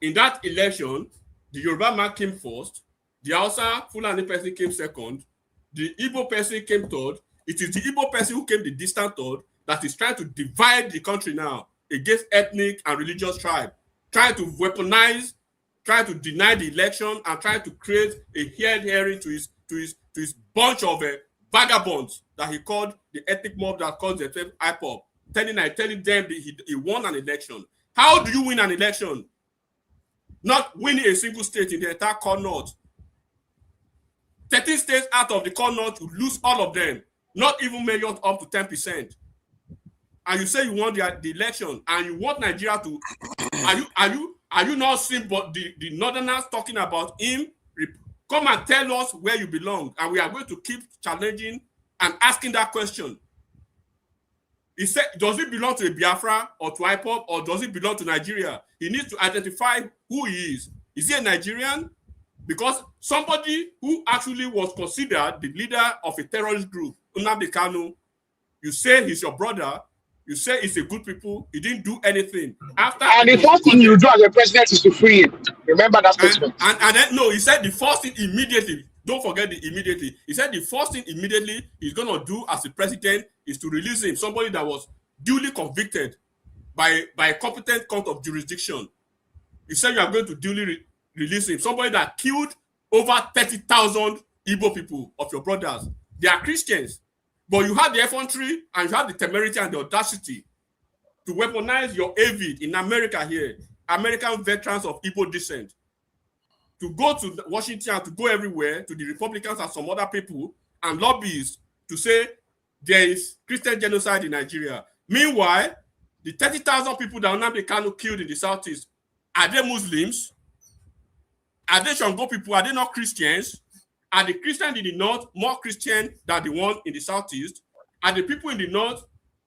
In that election, the Yoruba man came first, the Hausa Fulani person came second, the Igbo person came third. It is the Igbo person who came the distant third that is trying to divide the country now against ethnic and religious tribe, trying to weaponize, trying to deny the election, and trying to create a hearing to his bunch of vagabonds that he called the ethnic mob that calls themselves IPOB, telling them that he won an election. How do you win an election? Not winning a single state in the entire core north. 13 states out of the core north, you lose all of them, not even measured up to 10%. And you say you want the election, and you want Nigeria to, are you not seeing but the northerners talking about him? Come and tell us where you belong, and we are going to keep challenging and asking that question. He said, does it belong to a Biafra or to IPOB, or does it belong to Nigeria? He needs to identify who he is. Is he a Nigerian? Because somebody who actually was considered the leader of a terrorist group, Nnamdi Kanu, you say he's your brother, you say he's a good people, he didn't do anything. And the first thing you do as a president is to free him. Remember that statement. And then, no, he said the first thing immediately, don't forget the immediately. He said the first thing immediately he's going to do as a president is to release him, somebody that was duly convicted by a competent court of jurisdiction. He said you are going to duly release him, somebody that killed over 30,000 Igbo people of your brothers. They are Christians, but you have the effrontery and you have the temerity and the audacity to weaponize your avid in America here, American veterans of Igbo descent, to go to Washington and to go everywhere to the Republicans and some other people and lobbyists to say there is Christian genocide in Nigeria. Meanwhile, the 30,000 people that Nnamdi Kanu killed in the Southeast, are they Muslims? Are they Shango people? Are they not Christians? Are the Christians in the North more Christian than the one in the Southeast? Are the people in the North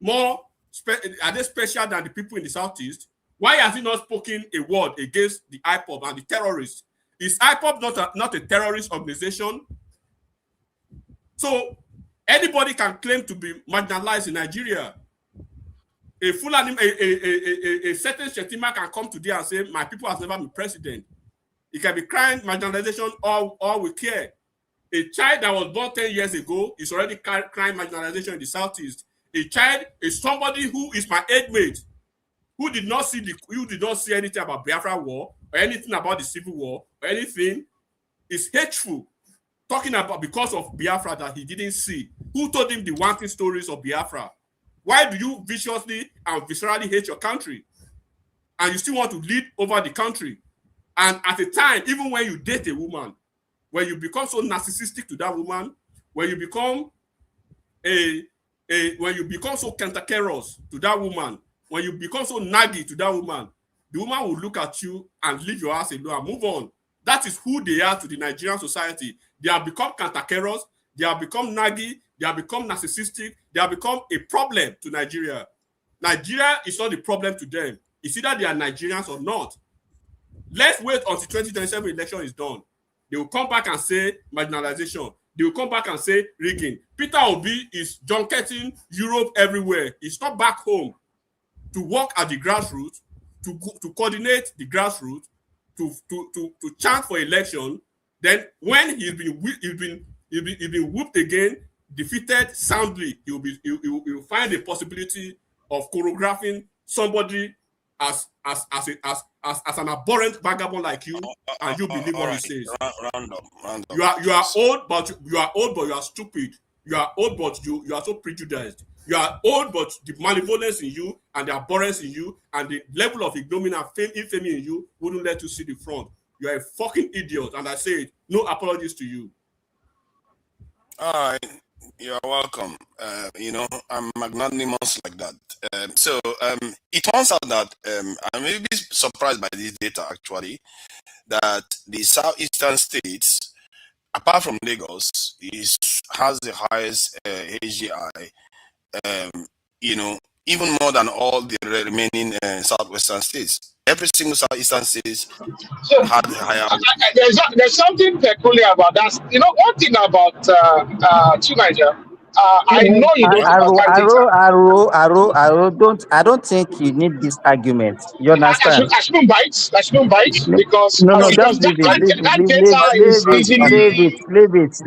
are they special than the people in the Southeast? Why has he not spoken a word against the IPOB and the terrorists? Is IPOB not a terrorist organization? So anybody can claim to be marginalized in Nigeria. A certain Shetima can come today and say, my people has never been president. It can be crime, marginalization, all we care. A child that was born 10 years ago is already crime marginalization in the Southeast. A child is somebody who is my age mate, who did not see anything about Biafra war or anything about the Civil War or anything, is hateful, talking about because of Biafra that he didn't see. Who told him the wanting stories of Biafra? Why do you viciously and viscerally hate your country? And you still want to lead over the country? And at a time, even when you date a woman, when you become so narcissistic to that woman, when you become so cantankerous to that woman, when you become so naggy to that woman, the woman will look at you and leave your ass alone and move on. That is who they are to the Nigerian society. They have become cantankerous, they have become naggy, they have become narcissistic, they have become a problem to Nigeria. Nigeria is not the problem to them. It's either they are Nigerians or not. Let's wait until 2027 election is done. They will come back and say marginalization. They will come back and say rigging. Peter Obi is junketing Europe everywhere. He's not back home to work at the grassroots, to coordinate the grassroots, to chant for election. Then when he's been whooped again, defeated soundly, he will find a possibility of choreographing somebody as an abhorrent vagabond like you, and you believe what he says. Round up. You are old, but you are stupid. You are old, but you are so prejudiced. You are old, but the malevolence in you and the abhorrence in you and the level of ignominy and infamy in you wouldn't let you see the front. You are a fucking idiot, and I say it. No apologies to you. All right. You're welcome. I'm magnanimous like that. So it turns out that I may be surprised by this data actually, that the southeastern states, apart from Lagos, has the highest AGI. Even more than all the remaining southwestern states. Every single southeastern state had higher. There's something peculiar about that. One thing about Nigeria, I know you don't understand data. I don't think you need this argument. You understand? I shouldn't bite because No, because just leave it. that data is easily. Leave it. I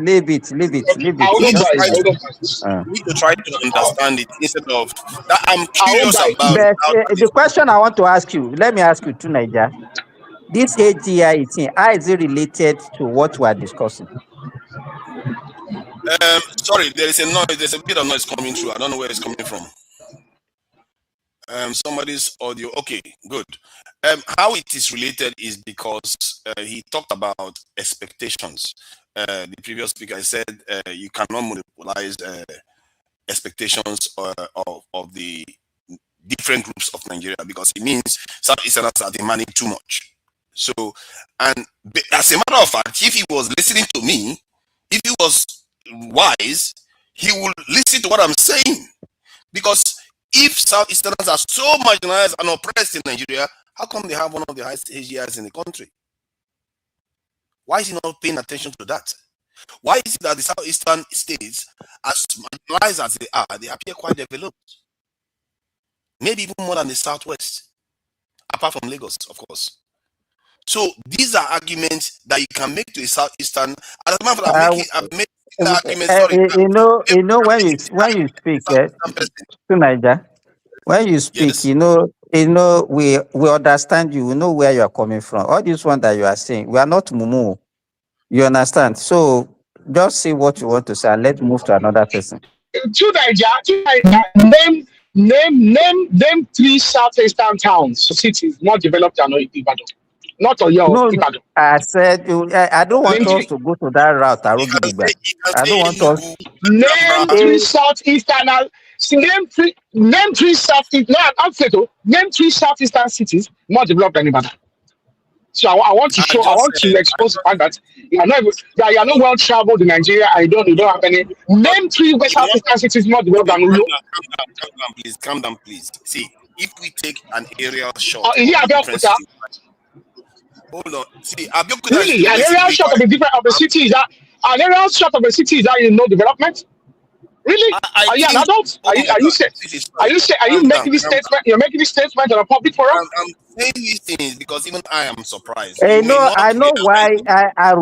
We wouldn't need to bite. try I to, wouldn't bite. we need to try to understand it instead of that. I'm I won't curious bite. about But how the question I want to ask you, let me ask you too, Niger. This AGI thing, how is it related to what we are discussing? sorry, there is a noise. There's a bit of noise coming through. I don't know where it's coming from. Somebody's audio. Okay, good. How it is related is because he talked about expectations. The previous speaker said you cannot monopolize expectations of the different groups of Nigeria because it means Southeasterners are demanding too much. So, and as a matter of fact, if he was listening to me, if he was wise, he would listen to what I'm saying. Because if Southeasterners are so marginalized and oppressed in Nigeria, how come they have one of the highest AGIs in the country? Why is he not paying attention to that? Why is it that the Southeastern states, as marginalized as they are, they appear quite developed? Maybe even more than the Southwest, apart from Lagos, of course. So these are arguments that you can make to a Southeastern. As a matter of fact, I've made arguments. You know when you speak to Niger, when you speak, yes. you know, we understand you. We know where you are coming from. All this one that you are saying, we are not mumu. You understand? So just say what you want to say and let's move to another person. To Niger, name 3 southeastern towns, cities not developed and Ibadan. Not on your Ibadan. I said I don't want us to go to that route. I don't want us. Name 3 southeastern. Name 3 southeastern. No, I'm saying name 3 southeastern cities not developed than Ibadan. So I want to show. I want to expose the fact that you are not well traveled in Nigeria. You don't have any. Name 3 West African cities not developed than Uyo. Calm down, please. See, if we take an aerial shot. Hold on. See, really, an aerial shot of the city is that an aerial shot of the city is that development. Really? Are you an adult? Are you making this statement? You're making this statement on a public forum? I'm saying these things because even I am surprised. I know why I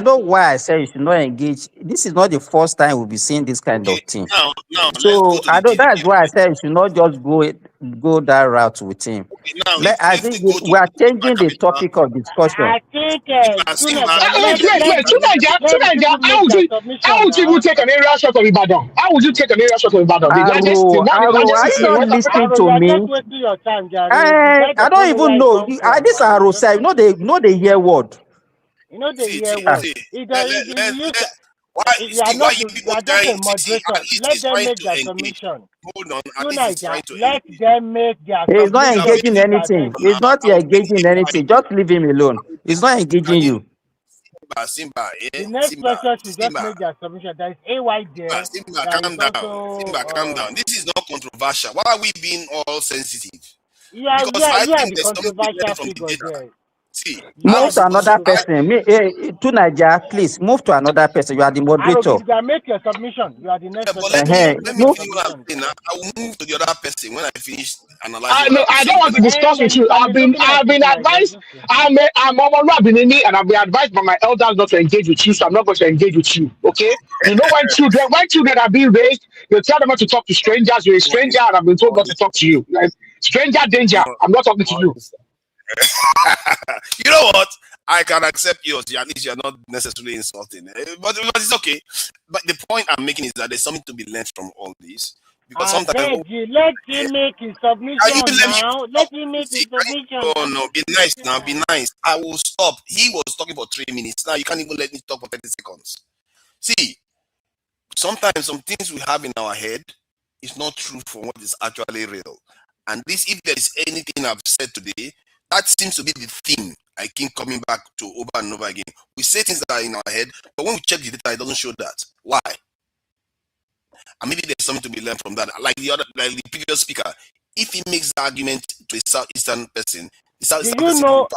know why I say you should not engage. This is not the first time we'll be seeing this kind of thing. Now, so I know that's why I said you should not just go that route with him. Okay, I think we are changing the topic of discussion. I think wait, how would you take an aerial shot of Ibadan? How would you take an aerial shot of Ibadan? Are you not listening to me? I don't even know. This are Rosa. You know they hear word. You know they hear word. You are just a moderator. Let them make their submission. Hold on. Let them make their submission. He's not engaging anything. He's not engaging anything. Just leave him alone. He's not engaging you. The next person should just make their submission. There is AY there. Simba, calm down. This is not controversial. Why are we being all sensitive? You are the controversial figure there. See, move to another person. To Niger, please move to another person. You are the moderator. Make your submission. You are the next person. Let me finish what I'm saying now. I will move to the other person when I finish analyzing. I don't want to discuss with you. I've been advised. I'm Benini, and I've been advised by my elders not to engage with you, so I'm not going to engage with you. Okay? You know when children are being raised, they tell them not to talk to strangers. You're a stranger, and I've been told not to talk to you. Like stranger danger. I'm not talking to you. You know what? I can accept yours. At least you're not necessarily insulting, but it's okay. But the point I'm making is that there's something to be learned from all this. Because sometimes let him make his submission now. Let him make his submission. Oh no, be nice now. Be nice. I will stop. He was talking for 3 minutes. Now you can't even let me talk for 30 seconds. See, sometimes some things we have in our head is not true for what is actually real. And this, if there is anything I've said today, that seems to be the theme I keep coming back to over and over again. We say things that are in our head, but when we check the data, it doesn't show that. Why? And maybe there's something to be learned from that. Like the previous speaker, if he makes the argument to a Southeastern person, do you know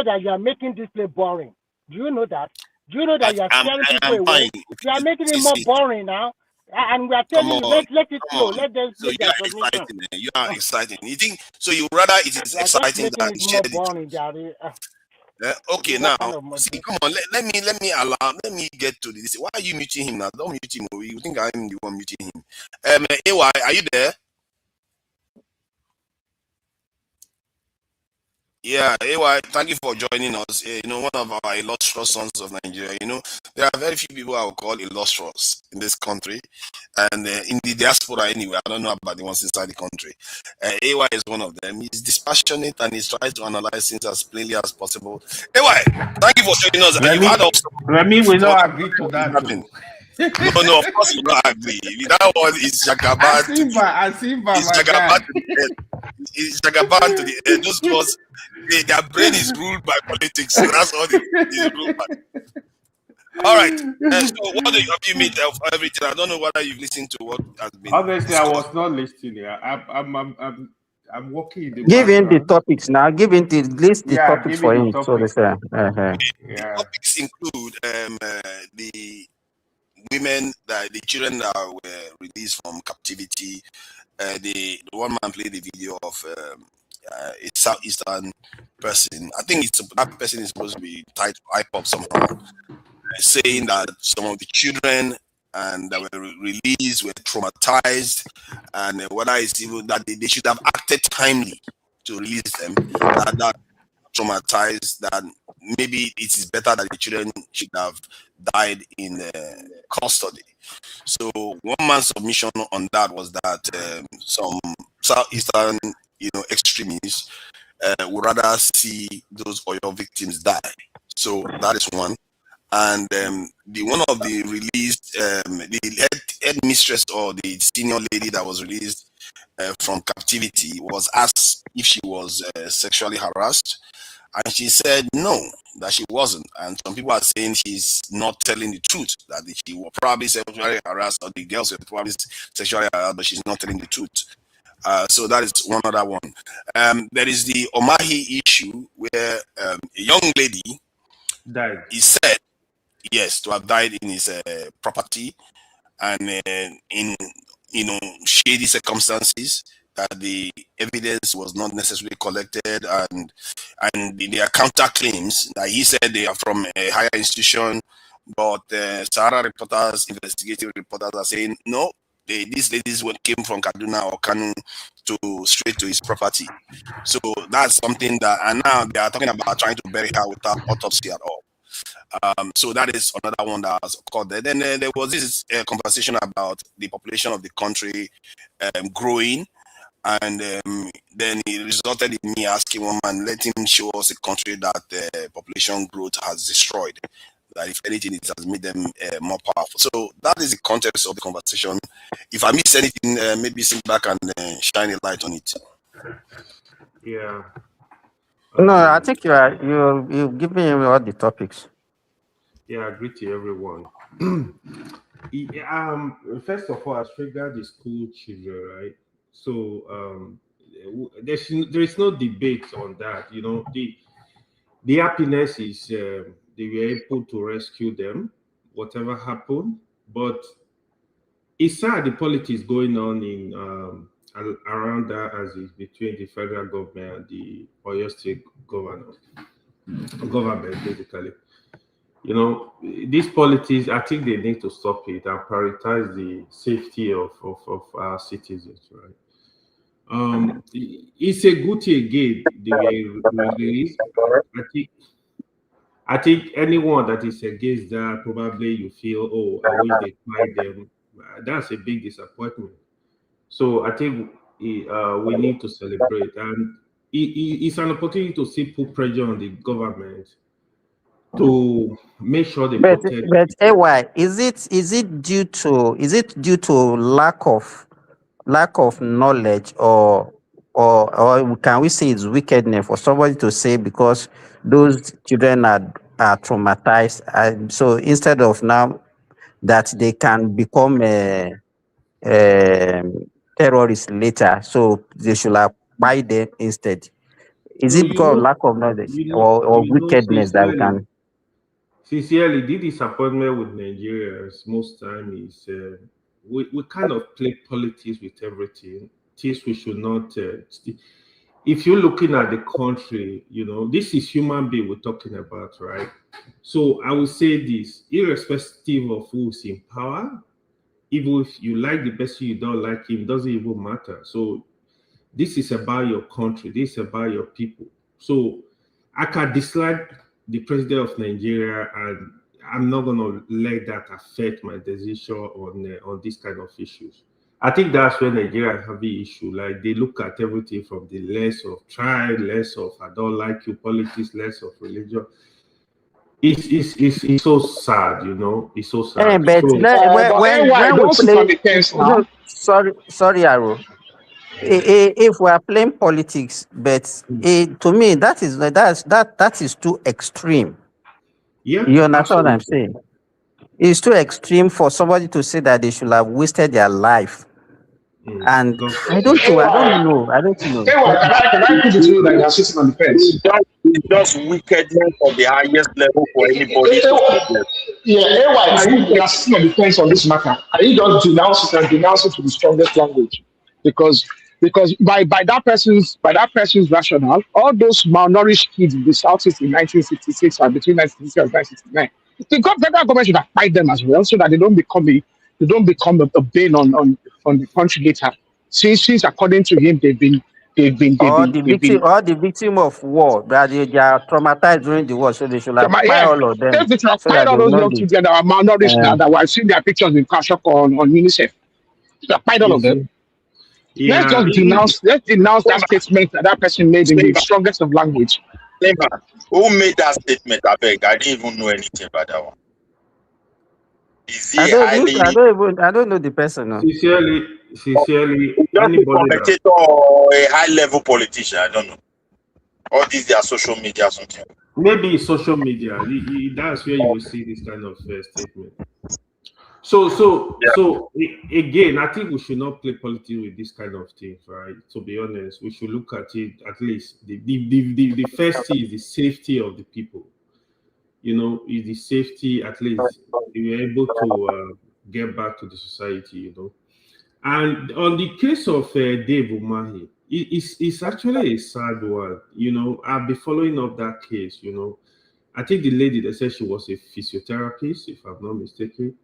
that you are making this play boring? Do you know that? Do you know that you are scaring people away? You are making it more boring now. And we are telling you, let it flow. Let them so make you their are submission. exciting. You are exciting. You think so? You rather it is exciting making than it more boring, okay, now see, come on. Let me get to this. Why are you muting him now? Don't mute him. You think I'm the one muting him? AY, are you there? Yeah, AY, thank you for joining us. You know, one of our illustrious sons of Nigeria. You know, there are very few people I would call illustrious in this country, and in the diaspora anyway. I don't know about the ones inside the country. AY is one of them. He's dispassionate and he's trying to analyze things as plainly as possible. AY, thank you for joining us. Remy will not agree to that. No, of course you not agree. That one is Jagaban. Asimba, my guy. It's Jagaban to the end. Those ones, their brain is ruled by politics. So that's all it is ruled by. All right. So what have you made of everything? I don't know whether you've listened to what has been. Obviously, discussed. I was not listening. I'm working in the Give him the background. topics now. Give him the list the topics for him. So they say. The topics include the women, the children that were released from captivity. The one man played the video of a southeastern person. I think that person is supposed to be tied to IPOP somehow, saying that some of the children that were released were traumatized, and whether it's even that they should have acted timely to release them. That traumatized, that maybe it is better that the children should have died in custody. So one man's submission on that was that some southeastern, extremists would rather see those oil victims die. So that is one. And one of the released, the head mistress or the senior lady that was released from captivity was asked if she was sexually harassed, and she said no, that she wasn't. And some people are saying she's not telling the truth, that she was probably sexually harassed, or the girls were probably sexually harassed, but she's not telling the truth. So that is one other one. There is the Omahi issue where a young lady died. He said, yes, to have died in his property, and in shady circumstances, that the evidence was not necessarily collected, and there are counterclaims that he said they are from a higher institution, but Sahara reporters, investigative reporters are saying no, these ladies came from Kaduna or Kanu straight to his property. So that's something that, and now they are talking about trying to bury her without autopsy at all. So that is another one that has occurred there. Then there was this conversation about the population of the country growing, and then it resulted in me asking one man, let him show us a country that population growth has destroyed, that if anything, it has made them more powerful. So that is the context of the conversation. If I miss anything, maybe sit back and shine a light on it. Yeah. No, I think you've given him all the topics. Yeah, I agree to everyone. First of all, I triggered the school children, right? So there is no debate on that. The happiness is they were able to rescue them, whatever happened. But it's sad the politics going on in around that, as is between the federal government and the Oyo State government, basically. These politics, I think they need to stop it and prioritize the safety of our citizens, right? It's a good thing again, the release. I think anyone that is against that, probably you feel, oh, I wish they fight them. That's a big disappointment. So I think we need to celebrate, and it's an opportunity to see put pressure on the government to make sure they protect. But AY, is it due to lack of knowledge, or can we say it's wickedness for somebody to say because those children are traumatized, and so instead of now that they can become terrorists later, so they should buy them instead? Is it because of lack of knowledge or wickedness that we can? Sincerely, the disappointment with Nigerians most time is we kind of play politics with everything. Things we should not. If you're looking at the country, this is human being we're talking about, right? So I will say this, irrespective of who's in power, even if you like the person, you don't like him, doesn't even matter. So this is about your country. This is about your people. So I can dislike the president of Nigeria, and I'm not going to let that affect my decision on this kind of issues. I think that's where Nigeria have the issue. Like, they look at everything from the less of tribe, less of I don't like you politics, less of religion. It's so sad, It's so sad. But sorry, Aro. If we are playing politics, but to me that is too extreme. Yeah, you understand what I'm saying? It's too extreme for somebody to say that they should have wasted their life. And I don't know. Can I put it to you that you are sitting on the fence? It's just wickedness of the highest level for anybody. You are sitting on the fence on this matter. And you just denounce it to the strongest language. Because by that person's rationale, all those malnourished kids in the Southeast in 1966 and between 1966 and 1969, the federal government should have fight them as well, so that they don't become a bane on the country later. Since according to him, they've been the victim of war, that they are traumatized during the war, so they should like fight all of them. They should have fight all those young kids that are malnourished now, that I've seen their pictures in Kashok on UNICEF. They should fight all of them. Yeah. Let's denounce that statement that person made in the strongest of language. Who made that statement? I didn't even know anything about that one. I don't know the person. No. Sincerely, commentator or a high-level politician, I don't know. All these are social media or something. Maybe social media. That's where you will see this kind of statement. So again, I think we should not play politics with this kind of things, right? To be honest, we should look at it at least. The first thing is the safety of the people. Is the safety, at least we are able to get back to the society, And on the case of Dave Umahi, it's actually a sad one. I'll be following up that case. I think the lady that said she was a physiotherapist, if I'm not mistaken.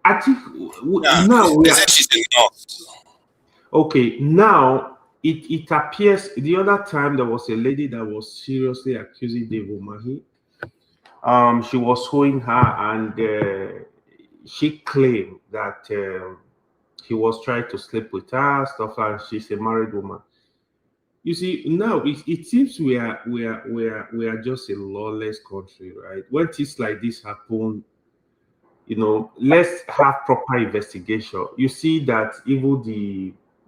I think now we are, okay. Now it appears the other time there was a lady that was seriously accusing Dave Umahi. She was suing her, and she claimed that he was trying to sleep with her, stuff like that. She's a married woman. You see, now it seems we are just a lawless country, right? When things like this happen, let's have proper investigation. You see that even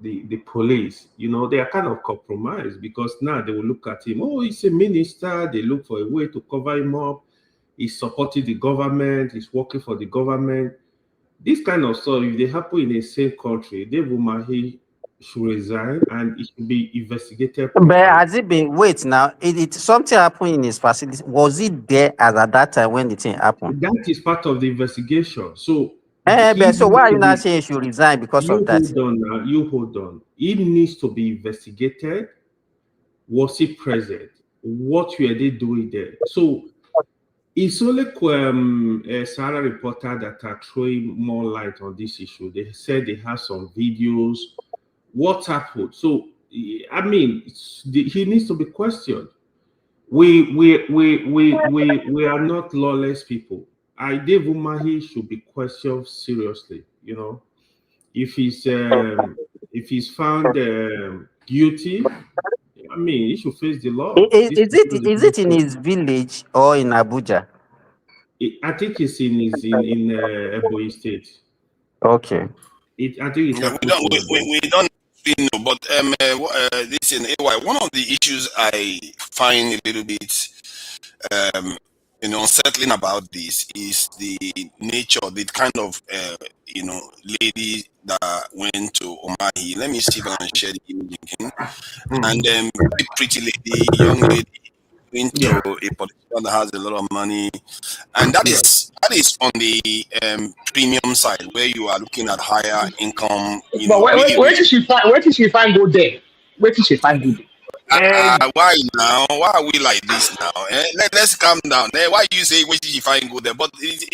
the police, they are kind of compromised, because now they will look at him. Oh, he's a minister. They look for a way to cover him up. He's supporting the government. He's working for the government. This kind of stuff, if they happen in the same country, Dave Umahi should resign and it should be investigated. But has it been? Wait now. Something happened in his facility. Was it there at that time when the thing happened? That is part of the investigation. So, so why are you not saying he should resign because of that? Hold on. It needs to be investigated. Was he present? What were they doing there? So it's only a Sahara reporter that are throwing more light on this issue. They said they have some videos. What happened? So, I mean, he needs to be questioned. We are not lawless people. Dave Umahi should be questioned seriously. If he's found guilty, I mean, he should face the law. Is it in his village or in Abuja? I think it's in Ebonyi State. Okay. I think it's we don't really know, but listen, AY, one of the issues I find a little bit unsettling about this is the nature, the kind of lady that went to Umahi. Let me see if I can share the image again. And pretty lady, young lady, into a politician that has a lot of money, and that is on the premium side where you are looking at higher income. But where did she find go there? Where did she find go there? Why now? Why are we like this now? Let's calm down. Why do you say where did she find go there? But it's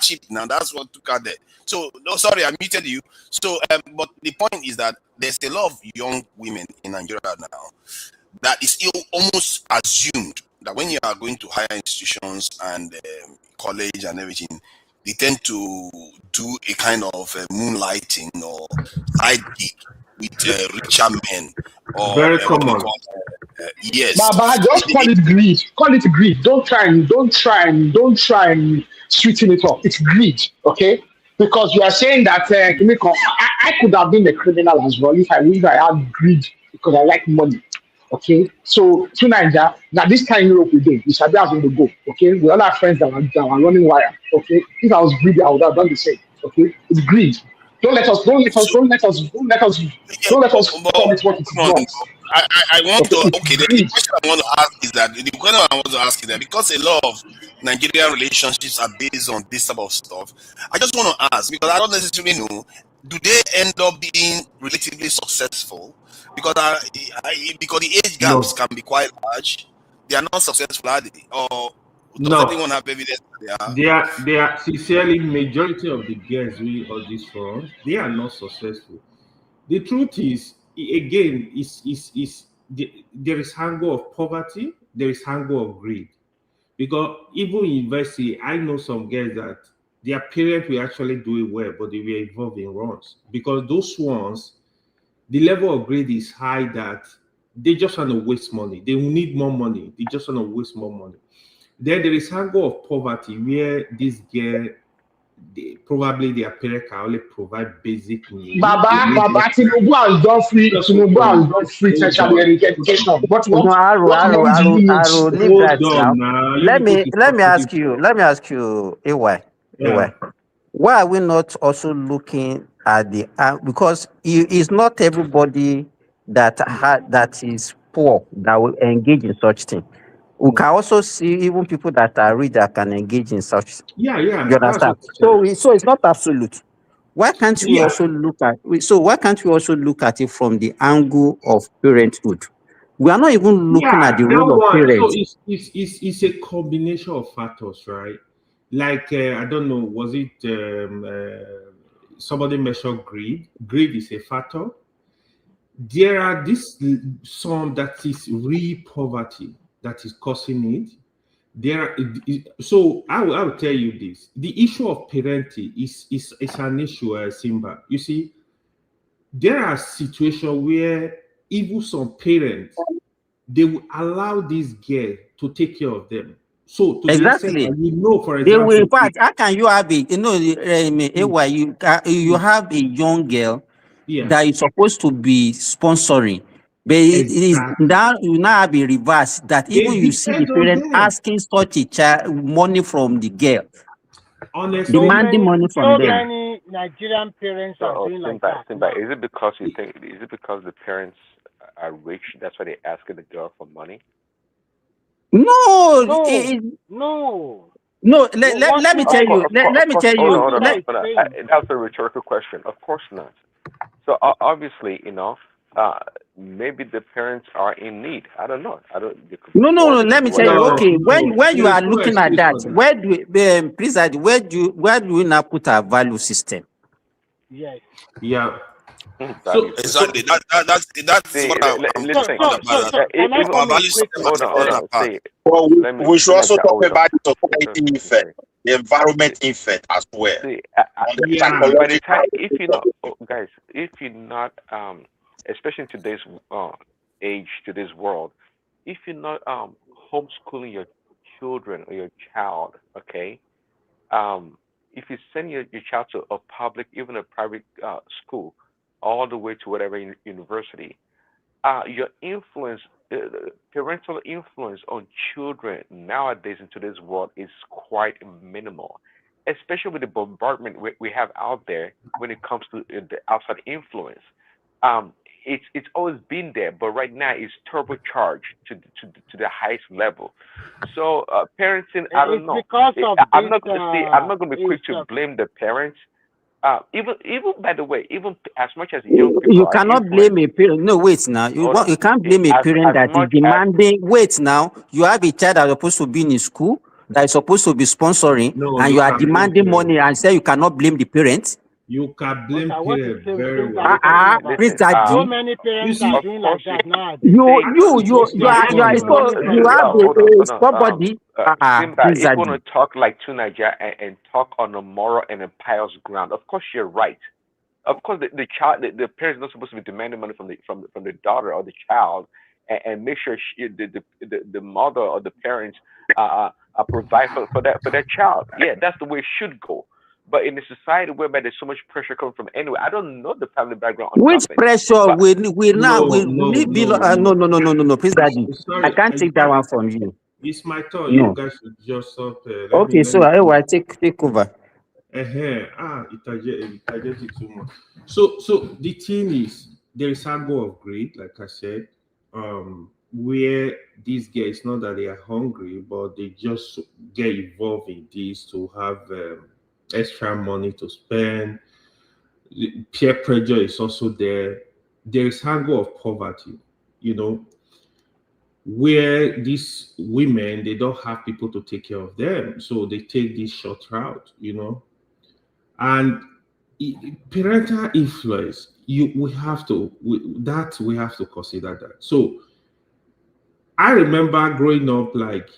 cheap now. That's what took her there. So no, sorry, I muted you. So but the point is that there's a lot of young women in Nigeria now that is almost assumed that when you are going to higher institutions and college and everything, they tend to do a kind of moonlighting or side gig with richer men. Or very common. Yes. Baba, just call it greed. Call it greed. Don't try and sweeten it up. It's greed, okay? Because you are saying that I could have been a criminal as well if I had greed because I like money. Okay, so to Nigeria, now this time Europe we did, we should be having to go. Okay, we all have friends that are running wire. Okay, if I was greedy, I would have done the same. Okay, it's greed. Don't let us call it what it is. I want to. Okay, the question I want to ask is that because a lot of Nigerian relationships are based on this type of stuff, I just want to ask because I don't necessarily know. Do they end up being relatively successful? Because the age gaps can be quite large. They are not successful, are they? Or does anyone have evidence that they are? They are sincerely majority of the girls we on this front, they are not successful. The truth is, again, there is hunger of poverty, there is hunger of greed. Because even in university, I know some girls that their parents were actually doing well, but they were involved in wrongs. Because those ones, the level of greed is high that they just want to waste money. They will need more money. They just want to waste more money. Then there is hunger of poverty where this girl, probably their parents can only provide basic needs. Baba, Tinubu has done free tertiary education. But let me ask you, AY. Why are we not also looking at the because it's not everybody that is poor that will engage in such thing. We can also see even people that are rich that can engage in such. Yeah. You understand? So it's not absolute. Why can't we also look at? Why can't we also look at it from the angle of parenthood? We are not even looking at the role of parents. So it's a combination of factors, right? Like I don't know, was it somebody mentioned greed? Greed is a factor. There are some that is real poverty that is causing it. So I will tell you this: the issue of parenting is an issue, Simba. You see, there are situations where even some parents they will allow this girl to take care of them. So to exactly, for example, in fact, how can you have it? You have a young girl that is supposed to be sponsoring. But it is now you now have a reverse that even you see the parent asking such a child money from the girl, demanding money from them. So many Nigerian parents are doing like that. Is it because you think? Is it because the parents are rich? That's why they asking the girl for money? No. Let me tell you. Let me tell you. That's a rhetorical question. Of course not. So obviously, maybe the parents are in need. I don't know. No. Let me tell you. Okay, when you are looking at that, where do we now put our value system? Yes. Yeah. So exactly. That's what I'm talking about. We should also talk about the society effect, the environment effect as well. If you're not, especially in today's age, today's world, if you're not homeschooling your children or your child, okay, if you send your child to a public, even a private school, all the way to whatever university, your influence, parental influence on children nowadays in today's world is quite minimal, especially with the bombardment we have out there when it comes to the outside influence. it's always been there, but right now it's turbocharged to the highest level. So parenting, I don't know. I'm not going to be quick to blame the parents. Even by the way, even as much as young people you cannot blame a parent. No, wait now. You can't blame a parent that is demanding. Wait now. You have a child that is supposed to be in school, that is supposed to be sponsoring, and you are demanding money and say you cannot blame the parents. You can blame parents very well. So many parents are doing like that now. You have somebody. If you want to talk like Tunaja and talk on a moral and a pious ground, of course you're right. Of course, the child, the parents are not supposed to be demanding money from the daughter or the child, and make sure the mother or the parents provide for that child. Yeah, that's the way it should go. But in a society whereby there's so much pressure coming from anywhere, I don't know the family background. Which pressure will no, please, Daddy. I can't take that one from you. It's my turn. No. You guys should just stop. Okay, so I take over. It too much. So the thing is, there is a goal of greed, like I said, where these guys, not that they are hungry, but they just get involved in this to have extra money to spend. Peer pressure is also there. There is angle of poverty, where these women, they don't have people to take care of them, so they take this short route, and parental influence. We have to consider that. So I remember growing up, like,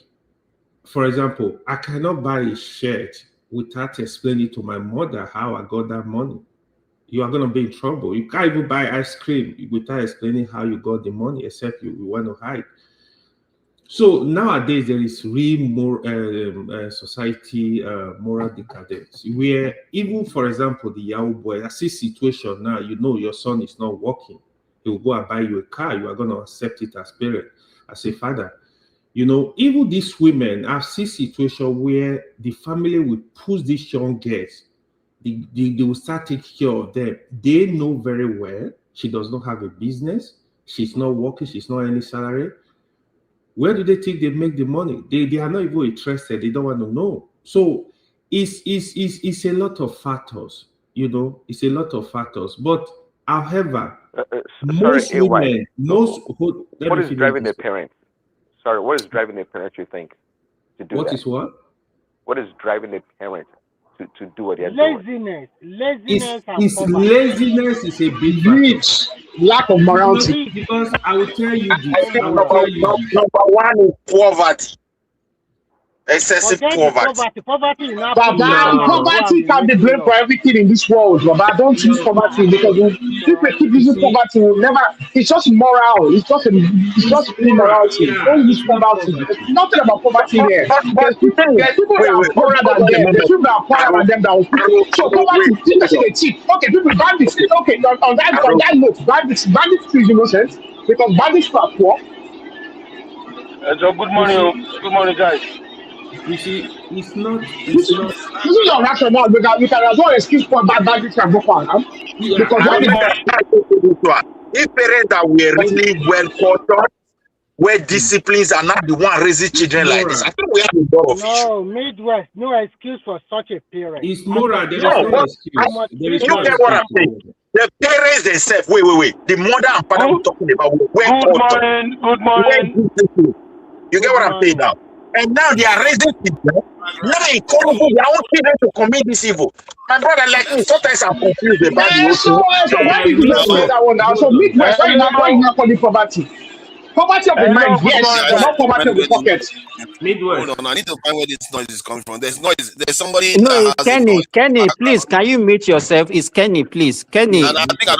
for example, I cannot buy a shirt without explaining to my mother how I got that money. You are going to be in trouble. You can't even buy ice cream without explaining how you got the money, except you want to hide. So nowadays, there is real more society moral decadence, where even, for example, the Yahoo boy, I see situation now, your son is not working. He will go and buy you a car. You are going to accept it as parent, as a father. Even these women, I've seen situations where the family will push these young girls. They will start taking care of them. They know very well she does not have a business. She's not working. She's not any salary. Where do they think they make the money? They are not even interested. They don't want to know. So it's a lot of factors. It's a lot of factors. But however, most women, what is driving the parents? Sorry, what is driving the parents, you think, to do that? What is what? What is driving the parents to do what they're doing? Laziness is a big factor. Lack of morality. Because I will tell you this. Number one is poverty. Excessive poverty. Poverty can be blamed for everything in this world, but I don't use poverty because if we keep using poverty, we'll never. It's just moral. It's just immorality. Don't use poverty. There's nothing about poverty there. There's people that are poorer than them. There's people that are poorer than them that will. So poverty, especially the cheap. Okay, people bandits. Okay, on that note, bandits is innocent because bandits are poor. Good morning. Good morning, guys. You see, it's not. This is your rationale. You can as well excuse for bad bandits and Boko Haram. Because if parents that were really well cultured, where disciplines are not the one raising children like this, I think we have a lot of issues. Midwest, no excuse for such a parent. It's moral. There is no excuse. You get what I'm saying? The parents themselves. Wait. The mother and father we're talking about. Good morning. You get what I'm saying now? And now they are raising children. Now encouraging their own children to commit this evil. My brother, like me, sometimes I'm confused about the So why did you say that one now? So Midwest, why you not calling poverty? Poverty of the mind, yes, but not poverty of the pocket. Hold on, I need to find where this noise is coming from. There's noise. There's somebody. No, Kenny, please, can you mute yourself? It's Kenny, please. Kenny. I think I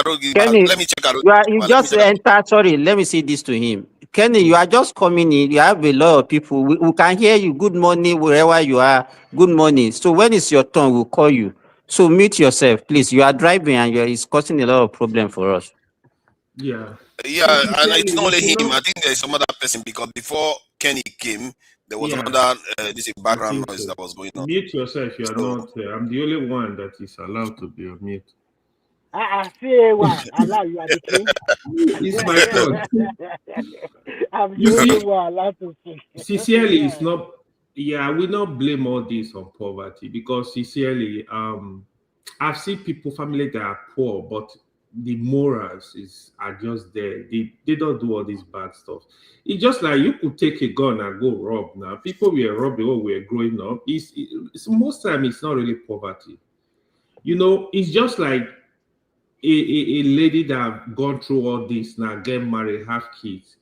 don't give back. Let me check out. You just enter. Sorry, let me see this to him. Kenny, you are just coming in. You have a lot of people. We can hear you. Good morning, wherever you are. Good morning. So when it's your turn, we'll call you. So mute yourself, please. You are driving and it's causing a lot of problem for us. Yeah, and it's not only him. I think there's some other person because before Kenny came, there was another this background noise that was going on. Mute yourself. You are not. I'm the only one that is allowed to be on mute. See why Allah, you are the king. It's my fault. I'm You see, allowed to speak. sincerely, it's not. Yeah, we not blame all this on poverty because sincerely, I've seen people, family that are poor, but the morals are just there. They don't do all this bad stuff. It's just like you could take a gun and go rob now. People were robbing when we were growing up. It's most time it's not really poverty. You know, it's just like a lady that have gone through all this now, get married, have kids.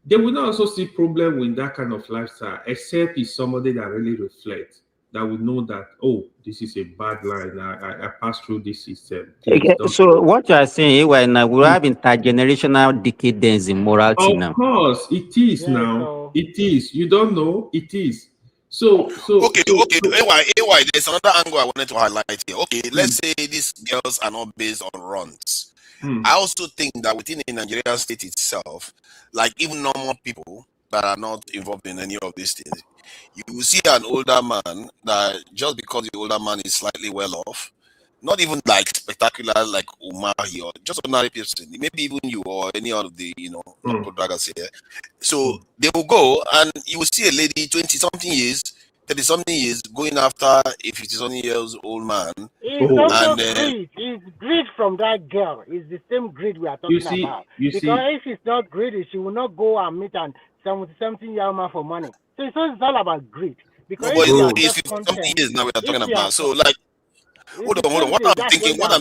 They will not also see problem with that kind of lifestyle, except it's somebody that really reflects, that will know that, oh, this is a bad line. I passed through this system. Okay, so what you are saying right now, we have intergenerational decadence in morality now. Of course, it is now. It is. You don't know, it is. So okay. AY, there's another angle I wanted to highlight here. Okay, let's say these girls are not based on runs. I also think that within the Nigerian state itself, like even normal people that are not involved in any of these things, you will see an older man that just because the older man is slightly well off, not even like spectacular like Umar here, just ordinary person, maybe even you or any of the local draggers here. So they will go and you will see a lady 20-something years, 30-something years going after a 50-something years old man. It's also greed. It's greed from that girl. It's the same greed we are talking about. Because if it's not greedy, she will not go and meet an 70-something-year-old man for money. So it's all about greed. Because it's 50-something years now we are talking about. So like, hold on. What I'm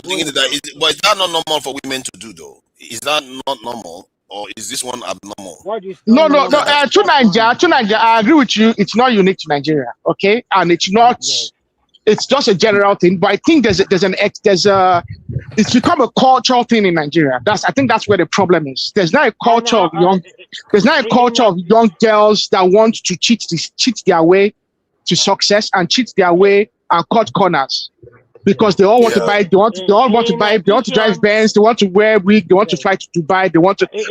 thinking is that is that not normal for women to do though? Is that not normal? Or is this one abnormal? No. To Nigeria, I agree with you. It's not unique to Nigeria, okay? And it's not. It's just a general thing. But I think it's become a cultural thing in Nigeria. I think that's where the problem is. There's not a culture of young girls that want to cheat their way to success and cheat their way and cut corners. Because they all want to buy, they want to drive Benz, they want to wear wig, they want to fly to Dubai,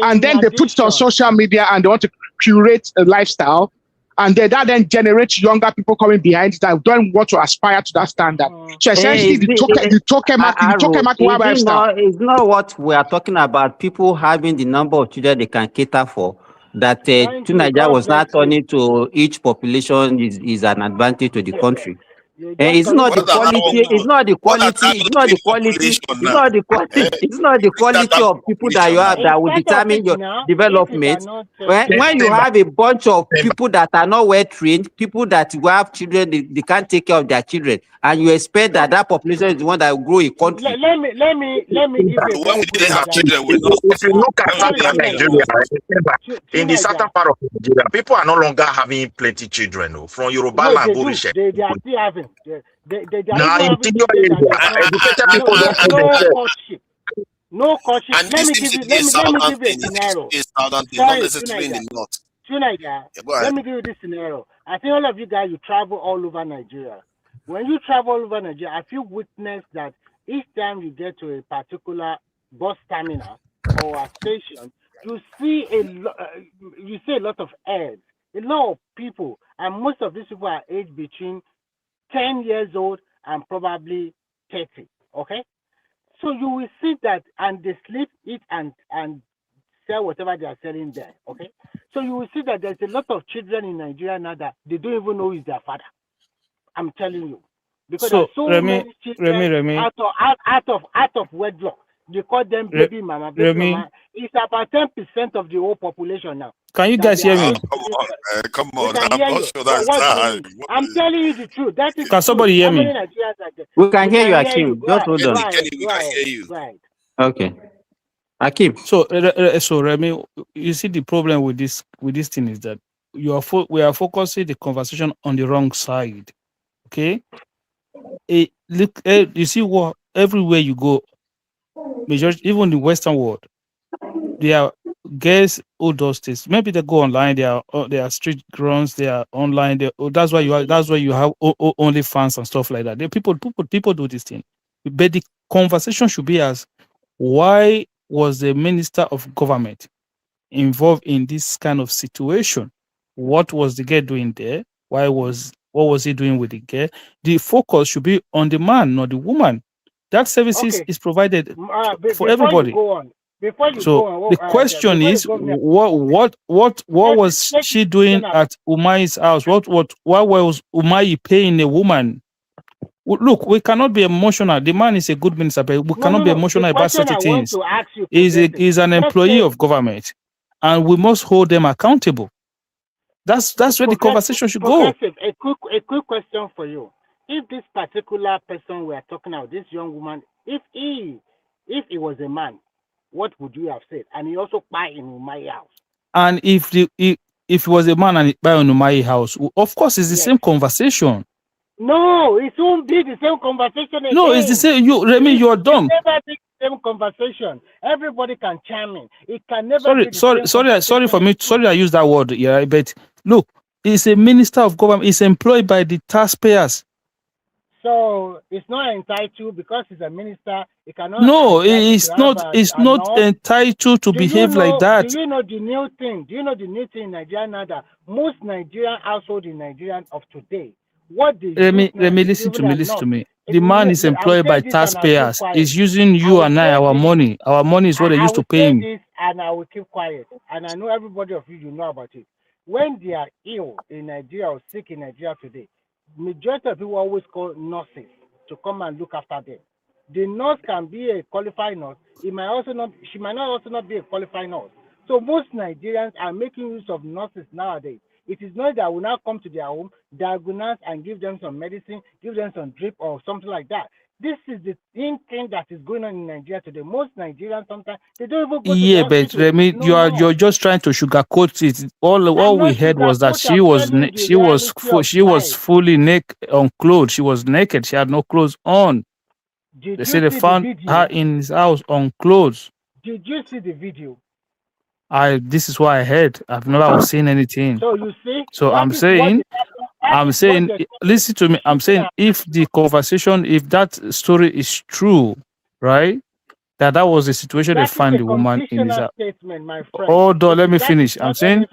and then they put it on social media and they want to curate a lifestyle, and that then generates younger people coming behind that don't want to aspire to that standard. So essentially, the token lifestyle. It's not what we are talking about. People having the number of children they can cater for. That to Nigeria was not turning to each population is an advantage to the country. It's not the quality. It's not the quality. It's not the quality. It's not the quality. It's not the quality of people that you have that will determine your development. When you have a bunch of people that are not well trained, people that will have children, they can't take care of their children, and you expect that population is the one that will grow a country. Let me give when we didn't have children, if you look at southern Nigeria, in the southern part of Nigeria, people are no longer having plenty children. No, from Yoruba land, they are still having. No courtship. And let me give you a scenario. Let me give you this scenario. I think all of you guys, you travel all over Nigeria. When you travel all over Nigeria, I feel witness that each time you get to a particular bus terminal or a station, you see a lot of ads, a lot of people, and most of these people are aged between 10 years old and probably 30. Okay, so you will see that, and they sleep, eat, and sell whatever they are selling there. Okay, so you will see that there's a lot of children in Nigeria now that they don't even know who is their father. I'm telling you, because there's so many children out of wedlock. They call them baby mama. It's about 10% of the whole population now. Can you guys hear me? Come on. I'm not sure that's that. I'm telling you the truth. That is. Can somebody hear me? We can hear you, Akim. Just hold on. We can hear you. Okay. Akim. So Remy, you see the problem with this thing is that we are focusing the conversation on the wrong side. Okay. You see what everywhere you go, majority, even in the Western world, they are girls who does this. Maybe they go online. They are street grunts. They are online. That's why you have only fans and stuff like that. People do this thing. But the conversation should be as, why was the minister of government involved in this kind of situation? What was the girl doing there? What was he doing with the girl? The focus should be on the man, not the woman. That services is provided for everybody. Before you so go on, the question is, what was she doing at Umai's house? Why was Umai paying a woman? Look, we cannot be emotional. The man is a good minister, but we cannot be emotional about certain things. He's an employee of government, and we must hold them accountable. That's where the conversation should go. A quick question for you. If this particular person we are talking about, this young woman, if he was a man, what would you have said? And he also buy in Umai house. And if it was a man and he buy in Umai house, of course it's the same conversation. No, it won't be the same conversation again. No, it's the same. Remy, you're dumb. It's never be the same conversation. Everybody can chime in. It can never be the same sorry for me. Sorry, I used that word. Yeah, but look, he's a minister of government. He's employed by the taxpayers. So it's not entitled because he's a minister. He cannot. No, it's not. It's not entitled to behave like that. Do you know the new thing? Do you know the new thing in Nigeria now that most Nigerian households in Nigeria of today? Let me listen to me. The man is employed by taxpayers. He's using you and I, our money. Our money is what they used to pay him. And I will keep quiet. And I know everybody of you know about it. When they are ill in Nigeria or sick in Nigeria today, majority of people always call nurses to come and look after them. The nurse can be a qualified nurse. She might not be a qualified nurse. So most Nigerians are making use of nurses nowadays. It is not that we now come to their home, diagnose and give them some medicine, give them some drip or something like that. This is the thing that is going on in Nigeria today. Most Nigerians sometimes they don't even go to the but Remy, you're just trying to sugarcoat it. All we heard was that she was fully naked, unclothed. She was naked. She had no clothes on. They say they found her in his house unclothed. Did you see the video? This is what I heard. I've never seen anything. So you see. So I'm saying, listen to me. I'm saying if the conversation, if that story is true, right? That was the situation they found the woman in his house. Hold on, let me finish. I'm saying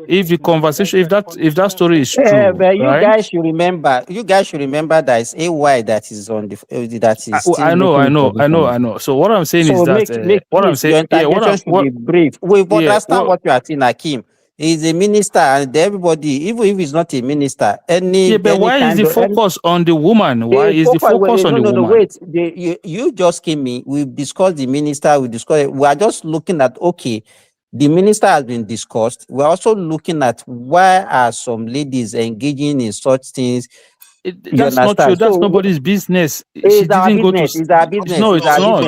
if the conversation, if that story is true, but you right? guys should remember that it's AY that is on the that is. I know. So what I'm saying is that what I'm saying, should be brief. We understand what you are saying, Hakeem. He's a minister, and everybody, even if he's not a minister, but why is the focus on the woman? Why is the focus on the woman? Wait. You just came in. We discussed the minister. We are just looking at, okay, the minister has been discussed. We're also looking at why are some ladies engaging in such things. That's not true. That's nobody's business. It's our business. It's our business. No, it's not.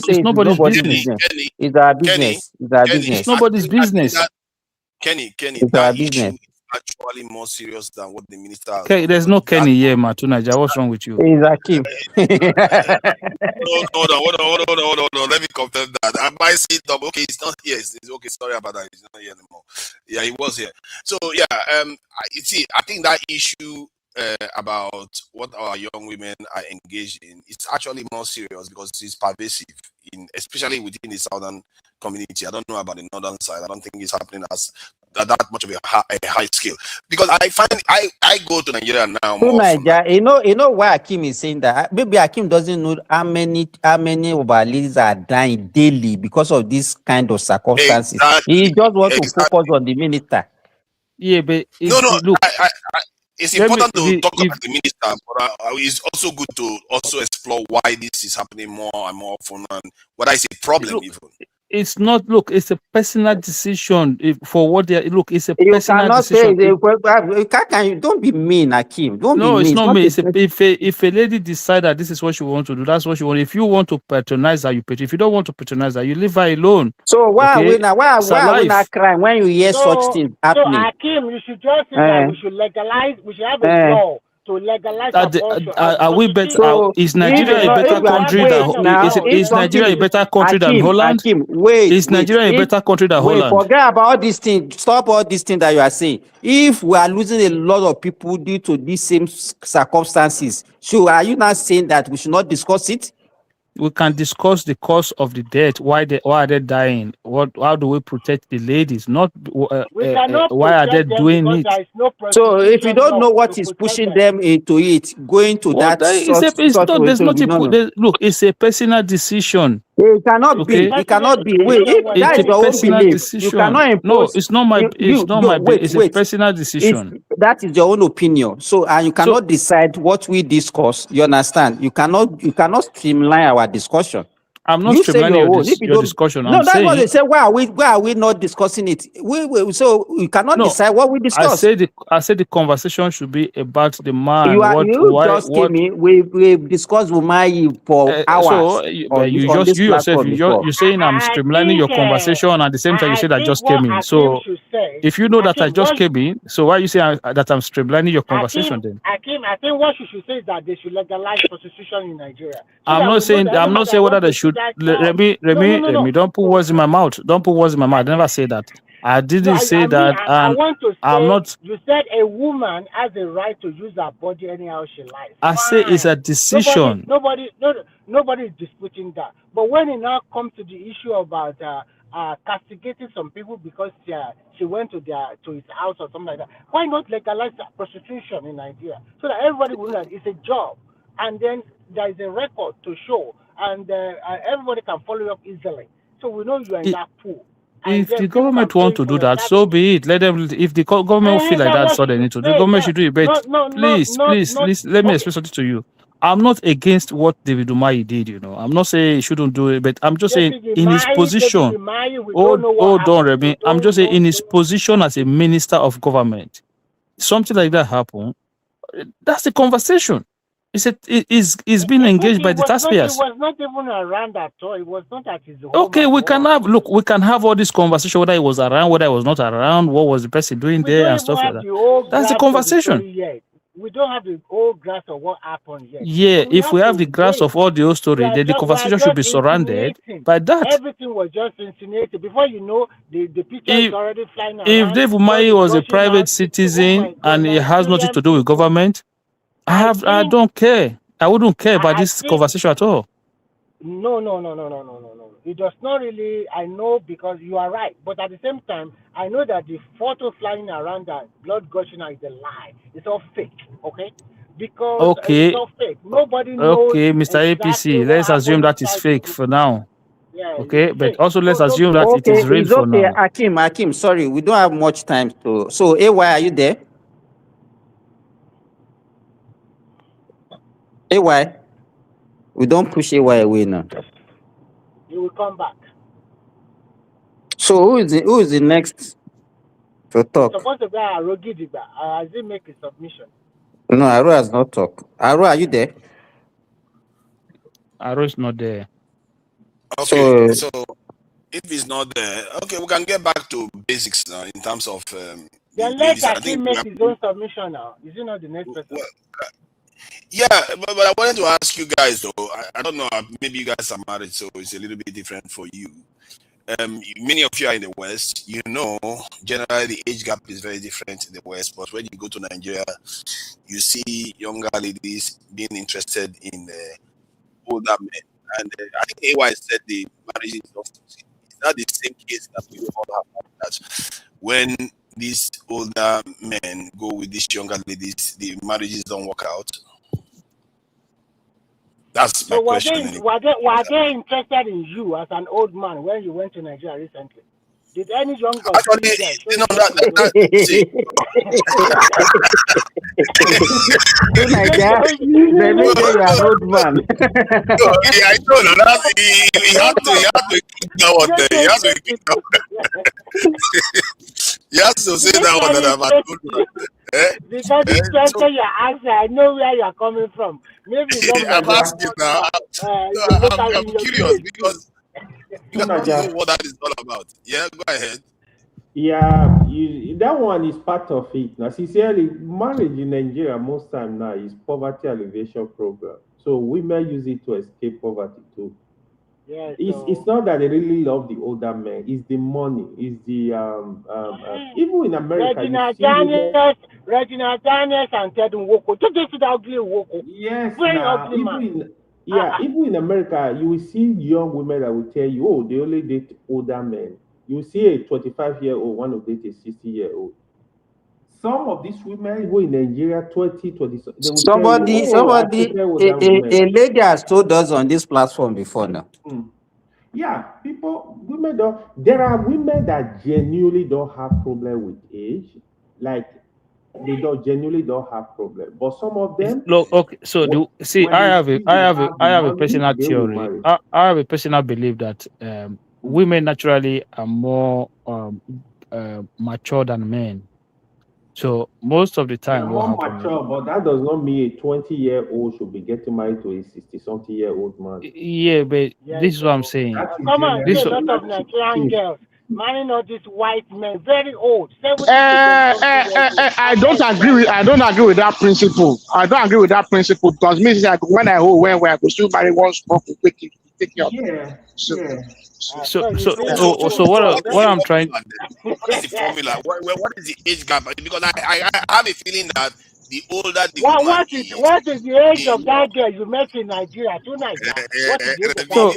It's nobody's business. It's our business. It's our business. It's nobody's business. Kenny, that issue is actually more serious than what the minister has done. There's no Kenny here, Matunaja. What's wrong with you? Exactly. Hold on. Let me confirm that. I might see it up. Okay, it's not here. It's okay. Sorry about that. He's not here anymore. Yeah, he was here. So yeah, I think that issue about what our young women are engaged in is actually more serious because it's pervasive, especially within the southern community. I don't know about the northern side. I don't think it's happening as that much of a high scale because I find I go to Nigeria now. You know why Hakeem is saying that? Maybe Hakeem doesn't know how many of our ladies are dying daily because of this kind of circumstances. Exactly. He just wants to focus on the minister. Yeah, but look. It's important to talk about the minister, but it's also good to also explore why this is happening more and more often, and whether it's a problem even. It's not. Look, it's a personal decision for what they look. It's a personal decision. Don't be mean, Hakeem. Don't be mean. No, it's not me. If a lady decides that this is what she wants to do, that's what she wants. If you want to patronize her, you patronize. If you don't want to patronize her, you leave her alone. So why are we not crying when you hear such things happening? So Hakeem, you should just say that we should legalize. We should have a law to legalize abortion. Are we better? Is Nigeria a better country than? Is Nigeria a better country than Holland? Is Nigeria a better country than Holland? Forget about all these things. Stop all these things that you are saying. If we are losing a lot of people due to these same circumstances, so are you not saying that we should not discuss it? we can discuss the cause of the death. Why are they dying? How do we protect the ladies? Not why are they doing it? No so if you don't know what is pushing them into it, going to that look, it's a personal decision. It cannot be. It cannot be. Wait, if that is your own belief, decision. you cannot impose. No, it's not my. It's a personal decision. That is your own opinion. So, and you cannot decide what we discuss. You understand? You cannot streamline our discussion. I'm not streamlining your discussion. No, that's what they say. Why are we not discussing it? So you cannot decide what we discuss. I said the conversation should be about the man. We've discussed Umayi for hours. You're saying I'm streamlining your conversation, and at the same time you say that I just came in. So if you know that I just came in, so why you say that I'm streamlining your conversation then? I think what you should say is that they should legalize prostitution in Nigeria. I'm not saying whether they should. Remy, don't put words in my mouth. Don't put words in my mouth. I never say that. I didn't say that. I want to say, I'm not. You said a woman has a right to use her body anyhow she likes. I say it's a decision. Nobody is disputing that. But when it now comes to the issue about castigating some people because she went to his house or something like that, why not legalize prostitution in Nigeria so that everybody will know that it's a job, and then there is a record to show, and everybody can follow up easily. So we know you are in that pool. If the government want to do that, so be it. Let them. If the government feel like that, so they need to. The government should do it. But please, let me explain something to you. I'm not against what David Umahi did. I'm not saying he shouldn't do it, but I'm just saying in his position. Hold on, Remy. I'm just saying in his position as a minister of government, something like that happened. That's the conversation. It's been engaged by the taxpayers. It was not even around at all. It was not at his home. Okay, we can have all this conversation, whether it was around, whether it was not around, what was the person doing there and stuff like that. That's the conversation. We don't have the whole grasp of what happened yet. Yeah, if we have the grasp of all the whole story, then the conversation should be surrounded by that. Everything was just insinuated. Before you know, the picture is already flying around. If Dave Umahi was a private citizen and it has nothing to do with government, I don't care. I wouldn't care about this conversation at all. No. It does not really. I know, because you are right. But at the same time, I know that the photo flying around that blood gushing is a lie. It's all fake. Okay? Because it's all fake. Nobody knows. Okay, Mr. APC, let's assume that is fake for now. Yeah, okay, but also let's assume that it is real for now. Hakim, sorry, we don't have much time to. So, AY, are you there? AY, we don't push AY away now. You will come back. So who is the next to talk? It's supposed to be Arogidiba. Has he make a submission? No, Aro has not talked. Aro, are you there? Aro is not there. Okay, so if he's not there, okay, we can get back to basics now in terms of. Then let Hakim make his own submission now. Is he not the next person? Well, yeah, but I wanted to ask you guys though. I don't know. Maybe you guys are married, so it's a little bit different for you. Many of you are in the West. Generally the age gap is very different in the West. But when you go to Nigeria, you see younger ladies being interested in older men. And I think AY said the marriage is not the same case that we all have. That when these older men go with these younger ladies, the marriages don't work out. That's my question. Were they interested in you as an old man when you went to Nigeria recently? Did any young girl? Actually, see. Oh my God! They make you an old man. Yeah, I know. He had to keep that one there. He has to keep that one. He has to say that one that I'm an old man. Because this question you're asking, I know where you're coming from. Maybe I'm asking now. I'm curious because you don't know what that is all about. Yeah, go ahead. Yeah, that one is part of it. Now, sincerely, marriage in Nigeria most time now is poverty alleviation program. So women use it to escape poverty too. Yeah, it's not that they really love the older men. It's the money. It's the even in America. Regina Daniels and Ted Nwoko. Just this ugly Nwoko. Yes, very ugly man. Yeah, even in America, you will see young women that will tell you, oh, they only date older men. You will see a 25-year-old one of date a 60-year-old. Some of these women who in Nigeria, 20, they will somebody, tell you, oh, a lady has told us on this platform before now. Yeah, women don't. There are women that genuinely don't have problem with age, like they genuinely don't have problem. But some of them, look, okay. So I have a personal theory. I have a personal belief that women naturally are more mature than men. So most of the time, what happens? Mature, but that does not mean a 20-year-old should be getting married to a 60-something-year-old man. Yeah, but this is what I'm saying. Come on, a lot of Nigerian girls marrying all these white men, very old, 70 I don't agree with that principle. I don't agree with that principle because me, like when I hold when I go still marry one smoke quickly, take care of. So what I'm trying. What is the formula? What is the age gap? Because I have a feeling that the older the woman what is the age of that girl you met in Nigeria tonight? What is the age of that girl?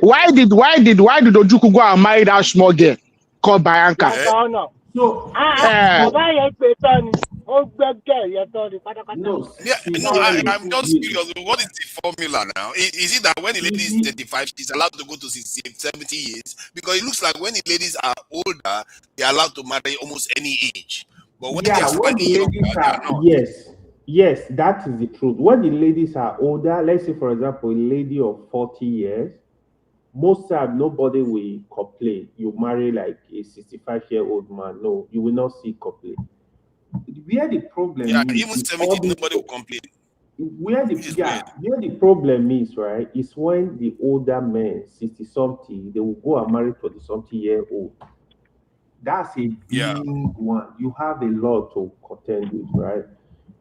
Why did Odogwu go and marry that small girl called Bianca? No, I'm just curious. What is the formula now? Is it that when the lady is 35, she's allowed to go to 60, 70 years? Because it looks like when the ladies are older, they're allowed to marry almost any age. But when they are slightly younger, they are not. Yes, that is the truth. When the ladies are older, let's say, for example, a lady of 40 years, most time nobody will complain. You marry like a 65-year-old man, no, you will not see complaint. Where the problem is, even 70, nobody will complain. Where the problem is, right, is when the older men, 60-something, they will go and marry 20-something-year-old. That's a big one. You have a lot to contend with, right?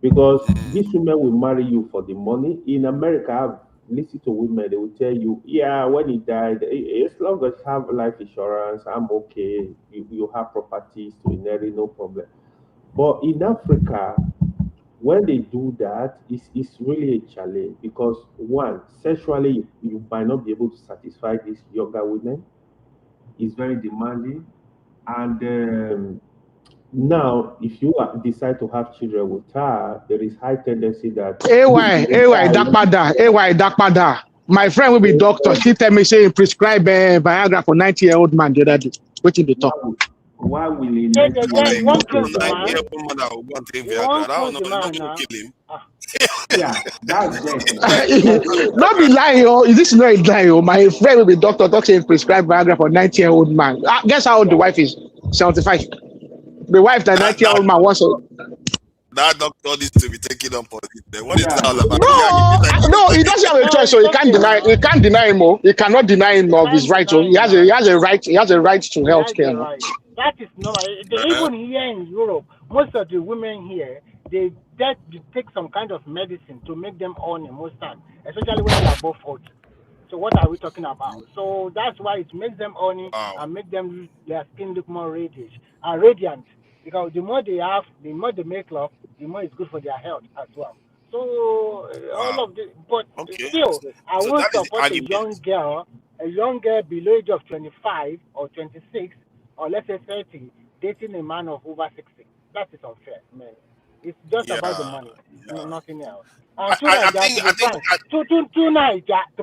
Because these women will marry you for the money. In America, I've listened to women, they will tell you, yeah, when he died, as long as you have life insurance, I'm okay. You have properties to inherit, no problem. But in Africa, when they do that, it's really a challenge because one, sexually, you might not be able to satisfy these younger women. It's very demanding. And now, if you decide to have children with her, there is high tendency that Dakpada. My friend will be doctor. She tell me say prescribe Viagra for 90-year-old man the other day. What did they talk? Why will he not kill him? Yeah, that's it. Not be lying, oh. Is this not a lie? Oh, my friend will be doctor. Doctor prescribe Viagra for 90-year-old man. Guess how old the wife is? 75. The wife, the 90-year-old man, wants that doctor needs to be taken up on it. What is that all about? No, he doesn't have a choice, so he can't deny. He can't deny him. Oh, he cannot deny him of his right. So he has a right. He has a right to health care. That is normal. Even here in Europe, most of the women here they take some kind of medicine to make them horny most times, especially when they are above 40. So what are we talking about? So that's why it makes them horny and make them their skin look more radiant. Because the more they have, the more they make love, the more it's good for their health as well. So all of this, but still, I won't support a young girl below age of 25 or 26 or let's say 30 dating a man of over 60. That is unfair, man. It's just about the money, nothing else. And to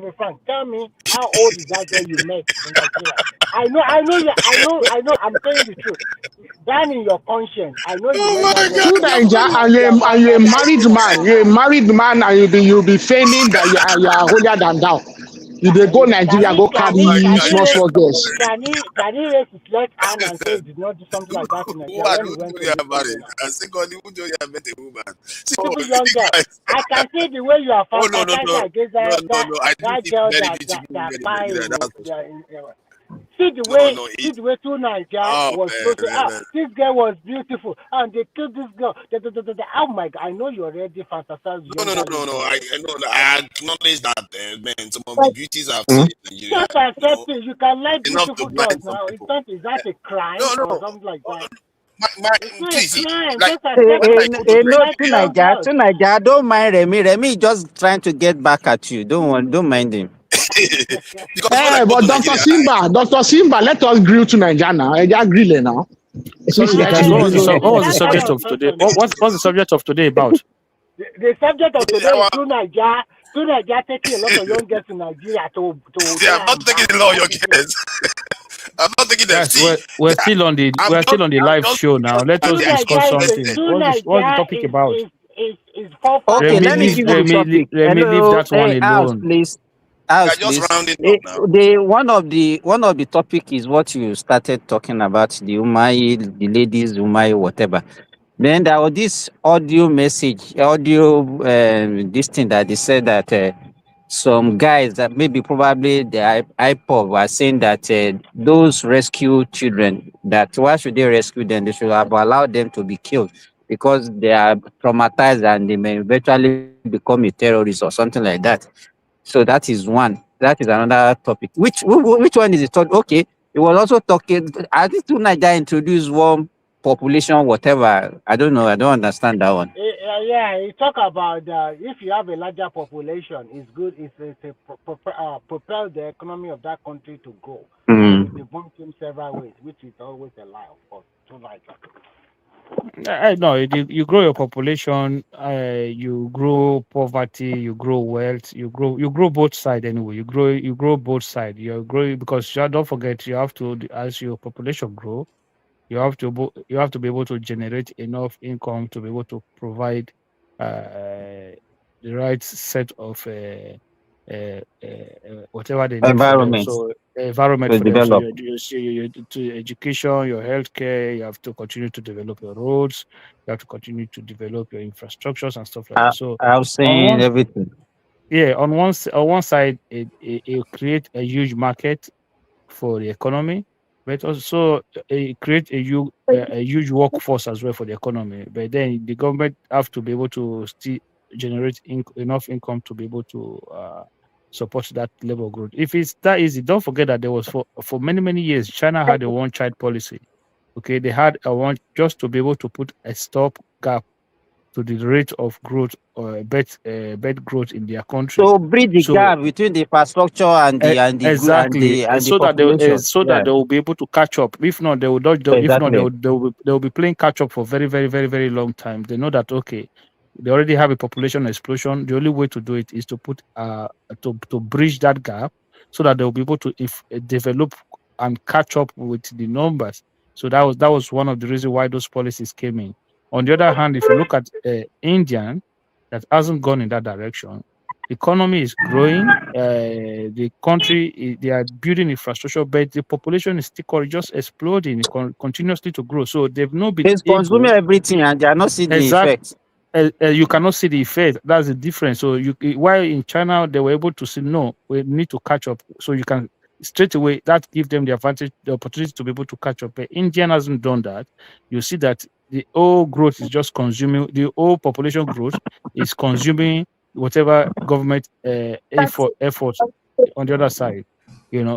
be frank, tell me how old is that girl you met in Nigeria? I know. I'm telling the truth. Down in your conscience, I know you. And you're a married man. You're a married man, and you'll be feigning that you are holier than thou. You they go Nigeria, go carry small girls. Can he raise his left hand and say he did not do something like that in Nigeria when he went to the young girl. I can see the way you are fantasizing against that girl that fine. See the way two Nigeria was supposed to. This girl was beautiful, and they killed this girl. Oh my God! I know you already fantasized. No. I acknowledge that, man. Some of the beauties I've seen in Nigeria. Just accept it. You can like beautiful girls now. Is that a crime or something like that? please, to Nigeria, don't mind Remy. Remy just trying to get back at you. Don't mind him. But Dr. Simba, let us grill to Nigeria now. Grill now. So, what was the subject of today? What's the subject of today about? The subject of today is through Nigeria taking a lot of young girls in Nigeria to I'm not taking a lot of young girls. I'm not taking them. Yes, we're still on the live show now. Let us discuss something. What's the topic about? Okay, let me give you the topic. Leave that one alone. Please. One of the topic is what you started talking about, the Umahi, the ladies Umahi, whatever. Then there was this this thing that they said that some guys that maybe probably the IPOB are saying that those rescue children, that why should they rescue them? They should have allowed them to be killed because they are traumatized and they may eventually become a terrorist or something like that. So that is one. That is another topic. Which one is it? Okay, it was also talking. I think to Nigeria introduced one population, whatever. I don't know. I don't understand that one. It talk about if you have a larger population, it's good. It's propel the economy of that country to grow. It's debunked in several ways, which is always a lie, of course. No, you grow your population, you grow poverty, you grow wealth, you grow both sides anyway. You grow both sides. You're growing because don't forget you have to, as your population grow, you have to be able to generate enough income to be able to provide the right set of whatever they need environment. For them. So environment for them. So your education, your healthcare, you have to continue to develop your roads, you have to continue to develop your infrastructures and stuff like that. So I've seen everything. Yeah, on one side, it create a huge market for the economy, but also it create a huge workforce as well for the economy. But then the government have to be able to still generate enough income to be able to support that level of growth. If it's that easy, don't forget that there was for many years China had a one-child policy. Okay, they had a one just to be able to put a stop gap to the rate of growth or bed growth in their country. So bridge the gap between the infrastructure and the exactly, and so that they will be able to catch up. If not, they will not. They will be playing catch up for very long time. They know that they already have a population explosion. The only way to do it is to put to bridge that gap so that they will be able to develop and catch up with the numbers. So that was one of the reasons why those policies came in. On the other hand, if you look at India, that hasn't gone in that direction. The economy is growing. The country, they are building infrastructure, but the population is still just exploding continuously to grow. So they've not been consuming everything, and they are not seeing the effect. You cannot see the effect. That's the difference. So while in China they were able to say no, we need to catch up. So you can straight away that give them the opportunity to be able to catch up. But India hasn't done that. You see that the whole growth is just consuming, the whole population growth is consuming whatever government efforts on the other side.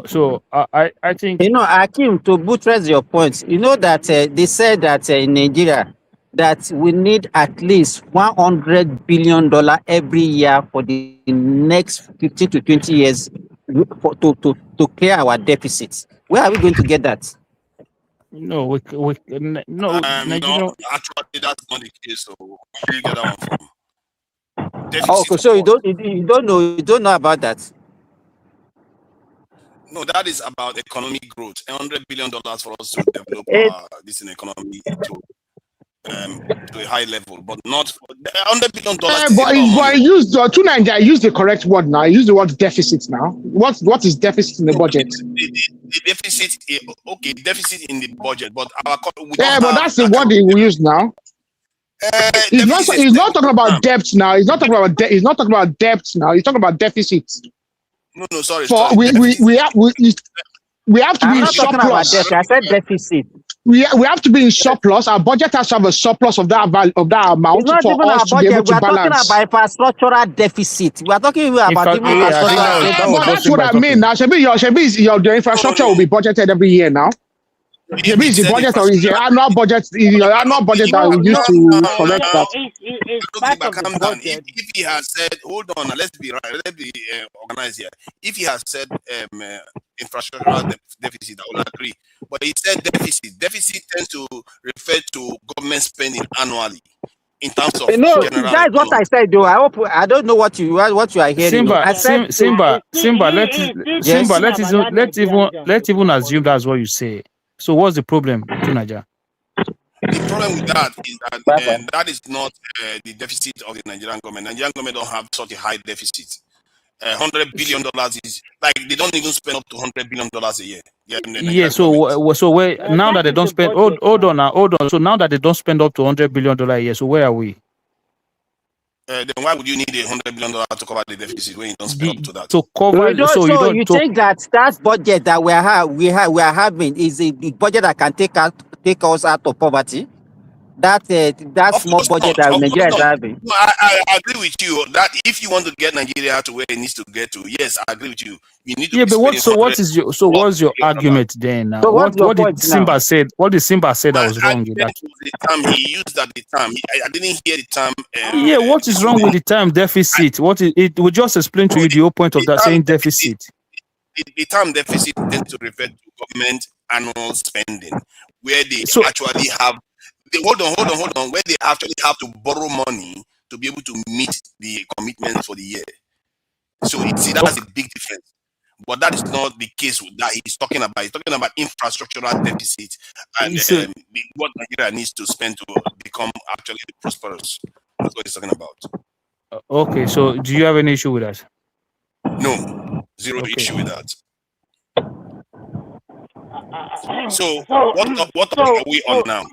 So I think Akim, to buttress your point, that they said that in Nigeria that we need at least $100 billion every year for the next 15 to 20 years to clear our deficits. Where are we going to get that? No, Nigeria. No, actually, that's not the case. So where do you get that one from? Deficit so you don't know about that. No, that is about economic growth. $100 billion for us to develop this economy to a high level, but not $100 billion. But to Nigeria, use the correct word now. Use the word deficit now. What is deficit in the budget? The deficit, deficit in the budget, but but that's the word we use now. He's not talking about debt now. He's not talking about He's not talking about debt now. He's talking about deficit. No, sorry. We have to be in surplus. I said deficit. We have to be in surplus. Our budget has to have a surplus of that amount for us to be able to balance. We are talking about infrastructural deficit. We are talking about that's what I mean. Now, your infrastructure will be budgeted every year now. Maybe it's the budget or is the annual budget? Is the annual budget that we use to collect that? It's part of the budget. If he has said, hold on, let's be organized here. If he has said infrastructural deficit, I will agree. But he said deficit. Deficit tends to refer to government spending annually. In terms of no, that's what I said though. I don't know what you are hearing. Simba, let's even assume that's what you say. So what's the problem, Tunaja? The problem with that is that that is not the deficit of the Nigerian government. Nigerian government don't have such a high deficit. $100 billion is like they don't even spend up to $100 billion a year. Yeah, so where now that they don't spend, hold on. So now that they don't spend up to $100 billion a year, so where are we? Then why would you need $100 billion to cover the deficit when you don't spend up to that? To cover, you think that budget that we are having is a budget that can take us out of poverty? That small budget that Nigeria is having. No, I agree with you that if you want to get Nigeria to where it needs to get to, yes, I agree with you. You need to. Yeah, but what's your argument then? So what did Simba said? What did Simba say that was wrong with that? The term he used at the time, I didn't hear the term. Yeah, what is wrong with the term deficit? It will just explain to you the whole point of that saying deficit. The term deficit tends to refer to government annual spending, where they actually have. Hold on. Where they actually have to borrow money to be able to meet the commitments for the year. So that's a big difference. But that is not the case that he's talking about. He's talking about infrastructural deficit and what Nigeria needs to spend to become actually prosperous. That's what he's talking about. Okay, so do you have any issue with that? No, zero issue with that. So what are we on now?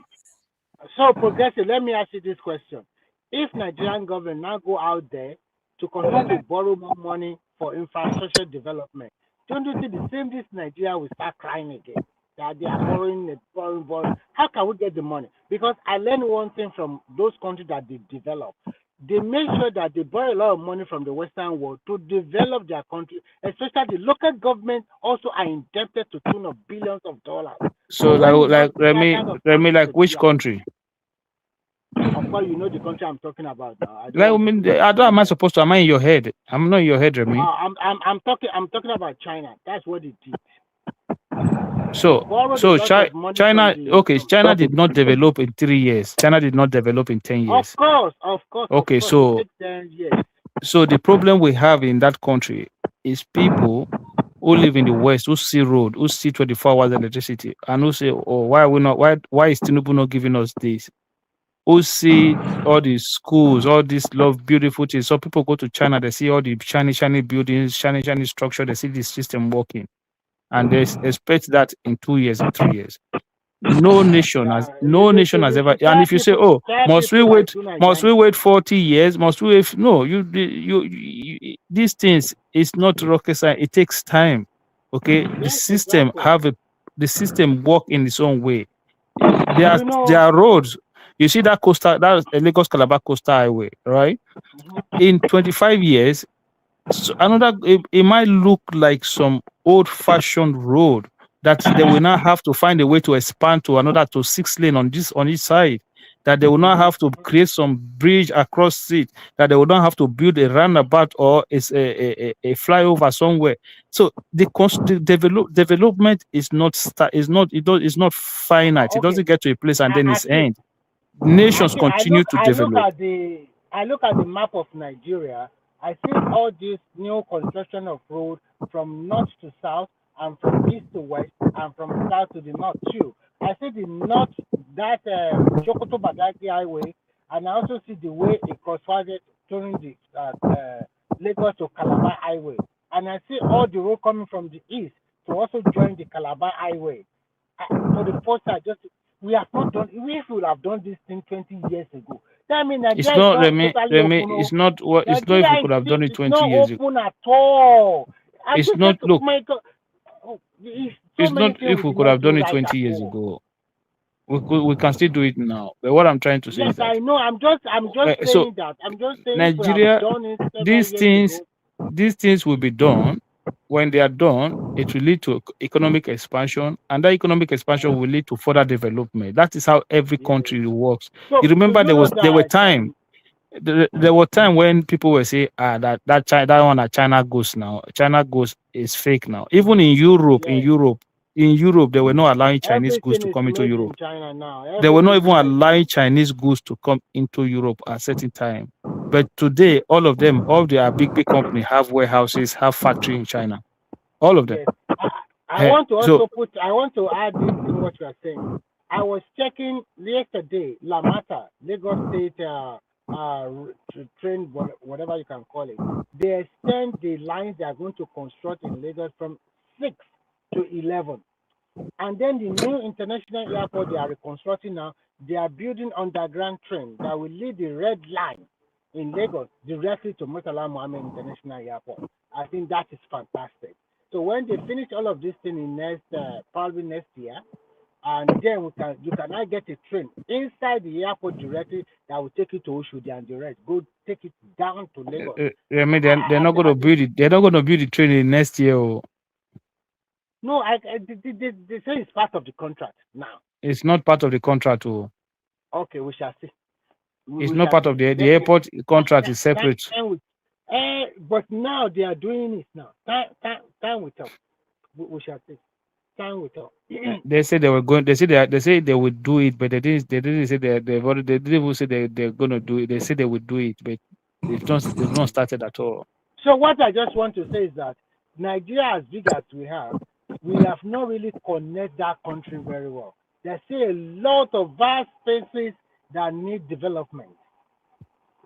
So, Progressive, let me ask you this question. If Nigerian government now go out there to continue to borrow more money for infrastructure development, don't you think the same this Nigeria will start crying again? That they are borrowing. How can we get the money? Because I learned one thing from those countries that they develop. They make sure that they borrow a lot of money from the Western world to develop their country, especially the local government also are indebted to tune of billions of dollars. So like which country? Of course, you know the country I'm talking about now. Am I supposed to? Am I in your head? I'm not in your head, Remy. I'm talking about China. That's what it did. So China, okay, China did not develop in 3 years. China did not develop in 10 years. Of course. Okay, so the problem we have in that country is people who live in the West, who see road, who see 24 hours electricity, and who say, oh, why is Tinubu not giving us this? Who see all these schools, all these beautiful things. So people go to China, they see all the shiny buildings, shiny structure, they see this system working. And they expect that in 2 years, in 3 years. No nation has ever. And if you say, "Oh, must we wait 40 years? Must we wait?" No, these things is not rocket science. It takes time. Okay, the system work in its own way. There are roads. You see that Lagos Calabar Coastal Highway, right? In 25 years. So it might look like some old-fashioned road that they will now have to find a way to expand to 6 lane on each side. That they will not have to create some bridge across it. That they will not have to build a roundabout or a flyover somewhere. So the development is not finite. It doesn't get to a place and then it's end. Nations continue to develop. I look at the map of Nigeria. I see all this new construction of road from north to south and from east to west and from south to the north too. I see the north, that Sokoto Badagry Highway, and I also see the way it crossfires during the Lagos to Calabar Highway. And I see all the road coming from the east to also join the Calabar Highway. For the first time, we have not done. If we would have done this thing 20 years ago, I mean, it's not, Remy. It's not what. It's not if we could have done it 20 years ago. Open at all. It's not. Look. It's not if we could have done it 20 years ago. We can still do it now. But what I'm trying to say is that, I know. I'm just saying that. I'm just saying Nigeria. These things will be done when they are done, it will lead to economic expansion, and that economic expansion will lead to further development. That is how every country works. So, You remember there were that, time. There were time when people were saying, that one that China goes now, China goes is fake now. Even in Europe, they were not allowing Chinese goods to come into Europe. China now. They were not even allowing Chinese goods to come into Europe at a certain time. But today, all of their big companies have warehouses, have factory in China. All of them. Yes. I want to add this to what you are saying. I was checking yesterday, Lamata, Lagos State train, whatever you can call it. They extend the lines they are going to construct in Lagos from 6 to 11. And then the new international airport they are reconstructing now, they are building underground train that will lead the red line in Lagos directly to Murtala Mohammed International Airport. I think that is fantastic. So when they finish all of this thing in probably next year, and then you can now get a train inside the airport directly that will take you to Oshodi and the rest. Go take it down to Lagos. I mean, they're not going to build it. They're not going to build the train in next year. No, they say it's part of the contract now. It's not part of the contract. Okay, we shall see. It's not part of the airport contract. Is separate. But now they are doing it now. Time will tell. We shall see. Time will tell. They say they were going. They say they would do it, but they didn't say they didn't even say they're going to do it. They say they would do it, but they've not started at all. So what I just want to say is that Nigeria, as big as we have not really connected that country very well. There's still a lot of vast spaces that need development.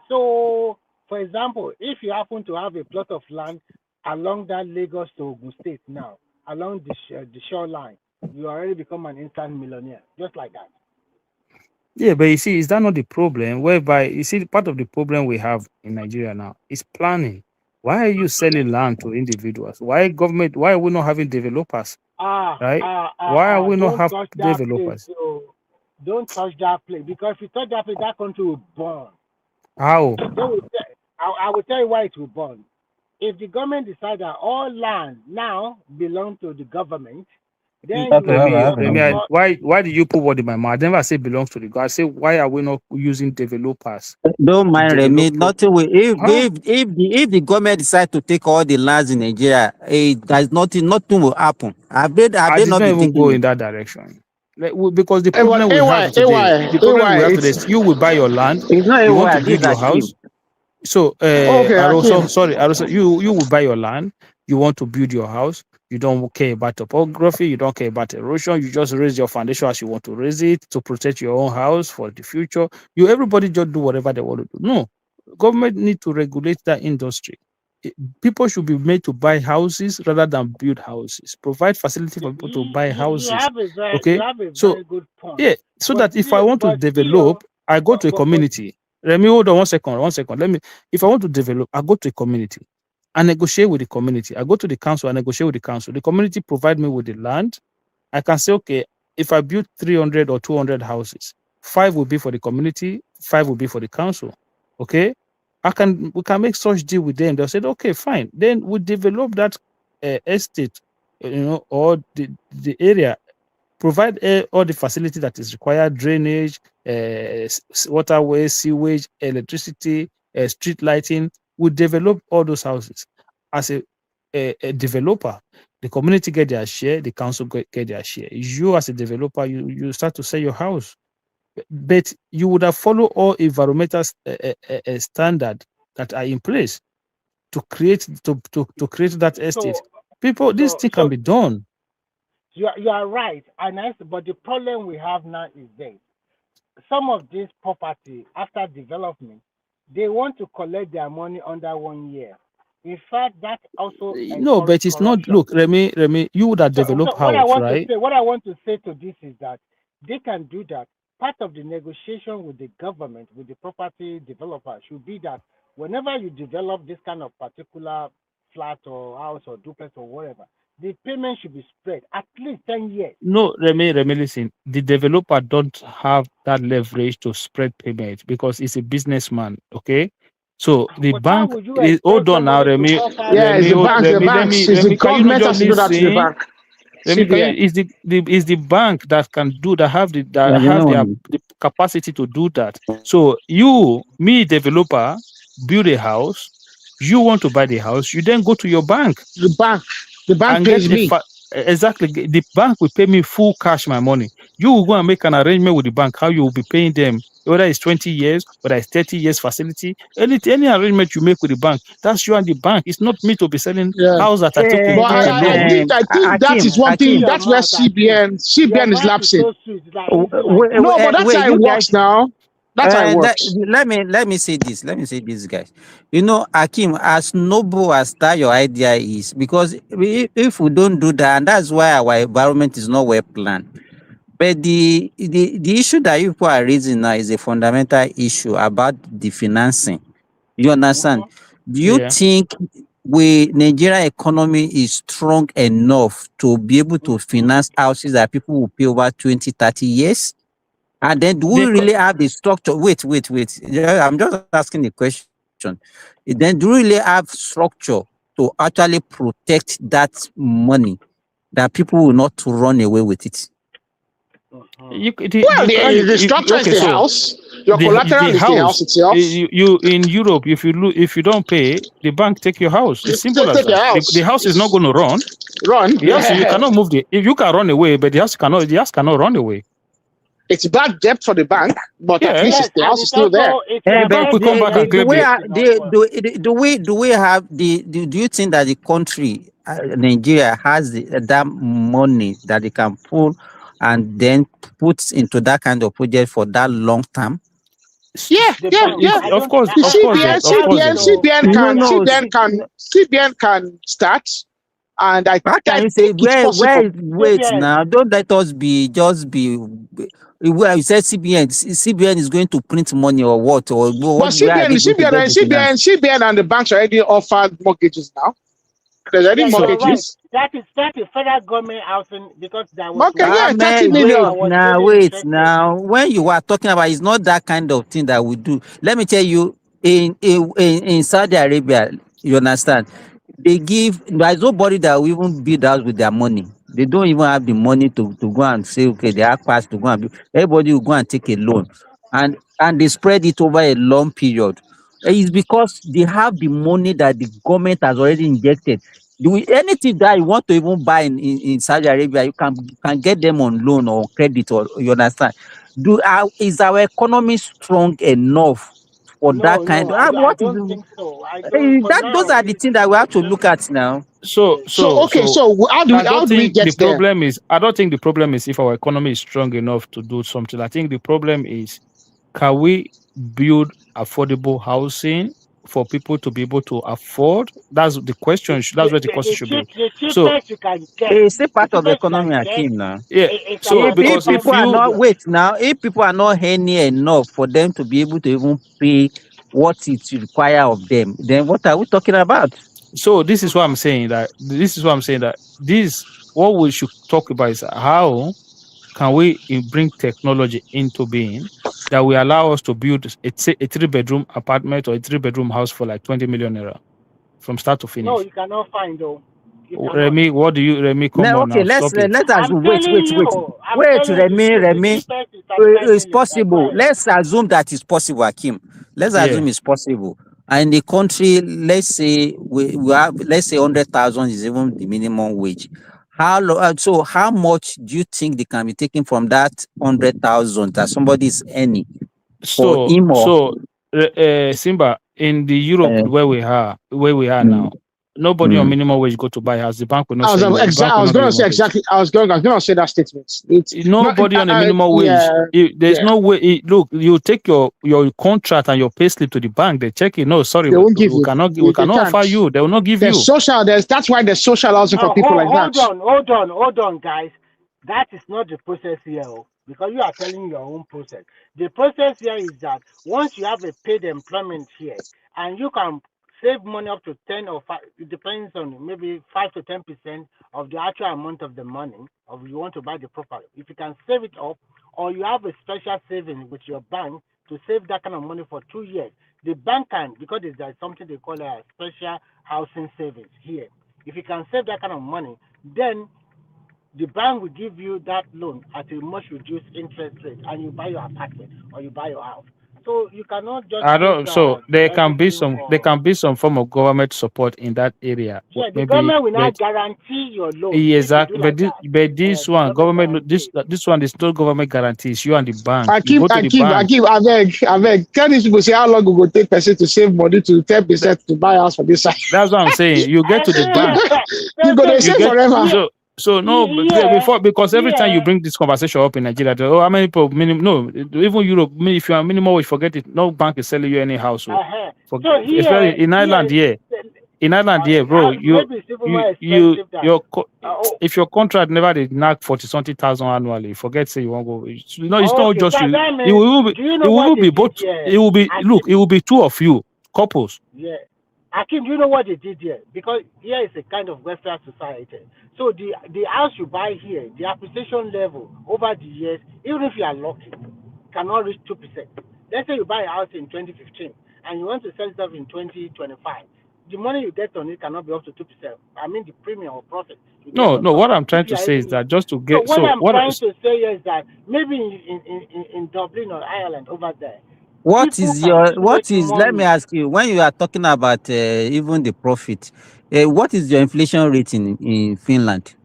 So, for example, if you happen to have a plot of land along that Lagos to Ogun State now, along the shoreline, you already become an instant millionaire, just like that. Yeah, but you see, is that not the problem? Whereby, you see, part of the problem we have in Nigeria now is planning. Why are you selling land to individuals? Why are we not having developers? Why are we not having developers? Don't touch that place, because if you touch that place, that country will burn. How? I will tell you why it will burn. If the government decides that all land now belongs to the government, then why did you put what in my mouth? I never say belongs to the government. I say, why are we not using developers? Don't mind Remy. Nothing. If the government decides to take all the lands in Nigeria, there's nothing will happen. I did not even go in that direction. Because the problem we have today, you will buy your land, you want to build your house. So, you will buy your land, you want to build your house, you don't care about topography, you don't care about erosion, you just raise your foundation as you want to raise it to protect your own house for the future. Everybody just do whatever they want to do. No, government need to regulate that industry. People should be made to buy houses rather than build houses. Provide facility for people to buy houses. You have a very good point. Yeah, so that if I want to develop, I go to a community. Let me hold on one second. If I want to develop, I go to a community. I negotiate with the community. I go to the council, I negotiate with the council. The community provide me with the land. I can say, okay, if I build 300 or 200 houses, 5 will be for the community, 5 will be for the council. Okay? We can make such deal with them. They'll say, okay, fine. Then we develop that estate, or the area, provide all the facility that is required: drainage, waterway, sewage, electricity, street lighting. We develop all those houses. As a developer, the community get their share, the council get their share. You as a developer, you start to sell your house. But you would have followed all environmental standards that are in place to create that estate. This thing can be done. You are right, but the problem we have now is this: some of this property after development, they want to collect their money under 1 year. In fact, that also no, but it's not. Look, Remy, you would have developed house, right? What I want to say to this is that they can do that. Part of the negotiation with the government, with the property developer, should be that whenever you develop this kind of particular flat or house or duplex or whatever, the payment should be spread at least 10 years. No, Remy, listen. The developer don't have that leverage to spread payment because he's a businessman, okay? So the bank is, hold on now, Remy. Yeah, it's the bank. The banks. It's the government has to do that to the bank. Is the bank that can do that have the capacity to do that. So me developer, build a house, you want to buy the house, you then go to your bank. The bank pays me. Exactly. The bank will pay me full cash my money. You will go and make an arrangement with the bank how you will be paying them, whether it's 20 years, whether it's 30 years facility, any arrangement you make with the bank, that's you and the bank. It's not me to be selling house that I took in. But I think that is one thing. That's where CBN is lapsing. No, but that's how it works now. That's how it works. Let me say this. Let me say this, guys. You know, Akim, as noble as that your idea is, because if we don't do that, and that's why our environment is not well planned. But the issue that you people are raising now is a fundamental issue about the financing. You understand? Do you think Nigerian economy is strong enough to be able to finance houses that people will pay over 20, 30 years? And then do we really have the structure? Wait. I'm just asking a question. Then do we really have structure to actually protect that money that people will not run away with it? The structure is the house. Your collateral is the house itself. You in Europe, if you don't pay, the bank take your house. It's simple as that. The house is not going to run. Yes, you cannot move if you can run away, but the house cannot run away. It's bad debt for the bank, but at least the house is still there. The bank will come back and claim it. Do you think that the country, Nigeria, has that money that they can pull and then put into that kind of project for that long term? Yeah. Of course. CBN can start. And how can you say wait now? Don't let us just be. Well, you said CBN is going to print money or what? Or but CBN and the banks already offered mortgages now. There's already mortgages. That is federal government housing because that was 30 million. Wait now. When you are talking about, it's not that kind of thing that we do. Let me tell you, in Saudi Arabia, you understand. There's nobody that will even build house with their money. They don't even have the money to go and say, okay, they have cash to go and build. Everybody will go and take a loan. And they spread it over a long period. It's because they have the money that the government has already injected. Anything that you want to even buy in Saudi Arabia, you can get them on loan or credit, or you understand. Is our economy strong enough for that kind of? I don't think so. Those are the things that we have to look at now. So how do we get there? I don't think the problem is if our economy is strong enough to do something. I think the problem is, can we build affordable housing for people to be able to afford? That's the question. That's where the question should be. So it's a part of the economy, Akim, now. Yeah. So because if people are not earning enough for them to be able to even pay what it requires of them, then what are we talking about? So this is what I'm saying. What we should talk about is how can we bring technology into being that will allow us to build a 3-bedroom apartment or a 3-bedroom house for like 20 million naira from start to finish. No, you cannot find though. Remy, what do you, Remy? Come on now. Let's assume. Wait, Remy. It's possible. Let's assume that it's possible, Akim. Let's assume it's possible. And in the country, let's say we have 100,000 is even the minimum wage. So how much do you think they can be taken from that 100,000 that somebody is earning for him? Simba, in the Europe where we are now, nobody on minimum wage go to buy house. The bank will not. I was going to say that statement. Nobody on a minimum wage. There's no way. Look, you take your contract and your payslip to the bank. They check it. No, sorry, we cannot offer you. They will not give you. That's why there's social housing for people like that. Hold on, guys. That is not the process here, because you are telling your own process. The process here is that once you have a paid employment here, and you can save money up to 10 or 5, it depends on maybe 5 to 10% of the actual amount of the money of you want to buy the property. If you can save it up, or you have a special saving with your bank to save that kind of money for 2 years, the bank can, because there's something they call a special housing savings here. If you can save that kind of money, then the bank will give you that loan at a much reduced interest rate, and you buy your apartment or you buy your house. So you cannot just. I don't. So there can be some form of government support in that area. Yeah, the government will not guarantee your loan. Exactly, but this one government, this one is no government guarantees. You and the bank. I keep. Tell these people say how long it will take person to save money to 10% to buy house for this side. That's what I'm saying. You get to the bank. You're gonna save forever. So no, because every time you bring this conversation up in Nigeria, how many people even Europe, if you are minimum wage, forget it. No bank is selling you any house. Especially in Ireland, bro. If your contract never did knock 40-something thousand annually, forget say you won't go. No, it's not just you. It will be both. It will be it will be two of you, couples. Yeah. Akim, do you know what they did here? Because here is a kind of welfare society. So the house you buy here, the appreciation level over the years, even if you are lucky, cannot reach 2%. Let's say you buy a house in 2015 and you want to sell stuff in 2025. The money you get on it cannot be up to 2%. I mean the premium or profit. No. What I'm trying to say is that just to get. So what I'm trying to say is that maybe in Dublin or Ireland over there. Let me ask you, when you are talking about even the profit, what is your inflation rate in Finland?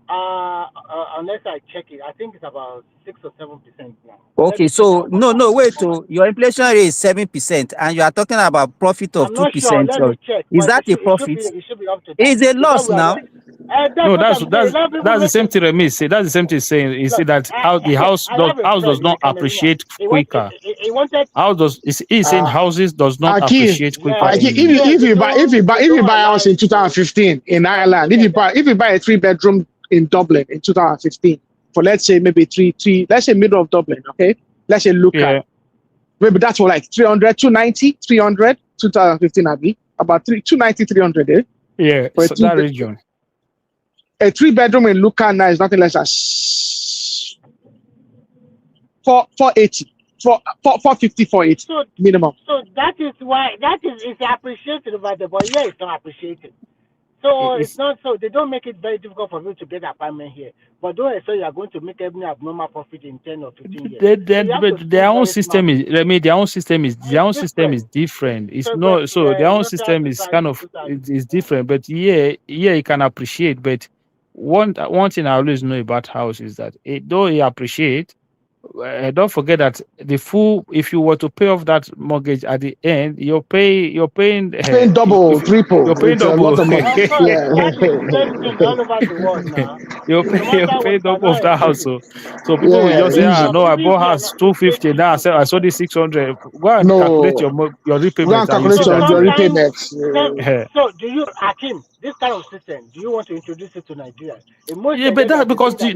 Unless I check it, I think it's about 6 or 7% now. Okay, so wait, your inflation rate is 7%, and you are talking about profit of 2%. Sure, is that a profit? It should be up to it's a loss now. No, that's the same thing Remy say. That's the same thing saying. You see that how the house does not appreciate quicker. He's saying houses does not appreciate quicker. If you buy a house in 2015 in Ireland, if you buy a 3-bedroom in Dublin in 2015 for let's say maybe let's say middle of Dublin, okay? Let's say Luca. Maybe that's for like 300, 290, 300, 2015 Abby. About 290, 300, eh? Yeah, for that region. A 3-bedroom in Luca now is nothing less than 480, 450, 480 minimum. So that is why it's appreciated over there, but here it's not appreciated. So it's not so they don't make it very difficult for you to get an apartment here. But don't say you are going to make every abnormal profit in 10 or 15 years. Their own system is their own system is different. It's not so their own system is kind of it's different. But yeah, you can appreciate. But one thing I always know about house is that though you appreciate, don't forget that if you were to pay off that mortgage at the end, you're paying double, triple. You're paying double. All over the world now. You're paying double of that house. So people will just say, no, I bought house 250 now. I sold it 600. Go and calculate your repayments. So do you, Akim, this kind of system, do you want to introduce it to Nigeria? But that's because but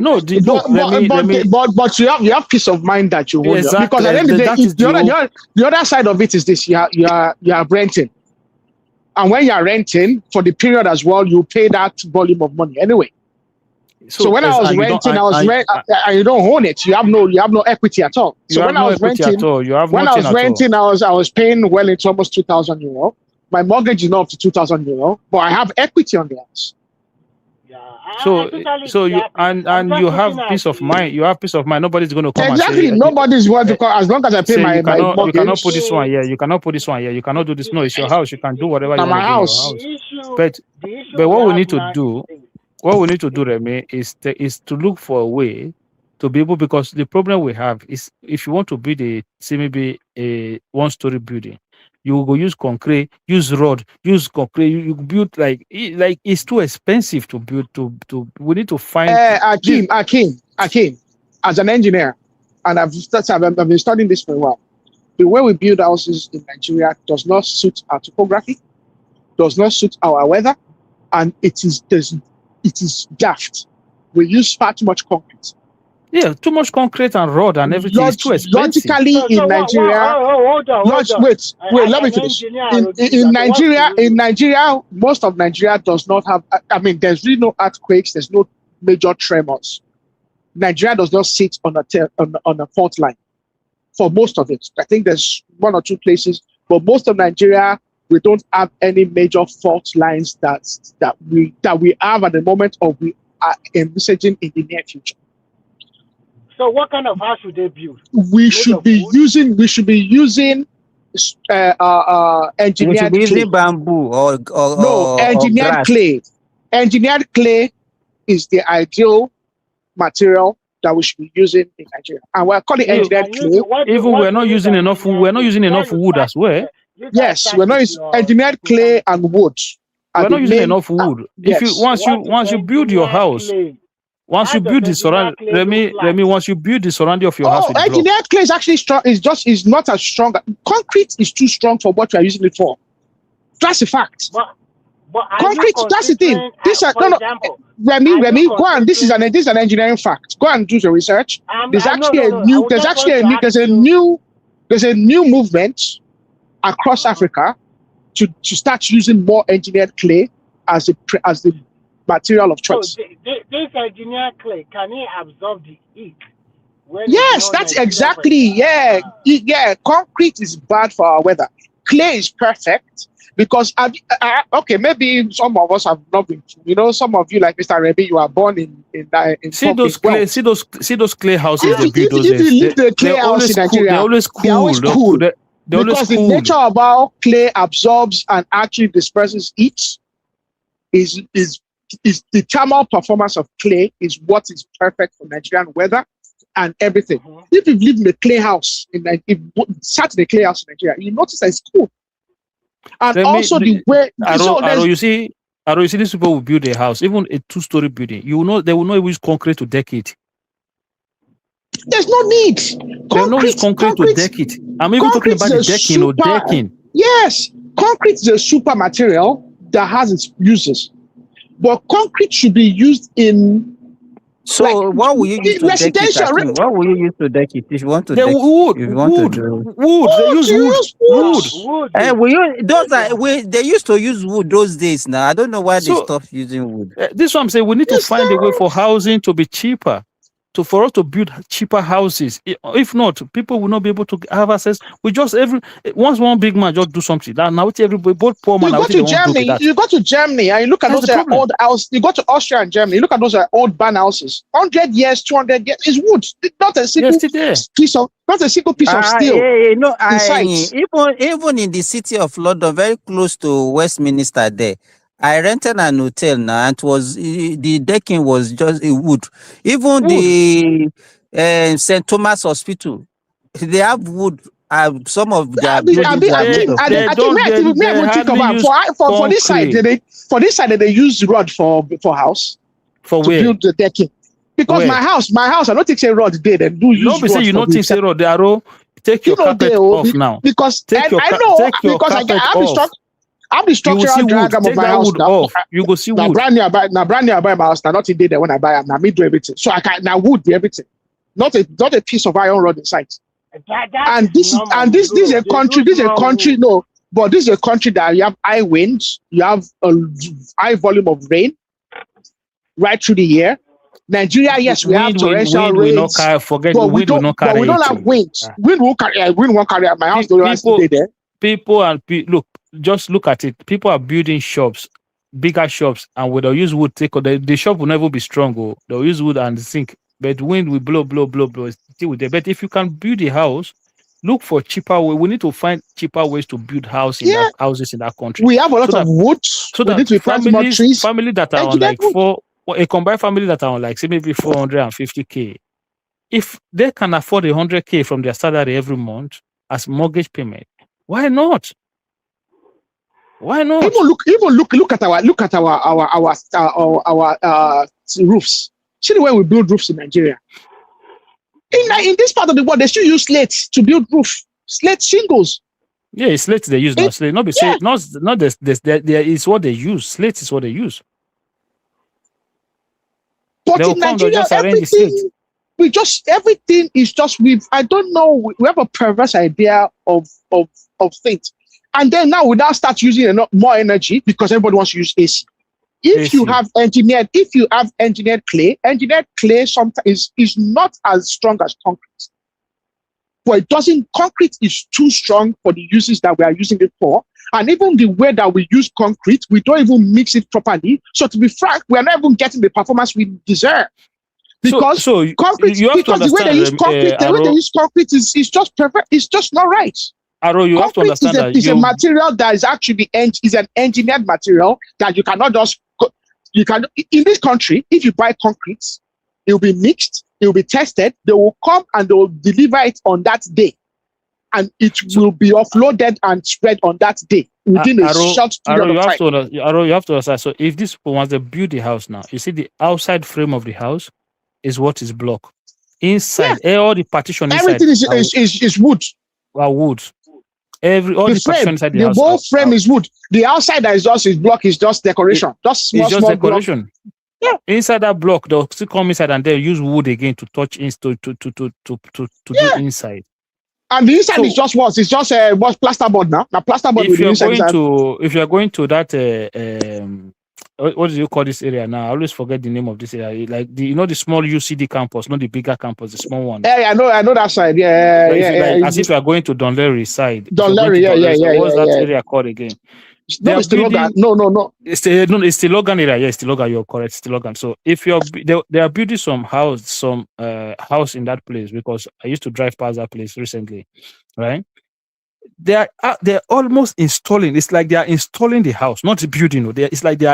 you have peace of mind that you hold. Exactly. Because at the end of the day, the other side of it is this: you are renting, and when you are renting for the period as well, you pay that volume of money anyway. So when I was renting, you don't own it. You have no equity at all. So when I was renting, I was paying well into almost €2,000. My mortgage is not up to €2,000, but I have equity on the house. So you you have peace of mind. You have peace of mind. Nobody's going to come. Exactly. Nobody's going to come as long as I pay my mortgage. You cannot put this one here. You cannot put this one here. You cannot do this. No, it's your house. You can do whatever you want to do in your house. But what we need to do, Remy, is to look for a way to be able, because the problem we have is if you want to build maybe a one-story building, you go use concrete, use road, use concrete. You build like it's too expensive to build. We need to find. Akim, as an engineer, and I've been studying this for a while. The way we build houses in Nigeria does not suit our topography, does not suit our weather, and it is daft. We use far too much concrete. Yeah, too much concrete and road and everything is too expensive. Logically, in Nigeria, hold on. Let me finish. In Nigeria, most of Nigeria does not have. I mean, there's really no earthquakes. There's no major tremors. Nigeria does not sit on a fault line. for most of it. I think there's 1 or 2 places, but most of Nigeria, we don't have any major fault lines that we have at the moment, or we are envisaging in the near future. So what kind of house should they build? We should be using engineered clay. Bamboo or engineered grass. clay. Engineered clay is the ideal material that we should be using in Nigeria, and we're calling engineered clay. Even we're not using enough wood. We're not using enough wood as well. Yes, we're not using engineered clay and wood. We're not using enough wood. If you once you build your house, once you build the surround, once you build the surrounding of your house with engineered clay is actually strong. Is not as strong. Concrete is too strong for what we are using it for. That's a fact. But concrete, that's the thing. This Remy, go on. This is an engineering fact. Go and do the research. There's actually a new movement across Africa to start using more engineered clay as the material of choice. So this engineered clay, can it absorb the heat? Yes, that's exactly. Yeah. Concrete is bad for our weather. Clay is perfect. Because okay, maybe some of us have not been. Some of you, like Mr. Remy, you are born in see those clay houses they build those days. If you leave the clay house in Nigeria, they're always cool. Because the nature of how clay absorbs and actually disperses heat is the thermal performance of clay is what is perfect for Nigerian weather and everything. If you live in a clay house in Nigeria, you notice that it's cool. And also the way you see these people will build a house, even a 2-story building. They will not use concrete to deck it. There's no need. They will not use concrete to deck it. I'm even talking about the decking or decking. Yes, concrete is a super material that has its uses, but concrete should be used in. So what will you use to deck it? What will you use to deck it if you want to deck wood? Wood. They use wood. They used to use wood those days. Now I don't know why they stopped using wood. This is what I'm saying. We need to find a way for housing to be cheaper. For us to build cheaper houses. If not, people will not be able to have access. Once one big man just do something. Now everybody, both poor man. You go to Germany and you look at those old houses. You go to Austria and Germany. You look at those old barn houses. 100 years, 200 years is wood. Not a single piece of steel. Even in the city of London, very close to Westminster, there. I rented an hotel now, and the decking was just wood. Even the St. Thomas Hospital, they have wood. Some of their buildings for this side they use rod for house to build the decking. Because my house, I don't think say rod there. They do use rod. You don't think say rod there? Take your carpet off now. Because I have the structural diagram of my house now. You go see wood. Brand new I buy my house. Now nothing there when I buy it. Now me do everything. So I can now wood do everything. Not a piece of iron rod inside. And this is a country. This is a country. No, but this is a country that you have high winds. You have a high volume of rain right through the year. Nigeria, yes, we have torrential rains. But we don't have winds. Wind won't carry. My house don't stay there. Look. Just look at it. People are building shops, bigger shops, and when they'll use wood, the shop will never be strong. They'll use wood and sink, but wind will blow. Still with it. But if you can build a house, look for cheaper way. We need to find cheaper ways to build houses in that country. We have a lot of wood. So that family that are on like a combined family that are on like say maybe 450K, if they can afford 100K from their salary every month as mortgage payment, why not? Why not? Even look at our roofs. See the way we build roofs in Nigeria. In this part of the world, they still use slates to build roof. Slate shingles. Yeah, it's slate they use now. Slate, not this. It's what they use. Slate is what they use. But in Nigeria, everything is just I don't know. We have a perverse idea of things. And then now we now start using more energy because everybody wants to use AC. If you have engineered clay sometimes is not as strong as concrete. but it doesn't. Concrete is too strong for the uses that we are using it for. And even the way that we use concrete, we don't even mix it properly. So to be frank, we are not even getting the performance we deserve. Because concrete, because the way they use concrete, the way they use concrete is just perfect. It's just not right. Aro, you have to understand that it's a material that is actually an engineered material that you cannot just. You can in this country, if you buy concrete, it will be mixed, it will be tested. They will come and they will deliver it on that day. And it will be offloaded and spread on that day within a short period of time. You have to understand. So if this people wants to build the house now, you see the outside frame of the house is what is blocked. Inside, all the partition inside. Everything is wood. Wood. All the partition inside the house. The whole frame is wood. The outside that is block is just decoration. Just small decoration. Block. Yeah. Inside that block, they'll still come inside and they'll use wood again to touch to do inside. And the inside is just what? It's just plasterboard now. Now plasterboard with the inside. If you're going to that what do you call this area now? I always forget the name of this area. Like the small UCD campus, not the bigger campus, the small one. Yeah, I know that side. As if you are going to Donleri side. Donleri, What's that area called again? No, it's Logan. No. It's the Logan area. Yeah, it's the Logan. You're correct. It's the Logan. So if they are building some house in that place, because I used to drive past that place recently, right? They're almost installing. It's like they are installing the house, not building. It's like they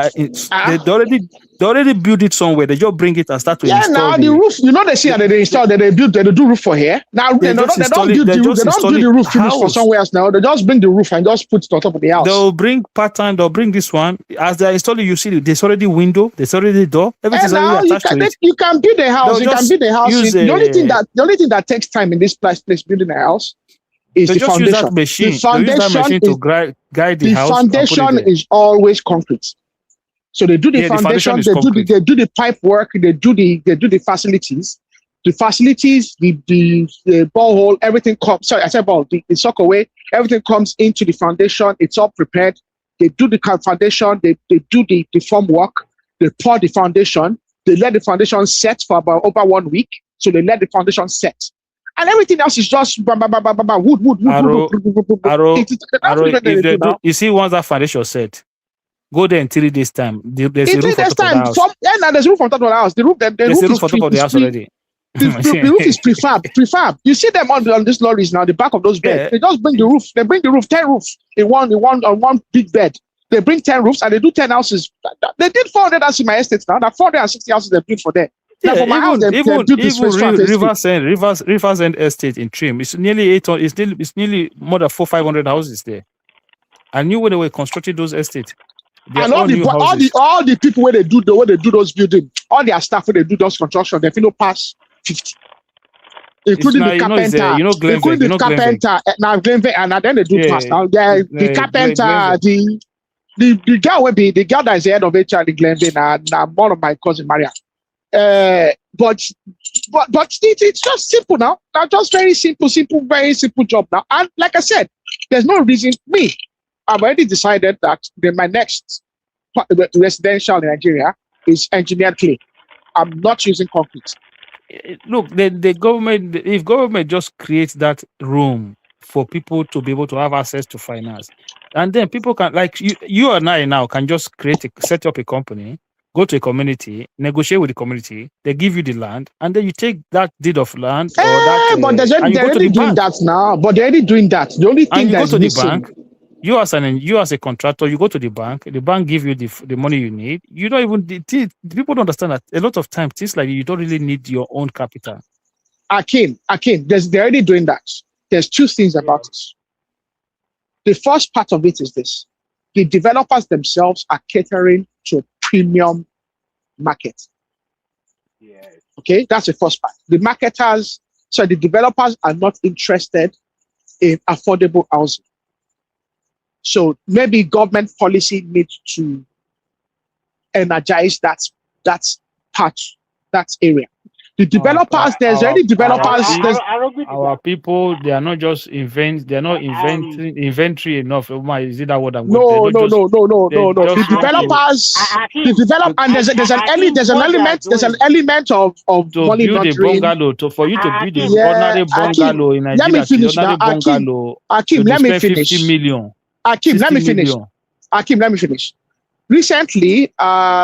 already built it somewhere. They just bring it and start to install. Now the roof. They see that they install. They do roof for here. Now they don't build the roof finish for somewhere else. Now they just bring the roof and just put it on top of the house. They'll bring pattern. They'll bring this one as they're installing. You see, there's already window. There's already door. Everything's already attached to it. You can build a house. You can build a house. The only thing that takes time in this place building a house is the foundation. The foundation to guide the house. The foundation is always concrete. So they do the foundation, they do the pipe work, they do the facilities. The facilities, the borehole, everything comes. Sorry, I said ball. The sockaway, everything comes into the foundation. It's all prepared. They do the foundation. They do the form work. They pour the foundation. They let the foundation set for about over 1 week. So they let the foundation set. And everything else is just wood. You see, once that foundation set, go there in 3 days' time. There's a roof on top of the house. There's a roof on top of the house. There's a roof on top of the house already. The roof is prefab. You see them on these lorries now, the back of those beds. They just bring the roof. They bring the roof, 10 roofs in one big bed. They bring 10 roofs and they do 10 houses. They did 400 houses in my estate now. That 460 houses they built for them. Yeah, Rivers End Estate in Trim, it's nearly 800. It's nearly more than 400-500 houses there. I knew when they were constructing those estates. And all the people where they do those buildings, all their staff where they do those construction, they feel pass 50, including the carpenter. Including the carpenter. Now Glenville, and then they do pass. Now the carpenter, the girl will be the girl that is the head of HR in Glenville. Now one of my cousin Maria. But it's just simple now. Now just very simple, very simple job now. And like I said, there's no reason. I've already decided that my next residential in Nigeria is engineered clay. I'm not using concrete. Look, the government, if government just creates that room for people to be able to have access to finance, and then people can, like you and I now, can just set up a company. Go to a community, negotiate with the community. They give you the land, and then you take that deed of land. But they're already doing that now. But they're already doing that. The only thing that's missing. Bank. You as a contractor, you go to the bank. The bank give you the money you need. You don't even people don't understand that a lot of times things like you don't really need your own capital. Akin, they're already doing that. There's two things about it. The first part of it is this: the developers themselves are catering to a premium market. Yeah. Okay, that's the first part. The developers are not interested in affordable housing. So maybe government policy needs to energize that area. The developers, there's already developers. Our people, they are not just they are not inventory enough. Is it that what I'm going? No. The developers, and there's an element of to money build laundering. A bungalow. For you to build an ordinary bungalow in Nigeria, let me finish now. Akim, let me finish. 50 million. Akim, let me finish. Akim, let me finish. Recently,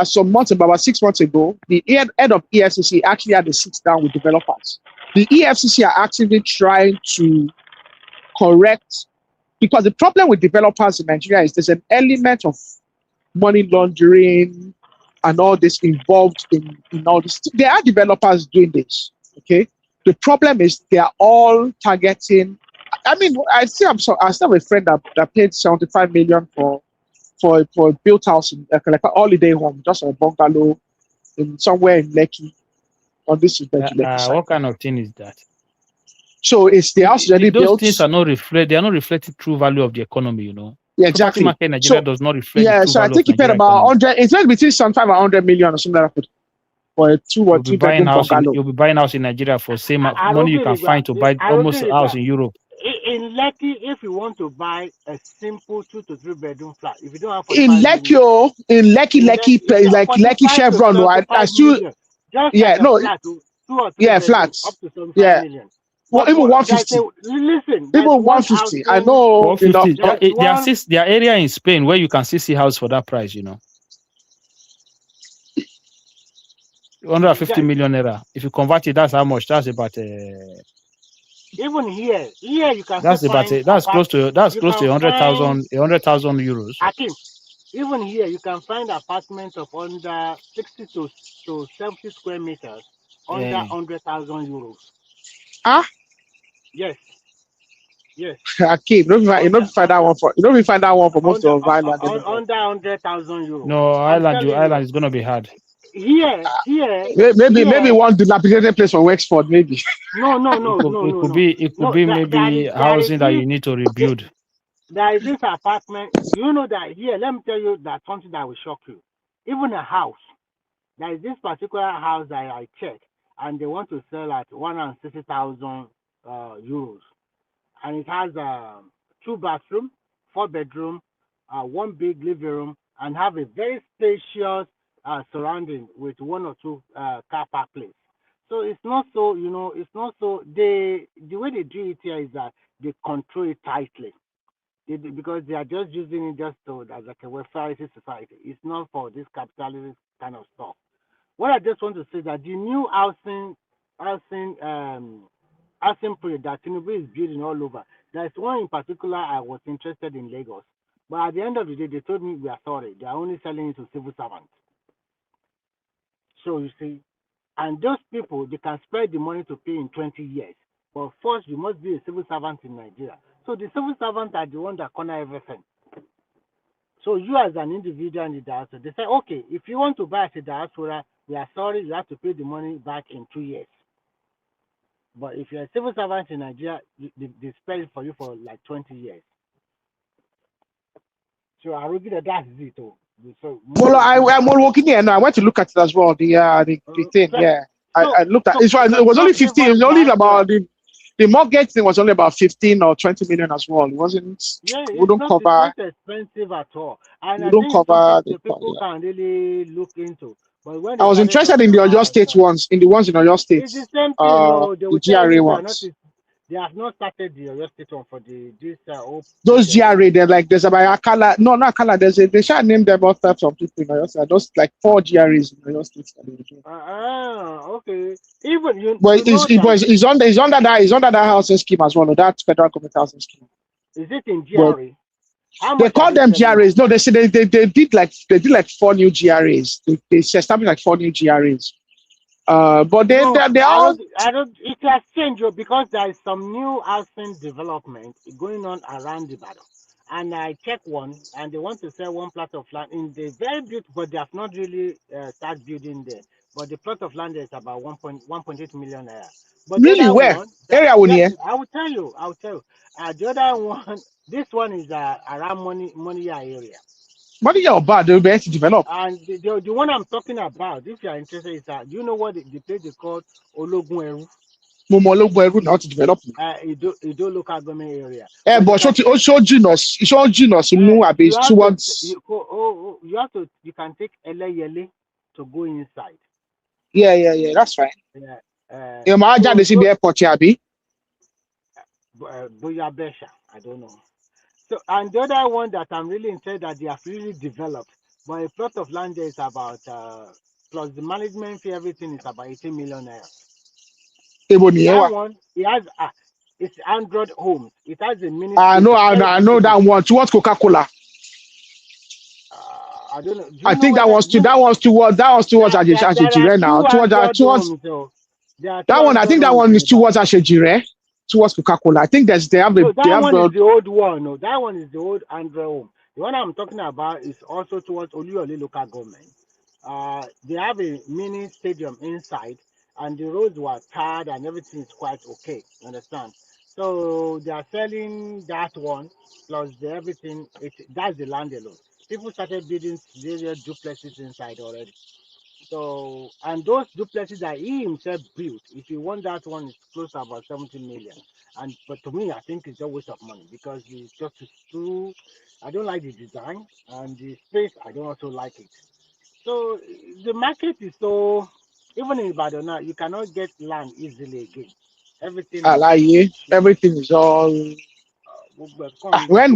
some months, about 6 months ago, the head of EFCC actually had a sit down with developers. The EFCC are actively trying to correct, because the problem with developers in Nigeria is there's an element of money laundering and all this involved in all this. There are developers doing this, okay? The problem is they are all targeting. I mean, I still have a friend that paid 75 million for a built house in like an holiday home, just a bungalow in somewhere in Lekki. On this what kind of thing is that? So it's the house already built. Those things are not they are not reflecting true value of the economy, you know. Yeah, exactly. Market in Nigeria does not reflect. Yeah, so I think he paid about 100. It's like between 75 and 100 million or something like that for a 2 or 3 bedroom bungalow. You'll be buying house in Nigeria for same money you can find to buy almost a house in Europe. In Lekki, if you want to buy a simple 2 to 3 bedroom flat, if you don't have in Lekki, like Lekki Chevron, I still flats. Up to 75 million. Well, even 150. Listen, even 150. I know. 150. There are area in Spain where you can see house for that price, you know. 150 million naira. If you convert it, that's how much. That's about even here you can. That's about that's close to 100,000 euros. Akim, even here you can find apartments of under 60 to 70 square meters under 100,000 euros. Yes. Akim, you don't find that one for most of Ireland. Under 100,000 euros. No, Ireland is gonna be hard. Here. Maybe one dilapidated place for Wexford, maybe. No. It could be maybe housing that you need to rebuild. There is this apartment. You know that here. Let me tell you that something that will shock you. Even a house. There is this particular house that I checked, and they want to sell at 160,000 euros, and it has 2 bathrooms, 4 bedroom, 1 big living room, and have a very spacious surrounding with 1 or 2 car park place. So it's not so, it's not so, the way they do it here is that they control it tightly. Because they are just using it just as like a welfare society. It's not for this capitalist kind of stuff. What I just want to say is that the new housing project that Tinubu is building all over, there's one in particular I was interested in Lagos. But at the end of the day, they told me we are sorry. They are only selling it to civil servants. So you see, and those people, they can spread the money to pay in 20 years. But first, you must be a civil servant in Nigeria. So the civil servants are the ones that corner everything. So you as an individual in the diaspora, they say, okay, if you want to buy as a diaspora, we are sorry, you have to pay the money back in 2 years. But if you're a civil servant in Nigeria, they spread it for you for like 20 years. So I will give that that's it. So, well, I'm working here now. I went to look at it as well. The thing, yeah. I looked at it. It was only 15. It was only about the mortgage thing was only about 15 or 20 million as well. It wasn't. Yeah, wouldn't cover. It's not expensive at all. And I think cover the people can really look into. But when I was interested in the Oyo State ones, in the ones in Oyo State. It's the same thing. The GRA ones. They have not started the Oyo State one for those GRA. They're like there's about Akala. No, not Akala. They shall name them all types of people in Oyo State. Those like 4 GRAs in Oyo State. Okay. Even you. But it's under that housing scheme as well. That federal government housing scheme. Is it in GRA? They call them GRAs. No, they say they did like 4 new GRAs. They established like 4 new GRAs. But they all. I don't. It has changed because there is some new housing development going on around the battle. And I checked one, and they want to sell 1 plot of land in the very beautiful, but they have not really started building there. But the plot of land there is about 1.8 million naira. But really, where area one here? I will tell you. The other one, this one is around Money area. Money or bad, they'll be able to develop. And the one I'm talking about, if you are interested, is that you know what the place is called Ologwu Momologu now to develop. Ido local government area. But also genus towards. You can take Eleyele to go inside. Yeah, that's fine. Yeah. The airport, Yabi. Boyabesha, I don't know. So, and the other one that I'm really interested that they have really developed, but a plot of land there is about plus the management fee, everything is about 18 million naira. That one, it has it's 100 homes. It has a mini. I know that one. Towards Coca-Cola. I don't know. I think that was towards Ashejire now. That one, I think that one is towards Ashejire, towards Coca-Cola. I think they have one is the old one. No, that one is the old 100 home. The one I'm talking about is also towards Oriire local government. They have a mini stadium inside, and the roads were tarred and everything is quite okay. Understand? So they are selling that one plus everything. That's the land alone. People started building various duplexes inside already. So, and those duplexes that he himself built, if you want that one, it's close to about 70 million. But to me, I think it's a waste of money because it's just too. I don't like the design and the space. I don't also like it. So the market is so. Even in Ibadan now, you cannot get land easily again. Everything. Everything is all. When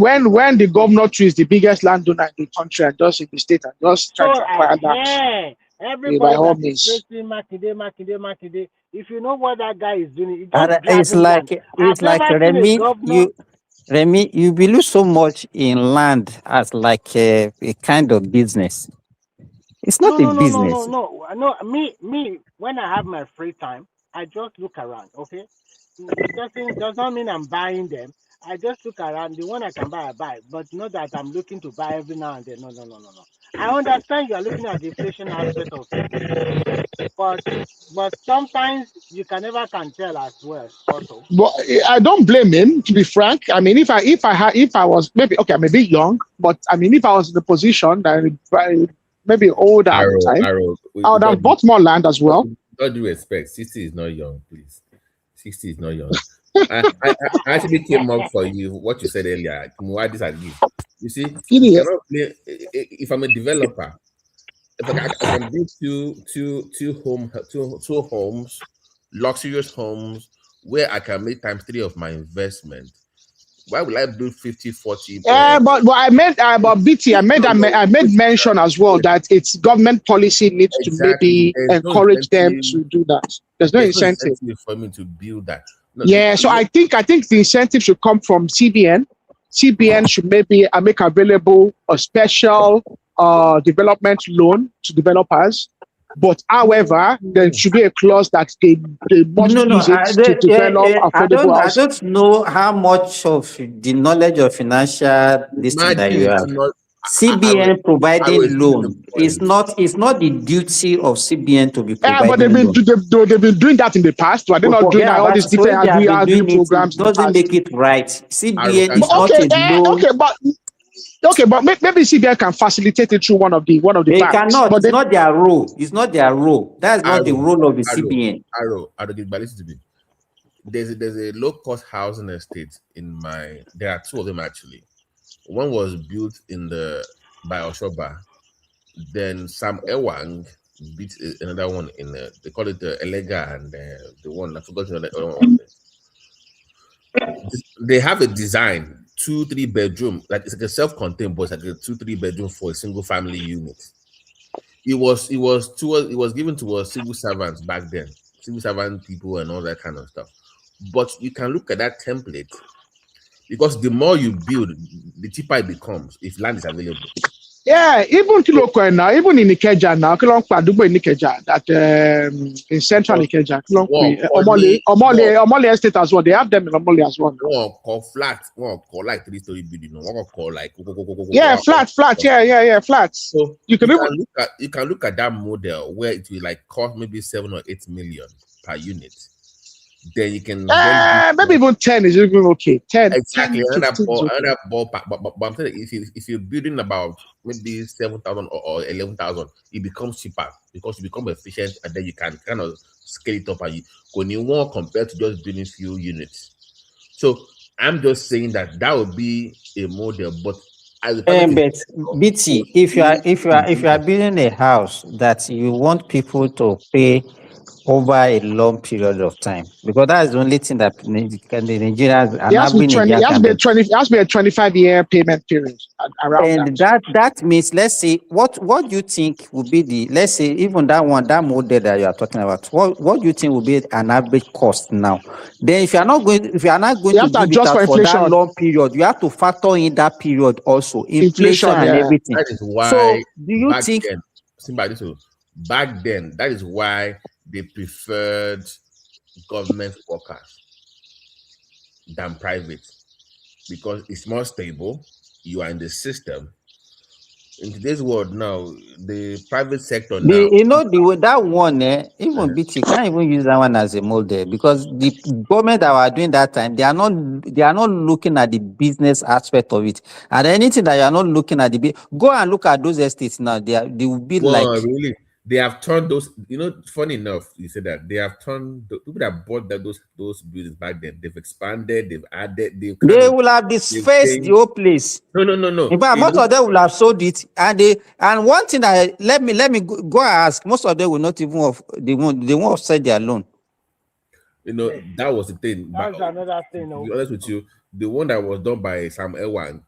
the governor is the biggest landowner in the country and just in the state and just try to acquire that. Everybody is praising Makinde. If you know what that guy is doing, it's like Remy, you believe so much in land as like a kind of business. It's not a business. No. Me. When I have my free time, I just look around. Okay, it does not mean I'm buying them. I just look around. The one I can buy, I buy. But not that I'm looking to buy every now and then. No. I understand you are looking at the inflation aspect of it, but sometimes you can never tell as well. Also, but I don't blame him. To be frank, I mean, if I was maybe okay, I'm a bit young, but I mean, if I was in the position that maybe older at the time, I would have bought more land as well. All due respect, 60 is not young, please. 60 is not young. I actually came up for you what you said earlier. Why disagree? You see, if I'm a developer, if I can build two homes, luxurious homes, where I can make ×3 of my investment. Why would I build 50, 40? But I meant about BT. I made mention as well that its government policy needs to maybe encourage them to do that. There's no incentive for me to build that. So I think the incentive should come from CBN. CBN should maybe make available a special development loan to developers. But however, there should be a clause that they must use it to develop affordable housing. I don't know how much of the knowledge of financial listing that you have. CBN providing loan is not the duty of CBN to be providing. But they've been doing that in the past. Are they not doing all these different agri programs? It doesn't make it right. CBN is not a loan. Okay, but maybe CBN can facilitate it through one of the banks. They cannot. But it's not their role. It's not their role. That's not the role of the CBN. There's a low-cost housing estate there are two of them actually. One was built by Oshoba. Then Sam Ewang built another one they call it the Elega and the one I forgot the other one. They have a design 2-3 bedroom, like it's like a self-contained, but it's like a 2-3 bedroom for a single family unit. It was given to civil servants back then, civil servant people and all that kind of stuff. But you can look at that template because the more you build, the cheaper it becomes if land is available. Yeah, even Kilokwe now, even in Ikeja now, Kilokwe in Ikeja, that in central Ikeja, Omole estate as well. They have them in Omole as well. One call flat, one call like 3-story building, one call like flat. Yeah, flat. So you can look at that model where it will like cost maybe 7 or 8 million per unit. then you can maybe even 10 is even okay. 10, exactly 10, 15 is okay. another ballpark. But I'm saying if you're building about maybe 7,000 or 11,000, it becomes cheaper because you become efficient, and then you can kind of scale it up and you go more compared to just building few units. So I'm just saying that would be a model, but but BT, if you are building a house that you want people to pay over a long period of time, because that's the only thing that the Nigerians are not being. It has to be a 25-year payment period around and that means, let's say, what do you think would be the, let's say, even that model that you are talking about, what do you think will be an average cost now? Then if you are not going to give it out for that long period, you have to factor in that period also, inflation and everything. That is why. So do you think back then, that is why they preferred government workers than private, because it's more stable. You are in the system. In today's world now, the private sector now. That one, even BT can't even use that one as a model, because the government that were doing that time, they are not looking at the business aspect of it. And anything that you are not looking at go and look at those estates now. They will be really. They have turned those, funny enough, you said that they have turned the people that bought those buildings back then. They've expanded, they've added, they will have disfaced the whole place. No. In fact, most of them will have sold it, and one thing that let me go and ask, most of them will not even they won't offset their loan. That was the thing. That's another thing. To be honest with you, the one that was done by Sam Elwan.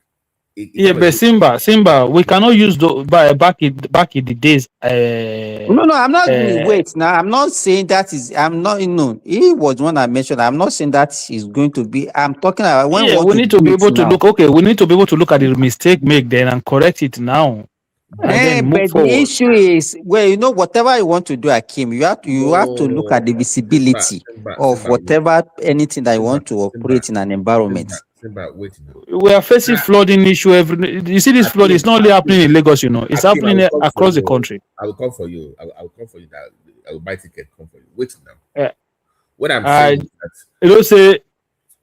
But Simba, we cannot use back in the days. No, I'm not. Wait, now I'm not saying that is. I'm not. He was one I mentioned. I'm not saying that is going to be. I'm talking about when we need to be able to look. Okay, we need to be able to look at the mistake made then and correct it now. But the issue is, whatever you want to do, Akim, you have to look at the visibility of whatever anything that you want to operate in an environment. We are facing flooding issue you see, this flood is not only happening in Lagos, it's happening across the country. I will come for you. I will come for you. That I will buy ticket. Come for you. Wait now. What I'm saying is that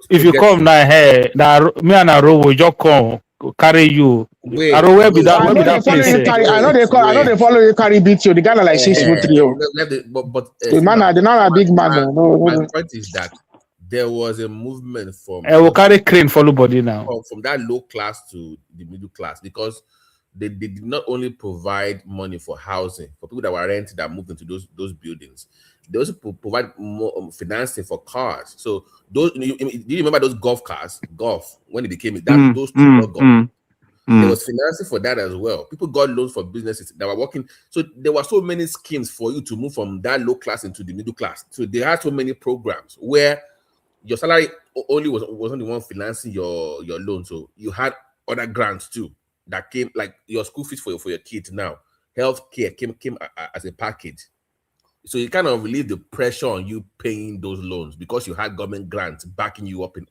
if you come now, hey, me and Aro will just come carry you. Aro, where be that place? I know they follow you carry beat you. The guy like 6'3". But the man, they're not a big man. My point is that there was a movement from. I will carry crane follow body now. From that low class to the middle class, because they did not only provide money for housing for people that were rented that moved into those buildings. They also provide more financing for cars. So those, do you remember those golf cars? Golf, when it became those two golf. There was financing for that as well. People got loans for businesses that were working. So there were so many schemes for you to move from that low class into the middle class. So they had so many programs where your salary only wasn't the one financing your loan. So you had other grants too that came, like your school fees for your kids now. Healthcare came as a package. So you kind of relieve the pressure on you paying those loans because you had government grants backing you up in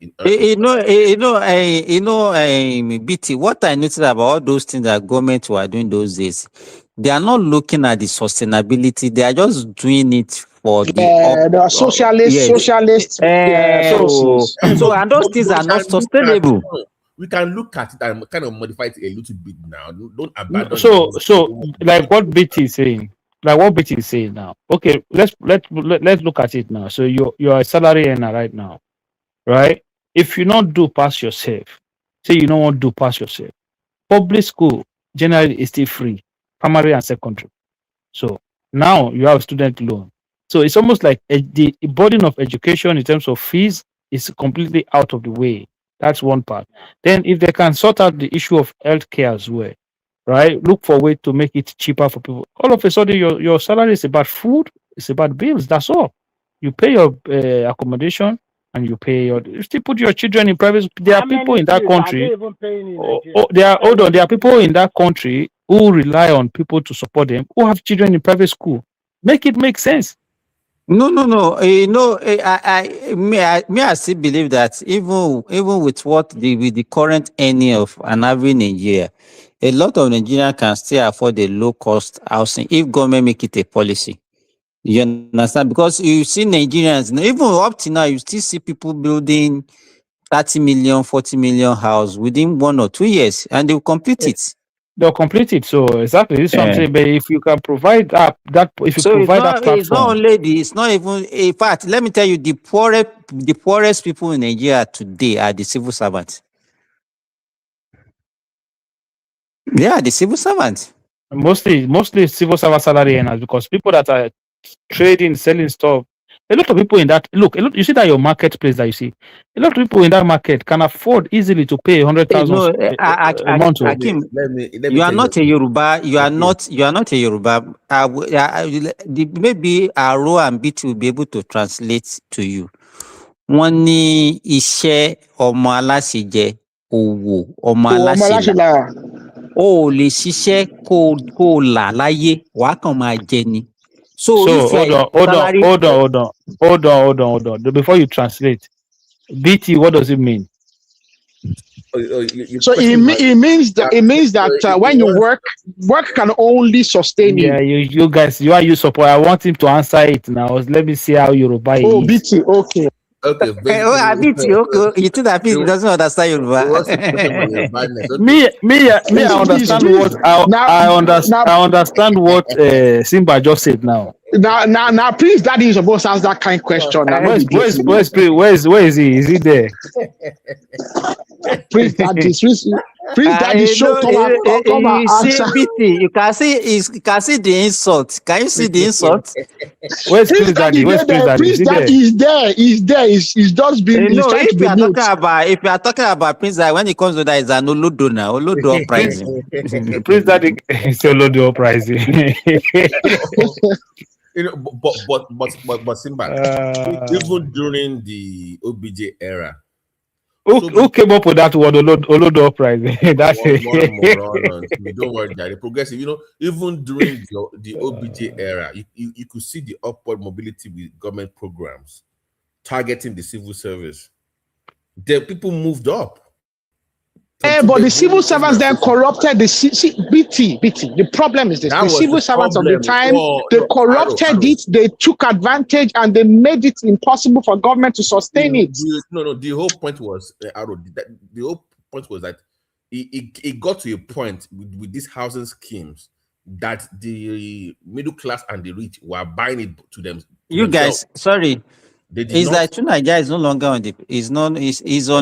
BT, what I noticed about all those things that government were doing those days, they are not looking at the sustainability. They are just doing it for the socialist. So and those things are not sustainable. We can look at it and kind of modify it a little bit now. Don't abandon. So like what BT is saying. Like what BT is saying now. Okay, let's look at it now. So you're a salary earner right now, right? If you not do pass yourself, say you don't want to do pass yourself. Public school generally is still free, primary and secondary. So now you have student loan. So it's almost like the burden of education in terms of fees is completely out of the way. That's one part. Then if they can sort out the issue of healthcare as well, right? Look for a way to make it cheaper for people. All of a sudden, your salary is about food, it's about bills. That's all. You pay your accommodation and you still put your children in private. There are people in that country. There are people in that country who rely on people to support them who have children in private school. Make it make sense. No. I still believe that even with with the current earning of an average Nigeria, a lot of Nigerians can still afford a low-cost housing if government make it a policy. You understand? Because you see Nigerians, even up to now, you still see people building 30 million, 40 million house within 1 or 2 years, and they'll complete it. They'll complete it. So exactly this is what I'm saying. But if you can provide that if you so provide that platform, it's not only it's not even. In fact, let me tell you, the poorest people in Nigeria today are the civil servants. They are the civil servants. Mostly civil servant salary earners, because people that are trading, selling stuff. A lot of people in that you see that your marketplace that you see. A lot of people in that market can afford easily to pay 100,000 a month. Hakim, you are not a Yoruba. You are not a Yoruba. Maybe Aro and BT will be able to translate to you. Wọ́n ní iṣẹ́ ọmọ aláṣẹ jẹ, òwò ọmọ aláṣẹ là. O lè ṣiṣẹ́ kó là láyé, wàá kàn máa jẹ ni. So hold on. Before you translate, BT, what does it mean? So it means that when you work can only sustain you. Yeah, you guys, you support. I want him to answer it now. Let me see how Yoruba is. Oh, BT, okay. Okay, BT, okay. You think that BT doesn't understand Yoruba? Me, I understand what I understand what Simba just said now. Now, Prince Daddy is supposed to ask that kind of question. Where is he? Is he there? Prince Daddy show come answer. BT, you can see the insult. Can you see the insult? Where's Prince Daddy? Prince Daddy is there. He's just been. If you are talking about Prince Daddy, when it comes to that, is an Olodo now. Olodo uprising. Prince Daddy is Olodo uprising. But Simba, even during the OBJ era, who came up with that word, Olodo uprising? That's it. Don't worry, the progressive. Even during the OBJ era, you could see the upward mobility with government programs targeting the civil service. The people moved up. But the civil servants then corrupted the BT. The problem is this: the civil servants of the time they corrupted it. They took advantage and they made it impossible for government to sustain it. No. The whole point was that it got to a point with these housing schemes that the middle class and the rich were buying it to them. You guys, sorry. It's like Tunaja is no longer on the. Is on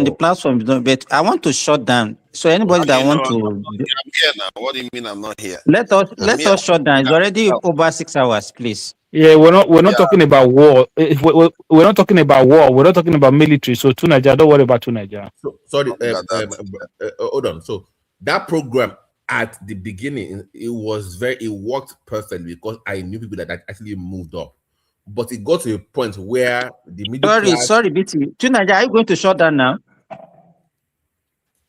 the platform, but I want to shut down. So anybody that want to. I'm here now. What do you mean I'm not here? Let us shut down. It's already over 6 hours, please. Yeah, we're not talking about war. We're not talking about war. We're not talking about military. So Tunaja, don't worry about Tunaja. Sorry, hold on. So that program at the beginning, it worked perfectly because I knew people that actually moved up. But it got to a point where the middle class... Sorry, BT. Tunaja, are you going to shut down now?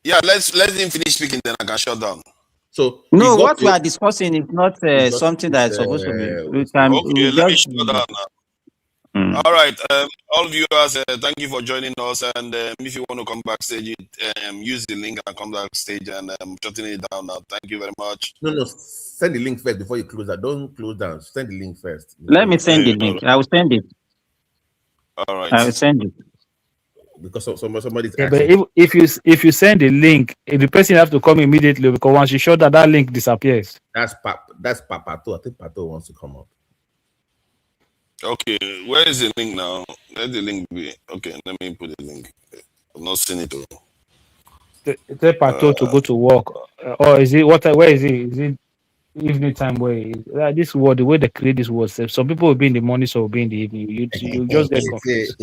Yeah, let him finish speaking, then I can shut down. So no, what we are discussing is not something that is supposed to be. Let me shut down now. All right, all viewers, thank you for joining us. And if you want to come backstage, use the link and come backstage, and I'm shutting it down now. Thank you very much. No. Send the link first before you close that. Don't close down. Send the link first. Let me send the link. I will send it. All right. I will send it. Because somebody's but if you send the link, the person have to come immediately, because once you show that link disappears. That's Pato. I think Pato wants to come up. Okay, where is the link now? Let the link be. Okay, let me put the link. I've not seen it. Tell Pato to go to work. Or is it where is it? Is it evening time where this word, the way they create this word, some people will be in the morning, so will be in the evening. You just get confused.